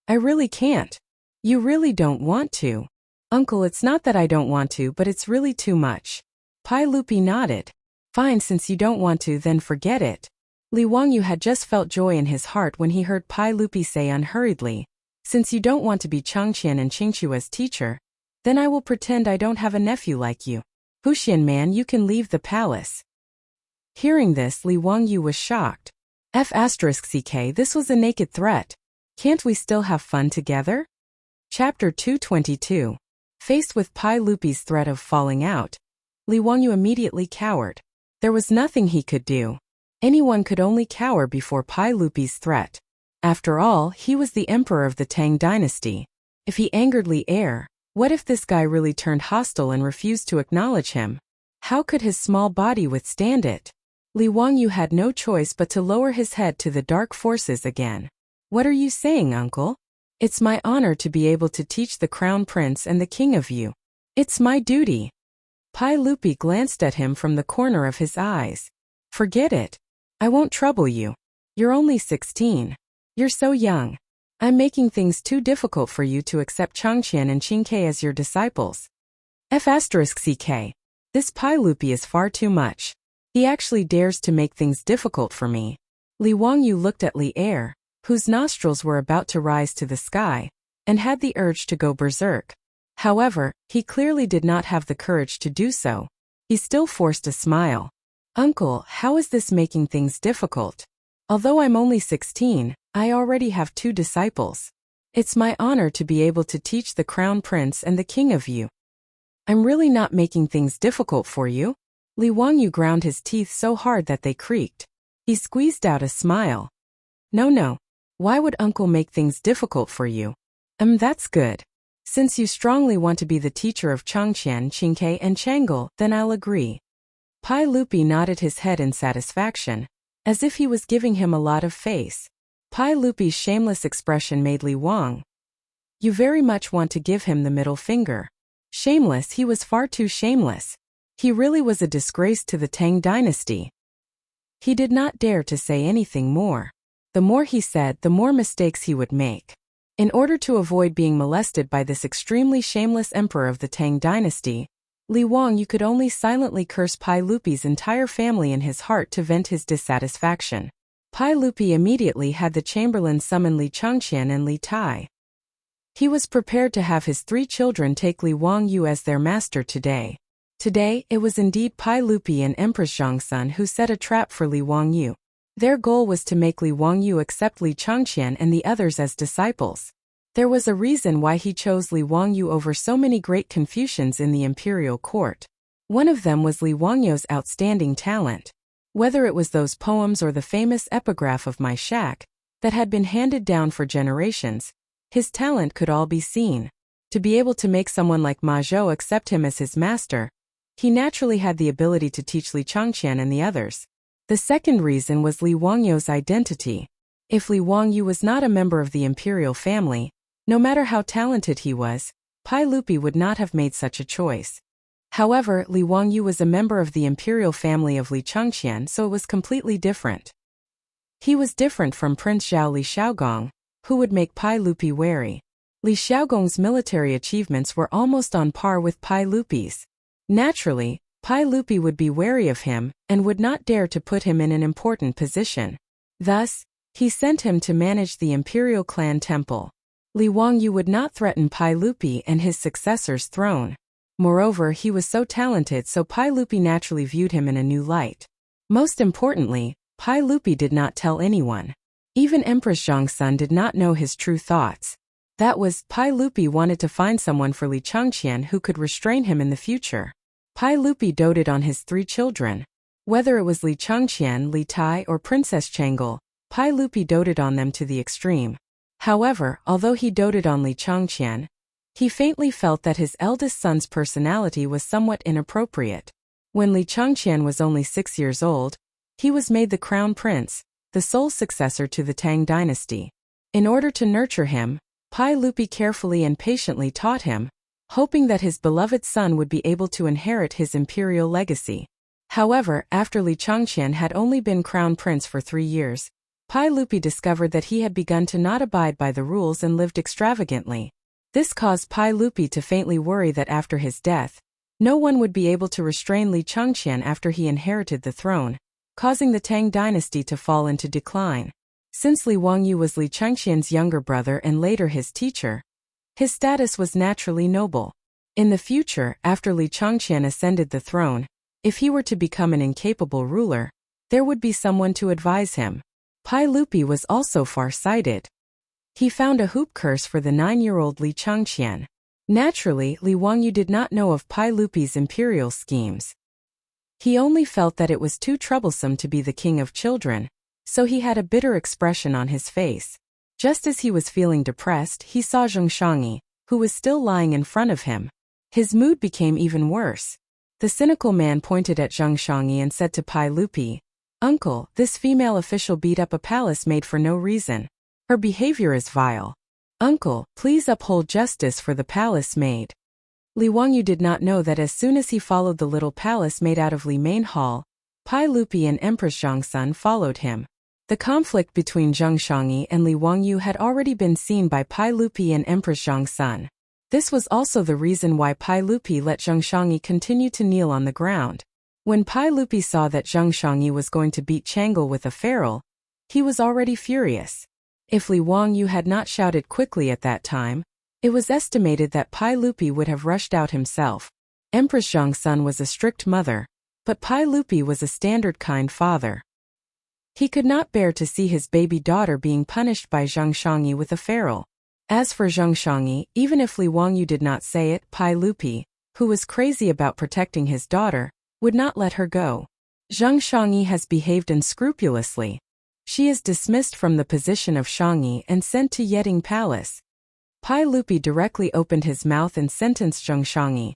I really can't. You really don't want to. Uncle, it's not that I don't want to, but it's really too much. Pai Lupi nodded. Fine, since you don't want to, then forget it. Li Wangyu had just felt joy in his heart when he heard Pai Lupi say unhurriedly, Since you don't want to be Changqian and Qingqiu as teacher, then I will pretend I don't have a nephew like you. Huxian man, you can leave the palace. Hearing this, Li Wangyu was shocked. F*ck, this was a naked threat. Can't we still have fun together? Chapter 222. Faced with Pai Lupi's threat of falling out, Li Wangyu immediately cowered. There was nothing he could do. Anyone could only cower before Pai Lupi's threat. After all, he was the emperor of the Tang dynasty. If he angered Li Heir, what if this guy really turned hostile and refused to acknowledge him? How could his small body withstand it? Li Wangyu had no choice but to lower his head to the dark forces again. What are you saying, uncle? It's my honor to be able to teach the crown prince and the king of Yu. It's my duty. Pai Lupi glanced at him from the corner of his eyes. Forget it. I won't trouble you. You're only 16. You're so young. I'm making things too difficult for you to accept Changqian and Qingke as your disciples. F*ck. This Pai Lupi is far too much. He actually dares to make things difficult for me. Li Wangyu looked at Li Er, whose nostrils were about to rise to the sky, and had the urge to go berserk. However, he clearly did not have the courage to do so. He still forced a smile. Uncle, how is this making things difficult? Although I'm only 16, I already have 2 disciples. It's my honor to be able to teach the crown prince and the king of you. I'm really not making things difficult for you. Li Wangyu ground his teeth so hard that they creaked. He squeezed out a smile. No. Why would uncle make things difficult for you? That's good. Since you strongly want to be the teacher of Changqian, Qingke and Changel, then I'll agree. Pai Lupi nodded his head in satisfaction, as if he was giving him a lot of face. Pai Lupi's shameless expression made Li Wang. You very much want to give him the middle finger. Shameless, he was far too shameless. He really was a disgrace to the Tang dynasty. He did not dare to say anything more. The more he said, the more mistakes he would make. In order to avoid being molested by this extremely shameless emperor of the Tang dynasty, Li Wangyu could only silently curse Pai Lupi's entire family in his heart to vent his dissatisfaction. Pai Lupi immediately had the chamberlain summon Li Changqian and Li Tai. He was prepared to have his 3 children take Li Wangyu as their master today. Today, it was indeed Pai Lupi and Empress Zhongsun who set a trap for Li Wangyu. Their goal was to make Li Wangyu accept Li Changqian and the others as disciples. There was a reason why he chose Li Wangyu over so many great Confucians in the imperial court. One of them was Li Wangyu's outstanding talent. Whether it was those poems or the famous epigraph of My Shack that had been handed down for generations, his talent could all be seen. To be able to make someone like Ma Zhou accept him as his master, he naturally had the ability to teach Li Changqian and the others. The second reason was Li Wangyu's identity. If Li Wangyu was not a member of the imperial family, no matter how talented he was, Pai Lupi would not have made such a choice. However, Li Wangyu was a member of the imperial family of Li Changqian, so it was completely different. He was different from Prince Zhao Li Xiaogong, who would make Pai Lupi wary. Li Xiaogong's military achievements were almost on par with Pai Lupi's. Naturally, Pai Lupi would be wary of him and would not dare to put him in an important position. Thus, he sent him to manage the imperial clan temple. Li Wangyu would not threaten Pai Lupi and his successor's throne. Moreover, he was so talented, so Pai Lupi naturally viewed him in a new light. Most importantly, Pai Lupi did not tell anyone. Even Empress Zhongsun did not know his true thoughts. That was, Pai Lupi wanted to find someone for Li Changqian who could restrain him in the future. Pai Lupi doted on his 3 children. Whether it was Li Changqian, Li Tai, or Princess Changel, Pai Lupi doted on them to the extreme. However, although he doted on Li Changqian, he faintly felt that his eldest son's personality was somewhat inappropriate. When Li Changqian was only 6 years old, he was made the crown prince, the sole successor to the Tang dynasty. In order to nurture him, Pai Lupi carefully and patiently taught him, hoping that his beloved son would be able to inherit his imperial legacy. However, after Li Changqian had only been crown prince for 3 years, Pai Lupi discovered that he had begun to not abide by the rules and lived extravagantly. This caused Pai Lupi to faintly worry that after his death, no one would be able to restrain Li Changqian after he inherited the throne, causing the Tang dynasty to fall into decline. Since Li Wangyu was Li Changqian's younger brother and later his teacher, his status was naturally noble. In the future, after Li Changqian ascended the throne, if he were to become an incapable ruler, there would be someone to advise him. Pai Lupi was also far-sighted. He found a hoop curse for the 9-year-old Li Changqian. Naturally, Li Wangyu did not know of Pai Lupi's imperial schemes. He only felt that it was too troublesome to be the king of children, so he had a bitter expression on his face. Just as he was feeling depressed, he saw Zheng Shangyi, who was still lying in front of him. His mood became even worse. The cynical man pointed at Zheng Shangyi and said to Pai Lupi, "Uncle, this female official beat up a palace maid for no reason. Her behavior is vile. Uncle, please uphold justice for the palace maid." Li Wangyu did not know that as soon as he followed the little palace made out of Li Main Hall, Pai Lupi and Empress Zhongsun followed him. The conflict between Zheng Shangyi and Li Wangyu had already been seen by Pai Lupi and Empress Zhongsun. This was also the reason why Pai Lupi let Zheng Shangyi continue to kneel on the ground. When Pai Lupi saw that Zheng Shangyi was going to beat Changle with a ferule, he was already furious. If Li Wangyu had not shouted quickly at that time, it was estimated that Pai Lupi would have rushed out himself. Empress Zhongsun was a strict mother, but Pai Lupi was a standard kind father. He could not bear to see his baby daughter being punished by Zheng Shangyi with a ferule. As for Zheng Shangyi, even if Li Wangyu did not say it, Pai Lupi, who was crazy about protecting his daughter, would not let her go. Zheng Shangyi has behaved unscrupulously. She is dismissed from the position of Shangyi and sent to Yeding Palace. Pai Lupi directly opened his mouth and sentenced Zheng Shangyi,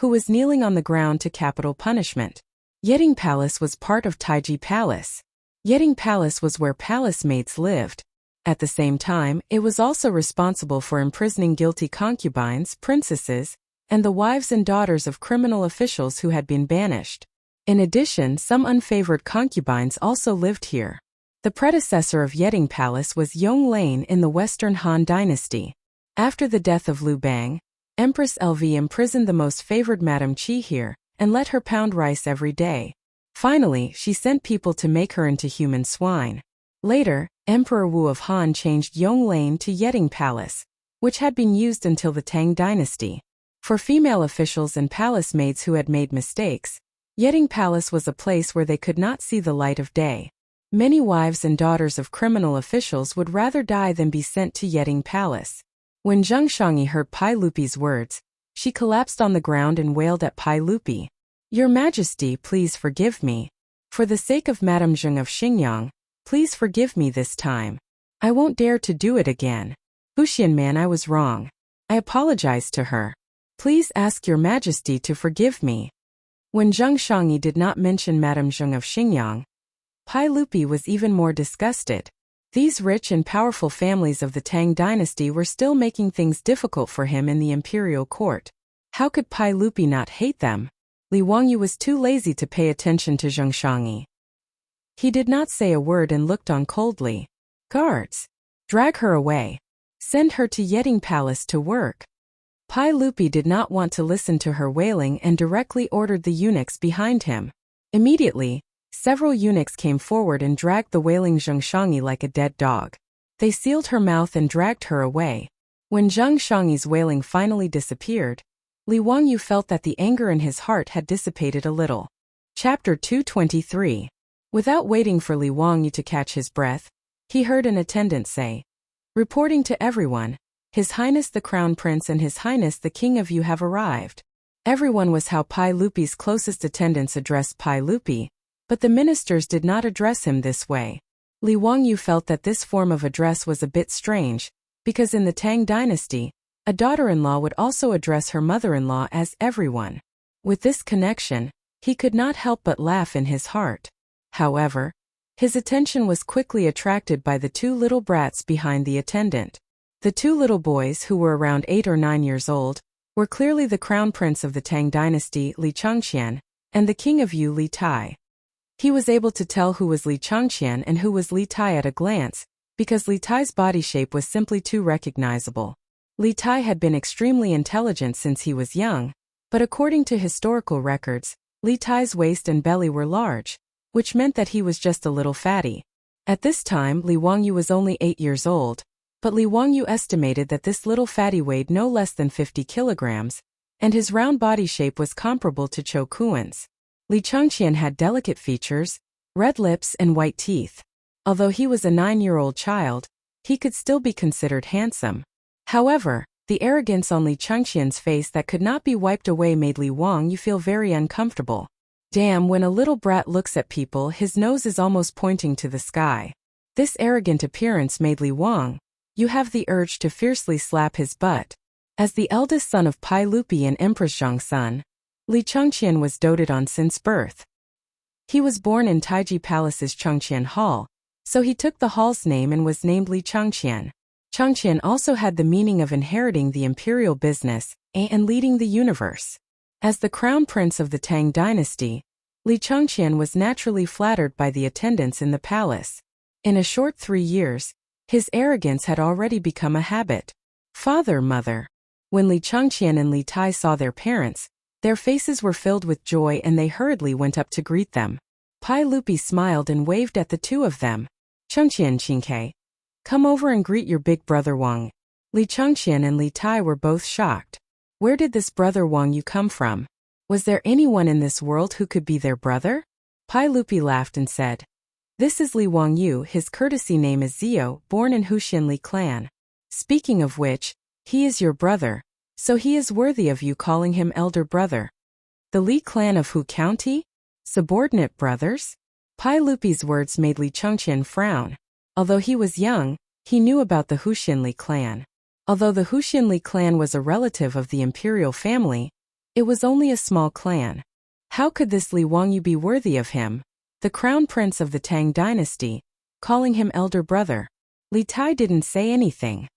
who was kneeling on the ground, to capital punishment. Yeding Palace was part of Taiji Palace. Yeding Palace was where palace maids lived. At the same time, it was also responsible for imprisoning guilty concubines, princesses, and the wives and daughters of criminal officials who had been banished. In addition, some unfavored concubines also lived here. The predecessor of Yeding Palace was Yonglane in the Western Han Dynasty. After the death of Liu Bang, Empress LV imprisoned the most favored Madame Qi here, and let her pound rice every day. Finally, she sent people to make her into human swine. Later, Emperor Wu of Han changed Yonglane to Yeding Palace, which had been used until the Tang Dynasty. For female officials and palace maids who had made mistakes, Yeding Palace was a place where they could not see the light of day. Many wives and daughters of criminal officials would rather die than be sent to Yeding Palace. When Zheng Shangyi heard Pai Lupi's words, she collapsed on the ground and wailed at Pai Lupi. "Your Majesty, please forgive me. For the sake of Madame Zheng of Xingyang, please forgive me this time. I won't dare to do it again. Wuxian man, I was wrong. I apologize to her. Please ask your Majesty to forgive me." When Zheng Shangyi did not mention Madame Zheng of Xingyang, Pai Lupi was even more disgusted. These rich and powerful families of the Tang Dynasty were still making things difficult for him in the imperial court. How could Pai Lupi not hate them? Li Wangyu was too lazy to pay attention to Zheng Shangyi. He did not say a word and looked on coldly. "Guards! Drag her away. Send her to Yeding Palace to work." Pai Lupi did not want to listen to her wailing and directly ordered the eunuchs behind him. Immediately, several eunuchs came forward and dragged the wailing Zheng Shangyi like a dead dog. They sealed her mouth and dragged her away. When Zheng Shangyi's wailing finally disappeared, Li Wangyu felt that the anger in his heart had dissipated a little. Chapter 223. Without waiting for Li Wangyu to catch his breath, he heard an attendant say, "Reporting to everyone, His Highness the Crown Prince and His Highness the King of Yu have arrived." Everyone was how Pai Lupi's closest attendants addressed Pai Lupi, but the ministers did not address him this way. Li Wangyu felt that this form of address was a bit strange, because in the Tang Dynasty, a daughter-in-law would also address her mother-in-law as everyone. With this connection, he could not help but laugh in his heart. However, his attention was quickly attracted by the two little brats behind the attendant. The two little boys, who were around 8 or 9 years old, were clearly the crown prince of the Tang Dynasty, Li Changqian, and the king of Yu, Li Tai. He was able to tell who was Li Changqian and who was Li Tai at a glance, because Li Tai's body shape was simply too recognizable. Li Tai had been extremely intelligent since he was young, but according to historical records, Li Tai's waist and belly were large, which meant that he was just a little fatty. At this time, Li Wangyu was only 8 years old, but Li Wangyu estimated that this little fatty weighed no less than 50 kilograms, and his round body shape was comparable to Cho Kuan's. Li Changqian had delicate features, red lips and white teeth. Although he was a 9-year-old child, he could still be considered handsome. However, the arrogance on Li Changqian's face that could not be wiped away made Li Wangyu feel very uncomfortable. Damn, when a little brat looks at people, his nose is almost pointing to the sky. This arrogant appearance made Li Wangyu have the urge to fiercely slap his butt. As the eldest son of Pai Lupi and Empress Zhongsun, Li Changqian was doted on since birth. He was born in Taiji Palace's Changqian Hall, so he took the hall's name and was named Li Changqian. Changqian also had the meaning of inheriting the imperial business and leading the universe. As the crown prince of the Tang Dynasty, Li Changqian was naturally flattered by the attendants in the palace. In a short 3 years, his arrogance had already become a habit. Father, mother. When Li Changqian and Li Tai saw their parents, Their faces were filled with joy and they hurriedly went up to greet them. Pai Lupi smiled and waved at the two of them. Chengqian, Qingke, come over and greet your big brother Wang. Li Chengqian and Li Tai were both shocked. Where did this brother Wang you come from? Was there anyone in this world who could be their brother? Pai Lupi laughed and said, this is Li Wang Yu, his courtesy name is Zio, born in Huxian Li clan. Speaking of which, he is your brother, so he is worthy of you calling him elder brother. The Li clan of Hu County? Subordinate brothers? Pai Lupi's words made Li Chengqian frown. Although he was young, he knew about the Huxian Li clan. Although the Huxian Li clan was a relative of the imperial family, it was only a small clan. How could this Li Wangyu be worthy of him, the crown prince of the Tang dynasty, calling him elder brother? Li Tai didn't say anything.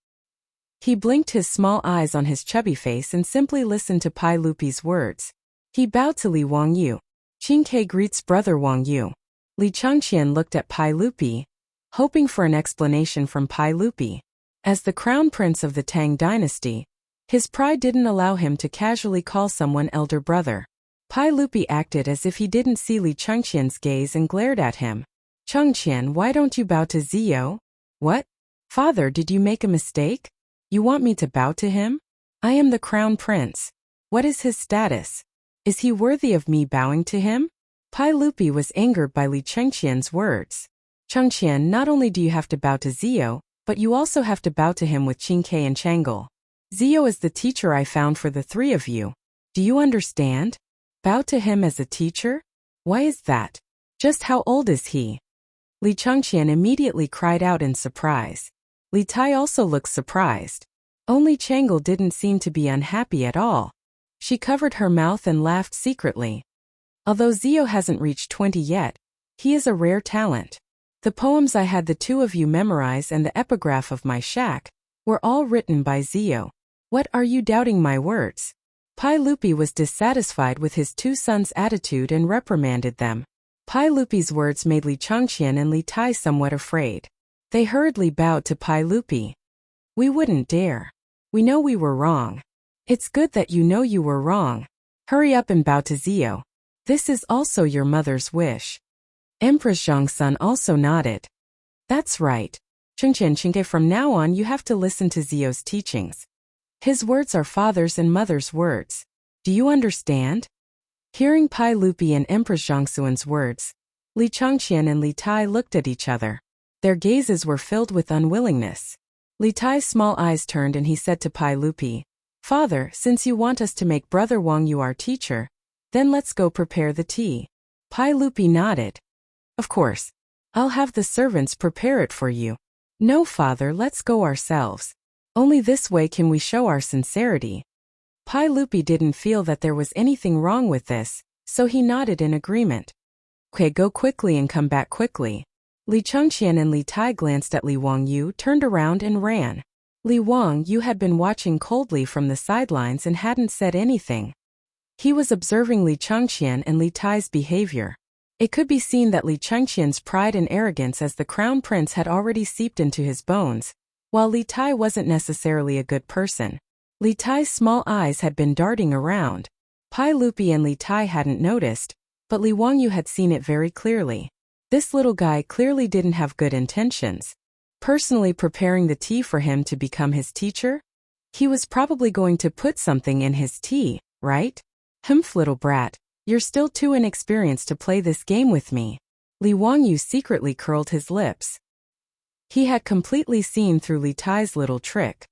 He blinked his small eyes on his chubby face and simply listened to Pai Lupi's words. He bowed to Li Wangyu. Qingke greets brother Wangyu. Li Chengqian looked at Pai Lupi, hoping for an explanation from Pai Lupi. As the crown prince of the Tang dynasty, his pride didn't allow him to casually call someone elder brother. Pai Lupi acted as if he didn't see Li Chengqian's gaze and glared at him. Chengqian, why don't you bow to Zio? What? Father, did you make a mistake? You want me to bow to him? I am the crown prince. What is his status? Is he worthy of me bowing to him? Pai Lupi was angered by Li Chengqian's words. Chengqian, not only do you have to bow to Zio, but you also have to bow to him with Qingke and Changel. Zio is the teacher I found for the three of you. Do you understand? Bow to him as a teacher? Why is that? Just how old is he? Li Chengqian immediately cried out in surprise. Li Tai also looked surprised. Only Changel didn't seem to be unhappy at all. She covered her mouth and laughed secretly. Although Zio hasn't reached 20 yet, he is a rare talent. The poems I had the two of you memorize and the epigraph of my shack were all written by Zio. What are you doubting my words? Pai Lupi was dissatisfied with his two sons' attitude and reprimanded them. Pai Lupi's words made Li Chengqian and Li Tai somewhat afraid. They hurriedly bowed to Pai Lupi. We wouldn't dare. We know we were wrong. It's good that you know you were wrong. Hurry up and bow to Zio. This is also your mother's wish. Empress Zhongsun also nodded. That's right. Chengqian Qingke, from now on you have to listen to Zio's teachings. His words are father's and mother's words. Do you understand? Hearing Pai Lupi and Empress Zhongsun's words, Li Chengqian and Li Tai looked at each other. Their gazes were filled with unwillingness. Li Tai's small eyes turned and he said to Pai Lupi, Father, since you want us to make brother Wang you our teacher, then let's go prepare the tea. Pai Lupi nodded. Of course. I'll have the servants prepare it for you. No, father, let's go ourselves. Only this way can we show our sincerity. Pai Lupi didn't feel that there was anything wrong with this, so he nodded in agreement. Okay, go quickly and come back quickly. Li Chengqian and Li Tai glanced at Li Wangyu, turned around and ran. Li Wangyu had been watching coldly from the sidelines and hadn't said anything. He was observing Li Chengqian and Li Tai's behavior. It could be seen that Li Chengqian's pride and arrogance as the crown prince had already seeped into his bones, while Li Tai wasn't necessarily a good person. Li Tai's small eyes had been darting around. Pai Lupi and Li Tai hadn't noticed, but Li Wangyu had seen it very clearly. This little guy clearly didn't have good intentions. Personally preparing the tea for him to become his teacher? He was probably going to put something in his tea, right? Humph, little brat, you're still too inexperienced to play this game with me. Li Wangyu secretly curled his lips. He had completely seen through Li Tai's little trick.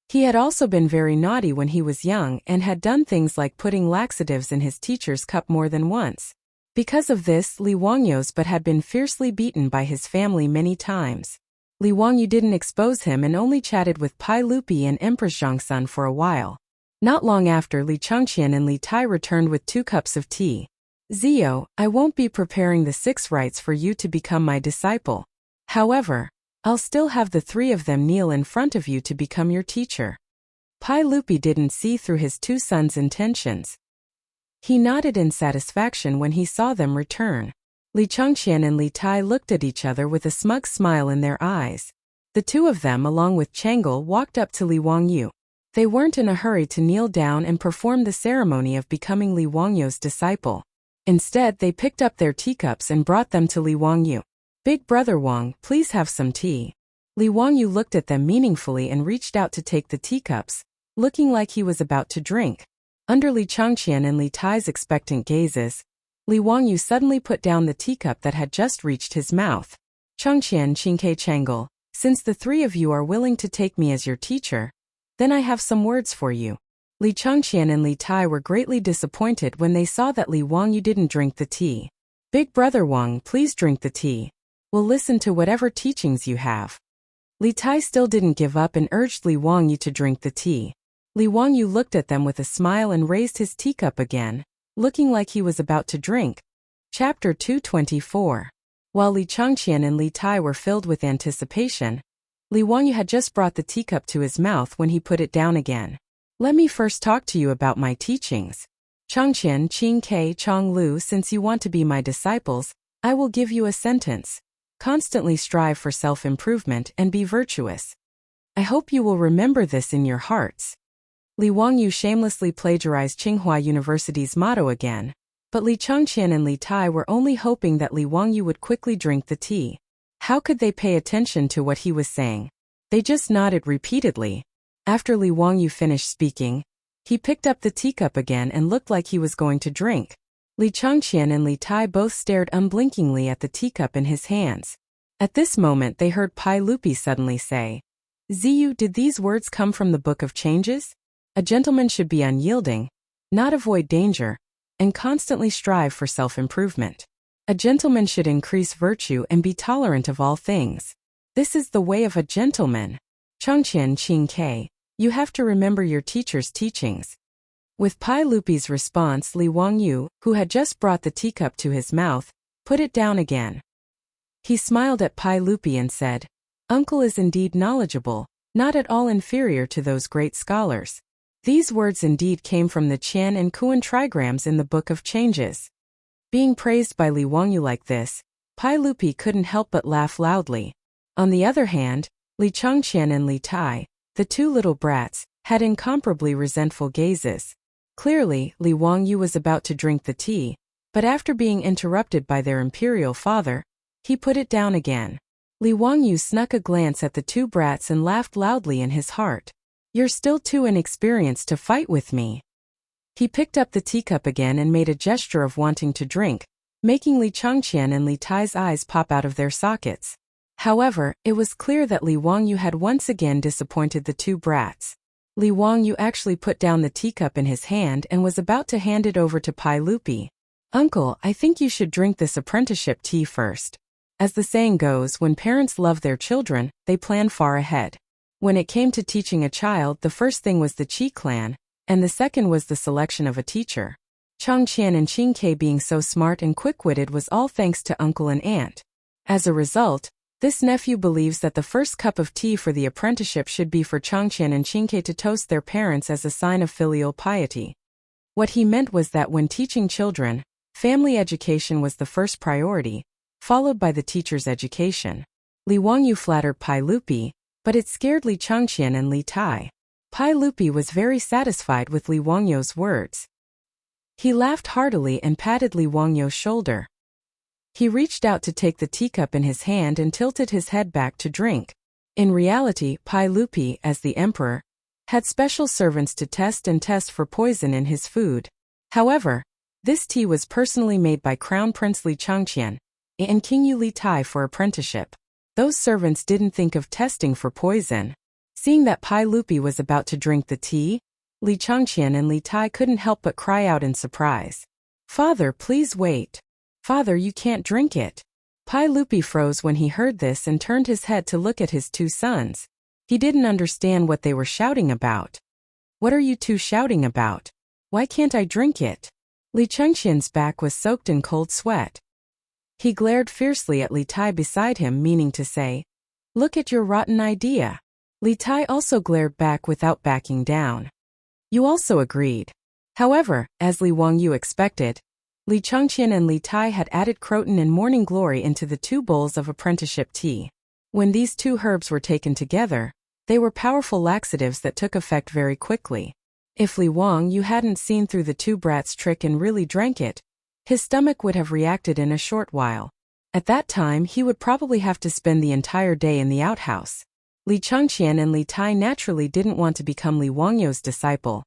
He had also been very naughty when he was young and had done things like putting laxatives in his teacher's cup more than once. Because of this, Li Wangyu's but had been fiercely beaten by his family many times. Li Wangyu didn't expose him and only chatted with Pai Lupi and Empress Zhongsun for a while. Not long after, Li Chengqian and Li Tai returned with 2 cups of tea. Zio, I won't be preparing the 6 rites for you to become my disciple. However, I'll still have the 3 of them kneel in front of you to become your teacher. Pai Lupi didn't see through his 2 sons' intentions. He nodded in satisfaction when he saw them return. Li Chengqian and Li Tai looked at each other with a smug smile in their eyes. The 2 of them, along with Changel, walked up to Li Wangyu. They weren't in a hurry to kneel down and perform the ceremony of becoming Li Wangyu's disciple. Instead, they picked up their teacups and brought them to Li Wangyu. "Big brother Wang, please have some tea." Li Wangyu looked at them meaningfully and reached out to take the teacups, looking like he was about to drink. Under Li Changqian and Li Tai's expectant gazes, Li Wangyu suddenly put down the teacup that had just reached his mouth. "Changqian Qingke Changel, since the three of you are willing to take me as your teacher, then I have some words for you." Li Changqian and Li Tai were greatly disappointed when they saw that Li Wangyu didn't drink the tea. "Big brother Wang, please drink the tea. We'll listen to whatever teachings you have." Li Tai still didn't give up and urged Li Wangyu to drink the tea. Li Wangyu looked at them with a smile and raised his teacup again, looking like he was about to drink. Chapter 224. While Li Changqian and Li Tai were filled with anticipation, Li Wangyu had just brought the teacup to his mouth when he put it down again. "Let me first talk to you about my teachings. Changqian Qingke Changlu, since you want to be my disciples, I will give you a sentence. Constantly strive for self-improvement and be virtuous. I hope you will remember this in your hearts." Li Wangyu shamelessly plagiarized Tsinghua University's motto again, but Li Changqian and Li Tai were only hoping that Li Wangyu would quickly drink the tea. How could they pay attention to what he was saying? They just nodded repeatedly. After Li Wangyu finished speaking, he picked up the teacup again and looked like he was going to drink. Li Changqian and Li Tai both stared unblinkingly at the teacup in his hands. At this moment they heard Pai Lupi suddenly say, "Ziyu, did these words come from the Book of Changes? A gentleman should be unyielding, not avoid danger, and constantly strive for self-improvement. A gentleman should increase virtue and be tolerant of all things. This is the way of a gentleman. Changqian Qingke, you have to remember your teacher's teachings." With Pai Lupi's response, Li Wangyu, who had just brought the teacup to his mouth, put it down again. He smiled at Pai Lupi and said, "Uncle is indeed knowledgeable, not at all inferior to those great scholars." These words indeed came from the Qian and Kuan trigrams in the Book of Changes. Being praised by Li Wangyu like this, Pai Lupi couldn't help but laugh loudly. On the other hand, Li Changqian and Li Tai, the two little brats, had incomparably resentful gazes. Clearly, Li Wangyu was about to drink the tea, but after being interrupted by their imperial father, he put it down again. Li Wangyu snuck a glance at the two brats and laughed loudly in his heart. "You're still too inexperienced to fight with me." He picked up the teacup again and made a gesture of wanting to drink, making Li Changqian and Li Tai's eyes pop out of their sockets. However, it was clear that Li Wangyu had once again disappointed the two brats. Li Wangyu actually put down the teacup in his hand and was about to hand it over to Pai Lupi. "Uncle, I think you should drink this apprenticeship tea first." As the saying goes, when parents love their children, they plan far ahead. When it came to teaching a child, the first thing was the Qi clan, and the second was the selection of a teacher. Changqian and Qingke being so smart and quick-witted was all thanks to uncle and aunt. As a result, this nephew believes that the first cup of tea for the apprenticeship should be for Changqian and Qingke to toast their parents as a sign of filial piety. What he meant was that when teaching children, family education was the first priority, followed by the teacher's education. Li Wangyu flattered Pai Lupi, but it scared Li Changqian and Li Tai. Pai Lupi was very satisfied with Li Wangyu's words. He laughed heartily and patted Li Wangyu's shoulder. He reached out to take the teacup in his hand and tilted his head back to drink. In reality, Pai Lupi, as the emperor, had special servants to test for poison in his food. However, this tea was personally made by Crown Prince Li Changqian and King Yu Li Tai for apprenticeship. Those servants didn't think of testing for poison. Seeing that Pai Lupi was about to drink the tea, Li Changqian and Li Tai couldn't help but cry out in surprise. "Father, please wait. Father, you can't drink it." Pai Lupi froze when he heard this and turned his head to look at his two sons. He didn't understand what they were shouting about. "What are you two shouting about? Why can't I drink it?" Li Changqian's back was soaked in cold sweat. He glared fiercely at Li Tai beside him, meaning to say, "Look at your rotten idea." Li Tai also glared back without backing down. "You also agreed." However, as Li Wangyu expected, Li Changqian and Li Tai had added croton and morning glory into the two bowls of apprenticeship tea. When these two herbs were taken together, They were powerful laxatives that took effect very quickly. If Li Wangyu hadn't seen through the two brats' trick and really drank it, his stomach would have reacted in a short while. At that time he would probably have to spend the entire day in the outhouse. Li Changqian and Li Tai naturally didn't want to become Li Wangyu's disciple,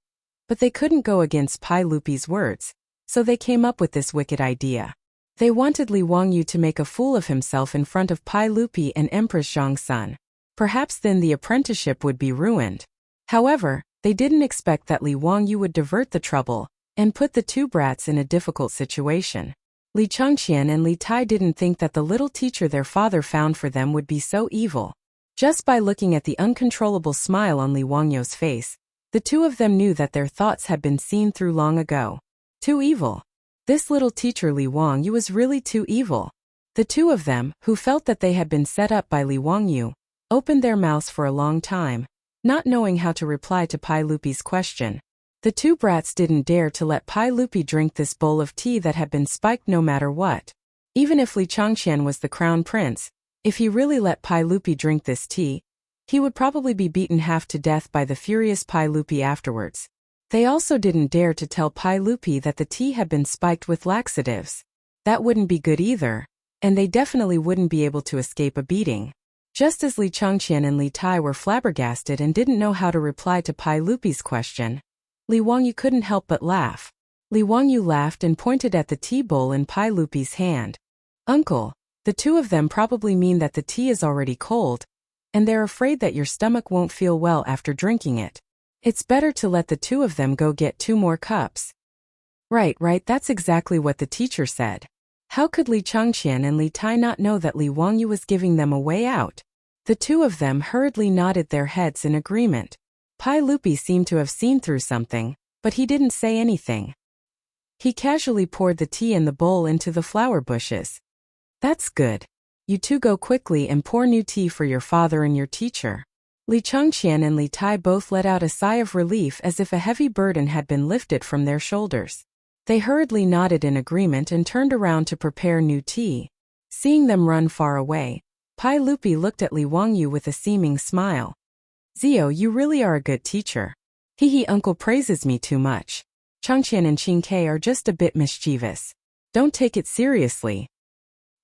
but they couldn't go against Pai Lupi's words, so they came up with this wicked idea. They wanted Li Wangyu to make a fool of himself in front of Pai Lupi and Empress Zhongsun. Perhaps then the apprenticeship would be ruined. However, they didn't expect that Li Wangyu would divert the trouble and put the two brats in a difficult situation. Li Changqian and Li Tai didn't think that the little teacher their father found for them would be so evil. Just by looking at the uncontrollable smile on Li Wangyu's face, the two of them knew that their thoughts had been seen through long ago. Too evil. This little teacher Li Wangyu was really too evil. The two of them, who felt that they had been set up by Li Wangyu, opened their mouths for a long time, not knowing how to reply to Pai Lupi's question. The two brats didn't dare to let Pai Lupi drink this bowl of tea that had been spiked no matter what. Even if Li Changqian was the crown prince, if he really let Pai Lupi drink this tea, he would probably be beaten half to death by the furious Pai Lupi afterwards. They also didn't dare to tell Pai Lupi that the tea had been spiked with laxatives. That wouldn't be good either, and they definitely wouldn't be able to escape a beating. Just as Li Changqian and Li Tai were flabbergasted and didn't know how to reply to Pai Lupi's question, Li Wangyu couldn't help but laugh. Li Wangyu laughed and pointed at the tea bowl in Pai Lupi's hand. "Uncle, the two of them probably mean that the tea is already cold, and they're afraid that your stomach won't feel well after drinking it. It's better to let the two of them go get 2 more cups." Right, that's exactly what the teacher said. How could Li Changqian and Li Tai not know that Li Wangyu was giving them a way out? The two of them hurriedly nodded their heads in agreement. Pai Lupi seemed to have seen through something, but he didn't say anything. He casually poured the tea in the bowl into the flower bushes. "That's good. You two go quickly and pour new tea for your father and your teacher." Li Changqian and Li Tai both let out a sigh of relief as if a heavy burden had been lifted from their shoulders. They hurriedly nodded in agreement and turned around to prepare new tea. Seeing them run far away, Pai Lupi looked at Li Wangyu with a seeming smile. "Zio, you really are a good teacher. Uncle praises me too much. Changqian and Qingke are just a bit mischievous. Don't take it seriously."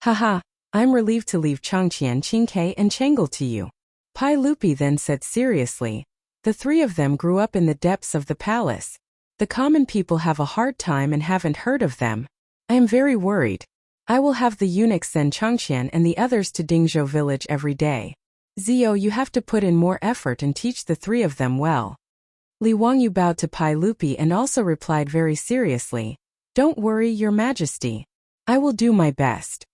"Haha, I'm relieved to leave Changqian, Qingke and Chengel to you," Pai Lupi then said seriously. The three of them grew up in the depths of the palace. The common people have a hard time and haven't heard of them. I am very worried. I will have the eunuchs send Changqian and the others to Dingzhou village every day. Zio, you have to put in more effort and teach the three of them well. Li Wangyu bowed to Pai Lupi and also replied very seriously, "Don't worry, Your Majesty. I will do my best."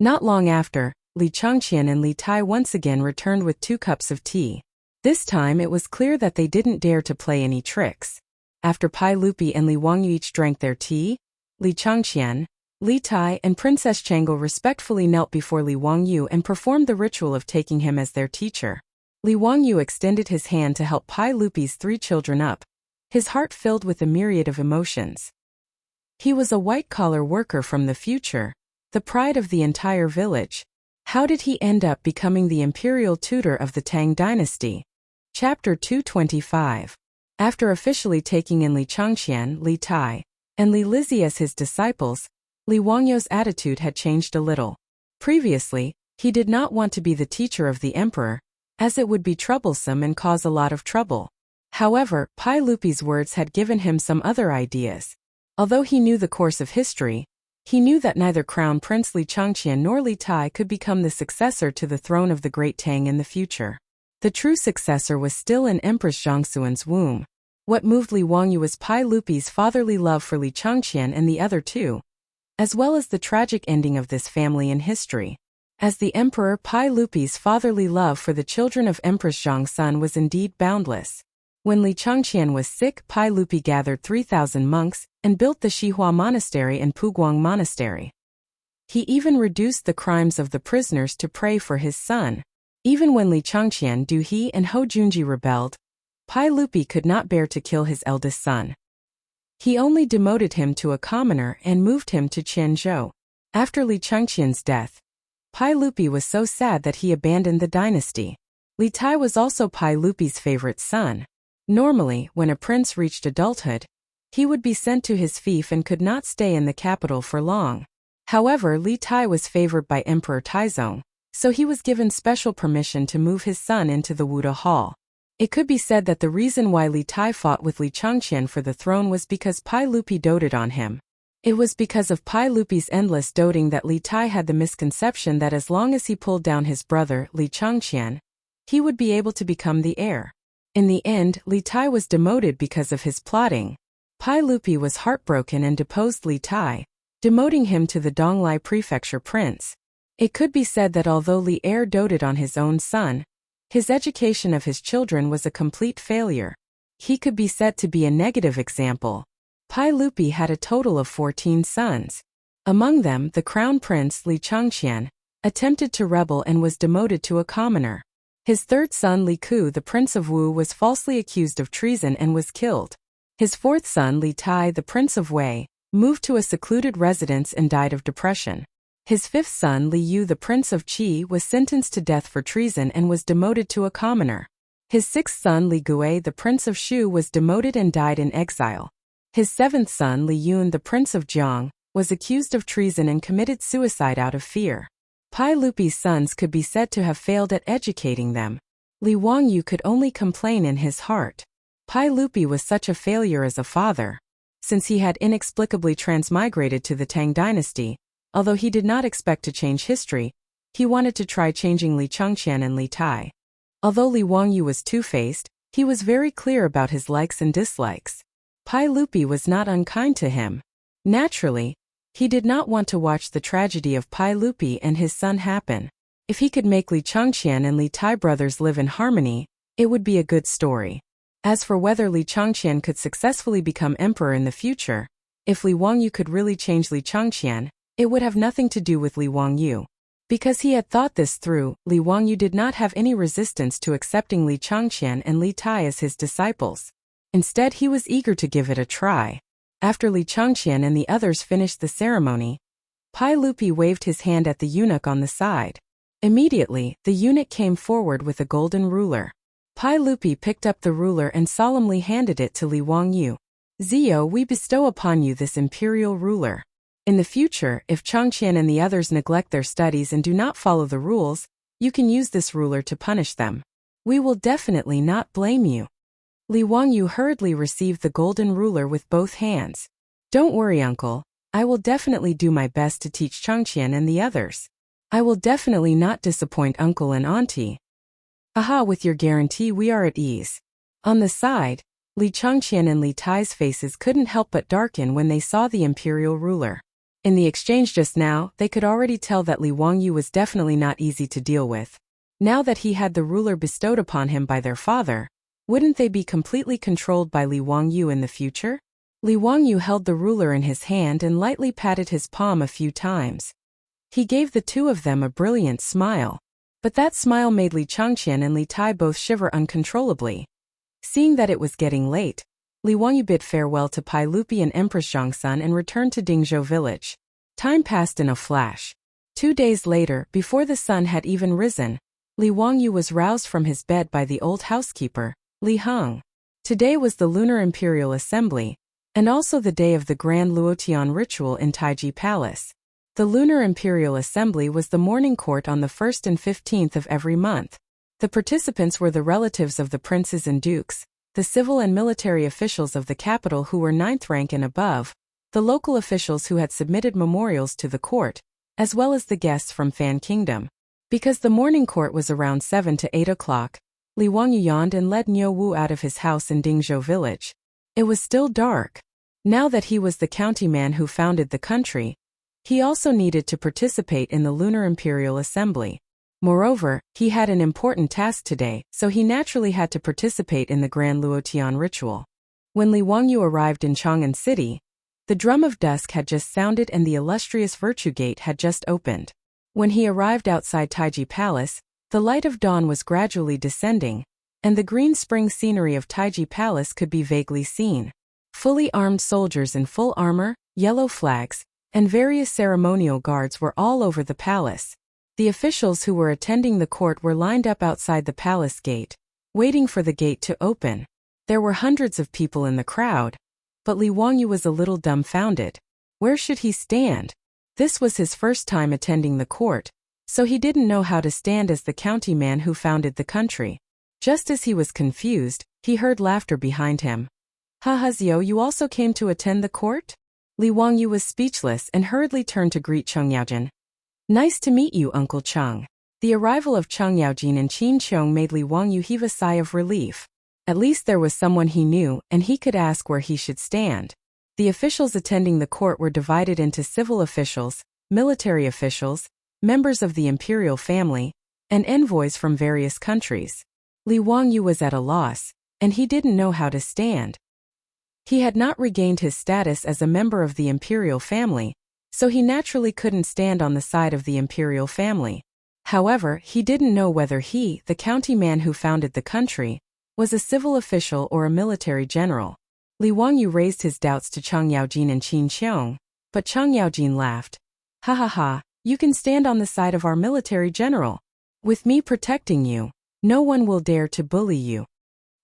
Not long after, Li Changqian and Li Tai once again returned with 2 cups of tea. This time it was clear that they didn't dare to play any tricks. After Pai Lupi and Li Wangyu each drank their tea, Li Changqian, Li Tai and Princess Chengel respectfully knelt before Li Wangyu and performed the ritual of taking him as their teacher. Li Wangyu extended his hand to help Pai Lupi's 3 children up, his heart filled with a myriad of emotions. He was a white-collar worker from the future, the pride of the entire village. How did he end up becoming the imperial tutor of the Tang dynasty? Chapter 225. After officially taking in Li Changqian, Li Tai, and Li Lizzie as his disciples, Li Wangyu's attitude had changed a little. Previously, he did not want to be the teacher of the emperor, as it would be troublesome and cause a lot of trouble. However, Pai Lupi's words had given him some other ideas. Although he knew the course of history, he knew that neither Crown Prince Li Changqian nor Li Tai could become the successor to the throne of the Great Tang in the future. The true successor was still in Empress Zhongsuan's womb. What moved Li Wangyu was Pai Lupi's fatherly love for Li Changqian and the other two, as well as the tragic ending of this family in history. As the emperor, Pai Lupi's fatherly love for the children of Empress Zhongsun was indeed boundless. When Li Changqian was sick, Pai Lupi gathered 3,000 monks and built the Xihua Monastery and Puguang Monastery. He even reduced the crimes of the prisoners to pray for his son. Even when Li Changqian, Du He and Ho Junji rebelled, Pai Lupi could not bear to kill his eldest son. He only demoted him to a commoner and moved him to Qianzhou. After Li Changqian's death, Pai Lupi was so sad that he abandoned the dynasty. Li Tai was also Pai Lupi's favorite son. Normally, when a prince reached adulthood, he would be sent to his fief and could not stay in the capital for long. However, Li Tai was favored by Emperor Taizong, so he was given special permission to move his son into the Wuda Hall. It could be said that the reason why Li Tai fought with Li Changqian for the throne was because Pai Lupi doted on him. It was because of Pai Lupi's endless doting that Li Tai had the misconception that as long as he pulled down his brother, Li Changqian, he would be able to become the heir. In the end, Li Tai was demoted because of his plotting. Pai Lupi was heartbroken and deposed Li Tai, demoting him to the Donglai Prefecture prince. It could be said that although Li heir doted on his own son, his education of his children was a complete failure. He could be said to be a negative example. Pai Lupi had a total of 14 sons. Among them, the crown prince Li Changqian attempted to rebel and was demoted to a commoner. His third son Li Ku, the prince of Wu, was falsely accused of treason and was killed. His fourth son Li Tai, the prince of Wei, moved to a secluded residence and died of depression. His fifth son Li Yu, the prince of Qi, was sentenced to death for treason and was demoted to a commoner. His sixth son Li Gui, the prince of Shu, was demoted and died in exile. His seventh son Li Yun, the prince of Jiang, was accused of treason and committed suicide out of fear. Pai Lupi's sons could be said to have failed at educating them. Li Wangyu could only complain in his heart. Pai Lupi was such a failure as a father. Since he had inexplicably transmigrated to the Tang dynasty, although he did not expect to change history, he wanted to try changing Li Changqian and Li Tai. Although Li Wangyu was two-faced, he was very clear about his likes and dislikes. Pai Lupi was not unkind to him. Naturally, he did not want to watch the tragedy of Pai Lupi and his son happen. If he could make Li Changqian and Li Tai brothers live in harmony, it would be a good story. As for whether Li Changqian could successfully become emperor in the future, if Li Wangyu could really change Li Changqian, it would have nothing to do with Li Wangyu. Because he had thought this through, Li Wangyu did not have any resistance to accepting Li Changqian and Li Tai as his disciples. Instead, he was eager to give it a try. After Li Changqian and the others finished the ceremony, Pai Lupi waved his hand at the eunuch on the side. Immediately, the eunuch came forward with a golden ruler. Pai Lupi picked up the ruler and solemnly handed it to Li Wangyu. Zio, we bestow upon you this imperial ruler. In the future, if Changqian and the others neglect their studies and do not follow the rules, you can use this ruler to punish them. We will definitely not blame you. Li Wangyu hurriedly received the golden ruler with both hands. Don't worry, uncle. I will definitely do my best to teach Changqian and the others. I will definitely not disappoint uncle and auntie. Aha, with your guarantee we are at ease. On the side, Li Changqian and Li Tai's faces couldn't help but darken when they saw the imperial ruler. In the exchange just now, they could already tell that Li Wangyu was definitely not easy to deal with. Now that he had the ruler bestowed upon him by their father, wouldn't they be completely controlled by Li Wangyu in the future? Li Wangyu held the ruler in his hand and lightly patted his palm a few times. He gave the two of them a brilliant smile. But that smile made Li Changqian and Li Tai both shiver uncontrollably. Seeing that it was getting late, Li Wangyu bid farewell to Pai Lupi and Empress Zhongsun and returned to Dingzhou village. Time passed in a flash. 2 days later, before the sun had even risen, Li Wangyu was roused from his bed by the old housekeeper, Li Heng. Today was the Lunar Imperial Assembly, and also the day of the Grand Luotian ritual in Taiji Palace. The Lunar Imperial Assembly was the morning court on the 1st and 15th of every month. The participants were the relatives of the princes and dukes, the civil and military officials of the capital who were 9th rank and above, the local officials who had submitted memorials to the court, as well as the guests from Fan Kingdom. Because the morning court was around 7 to 8 o'clock, Li Wangyu yawned and led Niu Wu out of his house in Dingzhou village. It was still dark. Now that he was the county man who founded the country, he also needed to participate in the Lunar Imperial Assembly. Moreover, he had an important task today, so he naturally had to participate in the Grand Luotian ritual. When Li Wangyu arrived in Chang'an City, the drum of dusk had just sounded and the illustrious Virtue Gate had just opened. When he arrived outside Taiji Palace, the light of dawn was gradually descending, and the green spring scenery of Taiji Palace could be vaguely seen. Fully armed soldiers in full armor, yellow flags, and various ceremonial guards were all over the palace. The officials who were attending the court were lined up outside the palace gate, waiting for the gate to open. There were hundreds of people in the crowd, but Li Wangyu was a little dumbfounded. Where should he stand? This was his first time attending the court, so he didn't know how to stand as the county man who founded the country. Just as he was confused, he heard laughter behind him. Haha, Zio, you also came to attend the court? Li Wangyu was speechless and hurriedly turned to greet Cheng Yaojin. Nice to meet you, Uncle Cheng. The arrival of Cheng Yaojin and Qin Chong made Li Wangyu heave a sigh of relief. At least there was someone he knew, and he could ask where he should stand. The officials attending the court were divided into civil officials, military officials, members of the imperial family, and envoys from various countries. Li Wangyu was at a loss, and he didn't know how to stand. He had not regained his status as a member of the imperial family, so he naturally couldn't stand on the side of the imperial family. However, he didn't know whether he, the county man who founded the country, was a civil official or a military general. Li Wangyu raised his doubts to Cheng Yaojin and Qin Qiong, but Cheng Yaojin laughed. Ha ha ha, you can stand on the side of our military general. With me protecting you, no one will dare to bully you.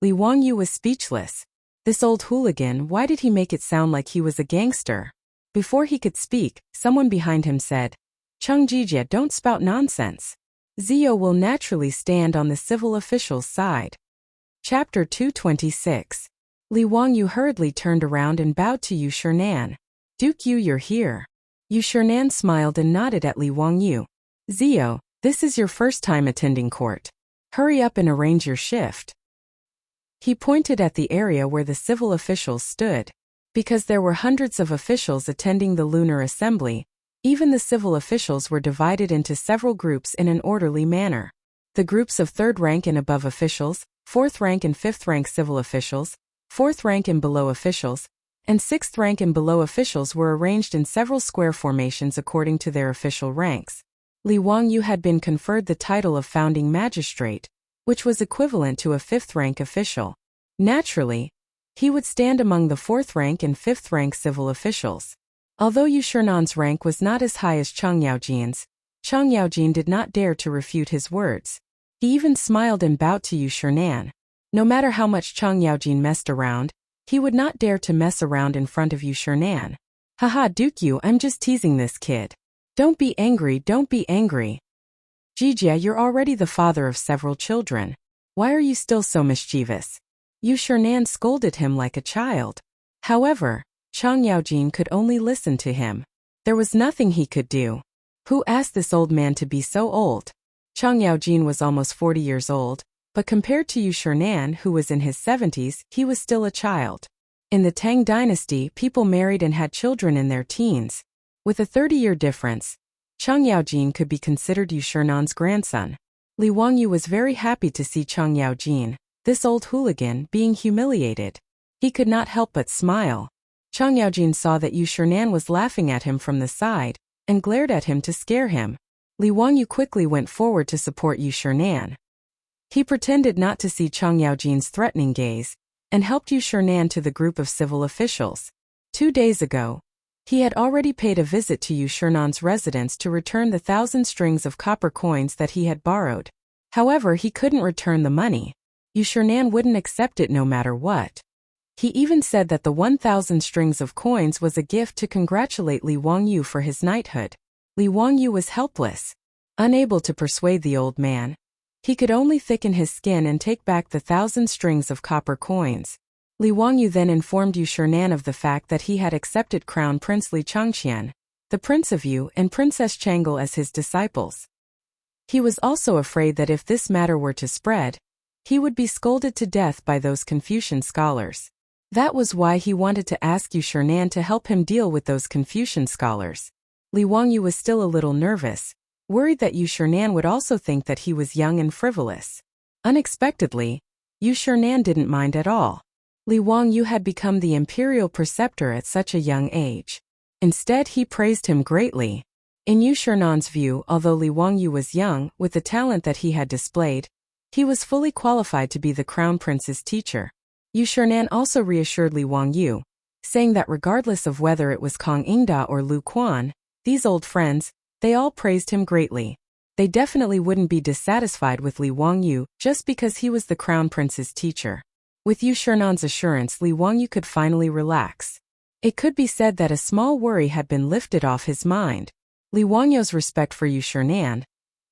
Li Wangyu was speechless. This old hooligan, why did he make it sound like he was a gangster? Before he could speak, someone behind him said, Cheng Jijie, don't spout nonsense. Zio will naturally stand on the civil official's side. Chapter 226. Li Wangyu hurriedly turned around and bowed to Yu Shernan. Duke Yu, you're here. Yu Shernan smiled and nodded at Li Wangyu. Zio, this is your first time attending court. Hurry up and arrange your shift. He pointed at the area where the civil officials stood. Because there were hundreds of officials attending the lunar assembly, even the civil officials were divided into several groups in an orderly manner. The groups of third rank and above officials, fourth rank and fifth rank civil officials, fourth rank and below officials, and sixth rank and below officials were arranged in several square formations according to their official ranks. Li Wangyu had been conferred the title of founding magistrate, which was equivalent to a fifth rank official. Naturally, he would stand among the fourth rank and fifth rank civil officials. Although Yu Shernan's rank was not as high as Cheng Yaojin's, Cheng Yaojin did not dare to refute his words. He even smiled and bowed to Yu Shernan. No matter how much Cheng Yaojin messed around, he would not dare to mess around in front of Yu Shernan. Haha, Duke Yu, I'm just teasing this kid. Don't be angry, don't be angry. Jijia, you're already the father of several children. Why are you still so mischievous? Yu Shernan scolded him like a child. However, Cheng Yaojin could only listen to him. There was nothing he could do. Who asked this old man to be so old? Cheng Yaojin was almost 40 years old, but compared to Yu Shernan, who was in his 70s, he was still a child. In the Tang dynasty, people married and had children in their teens. With a 30-year difference, Cheng Yaojin could be considered Yu Shernan's grandson. Li Wangyu was very happy to see Cheng Yaojin, this old hooligan, being humiliated. He could not help but smile. Cheng Yaojin saw that Yu Shernan was laughing at him from the side, and glared at him to scare him. Li Wangyu quickly went forward to support Yu Shernan. He pretended not to see Cheng Yaojin's threatening gaze, and helped Yu Shernan to the group of civil officials. 2 days ago, he had already paid a visit to Yu Shernan's residence to return the 1,000 strings of copper coins that he had borrowed. However, he couldn't return the money. Yu Shernan wouldn't accept it no matter what. He even said that the 1,000 strings of coins was a gift to congratulate Li Wangyu for his knighthood. Li Wangyu was helpless, unable to persuade the old man. He could only thicken his skin and take back the 1,000 strings of copper coins. Li Wangyu then informed Yu Shernan of the fact that he had accepted Crown Prince Li Changqian, the Prince of Yu, and Princess Chang'e as his disciples. He was also afraid that if this matter were to spread, he would be scolded to death by those Confucian scholars. That was why he wanted to ask Yu Shernan to help him deal with those Confucian scholars. Li Wangyu was still a little nervous, worried that Yu Shernan would also think that he was young and frivolous. Unexpectedly, Yu Shernan didn't mind at all. Li Wangyu had become the imperial preceptor at such a young age. Instead, he praised him greatly. In Yu Shernan's view, although Li Wangyu was young, with the talent that he had displayed, he was fully qualified to be the crown prince's teacher. Yu Shernan also reassured Li Wangyu, saying that regardless of whether it was Kong Ingda or Lu Quan, these old friends, they all praised him greatly. They definitely wouldn't be dissatisfied with Li Wangyu just because he was the crown prince's teacher. With Yu Shernan's assurance, Li Wangyu could finally relax. It could be said that a small worry had been lifted off his mind. Li Wangyu's respect for Yu Shernan,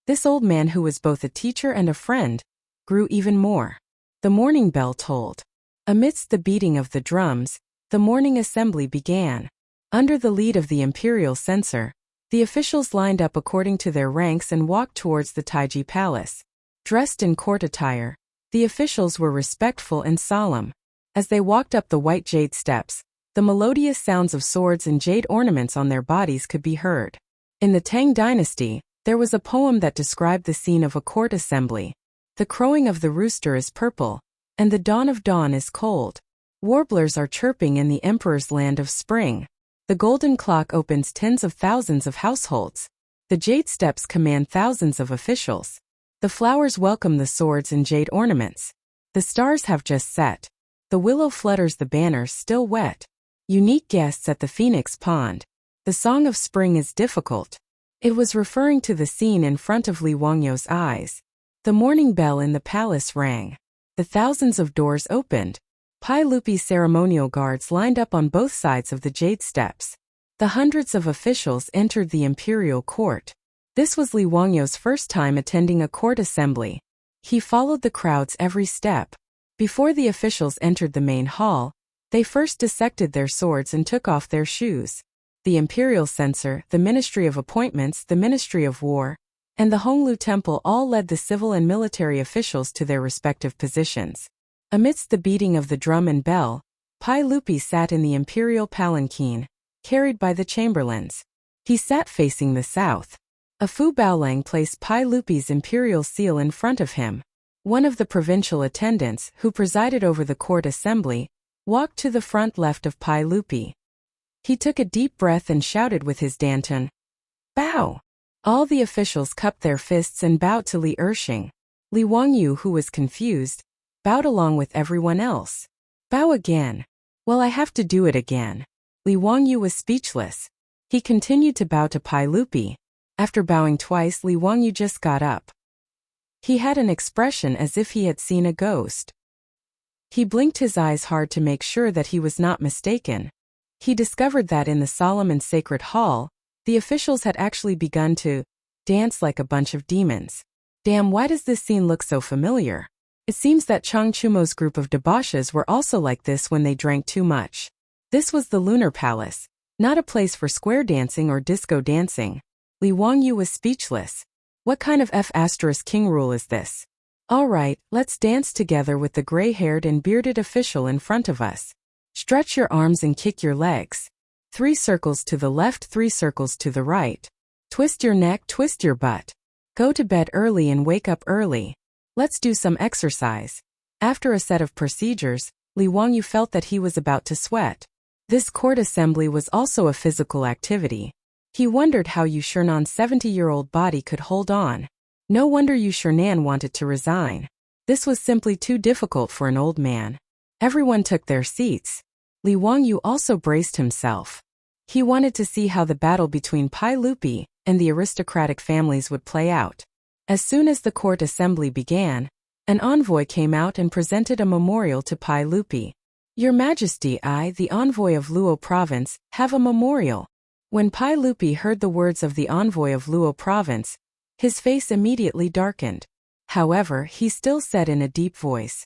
this old man who was both a teacher and a friend, grew even more. The morning bell tolled. Amidst the beating of the drums, the morning assembly began. Under the lead of the imperial censor, the officials lined up according to their ranks and walked towards the Taiji Palace. Dressed in court attire, the officials were respectful and solemn. As they walked up the white jade steps, the melodious sounds of swords and jade ornaments on their bodies could be heard. In the Tang dynasty, there was a poem that described the scene of a court assembly. The crowing of the rooster is purple, and the dawn of dawn is cold. Warblers are chirping in the emperor's land of spring. The golden clock opens tens of thousands of households. The jade steps command thousands of officials. The flowers welcome the swords and jade ornaments. The stars have just set. The willow flutters, the banners still wet. Unique guests at the Phoenix Pond. The song of spring is difficult. It was referring to the scene in front of Li Wangyu's eyes. The morning bell in the palace rang. The thousands of doors opened. Pai Lupi's ceremonial guards lined up on both sides of the jade steps. The hundreds of officials entered the imperial court. This was Li Wangyu's first time attending a court assembly. He followed the crowd's every step. Before the officials entered the main hall, they first dissected their swords and took off their shoes. The imperial censor, the Ministry of Appointments, the Ministry of War, and the Honglu Temple all led the civil and military officials to their respective positions. Amidst the beating of the drum and bell, Pai Lupi sat in the imperial palanquin, carried by the chamberlains. He sat facing the south. A Fu Baolang placed Pai Lupi's imperial seal in front of him. One of the provincial attendants, who presided over the court assembly, walked to the front left of Pai Lupi. He took a deep breath and shouted with his danton, "Bow!" All the officials cupped their fists and bowed to Li Ershing. Li Wangyu, who was confused, bowed along with everyone else. Bow again. Well, I have to do it again. Li Wangyu was speechless. He continued to bow to Pai Lupi. After bowing twice, Li Wangyu just got up. He had an expression as if he had seen a ghost. He blinked his eyes hard to make sure that he was not mistaken. He discovered that in the solemn and sacred hall, the officials had actually begun to dance like a bunch of demons. Damn, why does this scene look so familiar? It seems that Chang Chumo's group of debauches were also like this when they drank too much. This was the Lunar Palace, not a place for square dancing or disco dancing. Li Wangyu was speechless. What kind of F***king rule is this? All right, let's dance together with the gray-haired and bearded official in front of us. Stretch your arms and kick your legs. 3 circles to the left, 3 circles to the right. Twist your neck, twist your butt. Go to bed early and wake up early. Let's do some exercise. After a set of procedures, Li Wangyu felt that he was about to sweat. This court assembly was also a physical activity. He wondered how Yu Shernan's 70-year-old body could hold on. No wonder Yu Shernan wanted to resign. This was simply too difficult for an old man. Everyone took their seats. Li Wangyu also braced himself. He wanted to see how the battle between Pai Lupi and the aristocratic families would play out. As soon as the court assembly began, an envoy came out and presented a memorial to Pai Lupi. Your Majesty, I, the envoy of Luo Province, have a memorial. When Pai Lupi heard the words of the envoy of Luo Province, his face immediately darkened. However, he still said in a deep voice,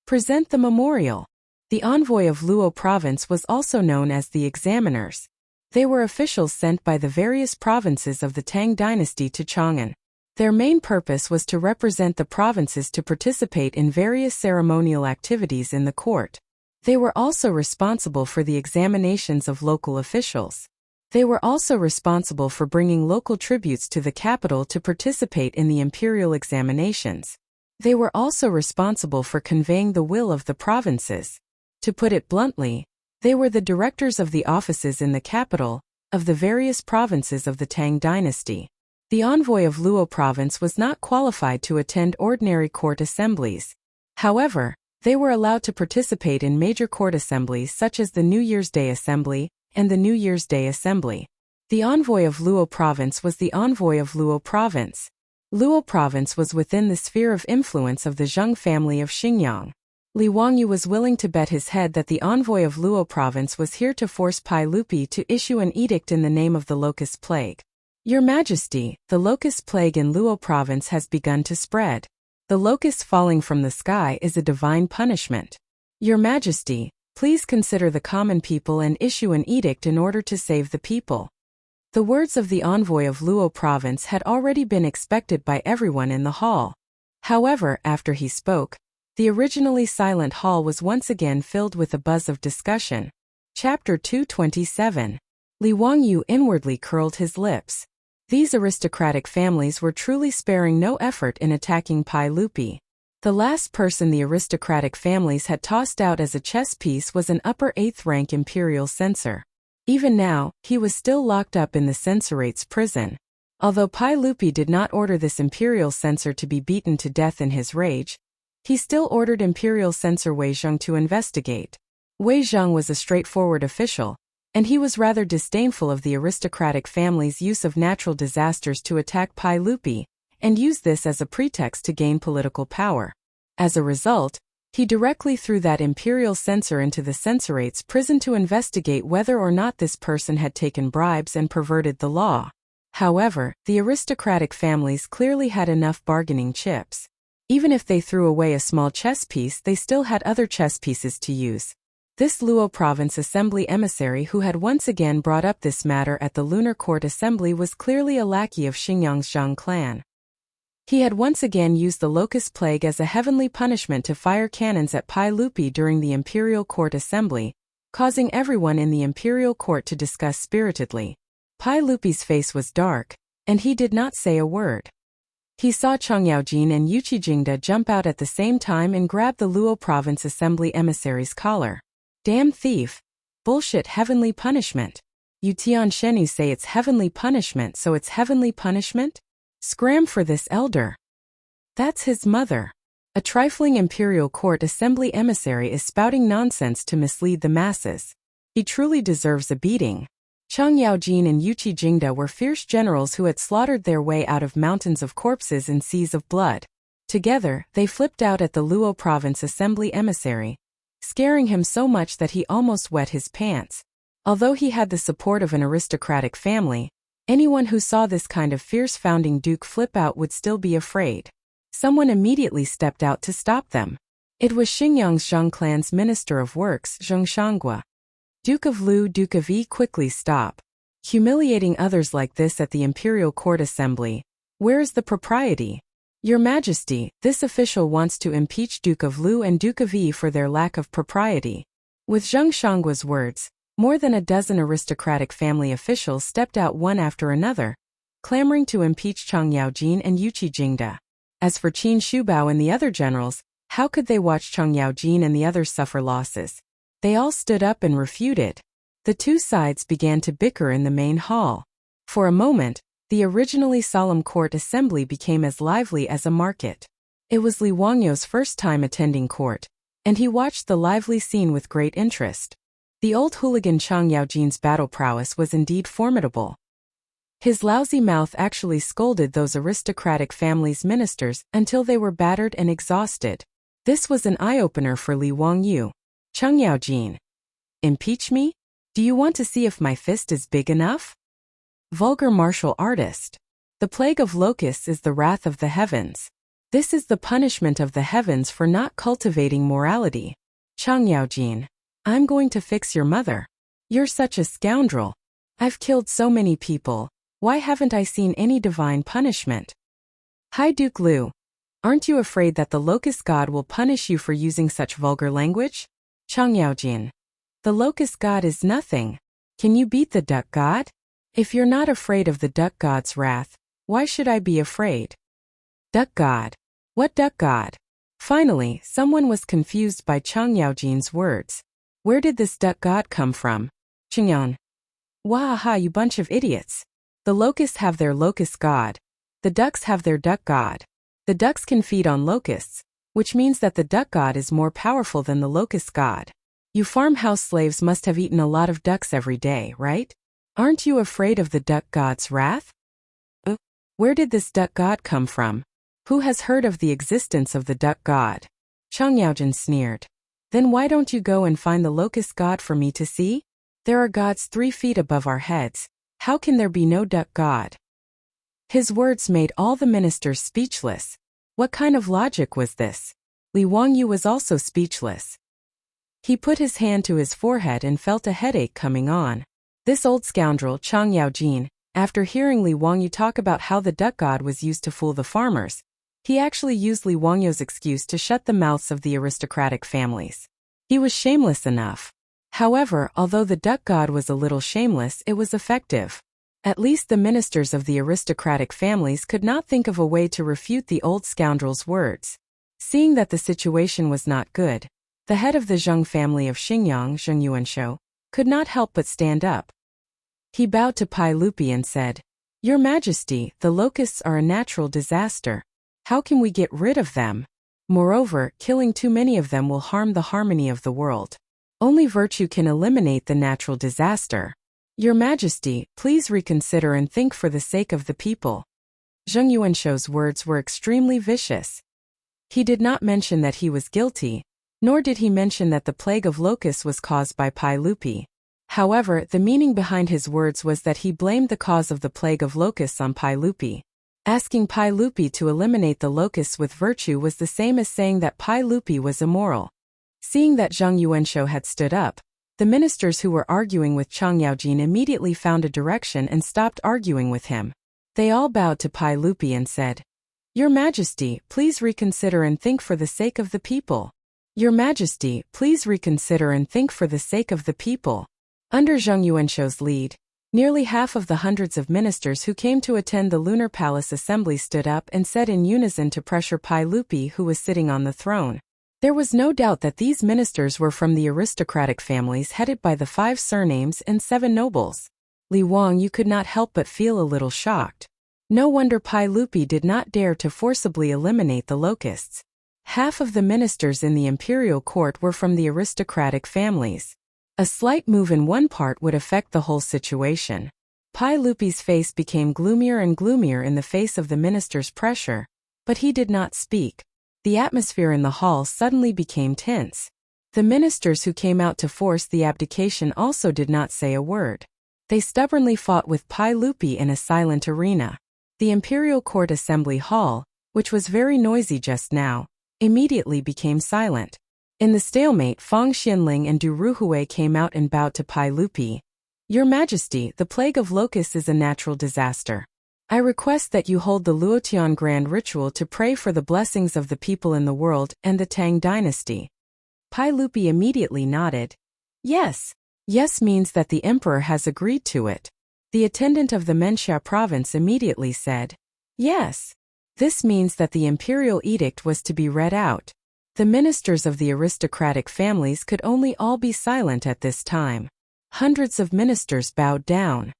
"Present the memorial." The envoy of Luo Province was also known as the examiners. They were officials sent by the various provinces of the Tang dynasty to Chang'an. Their main purpose was to represent the provinces to participate in various ceremonial activities in the court. They were also responsible for the examinations of local officials. They were also responsible for bringing local tributes to the capital to participate in the imperial examinations. They were also responsible for conveying the will of the provinces. To put it bluntly, they were the directors of the offices in the capital, of the various provinces of the Tang dynasty. The envoy of Luo Province was not qualified to attend ordinary court assemblies. However, they were allowed to participate in major court assemblies such as the New Year's Day Assembly and the New Year's Day Assembly. The envoy of Luo Province was the envoy of Luo Province. Luo province was within the sphere of influence of the Zheng family of Xingyang. Li Wangyu was willing to bet his head that the envoy of Luo province was here to force Pai Lupi to issue an edict in the name of the locust plague. Your Majesty, the locust plague in Luo province has begun to spread. The locust falling from the sky is a divine punishment. Your Majesty, please consider the common people and issue an edict in order to save the people. The words of the envoy of Luo province had already been expected by everyone in the hall. However, after he spoke, the originally silent hall was once again filled with a buzz of discussion. Chapter 227. Li Wangyu inwardly curled his lips. These aristocratic families were truly sparing no effort in attacking Pai Lupi. The last person the aristocratic families had tossed out as a chess piece was an upper 8th rank imperial censor. Even now, he was still locked up in the censorate's prison. Although Pai Lupi did not order this imperial censor to be beaten to death in his rage, he still ordered imperial censor Wei Zheng to investigate. Wei Zheng was a straightforward official, and he was rather disdainful of the aristocratic family's use of natural disasters to attack Pai Lupi, and use this as a pretext to gain political power. As a result, he directly threw that imperial censor into the censorate's prison to investigate whether or not this person had taken bribes and perverted the law. However, the aristocratic families clearly had enough bargaining chips. Even if they threw away a small chess piece, they still had other chess pieces to use. This Luo province assembly emissary who had once again brought up this matter at the Lunar Court Assembly was clearly a lackey of Xingyang's Zhang clan. He had once again used the locust plague as a heavenly punishment to fire cannons at Pai Lupi during the Imperial Court Assembly, causing everyone in the Imperial Court to discuss spiritedly. Pai Lupi's face was dark, and he did not say a word. He saw Chang Yaojin and Yuqi Jingda jump out at the same time and grab the Luo province assembly emissary's collar. Damn thief. Bullshit heavenly punishment. You Tian Shenu say it's heavenly punishment, so it's heavenly punishment? Scram for this elder. That's his mother. A trifling imperial court assembly emissary is spouting nonsense to mislead the masses. He truly deserves a beating. Chang Yaojin and Yuqi Jingda were fierce generals who had slaughtered their way out of mountains of corpses and seas of blood. Together, they flipped out at the Luo province assembly emissary, scaring him so much that he almost wet his pants. Although he had the support of an aristocratic family, anyone who saw this kind of fierce founding duke flip out would still be afraid. Someone immediately stepped out to stop them. It was Xingyang's Zhang clan's Minister of Works, Zheng Shangua. Duke of Lu, Duke of Yi, quickly stop. Humiliating others like this at the Imperial Court Assembly. Where is the propriety? Your Majesty, this official wants to impeach Duke of Lu and Duke of Yi for their lack of propriety. With Zheng Shangua's words, more than a dozen aristocratic family officials stepped out one after another, clamoring to impeach Chang Yaojin and Yuqi Jingda. As for Qin Shubao and the other generals, how could they watch Chang Yaojin and the others suffer losses? They all stood up and refuted. The two sides began to bicker in the main hall. For a moment, the originally solemn court assembly became as lively as a market. It was Li Wangyu's first time attending court, and he watched the lively scene with great interest. The old hooligan Chang Yaojin's battle prowess was indeed formidable. His lousy mouth actually scolded those aristocratic family's ministers until they were battered and exhausted. This was an eye-opener for Li Wangyu. Chang Yaojin. Impeach me? Do you want to see if my fist is big enough? Vulgar martial artist. The plague of locusts is the wrath of the heavens. This is the punishment of the heavens for not cultivating morality. Chang Yaojin. I'm going to fix your mother. You're such a scoundrel. I've killed so many people. Why haven't I seen any divine punishment? Hi Duke Lu. Aren't you afraid that the locust god will punish you for using such vulgar language? Chang Yaojin. The locust god is nothing. Can you beat the duck god? If you're not afraid of the duck god's wrath, why should I be afraid? Duck god. What duck god? Finally, someone was confused by Chang Yaojin's words. Where did this duck god come from? Qingyan. Wahaha, you bunch of idiots. The locusts have their locust god. The ducks have their duck god. The ducks can feed on locusts, which means that the duck god is more powerful than the locust god. You farmhouse slaves must have eaten a lot of ducks every day, right? Aren't you afraid of the duck god's wrath? Where did this duck god come from? Who has heard of the existence of the duck god? Chang Yaojin sneered. Then why don't you go and find the locust god for me to see? There are gods 3 feet above our heads. How can there be no duck god? His words made all the ministers speechless. What kind of logic was this? Li Wangyu was also speechless. He put his hand to his forehead and felt a headache coming on. This old scoundrel Chang Yaojin, after hearing Li Wangyu talk about how the duck god was used to fool the farmers, he actually used Li Wangyu's excuse to shut the mouths of the aristocratic families. He was shameless enough. However, although the duck god was a little shameless, it was effective. At least the ministers of the aristocratic families could not think of a way to refute the old scoundrel's words. Seeing that the situation was not good, the head of the Zheng family of Xingyang, Zheng Yuanshou, could not help but stand up. He bowed to Pai Lupi and said, Your Majesty, the locusts are a natural disaster. How can we get rid of them? Moreover, killing too many of them will harm the harmony of the world. Only virtue can eliminate the natural disaster. Your Majesty, please reconsider and think for the sake of the people. Zheng Yuanshou's words were extremely vicious. He did not mention that he was guilty, nor did he mention that the plague of locusts was caused by Pai Lupi. However, the meaning behind his words was that he blamed the cause of the plague of locusts on Pai Lupi. Asking Pai Lupi to eliminate the locusts with virtue was the same as saying that Pai Lupi was immoral. Seeing that Zheng Yuanshou had stood up, the ministers who were arguing with Chang Yaojin immediately found a direction and stopped arguing with him. They all bowed to Pai Lupi and said, Your Majesty, please reconsider and think for the sake of the people. Your Majesty, please reconsider and think for the sake of the people. Under Zheng Yuanshou's lead, nearly half of the hundreds of ministers who came to attend the Lunar Palace assembly stood up and said in unison to pressure Pai Lupi, who was sitting on the throne. There was no doubt that these ministers were from the aristocratic families headed by the 5 surnames and 7 nobles. Li Wangyu could not help but feel a little shocked. No wonder Pai Lupi did not dare to forcibly eliminate the locusts. Half of the ministers in the imperial court were from the aristocratic families. A slight move in one part would affect the whole situation. Pai Lupi's face became gloomier and gloomier in the face of the minister's pressure, but he did not speak. The atmosphere in the hall suddenly became tense. The ministers who came out to force the abdication also did not say a word. They stubbornly fought with Pai Lupi in a silent arena. The imperial court assembly hall, which was very noisy just now, immediately became silent. In the stalemate, Fang Xianling and Du Ruhui came out and bowed to Pai Lupi. Your Majesty, the plague of locusts is a natural disaster. I request that you hold the Luotian grand ritual to pray for the blessings of the people in the world and the Tang dynasty. Pai Lupi immediately nodded. Yes. Yes means that the emperor has agreed to it. The attendant of the Menxia province immediately said, Yes. This means that the imperial edict was to be read out. The ministers of the aristocratic families could only all be silent at this time. Hundreds of ministers bowed down.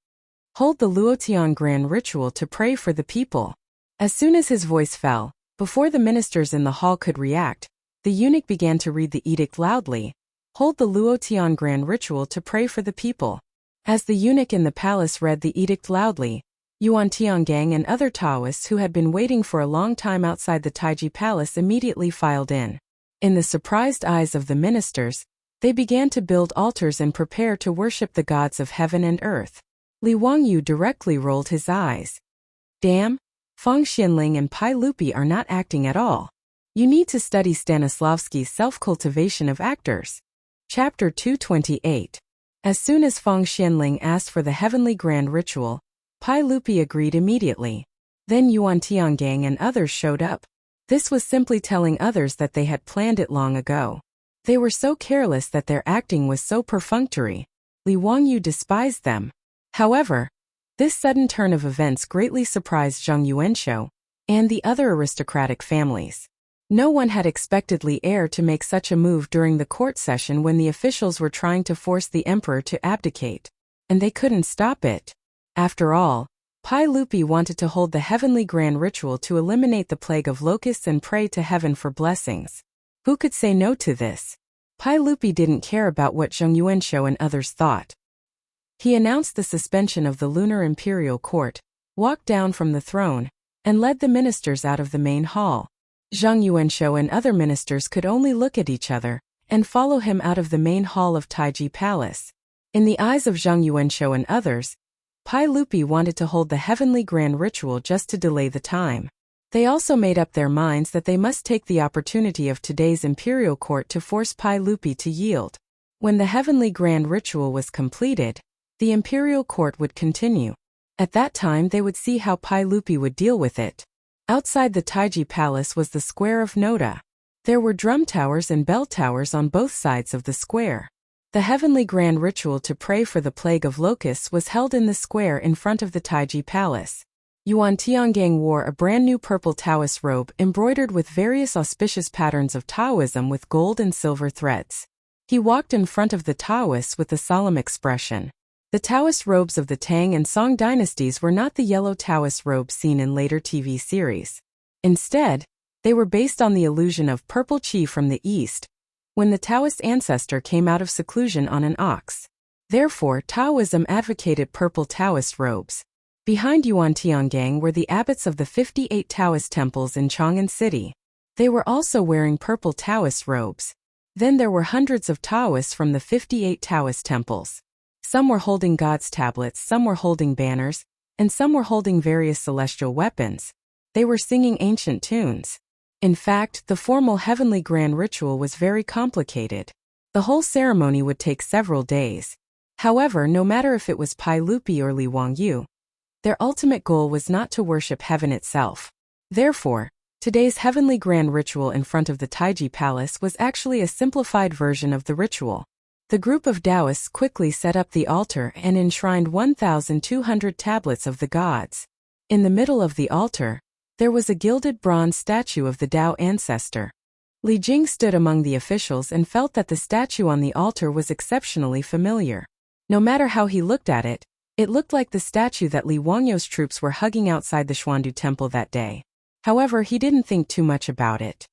Hold the Luotian grand ritual to pray for the people. As soon as his voice fell, before the ministers in the hall could react, the eunuch began to read the edict loudly. Hold the Luotian grand ritual to pray for the people. As the eunuch in the palace read the edict loudly, Yuan Tiangang and other Taoists who had been waiting for a long time outside the Taiji palace immediately filed in. In the surprised eyes of the ministers, they began to build altars and prepare to worship the gods of heaven and earth. Li Wangyu directly rolled his eyes. Damn, Fang Xianling and Pai Lupi are not acting at all. You need to study Stanislavski's Self-Cultivation of Actors. Chapter 228. As soon as Fang Xianling asked for the heavenly grand ritual, Pai Lupi agreed immediately. Then Yuan Tiangang and others showed up. This was simply telling others that they had planned it long ago. They were so careless that their acting was so perfunctory. Li Wangyu despised them. However, this sudden turn of events greatly surprised Zheng Yuanshou and the other aristocratic families. No one had expected Li Heir to make such a move during the court session when the officials were trying to force the emperor to abdicate, and they couldn't stop it. After all, Pai Lupi wanted to hold the heavenly grand ritual to eliminate the plague of locusts and pray to heaven for blessings. Who could say no to this? Pai Lupi didn't care about what Zheng Yuanshou and others thought. He announced the suspension of the Lunar Imperial Court, walked down from the throne, and led the ministers out of the main hall. Zhang Yuanshou and other ministers could only look at each other and follow him out of the main hall of Taiji Palace. In the eyes of Zhang Yuanshou and others, Pai Lupi wanted to hold the heavenly grand ritual just to delay the time. They also made up their minds that they must take the opportunity of today's imperial court to force Pai Lupi to yield. When the heavenly grand ritual was completed, the imperial court would continue. At that time they would see how Pai Lupi would deal with it. Outside the Taiji Palace was the square of Noda. There were drum towers and bell towers on both sides of the square. The heavenly grand ritual to pray for the plague of locusts was held in the square in front of the Taiji Palace. Yuan Tiangang wore a brand new purple Taoist robe embroidered with various auspicious patterns of Taoism with gold and silver threads. He walked in front of the Taoists with a solemn expression. The Taoist robes of the Tang and Song dynasties were not the yellow Taoist robes seen in later TV series. Instead, they were based on the illusion of purple qi from the east, when the Taoist ancestor came out of seclusion on an ox. Therefore, Taoism advocated purple Taoist robes. Behind Yuan Tiangang were the abbots of the 58 Taoist temples in Chang'an City. They were also wearing purple Taoist robes. Then there were hundreds of Taoists from the 58 Taoist temples. Some were holding God's tablets, some were holding banners, and some were holding various celestial weapons. They were singing ancient tunes. In fact, the formal heavenly grand ritual was very complicated. The whole ceremony would take several days. However, no matter if it was Pai Lupi or Li Wangyu, their ultimate goal was not to worship heaven itself. Therefore, today's heavenly grand ritual in front of the Taiji Palace was actually a simplified version of the ritual. The group of Taoists quickly set up the altar and enshrined 1,200 tablets of the gods. In the middle of the altar, there was a gilded bronze statue of the Tao ancestor. Li Jing stood among the officials and felt that the statue on the altar was exceptionally familiar. No matter how he looked at it, it looked like the statue that Li Wangyou's troops were hugging outside the Xuandu temple that day. However, he didn't think too much about it.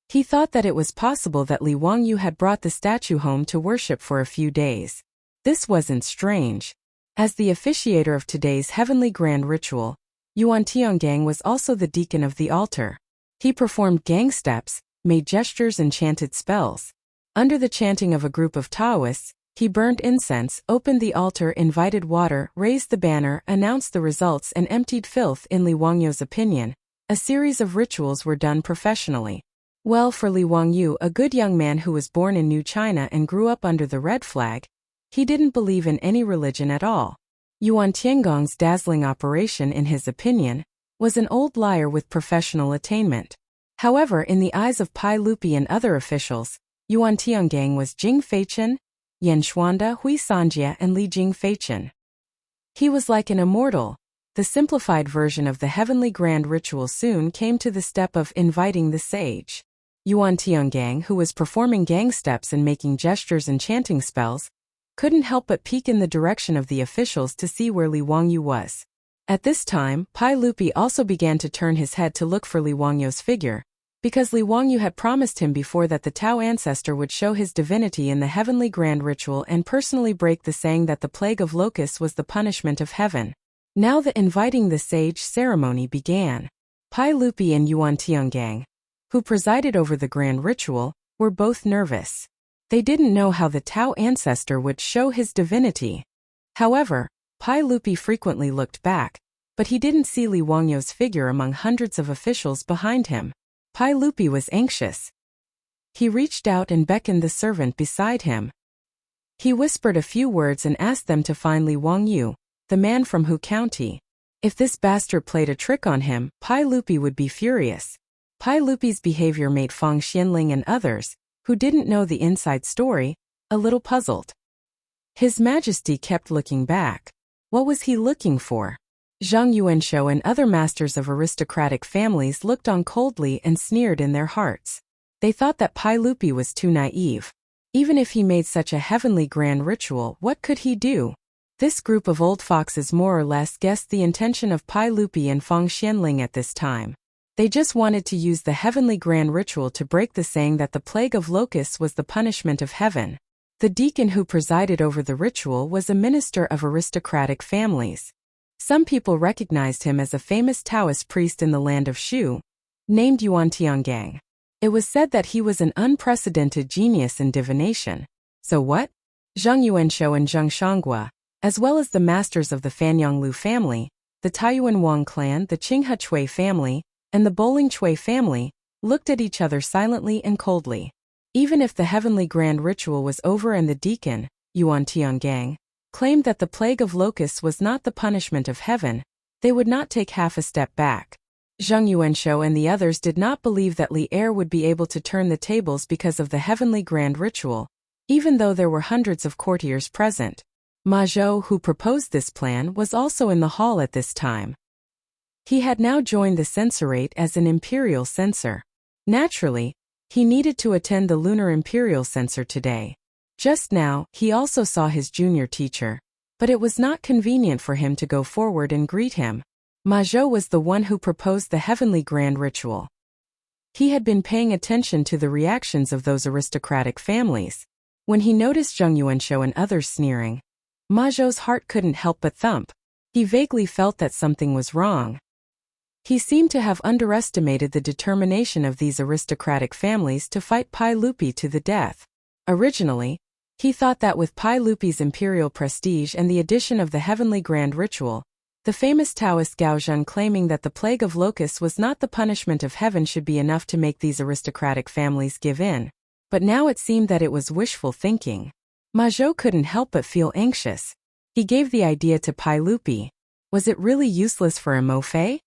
He thought that it was possible that Li Wangyou had brought the statue home to worship for a few days. This wasn't strange. As the officiator of today's heavenly grand ritual, Yuan Tiangang was also the deacon of the altar. He performed gang steps, made gestures and chanted spells. Under the chanting of a group of Taoists, he burned incense, opened the altar, invited water, raised the banner, announced the results and emptied filth. In Li Wangyou's opinion, a series of rituals were done professionally. Well, for Li Wangyu, a good young man who was born in New China and grew up under the red flag, he didn't believe in any religion at all. Yuan Tiangong's dazzling operation, in his opinion, was an old liar with professional attainment. However, in the eyes of Pai Lupi and other officials, Yuan Tiangang was Jing Feichen, Yan Xuanda, Hui Sanjie, and Li Jing Feichen. He was like an immortal. The simplified version of the heavenly grand ritual soon came to the step of inviting the sage. Yuan Tiangang, who was performing gang steps and making gestures and chanting spells, couldn't help but peek in the direction of the officials to see where Li Wangyu was. At this time, Pai Lupi also began to turn his head to look for Li Wangyou's figure, because Li Wangyu had promised him before that the Tao ancestor would show his divinity in the heavenly grand ritual and personally break the saying that the plague of locusts was the punishment of heaven. Now the inviting the sage ceremony began. Pai Lupi and Yuan Tiangang, who presided over the grand ritual, were both nervous. They didn't know how the Tao ancestor would show his divinity. However, Pai Lupi frequently looked back, but he didn't see Li Wangyou's figure among hundreds of officials behind him. Pai Lupi was anxious. He reached out and beckoned the servant beside him. He whispered a few words and asked them to find Li Wangyu, the man from Hu County. If this bastard played a trick on him, Pai Lupi would be furious. Pai Lupi's behavior made Fang Xianling and others, who didn't know the inside story, a little puzzled. His Majesty kept looking back. What was he looking for? Zhang Yuanshou and other masters of aristocratic families looked on coldly and sneered in their hearts. They thought that Pai Lupi was too naive. Even if he made such a heavenly grand ritual, what could he do? This group of old foxes more or less guessed the intention of Pai Lupi and Fang Xianling at this time. They just wanted to use the heavenly grand ritual to break the saying that the plague of locusts was the punishment of heaven. The deacon who presided over the ritual was a minister of aristocratic families. Some people recognized him as a famous Taoist priest in the land of Shu, named Yuan Tiangang. It was said that he was an unprecedented genius in divination. So what? Zheng Yuanshou and Zheng Shanghua, as well as the masters of the Fanyanglu family, the Taiyuan Wang clan, the Qinghe Chui family, and the Bowling Chui family, looked at each other silently and coldly. Even if the heavenly grand ritual was over and the deacon, Yuan Tiangang, claimed that the plague of locusts was not the punishment of heaven, they would not take half a step back. Zheng Yuanshou and the others did not believe that Li Er would be able to turn the tables because of the heavenly grand ritual, even though there were hundreds of courtiers present. Ma Zhou, who proposed this plan, was also in the hall at this time. He had now joined the censorate as an imperial censor. Naturally, he needed to attend the lunar imperial censor today. Just now, he also saw his junior teacher, but it was not convenient for him to go forward and greet him. Ma Zhou was the one who proposed the heavenly grand ritual. He had been paying attention to the reactions of those aristocratic families. When he noticed Zheng Yuanshou and others sneering, Ma Zhou's heart couldn't help but thump. He vaguely felt that something was wrong. He seemed to have underestimated the determination of these aristocratic families to fight Pai Lupi to the death. Originally, he thought that with Pai Lupi's imperial prestige and the addition of the heavenly grand ritual, the famous Taoist Gao Zhen claiming that the plague of locusts was not the punishment of heaven should be enough to make these aristocratic families give in. But now it seemed that it was wishful thinking. Ma Zhou couldn't help but feel anxious. He gave the idea to Pai Lupi. Was it really useless for a Mo Fei?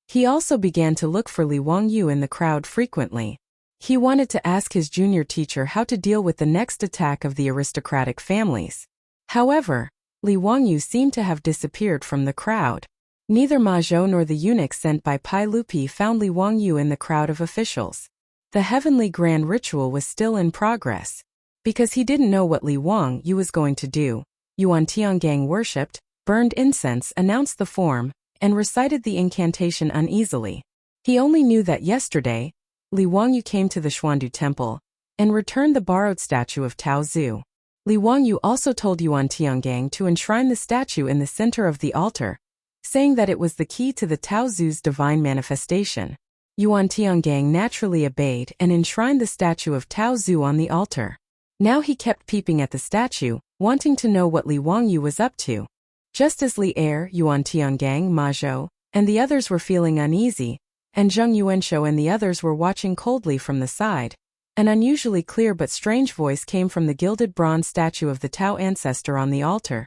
He also began to look for Li Wangyu in the crowd frequently. He wanted to ask his junior teacher how to deal with the next attack of the aristocratic families. However, Li Wangyu seemed to have disappeared from the crowd. Neither Ma Zhou nor the eunuch sent by Pai Lupi found Li Wangyu in the crowd of officials. The heavenly grand ritual was still in progress. Because he didn't know what Li Wangyu was going to do, Yuan Tiangang worshipped, burned incense, announced the form, and recited the incantation uneasily. He only knew that yesterday, Li Wangyu came to the Xuandu temple and returned the borrowed statue of Tao Zu. Li Wangyu also told Yuan Tiangang to enshrine the statue in the center of the altar, saying that it was the key to the Tao Zu's divine manifestation. Yuan Tiangang naturally obeyed and enshrined the statue of Tao Zu on the altar. Now he kept peeping at the statue, wanting to know what Li Wangyu was up to. Just as Li Er, Yuan Tiangang, Ma Zhou, and the others were feeling uneasy, and Zheng Yuanshou and the others were watching coldly from the side, an unusually clear but strange voice came from the gilded bronze statue of the Tao ancestor on the altar.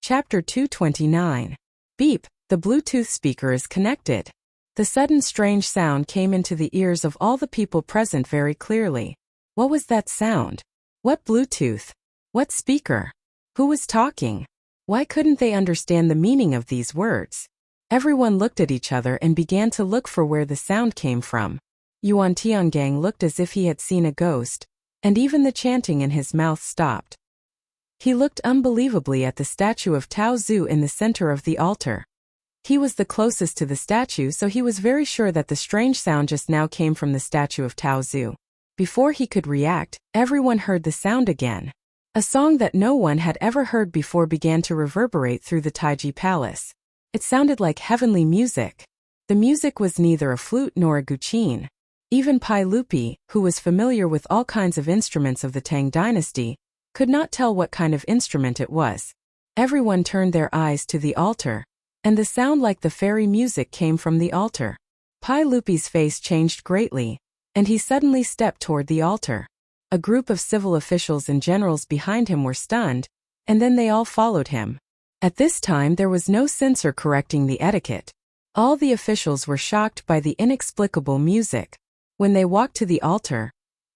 Chapter 229. Beep, the Bluetooth speaker is connected. The sudden strange sound came into the ears of all the people present very clearly. What was that sound? What Bluetooth? What speaker? Who was talking? Why couldn't they understand the meaning of these words? Everyone looked at each other and began to look for where the sound came from. Yuan Tiangang looked as if he had seen a ghost, and even the chanting in his mouth stopped. He looked unbelievably at the statue of Tao Zu in the center of the altar. He was the closest to the statue, so he was very sure that the strange sound just now came from the statue of Tao Zu. Before he could react, everyone heard the sound again. A song that no one had ever heard before began to reverberate through the Taiji Palace. It sounded like heavenly music. The music was neither a flute nor a guqin. Even Pai Lupi, who was familiar with all kinds of instruments of the Tang dynasty, could not tell what kind of instrument it was. Everyone turned their eyes to the altar, and the sound like the fairy music came from the altar. Pai Lupi's face changed greatly, and he suddenly stepped toward the altar. A group of civil officials and generals behind him were stunned, and then they all followed him. At this time there was no censor correcting the etiquette. All the officials were shocked by the inexplicable music. When they walked to the altar,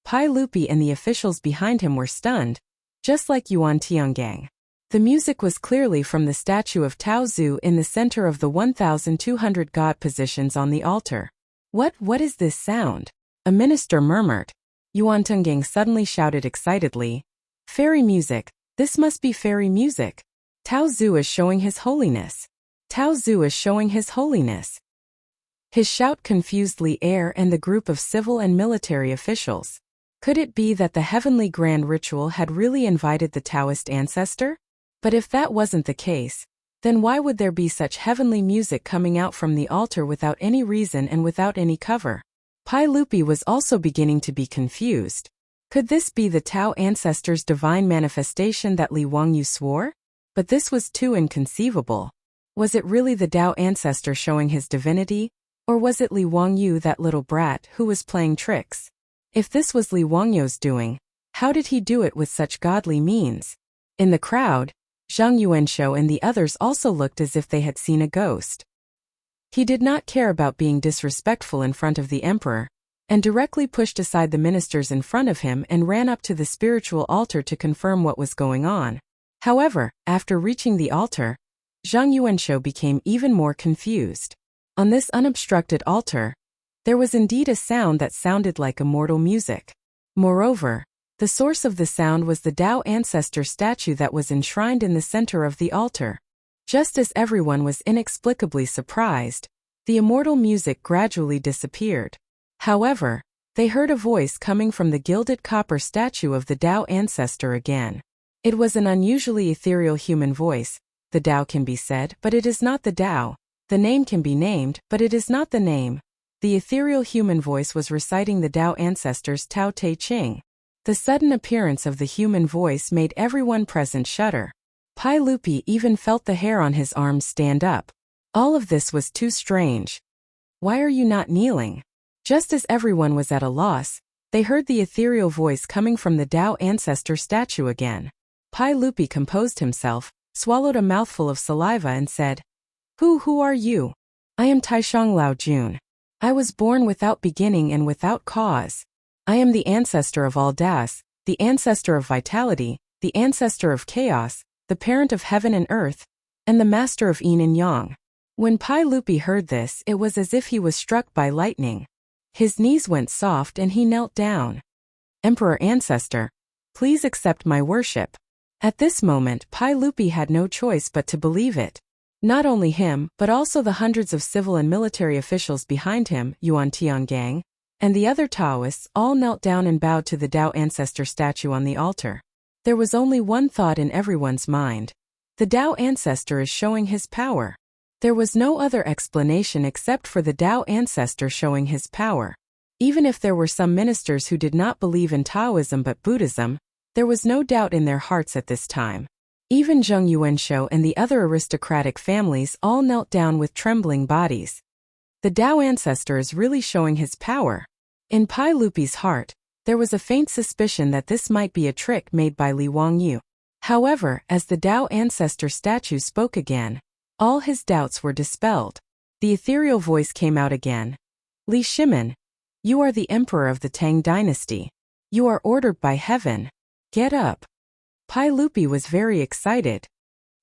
Pai Lupi and the officials behind him were stunned, just like Yuan Tiangang. The music was clearly from the statue of Tao Zu in the center of the 1,200 god positions on the altar. What is this sound? A minister murmured. Yuan Tiangang suddenly shouted excitedly, "Fairy music! This must be fairy music! Tao Zu is showing his holiness! Tao Zu is showing his holiness!" His shout confused Li Er and the group of civil and military officials. Could it be that the heavenly grand ritual had really invited the Taoist ancestor? But if that wasn't the case, Then why would there be such heavenly music coming out from the altar without any reason and without any cover? Pai Lupi was also beginning to be confused. Could this be the Tao ancestor's divine manifestation that Li Wangyu swore? But this was too inconceivable. Was it really the Tao ancestor showing his divinity? Or was it Li Wangyu, that little brat, who was playing tricks? If this was Li Wangyu's doing, how did he do it with such godly means? In the crowd, Zhang Yuanshou and the others also looked as if they had seen a ghost. He did not care about being disrespectful in front of the emperor, and directly pushed aside the ministers in front of him and ran up to the spiritual altar to confirm what was going on. However, after reaching the altar, Zhang Yuanshou became even more confused. On this unobstructed altar, there was indeed a sound that sounded like immortal music. Moreover, the source of the sound was the Tao ancestor statue that was enshrined in the center of the altar. Just as everyone was inexplicably surprised, the immortal music gradually disappeared. However, they heard a voice coming from the gilded copper statue of the Tao ancestor again. It was an unusually ethereal human voice. The Tao can be said, but it is not the Tao. The name can be named, but it is not the name. The ethereal human voice was reciting the Tao ancestor's Tao Te Ching. The sudden appearance of the human voice made everyone present shudder. Pai Lupi even felt the hair on his arms stand up. All of this was too strange. Why are you not kneeling? Just as everyone was at a loss, they heard the ethereal voice coming from the Tao ancestor statue again. Pai Lupi composed himself, swallowed a mouthful of saliva and said, Who are you? I am Taishang Lao Jun. I was born without beginning and without cause. I am the ancestor of all Das, the ancestor of vitality, the ancestor of chaos, the parent of heaven and earth, and the master of yin and yang. When Pai Lupi heard this, it was as if he was struck by lightning. His knees went soft and he knelt down. Emperor Ancestor, please accept my worship. At this moment, Pai Lupi had no choice but to believe it. Not only him, but also the hundreds of civil and military officials behind him, Yuan Tiangang, and the other Taoists all knelt down and bowed to the Tao ancestor statue on the altar. There was only one thought in everyone's mind. The Tao ancestor is showing his power. There was no other explanation except for the Tao ancestor showing his power. Even if there were some ministers who did not believe in Taoism but Buddhism, there was no doubt in their hearts at this time. Even Zhang Yuanshou and the other aristocratic families all knelt down with trembling bodies. The Tao ancestor is really showing his power. In Pai Lupi's heart, there was a faint suspicion that this might be a trick made by Li Wangyu. However, as the Tao ancestor statue spoke again, all his doubts were dispelled. The ethereal voice came out again. Li Shimin, you are the emperor of the Tang dynasty. You are ordered by heaven. Get up. Pai Lupi was very excited.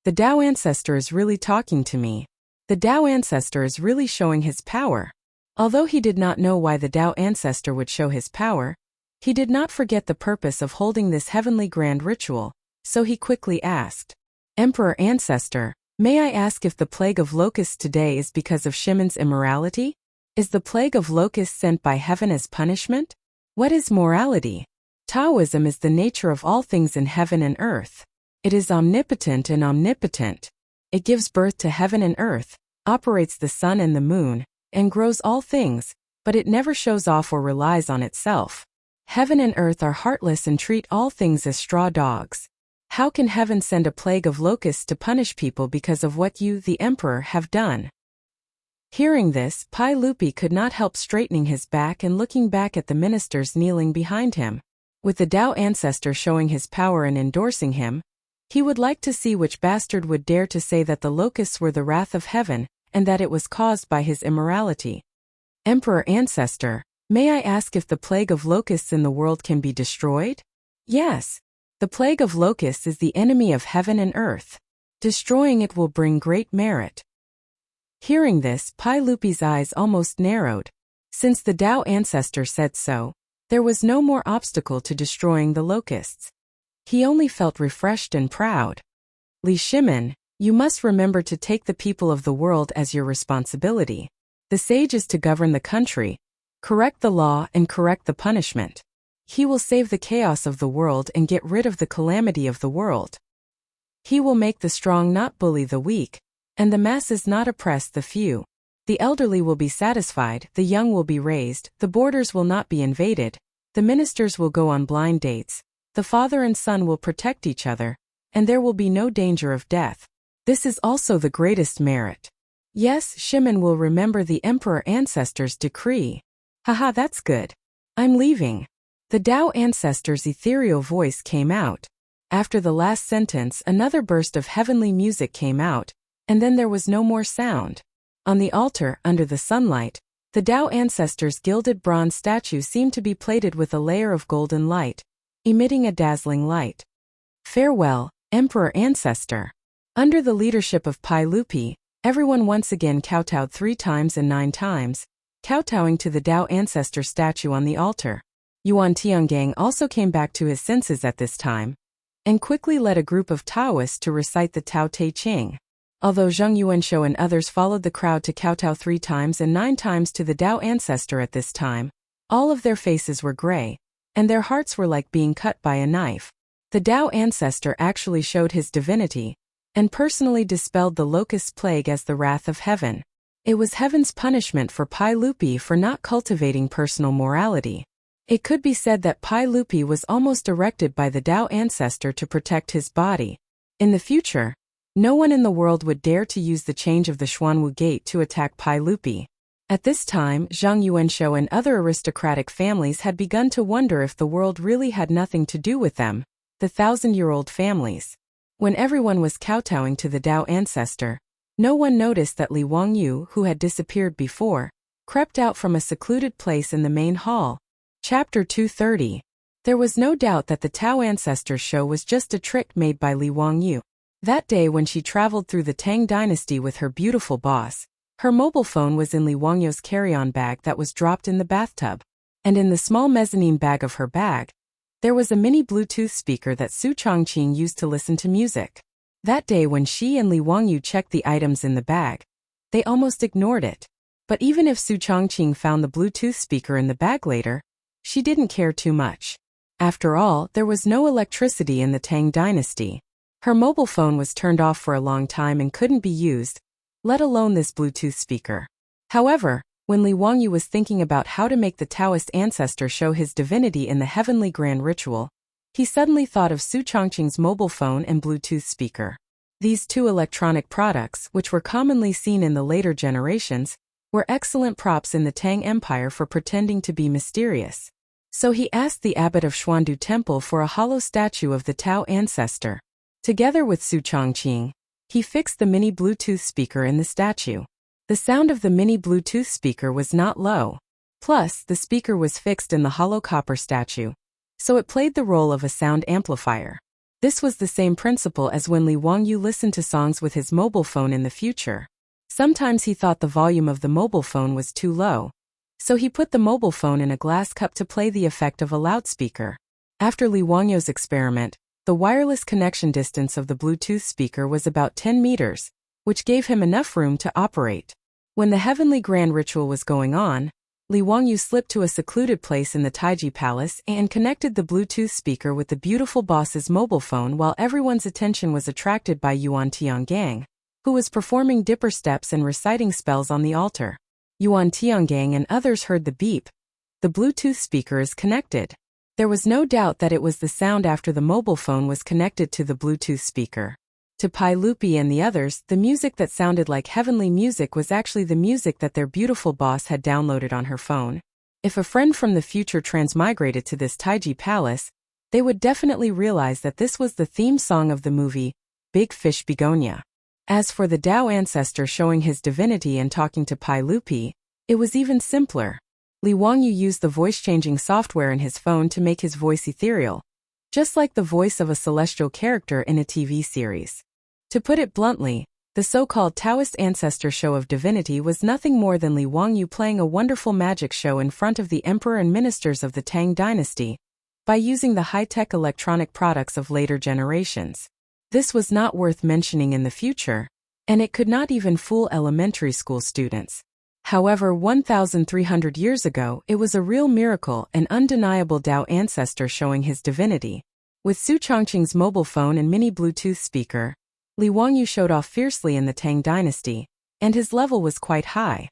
The Tao ancestor is really talking to me. The Tao ancestor is really showing his power. Although he did not know why the Tao ancestor would show his power, he did not forget the purpose of holding this heavenly grand ritual, so he quickly asked, Emperor Ancestor, may I ask if the plague of locusts today is because of Shimon's immorality? Is the plague of locusts sent by heaven as punishment? What is morality? Taoism is the nature of all things in heaven and earth. It is omnipotent and omnipotent. It gives birth to heaven and earth, operates the sun and the moon, and grows all things, but it never shows off or relies on itself. Heaven and earth are heartless and treat all things as straw dogs. How can heaven send a plague of locusts to punish people because of what you, the emperor, have done? Hearing this, Pai Lupi could not help straightening his back and looking back at the ministers kneeling behind him. With the Tao ancestor showing his power and endorsing him, he would like to see which bastard would dare to say that the locusts were the wrath of heaven, and that it was caused by his immorality. Emperor Ancestor, may I ask if the plague of locusts in the world can be destroyed? Yes. The plague of locusts is the enemy of heaven and earth. Destroying it will bring great merit. Hearing this, Pai Lupi's eyes almost narrowed. Since the Tao ancestor said so, there was no more obstacle to destroying the locusts. He only felt refreshed and proud. Li Shimin, you must remember to take the people of the world as your responsibility. The sage is to govern the country, correct the law and correct the punishment. He will save the chaos of the world and get rid of the calamity of the world. He will make the strong not bully the weak, and the masses not oppress the few. The elderly will be satisfied, the young will be raised, the borders will not be invaded, the ministers will go on blind dates, the father and son will protect each other, and there will be no danger of death. This is also the greatest merit. Yes, Shimon will remember the emperor ancestor's decree. Haha, that's good. I'm leaving. The Tao ancestor's ethereal voice came out. After the last sentence, another burst of heavenly music came out, and then there was no more sound. On the altar, under the sunlight, the Tao ancestor's gilded bronze statue seemed to be plated with a layer of golden light, emitting a dazzling light. Farewell, Emperor Ancestor. Under the leadership of Pai Lupi, everyone once again kowtowed 3 times and 9 times, kowtowing to the Tao ancestor statue on the altar. Yuan Tiangang also came back to his senses at this time, and quickly led a group of Taoists to recite the Tao Te Ching. Although Zheng Yuanshou and others followed the crowd to kowtow 3 times and 9 times to the Tao ancestor at this time, all of their faces were gray, and their hearts were like being cut by a knife. The Tao ancestor actually showed his divinity, and personally dispelled the locust plague as the wrath of heaven. It was heaven's punishment for Pai Lupi for not cultivating personal morality. It could be said that Pai Lupi was almost erected by the Tao ancestor to protect his body. In the future, no one in the world would dare to use the change of the Xuanwu Gate to attack Pai Lupi. At this time, Zhang Yuanshou and other aristocratic families had begun to wonder if the world really had nothing to do with them, the 1,000-year-old families. When everyone was kowtowing to the Tao ancestor, no one noticed that Li Wangyu, who had disappeared before, crept out from a secluded place in the main hall. Chapter 230. There was no doubt that the Tao ancestor show was just a trick made by Li Wangyu. That day when she traveled through the Tang dynasty with her beautiful boss, her mobile phone was in Li Wangyu's carry-on bag that was dropped in the bathtub. And in the small mezzanine bag of her bag, there was a mini Bluetooth speaker that Su Chongqing used to listen to music. That day when she and Li Wangyu checked the items in the bag, they almost ignored it. But even if Su Chongqing found the Bluetooth speaker in the bag later, she didn't care too much. After all, there was no electricity in the Tang dynasty. Her mobile phone was turned off for a long time and couldn't be used, let alone this Bluetooth speaker. However, when Li Wangyu was thinking about how to make the Taoist ancestor show his divinity in the heavenly grand ritual, he suddenly thought of Su Chongqing's mobile phone and Bluetooth speaker. These 2 electronic products, which were commonly seen in the later generations, were excellent props in the Tang Empire for pretending to be mysterious. So he asked the abbot of Xuandu Temple for a hollow statue of the Tao ancestor. Together with Su Chongqing, he fixed the mini Bluetooth speaker in the statue. The sound of the mini Bluetooth speaker was not low. Plus, the speaker was fixed in the hollow copper statue, so it played the role of a sound amplifier. This was the same principle as when Li Wangyu listened to songs with his mobile phone in the future. Sometimes he thought the volume of the mobile phone was too low, so he put the mobile phone in a glass cup to play the effect of a loudspeaker. After Li Wangyu's experiment, the wireless connection distance of the Bluetooth speaker was about 10 meters, which gave him enough room to operate. When the heavenly grand ritual was going on, Li Wangyu slipped to a secluded place in the Taiji Palace and connected the Bluetooth speaker with the beautiful boss's mobile phone while everyone's attention was attracted by Yuan Tiangang, who was performing dipper steps and reciting spells on the altar. Yuan Tiangang and others heard the beep. The Bluetooth speaker is connected. There was no doubt that it was the sound after the mobile phone was connected to the Bluetooth speaker. To Pai Lupi and the others, the music that sounded like heavenly music was actually the music that their beautiful boss had downloaded on her phone. If a friend from the future transmigrated to this Taiji Palace, they would definitely realize that this was the theme song of the movie, Big Fish Begonia. As for the Tao ancestor showing his divinity and talking to Pai Lupi, it was even simpler. Li Wangyu used the voice-changing software in his phone to make his voice ethereal, just like the voice of a celestial character in a TV series. To put it bluntly, the so-called Taoist ancestor show of divinity was nothing more than Li Wangyu playing a wonderful magic show in front of the emperor and ministers of the Tang dynasty, by using the high-tech electronic products of later generations. This was not worth mentioning in the future, and it could not even fool elementary school students. However, 1,300 years ago, it was a real miracle, an undeniable Tao ancestor showing his divinity. With Su Chongqing's mobile phone and mini Bluetooth speaker, Li Wangyu showed off fiercely in the Tang dynasty, and his level was quite high.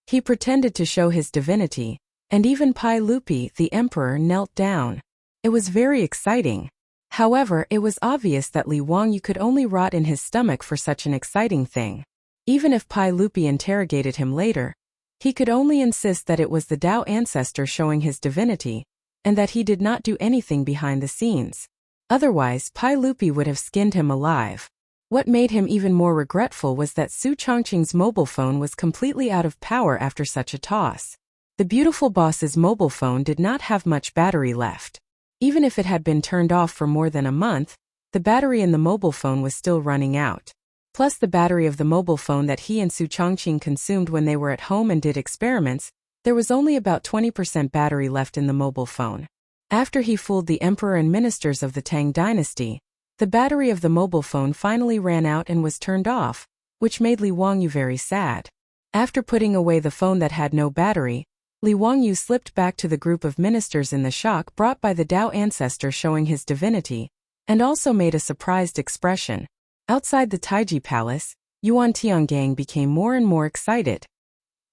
He pretended to show his divinity, and even Pai Lupi, the emperor, knelt down. It was very exciting. However, it was obvious that Li Wangyu could only rot in his stomach for such an exciting thing. Even if Pai Lupi interrogated him later, he could only insist that it was the Tao ancestor showing his divinity, and that he did not do anything behind the scenes. Otherwise, Pai Lupi would have skinned him alive. What made him even more regretful was that Su Chongqing's mobile phone was completely out of power after such a toss. The beautiful boss's mobile phone did not have much battery left. Even if it had been turned off for more than a month, the battery in the mobile phone was still running out. Plus the battery of the mobile phone that he and Su Chongqing consumed when they were at home and did experiments, there was only about 20% battery left in the mobile phone. After he fooled the emperor and ministers of the Tang dynasty, the battery of the mobile phone finally ran out and was turned off, which made Li Wangyu very sad. After putting away the phone that had no battery, Li Wangyu slipped back to the group of ministers in the shock brought by the Tao ancestor showing his divinity, and also made a surprised expression. Outside the Taiji Palace, Yuan Tiangang became more and more excited.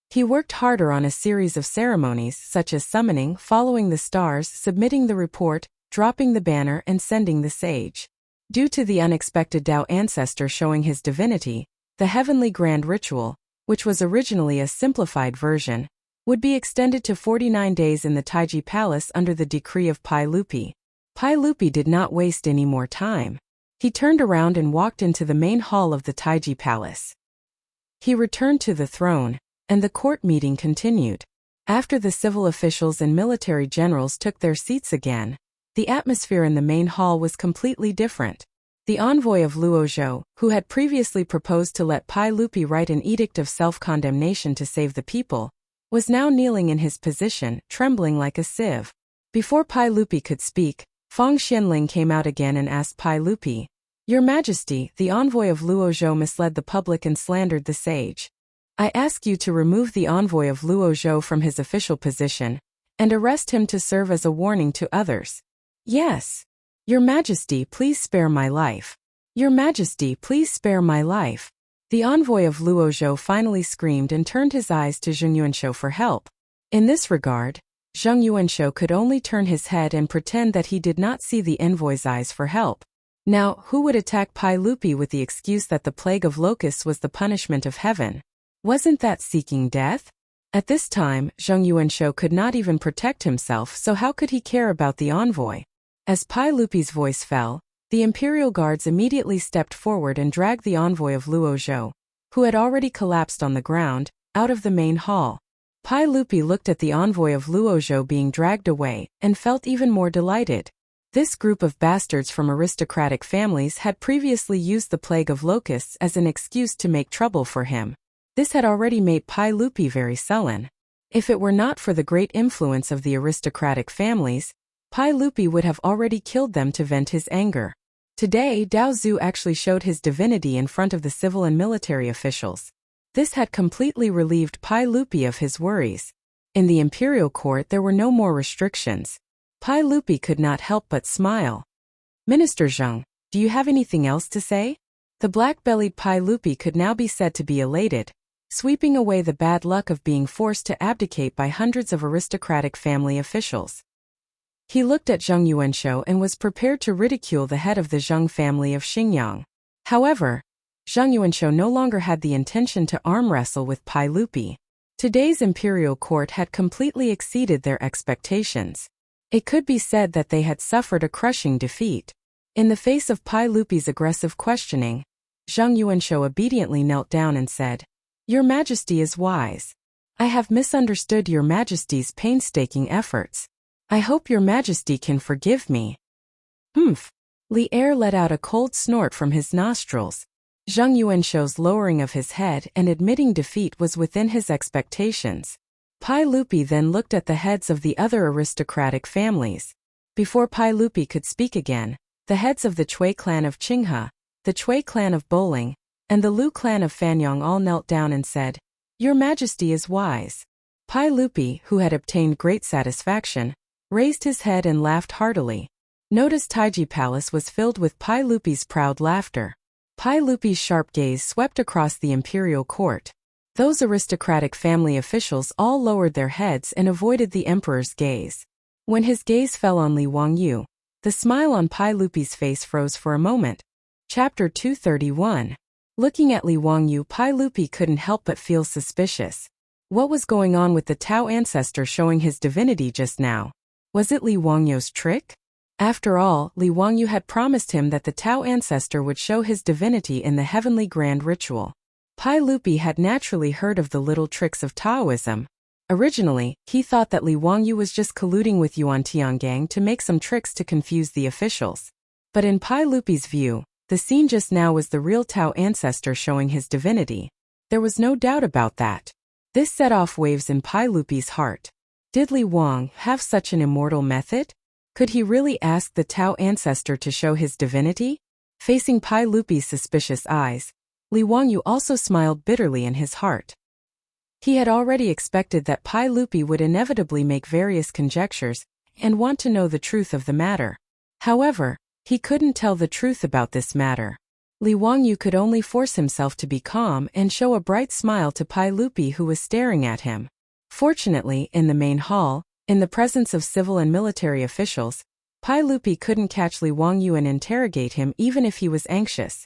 He worked harder on a series of ceremonies such as summoning, following the stars, submitting the report, dropping the banner, and sending the sage. Due to the unexpected Tao ancestor showing his divinity, the heavenly grand ritual, which was originally a simplified version, would be extended to 49 days in the Taiji Palace under the decree of Pai Lupi. Pai Lupi did not waste any more time. He turned around and walked into the main hall of the Taiji Palace. He returned to the throne, and the court meeting continued. After the civil officials and military generals took their seats again, the atmosphere in the main hall was completely different. The envoy of Luozhou, who had previously proposed to let Pai Lupi write an edict of self-condemnation to save the people, was now kneeling in his position, trembling like a sieve. Before Pai Lupi could speak, Feng Xianling came out again and asked Pai Lupi, "Your Majesty, the envoy of Luozhou misled the public and slandered the sage. I ask you to remove the envoy of Luozhou from his official position, and arrest him to serve as a warning to others." "Yes. Your Majesty, please spare my life. Your Majesty, please spare my life." The envoy of Luozhou finally screamed and turned his eyes to Zheng Yuanshou for help. In this regard, Zheng Yuanshou could only turn his head and pretend that he did not see the envoy's eyes for help. Now, who would attack Pai Lupi with the excuse that the plague of locusts was the punishment of heaven? Wasn't that seeking death? At this time, Zheng Yuanshou could not even protect himself, so how could he care about the envoy? As Pai Lupi's voice fell, the imperial guards immediately stepped forward and dragged the envoy of Luozhou, who had already collapsed on the ground, out of the main hall. Pai Lupi looked at the envoy of Luozhou being dragged away, and felt even more delighted. This group of bastards from aristocratic families had previously used the plague of locusts as an excuse to make trouble for him. This had already made Pai Lupi very sullen. If it were not for the great influence of the aristocratic families, Pai Lupi would have already killed them to vent his anger. Today, Dao Zhu actually showed his divinity in front of the civil and military officials. This had completely relieved Pai Lupi of his worries. In the imperial court there were no more restrictions. Pai Lupi could not help but smile. "Minister Zheng, do you have anything else to say?" The black-bellied Pai Lupi could now be said to be elated, sweeping away the bad luck of being forced to abdicate by hundreds of aristocratic family officials. He looked at Zheng Yuanshou and was prepared to ridicule the head of the Zheng family of Xingyang. However, Zheng Yuanshou no longer had the intention to arm wrestle with Pai Lupi. Today's imperial court had completely exceeded their expectations. It could be said that they had suffered a crushing defeat. In the face of Pai Lupi's aggressive questioning, Zheng Yuanshou obediently knelt down and said, "Your Majesty is wise. I have misunderstood Your Majesty's painstaking efforts. I hope Your Majesty can forgive me." "Humph." Li Er let out a cold snort from his nostrils. Zheng Yuanshou's lowering of his head and admitting defeat was within his expectations. Pai Lupi then looked at the heads of the other aristocratic families. Before Pai Lupi could speak again, the heads of the Chui clan of Qinghe, the Chui clan of Bowling, and the Lu clan of Fanyang all knelt down and said, "Your Majesty is wise." Pai Lupi, who had obtained great satisfaction, raised his head and laughed heartily. Notice Taiji Palace was filled with Pai Lupi's proud laughter. Pai Lupi's sharp gaze swept across the imperial court. Those aristocratic family officials all lowered their heads and avoided the emperor's gaze. When his gaze fell on Li Wangyu, the smile on Pai Lupi's face froze for a moment. Chapter 231. Looking at Li Wangyu, Pai Lupi couldn't help but feel suspicious. What was going on with the Tao ancestor showing his divinity just now? Was it Li Wangyu's trick? After all, Li Wangyu had promised him that the Tao ancestor would show his divinity in the heavenly grand ritual. Pai Lupi had naturally heard of the little tricks of Taoism. Originally, he thought that Li Wangyu was just colluding with Yuan Tiangang to make some tricks to confuse the officials. But in Pai Lupi's view, the scene just now was the real Tao ancestor showing his divinity. There was no doubt about that. This set off waves in Pai Lupi's heart. Did Li Wang have such an immortal method? Could he really ask the Tao ancestor to show his divinity? Facing Pai Lupi's suspicious eyes, Li Wangyu also smiled bitterly in his heart. He had already expected that Pai Lupi would inevitably make various conjectures and want to know the truth of the matter. However, he couldn't tell the truth about this matter. Li Wangyu could only force himself to be calm and show a bright smile to Pai Lupi, who was staring at him. Fortunately, in the main hall, in the presence of civil and military officials, Pai Lupi couldn't catch Li Wangyu and interrogate him even if he was anxious.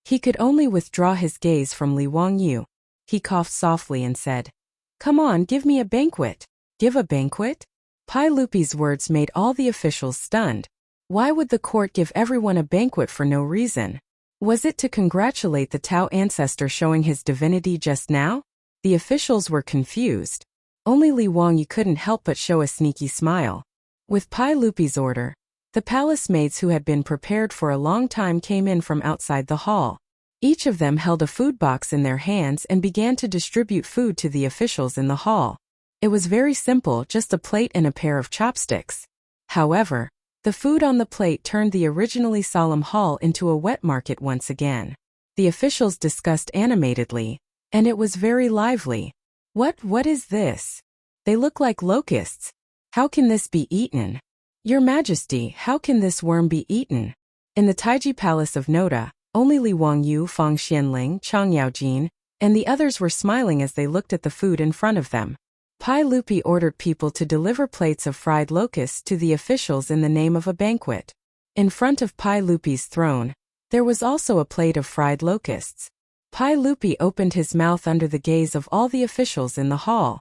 He could only withdraw his gaze from Li Wangyu. He coughed softly and said, "Come on, give me a banquet." Give a banquet? Pai Lupi's words made all the officials stunned. Why would the court give everyone a banquet for no reason? Was it to congratulate the Tao ancestor showing his divinity just now? The officials were confused. Only Li Wangyu couldn't help but show a sneaky smile. With Pai Lupi's order, the palace maids who had been prepared for a long time came in from outside the hall. Each of them held a food box in their hands and began to distribute food to the officials in the hall. It was very simple, just a plate and a pair of chopsticks. However, the food on the plate turned the originally solemn hall into a wet market once again. The officials discussed animatedly, and it was very lively. What is this? They look like locusts. How can this be eaten? Your Majesty, how can this worm be eaten? In the Taiji Palace of Noda, only Li Wangyu, Fang Xianling, Chang Yaojin, and the others were smiling as they looked at the food in front of them. Pai Lupi ordered people to deliver plates of fried locusts to the officials in the name of a banquet. In front of Pai Lupi's throne, there was also a plate of fried locusts. Pai Lupi opened his mouth under the gaze of all the officials in the hall.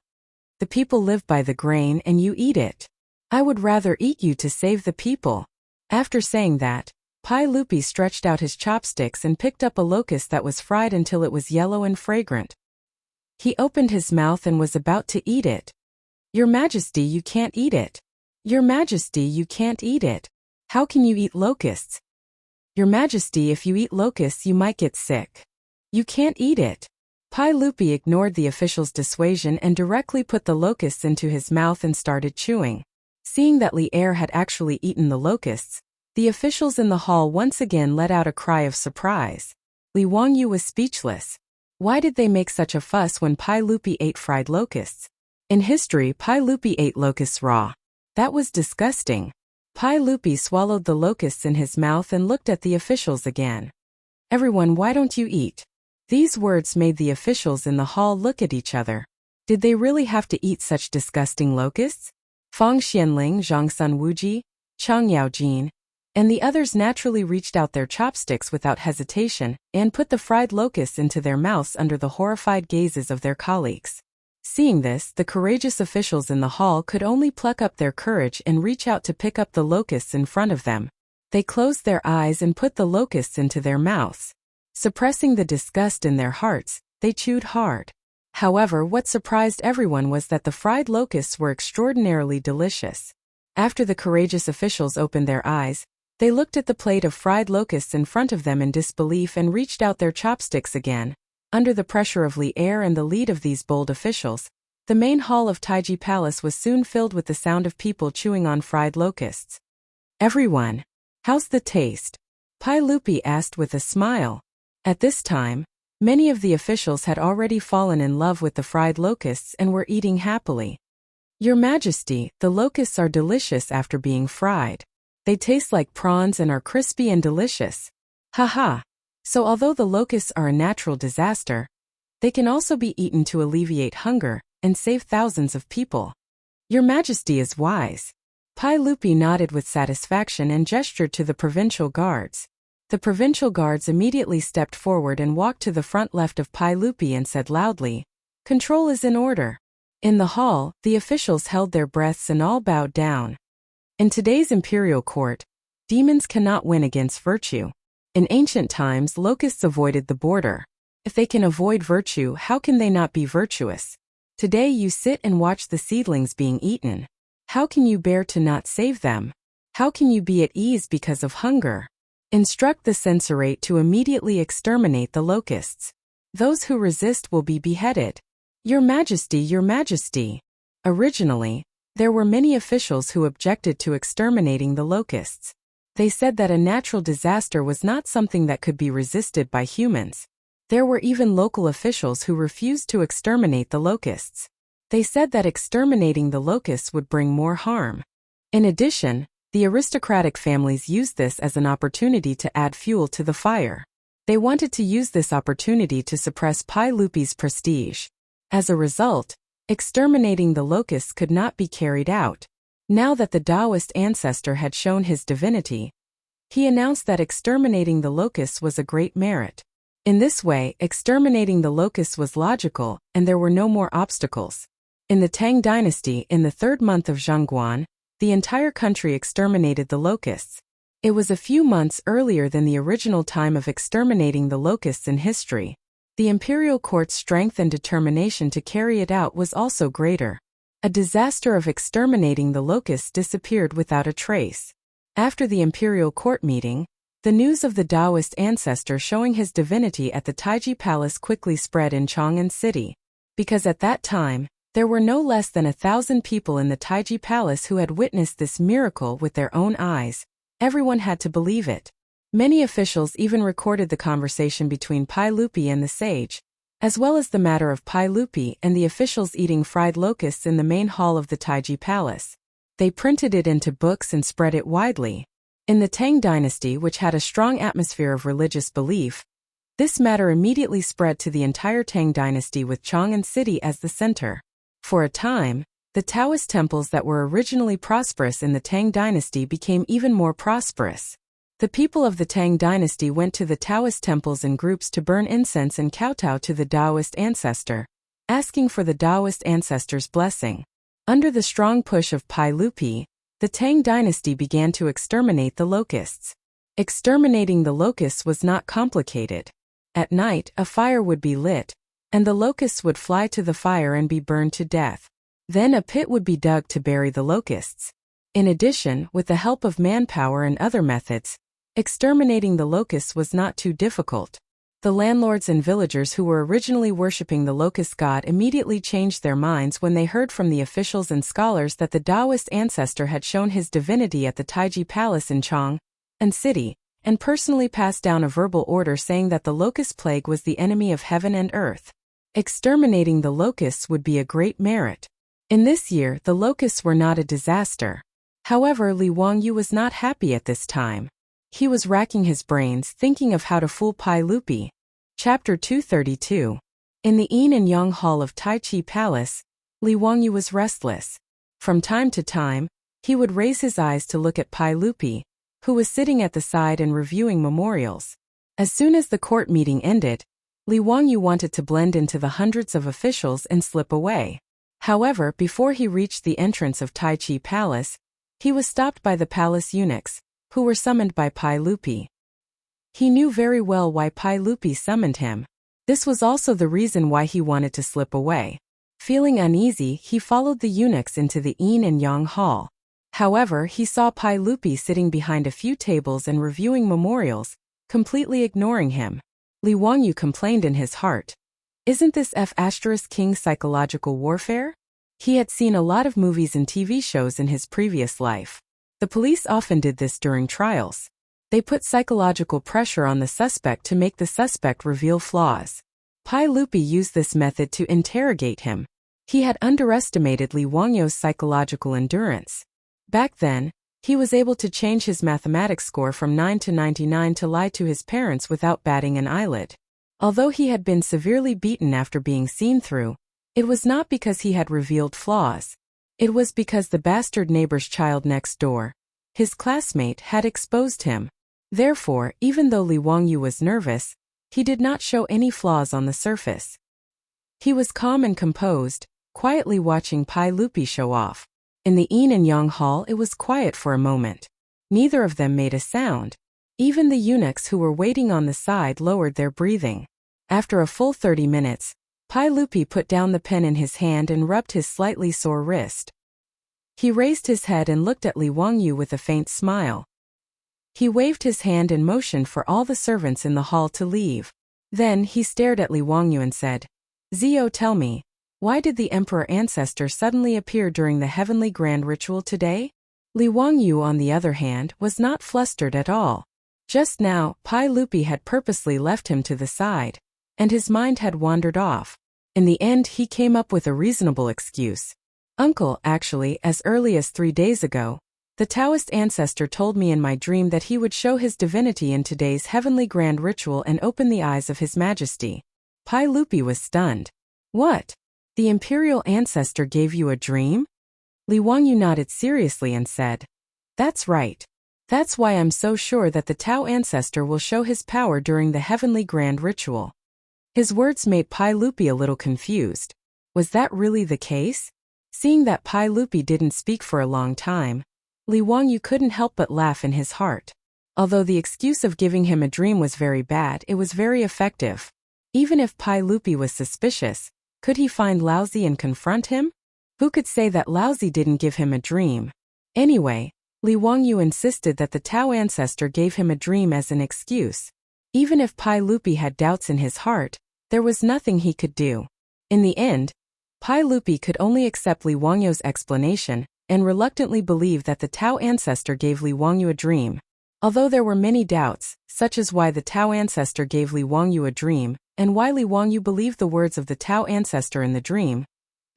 The people live by the grain and you eat it. I would rather eat you to save the people. After saying that, Pai Lupi stretched out his chopsticks and picked up a locust that was fried until it was yellow and fragrant. He opened his mouth and was about to eat it. Your Majesty, you can't eat it. Your Majesty, you can't eat it. How can you eat locusts? Your Majesty, if you eat locusts you might get sick. You can't eat it. Pai Lupi ignored the official's dissuasion and directly put the locusts into his mouth and started chewing. Seeing that Li Er had actually eaten the locusts, the officials in the hall once again let out a cry of surprise. Li Wangyu was speechless. Why did they make such a fuss when Pai Lupi ate fried locusts? In history, Pai Lupi ate locusts raw. That was disgusting. Pai Lupi swallowed the locusts in his mouth and looked at the officials again. Everyone, why don't you eat? These words made the officials in the hall look at each other. Did they really have to eat such disgusting locusts? Fang Xianling, Zhang Sun Wuji, Chang Yaojin, and the others naturally reached out their chopsticks without hesitation and put the fried locusts into their mouths under the horrified gazes of their colleagues. Seeing this, the courageous officials in the hall could only pluck up their courage and reach out to pick up the locusts in front of them. They closed their eyes and put the locusts into their mouths. Suppressing the disgust in their hearts, they chewed hard. However, what surprised everyone was that the fried locusts were extraordinarily delicious. After the courageous officials opened their eyes, they looked at the plate of fried locusts in front of them in disbelief and reached out their chopsticks again. Under the pressure of Li Er and the lead of these bold officials, the main hall of Taiji Palace was soon filled with the sound of people chewing on fried locusts. Everyone, how's the taste? Pai Lupi asked with a smile. At this time, many of the officials had already fallen in love with the fried locusts and were eating happily. Your Majesty, the locusts are delicious after being fried. They taste like prawns and are crispy and delicious. Haha. So although the locusts are a natural disaster, they can also be eaten to alleviate hunger and save thousands of people. Your Majesty is wise. Pai Lupi nodded with satisfaction and gestured to the provincial guards. The provincial guards immediately stepped forward and walked to the front left of Pai Lupi and said loudly, "Control is in order." In the hall, the officials held their breaths and all bowed down. In today's imperial court, demons cannot win against virtue. In ancient times, locusts avoided the border. If they can avoid virtue, how can they not be virtuous? Today you sit and watch the seedlings being eaten. How can you bear to not save them? How can you be at ease because of hunger? Instruct the censorate to immediately exterminate the locusts. Those who resist will be beheaded. Your Majesty, Your Majesty. Originally, there were many officials who objected to exterminating the locusts. They said that a natural disaster was not something that could be resisted by humans. There were even local officials who refused to exterminate the locusts. They said that exterminating the locusts would bring more harm. In addition, the aristocratic families used this as an opportunity to add fuel to the fire. They wanted to use this opportunity to suppress Pai Lupi's prestige. As a result, exterminating the locusts could not be carried out. Now that the Taoist ancestor had shown his divinity, he announced that exterminating the locusts was a great merit. In this way, exterminating the locusts was logical, and there were no more obstacles. In the Tang dynasty, in the 3rd month of Zhongguan, the entire country exterminated the locusts. It was a few months earlier than the original time of exterminating the locusts in history. The imperial court's strength and determination to carry it out was also greater. A disaster of exterminating the locusts disappeared without a trace. After the imperial court meeting, the news of the Taoist ancestor showing his divinity at the Taiji Palace quickly spread in Chang'an City, because at that time, there were no less than 1,000 people in the Taiji Palace who had witnessed this miracle with their own eyes. Everyone had to believe it. Many officials even recorded the conversation between Pai Lupi and the sage, as well as the matter of Pai Lupi and the officials eating fried locusts in the main hall of the Taiji Palace. They printed it into books and spread it widely. In the Tang dynasty, which had a strong atmosphere of religious belief, this matter immediately spread to the entire Tang dynasty with Chang'an City as the center. For a time, the Taoist temples that were originally prosperous in the Tang dynasty became even more prosperous. The people of the Tang dynasty went to the Taoist temples in groups to burn incense and kowtow to the Taoist ancestor, asking for the Taoist ancestor's blessing. Under the strong push of Pai Lupi, the Tang dynasty began to exterminate the locusts. Exterminating the locusts was not complicated. At night, a fire would be lit, and the locusts would fly to the fire and be burned to death. Then a pit would be dug to bury the locusts. In addition, with the help of manpower and other methods, exterminating the locusts was not too difficult. The landlords and villagers who were originally worshipping the locust god immediately changed their minds when they heard from the officials and scholars that the Taoist ancestor had shown his divinity at the Taiji Palace in Chang'an City, and personally passed down a verbal order saying that the locust plague was the enemy of heaven and earth. Exterminating the locusts would be a great merit. In this year, the locusts were not a disaster. However, Li Wangyu was not happy at this time. He was racking his brains thinking of how to fool Pai Lupi. Chapter 232. In the Yin and Yang Hall of Taiji Palace, Li Wangyu was restless. From time to time, he would raise his eyes to look at Pai Lupi, who was sitting at the side and reviewing memorials. As soon as the court meeting ended, Li Wangyu wanted to blend into the hundreds of officials and slip away. However, before he reached the entrance of Taiji Palace, he was stopped by the palace eunuchs, who were summoned by Pai Lupi. He knew very well why Pai Lupi summoned him. This was also the reason why he wanted to slip away. Feeling uneasy, he followed the eunuchs into the Yin and Yang Hall. However, he saw Pai Lupi sitting behind a few tables and reviewing memorials, completely ignoring him. Li Wangyu complained in his heart. Isn't this King's psychological warfare? He had seen a lot of movies and TV shows in his previous life. The police often did this during trials. They put psychological pressure on the suspect to make the suspect reveal flaws. Pai Lupi used this method to interrogate him. He had underestimated Li Wangyu's psychological endurance. Back then, He was able to change his mathematics score from 9 to 99 to lie to his parents without batting an eyelid. Although he had been severely beaten after being seen through, it was not because he had revealed flaws. It was because the bastard neighbor's child next door, his classmate, had exposed him. Therefore, even though Li Wangyu was nervous, he did not show any flaws on the surface. He was calm and composed, quietly watching Pai Lupi show off. In the yin and yang hall it was quiet for a moment. Neither of them made a sound. Even the eunuchs who were waiting on the side lowered their breathing. After a full 30 minutes, Pai Lupi put down the pen in his hand and rubbed his slightly sore wrist. He raised his head and looked at Li Wangyu with a faint smile. He waved his hand and motioned for all the servants in the hall to leave. Then he stared at Li Wangyu and said, "Zio, tell me, why did the emperor ancestor suddenly appear during the heavenly grand ritual today?" Li Wangyu, on the other hand, was not flustered at all. Just now, Pai Lupi had purposely left him to the side, and his mind had wandered off. In the end he came up with a reasonable excuse. "Uncle, actually, as early as 3 days ago, the Taoist ancestor told me in my dream that he would show his divinity in today's heavenly grand ritual and open the eyes of His Majesty." Pai Lupi was stunned. "What? The imperial ancestor gave you a dream?" Li Wangyu nodded seriously and said, "That's right. That's why I'm so sure that the Tao ancestor will show his power during the heavenly grand ritual." His words made Pai Lupi a little confused. Was that really the case? Seeing that Pai Lupi didn't speak for a long time, Li Wangyu couldn't help but laugh in his heart. Although the excuse of giving him a dream was very bad, it was very effective. Even if Pai Lupi was suspicious, could he find Laozi and confront him? Who could say that Laozi didn't give him a dream? Anyway, Li Wangyu insisted that the Tao ancestor gave him a dream as an excuse. Even if Pai Lupi had doubts in his heart, there was nothing he could do. In the end, Pai Lupi could only accept Li Wangyu's explanation and reluctantly believe that the Tao ancestor gave Li Wangyu a dream. Although there were many doubts, such as why the Tao ancestor gave Li Wangyu a dream, and why Li Wangyu believed the words of the Tao ancestor in the dream,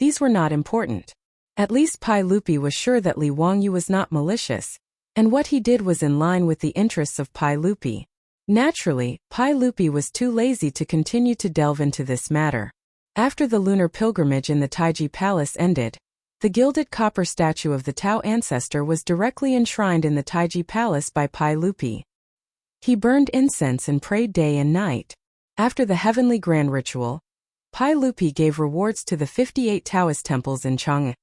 these were not important. At least Pai Lupi was sure that Li Wangyu was not malicious, and what he did was in line with the interests of Pai Lupi. Naturally, Pai Lupi was too lazy to continue to delve into this matter. After the lunar pilgrimage in the Taiji Palace ended, the gilded copper statue of the Tao ancestor was directly enshrined in the Taiji Palace by Pai Lupi. He burned incense and prayed day and night. After the heavenly grand ritual, Pai Lupi gave rewards to the 58 Taoist temples in Chang,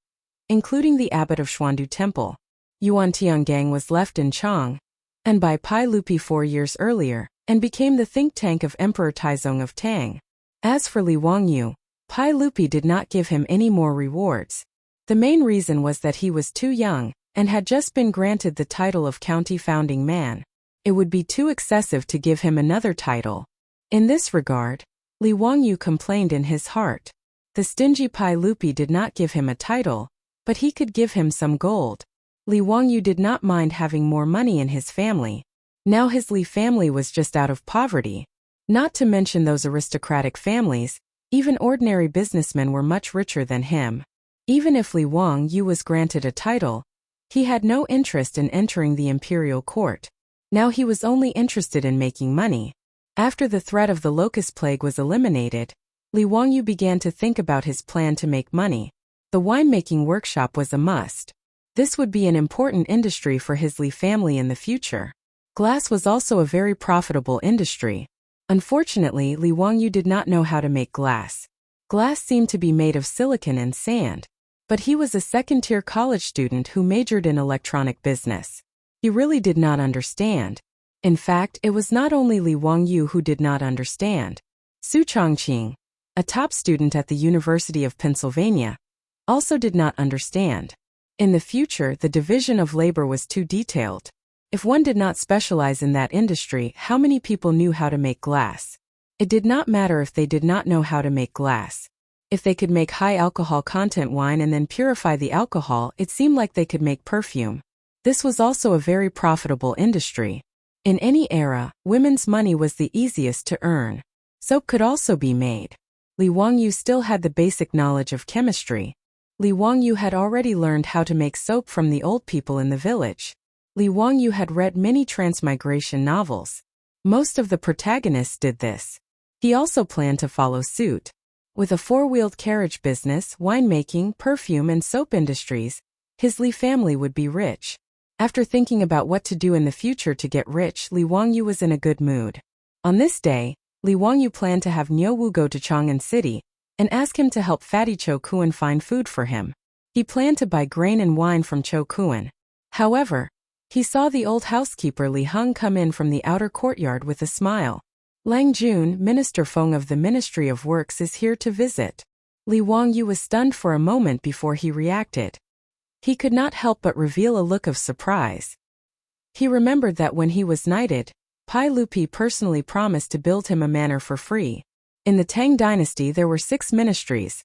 including the abbot of Xuandu Temple. Yuan Tiangang was left in Chang, and by Pai Lupi 4 years earlier, and became the think tank of Emperor Taizong of Tang. As for Li Wangyu, Pai Lupi did not give him any more rewards. The main reason was that he was too young, and had just been granted the title of county founding man. It would be too excessive to give him another title. In this regard, Li Wangyu complained in his heart. The stingy Pai Lupi did not give him a title, but he could give him some gold. Li Wangyu did not mind having more money in his family. Now his Li family was just out of poverty. Not to mention those aristocratic families, even ordinary businessmen were much richer than him. Even if Li Wangyu was granted a title, he had no interest in entering the imperial court. Now he was only interested in making money. After the threat of the locust plague was eliminated, Li Wangyu began to think about his plan to make money. The winemaking workshop was a must. This would be an important industry for his Li family in the future. Glass was also a very profitable industry. Unfortunately, Li Wangyu did not know how to make glass. Glass seemed to be made of silicon and sand. But he was a second-tier college student who majored in electronic business. He really did not understand. In fact, it was not only Li Wangyu who did not understand. Su Chongqing, a top student at the University of Pennsylvania, also did not understand. In the future, the division of labor was too detailed. If one did not specialize in that industry, how many people knew how to make glass? It did not matter if they did not know how to make glass. If they could make high alcohol content wine and then purify the alcohol, it seemed like they could make perfume. This was also a very profitable industry. In any era, women's money was the easiest to earn. Soap could also be made. Li Wangyu still had the basic knowledge of chemistry. Li Wangyu had already learned how to make soap from the old people in the village. Li Wangyu had read many transmigration novels. Most of the protagonists did this. He also planned to follow suit. With a four-wheeled carriage business, winemaking, perfume and soap industries, his Li family would be rich. After thinking about what to do in the future to get rich, Li Wangyu was in a good mood. On this day, Li Wangyu planned to have Niu Wu go to Chang'an City and ask him to help Fatty Cho Kuan find food for him. He planned to buy grain and wine from Cho Kuan. However, he saw the old housekeeper Li Heng come in from the outer courtyard with a smile. Lang Jun, Minister Feng of the Ministry of Works, is here to visit. Li Wangyu was stunned for a moment before he reacted. He could not help but reveal a look of surprise. He remembered that when he was knighted, Pai Lupi personally promised to build him a manor for free. In the Tang dynasty there were 6 ministries: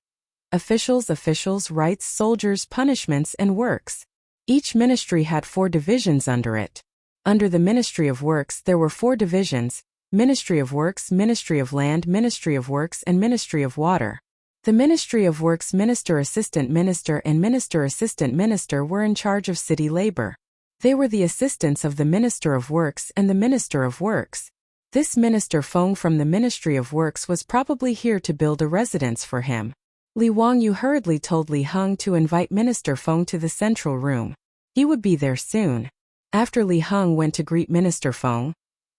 officials, rights, soldiers, punishments, and works. Each ministry had 4 divisions under it. Under the Ministry of Works there were 4 divisions: Ministry of Works, Ministry of Land, Ministry of Works, and Ministry of Water. The Ministry of Works Minister, Assistant Minister, and Minister Assistant Minister were in charge of city labor. They were the assistants of the Minister of Works and the Minister of Works. This Minister Feng from the Ministry of Works was probably here to build a residence for him. Li Wangyu hurriedly told Li Heng to invite Minister Feng to the central room. He would be there soon. After Li Heng went to greet Minister Feng,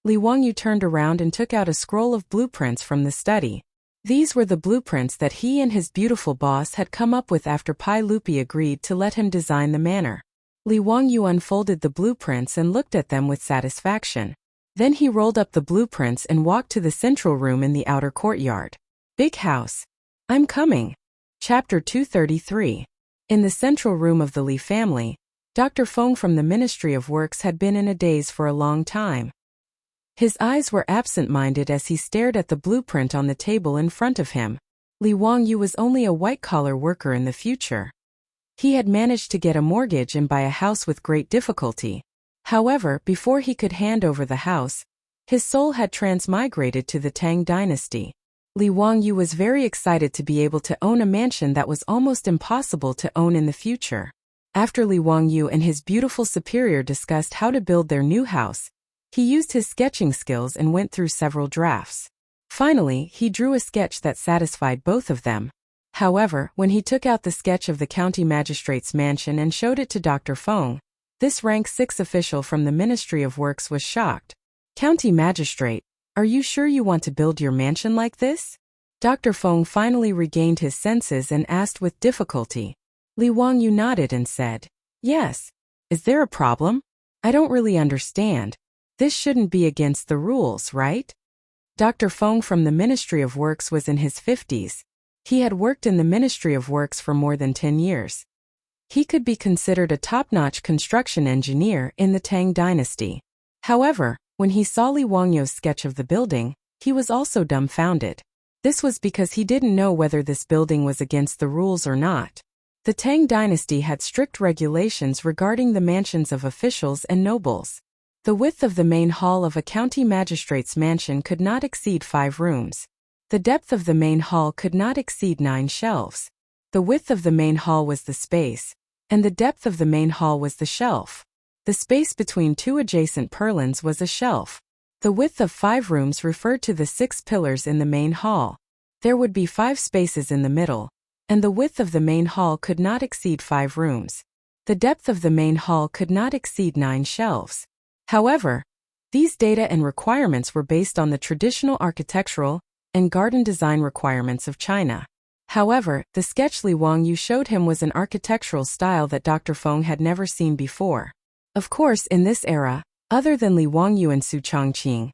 Li Wangyu turned around and took out a scroll of blueprints from the study. These were the blueprints that he and his beautiful boss had come up with after Pai Lupi agreed to let him design the manor. Li Wangyu unfolded the blueprints and looked at them with satisfaction. Then he rolled up the blueprints and walked to the central room in the outer courtyard. Big house. I'm coming. Chapter 233. In the central room of the Li family, Dr. Feng from the Ministry of Works had been in a daze for a long time. His eyes were absent-minded as he stared at the blueprint on the table in front of him. Li Wangyu was only a white-collar worker in the future. He had managed to get a mortgage and buy a house with great difficulty. However, before he could hand over the house, his soul had transmigrated to the Tang dynasty. Li Wangyu was very excited to be able to own a mansion that was almost impossible to own in the future. After Li Wangyu and his beautiful superior discussed how to build their new house, he used his sketching skills and went through several drafts. Finally, he drew a sketch that satisfied both of them. However, when he took out the sketch of the county magistrate's mansion and showed it to Dr. Feng, this rank 6 official from the Ministry of Works was shocked. "County magistrate, are you sure you want to build your mansion like this?" Dr. Feng finally regained his senses and asked with difficulty. Li Wangyu nodded and said, "Yes. Is there a problem? I don't really understand. This shouldn't be against the rules, right?" Dr. Feng from the Ministry of Works was in his 50s. He had worked in the Ministry of Works for more than 10 years. He could be considered a top-notch construction engineer in the Tang dynasty. However, when he saw Li Wangyu's sketch of the building, he was also dumbfounded. This was because he didn't know whether this building was against the rules or not. The Tang dynasty had strict regulations regarding the mansions of officials and nobles. The width of the main hall of a county magistrate's mansion could not exceed 5 rooms. The depth of the main hall could not exceed 9 shelves. The width of the main hall was the space, and the depth of the main hall was the shelf. The space between 2 adjacent purlins was a shelf. The width of 5 rooms referred to the 6 pillars in the main hall. There would be 5 spaces in the middle, and the width of the main hall could not exceed 5 rooms. The depth of the main hall could not exceed 9 shelves. However, these data and requirements were based on the traditional architectural and garden design requirements of China. However, the sketch Li Wangyu showed him was an architectural style that Dr. Feng had never seen before. Of course, in this era, other than Li Wangyu and Su Chongqing,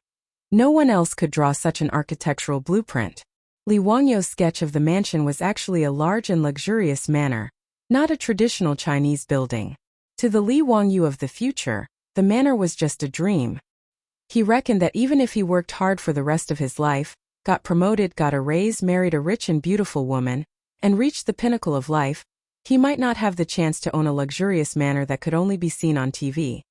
no one else could draw such an architectural blueprint. Li Wangyu's sketch of the mansion was actually a large and luxurious manor, not a traditional Chinese building. To the Li Wangyu of the future, the manor was just a dream. He reckoned that even if he worked hard for the rest of his life, got promoted, got a raise, married a rich and beautiful woman, and reached the pinnacle of life, he might not have the chance to own a luxurious manor that could only be seen on TV.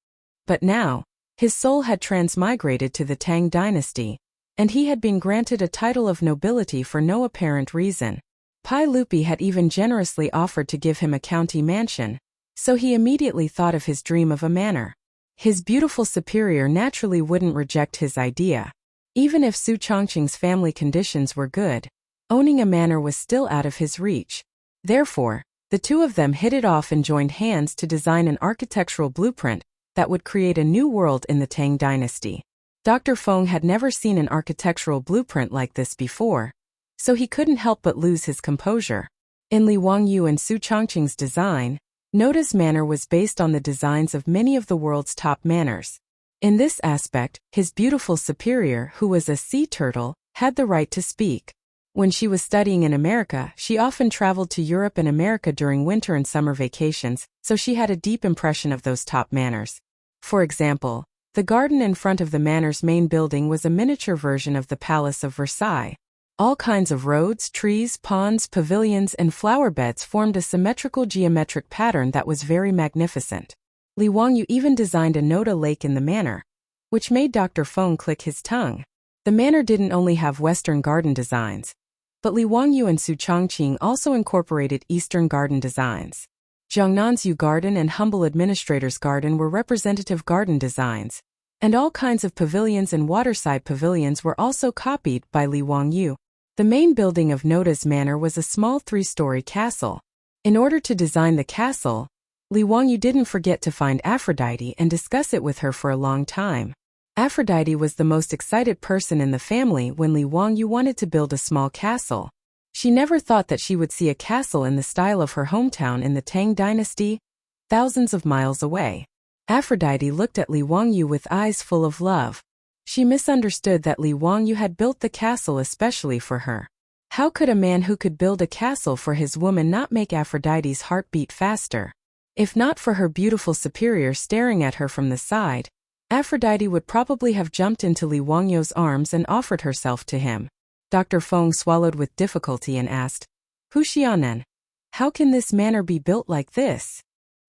But now, his soul had transmigrated to the Tang dynasty, and he had been granted a title of nobility for no apparent reason. Pai Lupi had even generously offered to give him a county mansion, so he immediately thought of his dream of a manor. His beautiful superior naturally wouldn't reject his idea. Even if Su Chongqing's family conditions were good, owning a manor was still out of his reach. Therefore, the two of them hit it off and joined hands to design an architectural blueprint that would create a new world in the Tang dynasty. Dr. Feng had never seen an architectural blueprint like this before, so he couldn't help but lose his composure. In Li Wangyu and Su Chongqing's design, Noda's manor was based on the designs of many of the world's top manors. In this aspect, his beautiful superior, who was a sea turtle, had the right to speak. When she was studying in America, she often traveled to Europe and America during winter and summer vacations, so she had a deep impression of those top manors. For example, the garden in front of the manor's main building was a miniature version of the Palace of Versailles. All kinds of roads, trees, ponds, pavilions, and flower beds formed a symmetrical geometric pattern that was very magnificent. Li Wangyu even designed a Noda lake in the manor, which made Dr. Feng click his tongue. The manor didn't only have Western garden designs, but Li Wangyu and Su Chongqing also incorporated Eastern garden designs. Jiangnan's Yu Garden and Humble Administrator's Garden were representative garden designs, and all kinds of pavilions and waterside pavilions were also copied by Li Wangyu. The main building of Noda's manor was a small 3-story castle. In order to design the castle, Li Wangyu didn't forget to find Aphrodite and discuss it with her for a long time. Aphrodite was the most excited person in the family when Li Wangyu wanted to build a small castle. She never thought that she would see a castle in the style of her hometown in the Tang dynasty, thousands of miles away. Aphrodite looked at Li Wangyu with eyes full of love. She misunderstood that Li Wangyu had built the castle especially for her. How could a man who could build a castle for his woman not make Aphrodite's heart beat faster? If not for her beautiful superior staring at her from the side, Aphrodite would probably have jumped into Li Wangyu's arms and offered herself to him. Dr. Feng swallowed with difficulty and asked, "Hu Xianen, how can this manor be built like this?"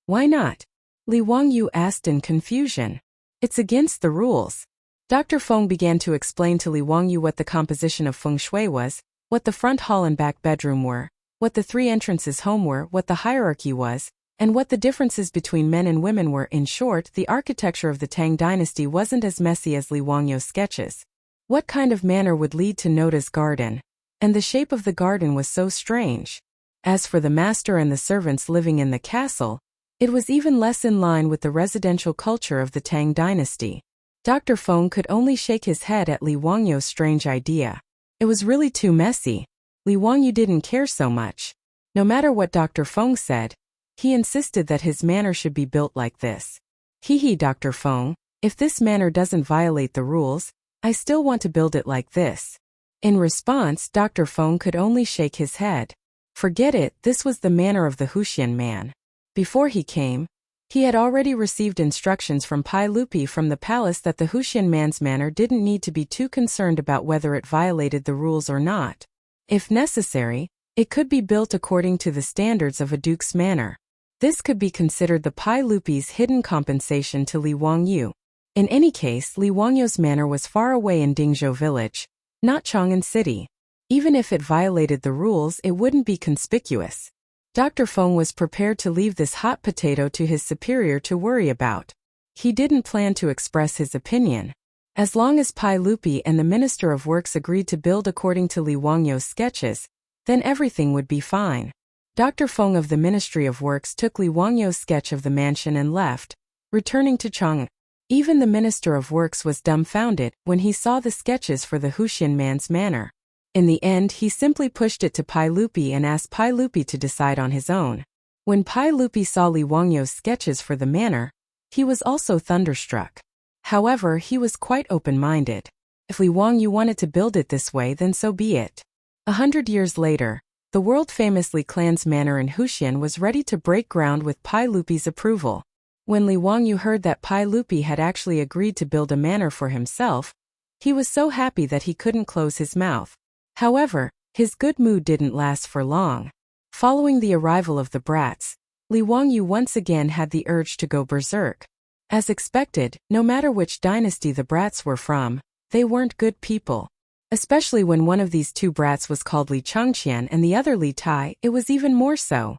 "Why not?" Li Wangyu asked in confusion. "It's against the rules." Dr. Feng began to explain to Li Wangyu what the composition of feng shui was, what the front hall and back bedroom were, what the 3 entrances home were, what the hierarchy was, and what the differences between men and women were. In short, the architecture of the Tang dynasty wasn't as messy as Li Wangyu's sketches. What kind of manor would lead to Noda's garden? And the shape of the garden was so strange. As for the master and the servants living in the castle, it was even less in line with the residential culture of the Tang dynasty. Dr. Feng could only shake his head at Li Wangyu's strange idea. It was really too messy. Li Wangyu didn't care so much. No matter what Dr. Feng said, he insisted that his manor should be built like this. "Hee, Dr. Feng, if this manor doesn't violate the rules, I still want to build it like this." In response, Dr. Feng could only shake his head. Forget it, this was the manor of the Huxian man. Before he came, he had already received instructions from Pai Lupi from the palace that the Huxian man's manor didn't need to be too concerned about whether it violated the rules or not. If necessary, it could be built according to the standards of a duke's manor. This could be considered the Pai Lupi's hidden compensation to Li Wangyu. In any case, Li Wangyu's manor was far away in Dingzhou village, not Chang'an city. Even if it violated the rules, it wouldn't be conspicuous. Dr. Feng was prepared to leave this hot potato to his superior to worry about. He didn't plan to express his opinion. As long as Pai Lupi and the Minister of Works agreed to build according to Li Wangyu's sketches, then everything would be fine. Dr. Feng of the Ministry of Works took Li Wangyu's sketch of the mansion and left, returning to Chang'an. Even the Minister of Works was dumbfounded when he saw the sketches for the Huxian man's manor. In the end, he simply pushed it to Pai Lupi and asked Pai Lupi to decide on his own. When Pai Lupi saw Li Wangyu's sketches for the manor, he was also thunderstruck. However, he was quite open-minded. If Li Wangyu wanted to build it this way, then so be it. 100 years later, the world-famous Li Clan's manor in Huxian was ready to break ground with Pai Lupi's approval. When Li Wangyu heard that Pai Lupi had actually agreed to build a manor for himself, he was so happy that he couldn't close his mouth. However, his good mood didn't last for long. Following the arrival of the brats, Li Wangyu once again had the urge to go berserk. As expected, no matter which dynasty the brats were from, they weren't good people. Especially when one of these 2 brats was called Li Changqian and the other Li Tai, it was even more so.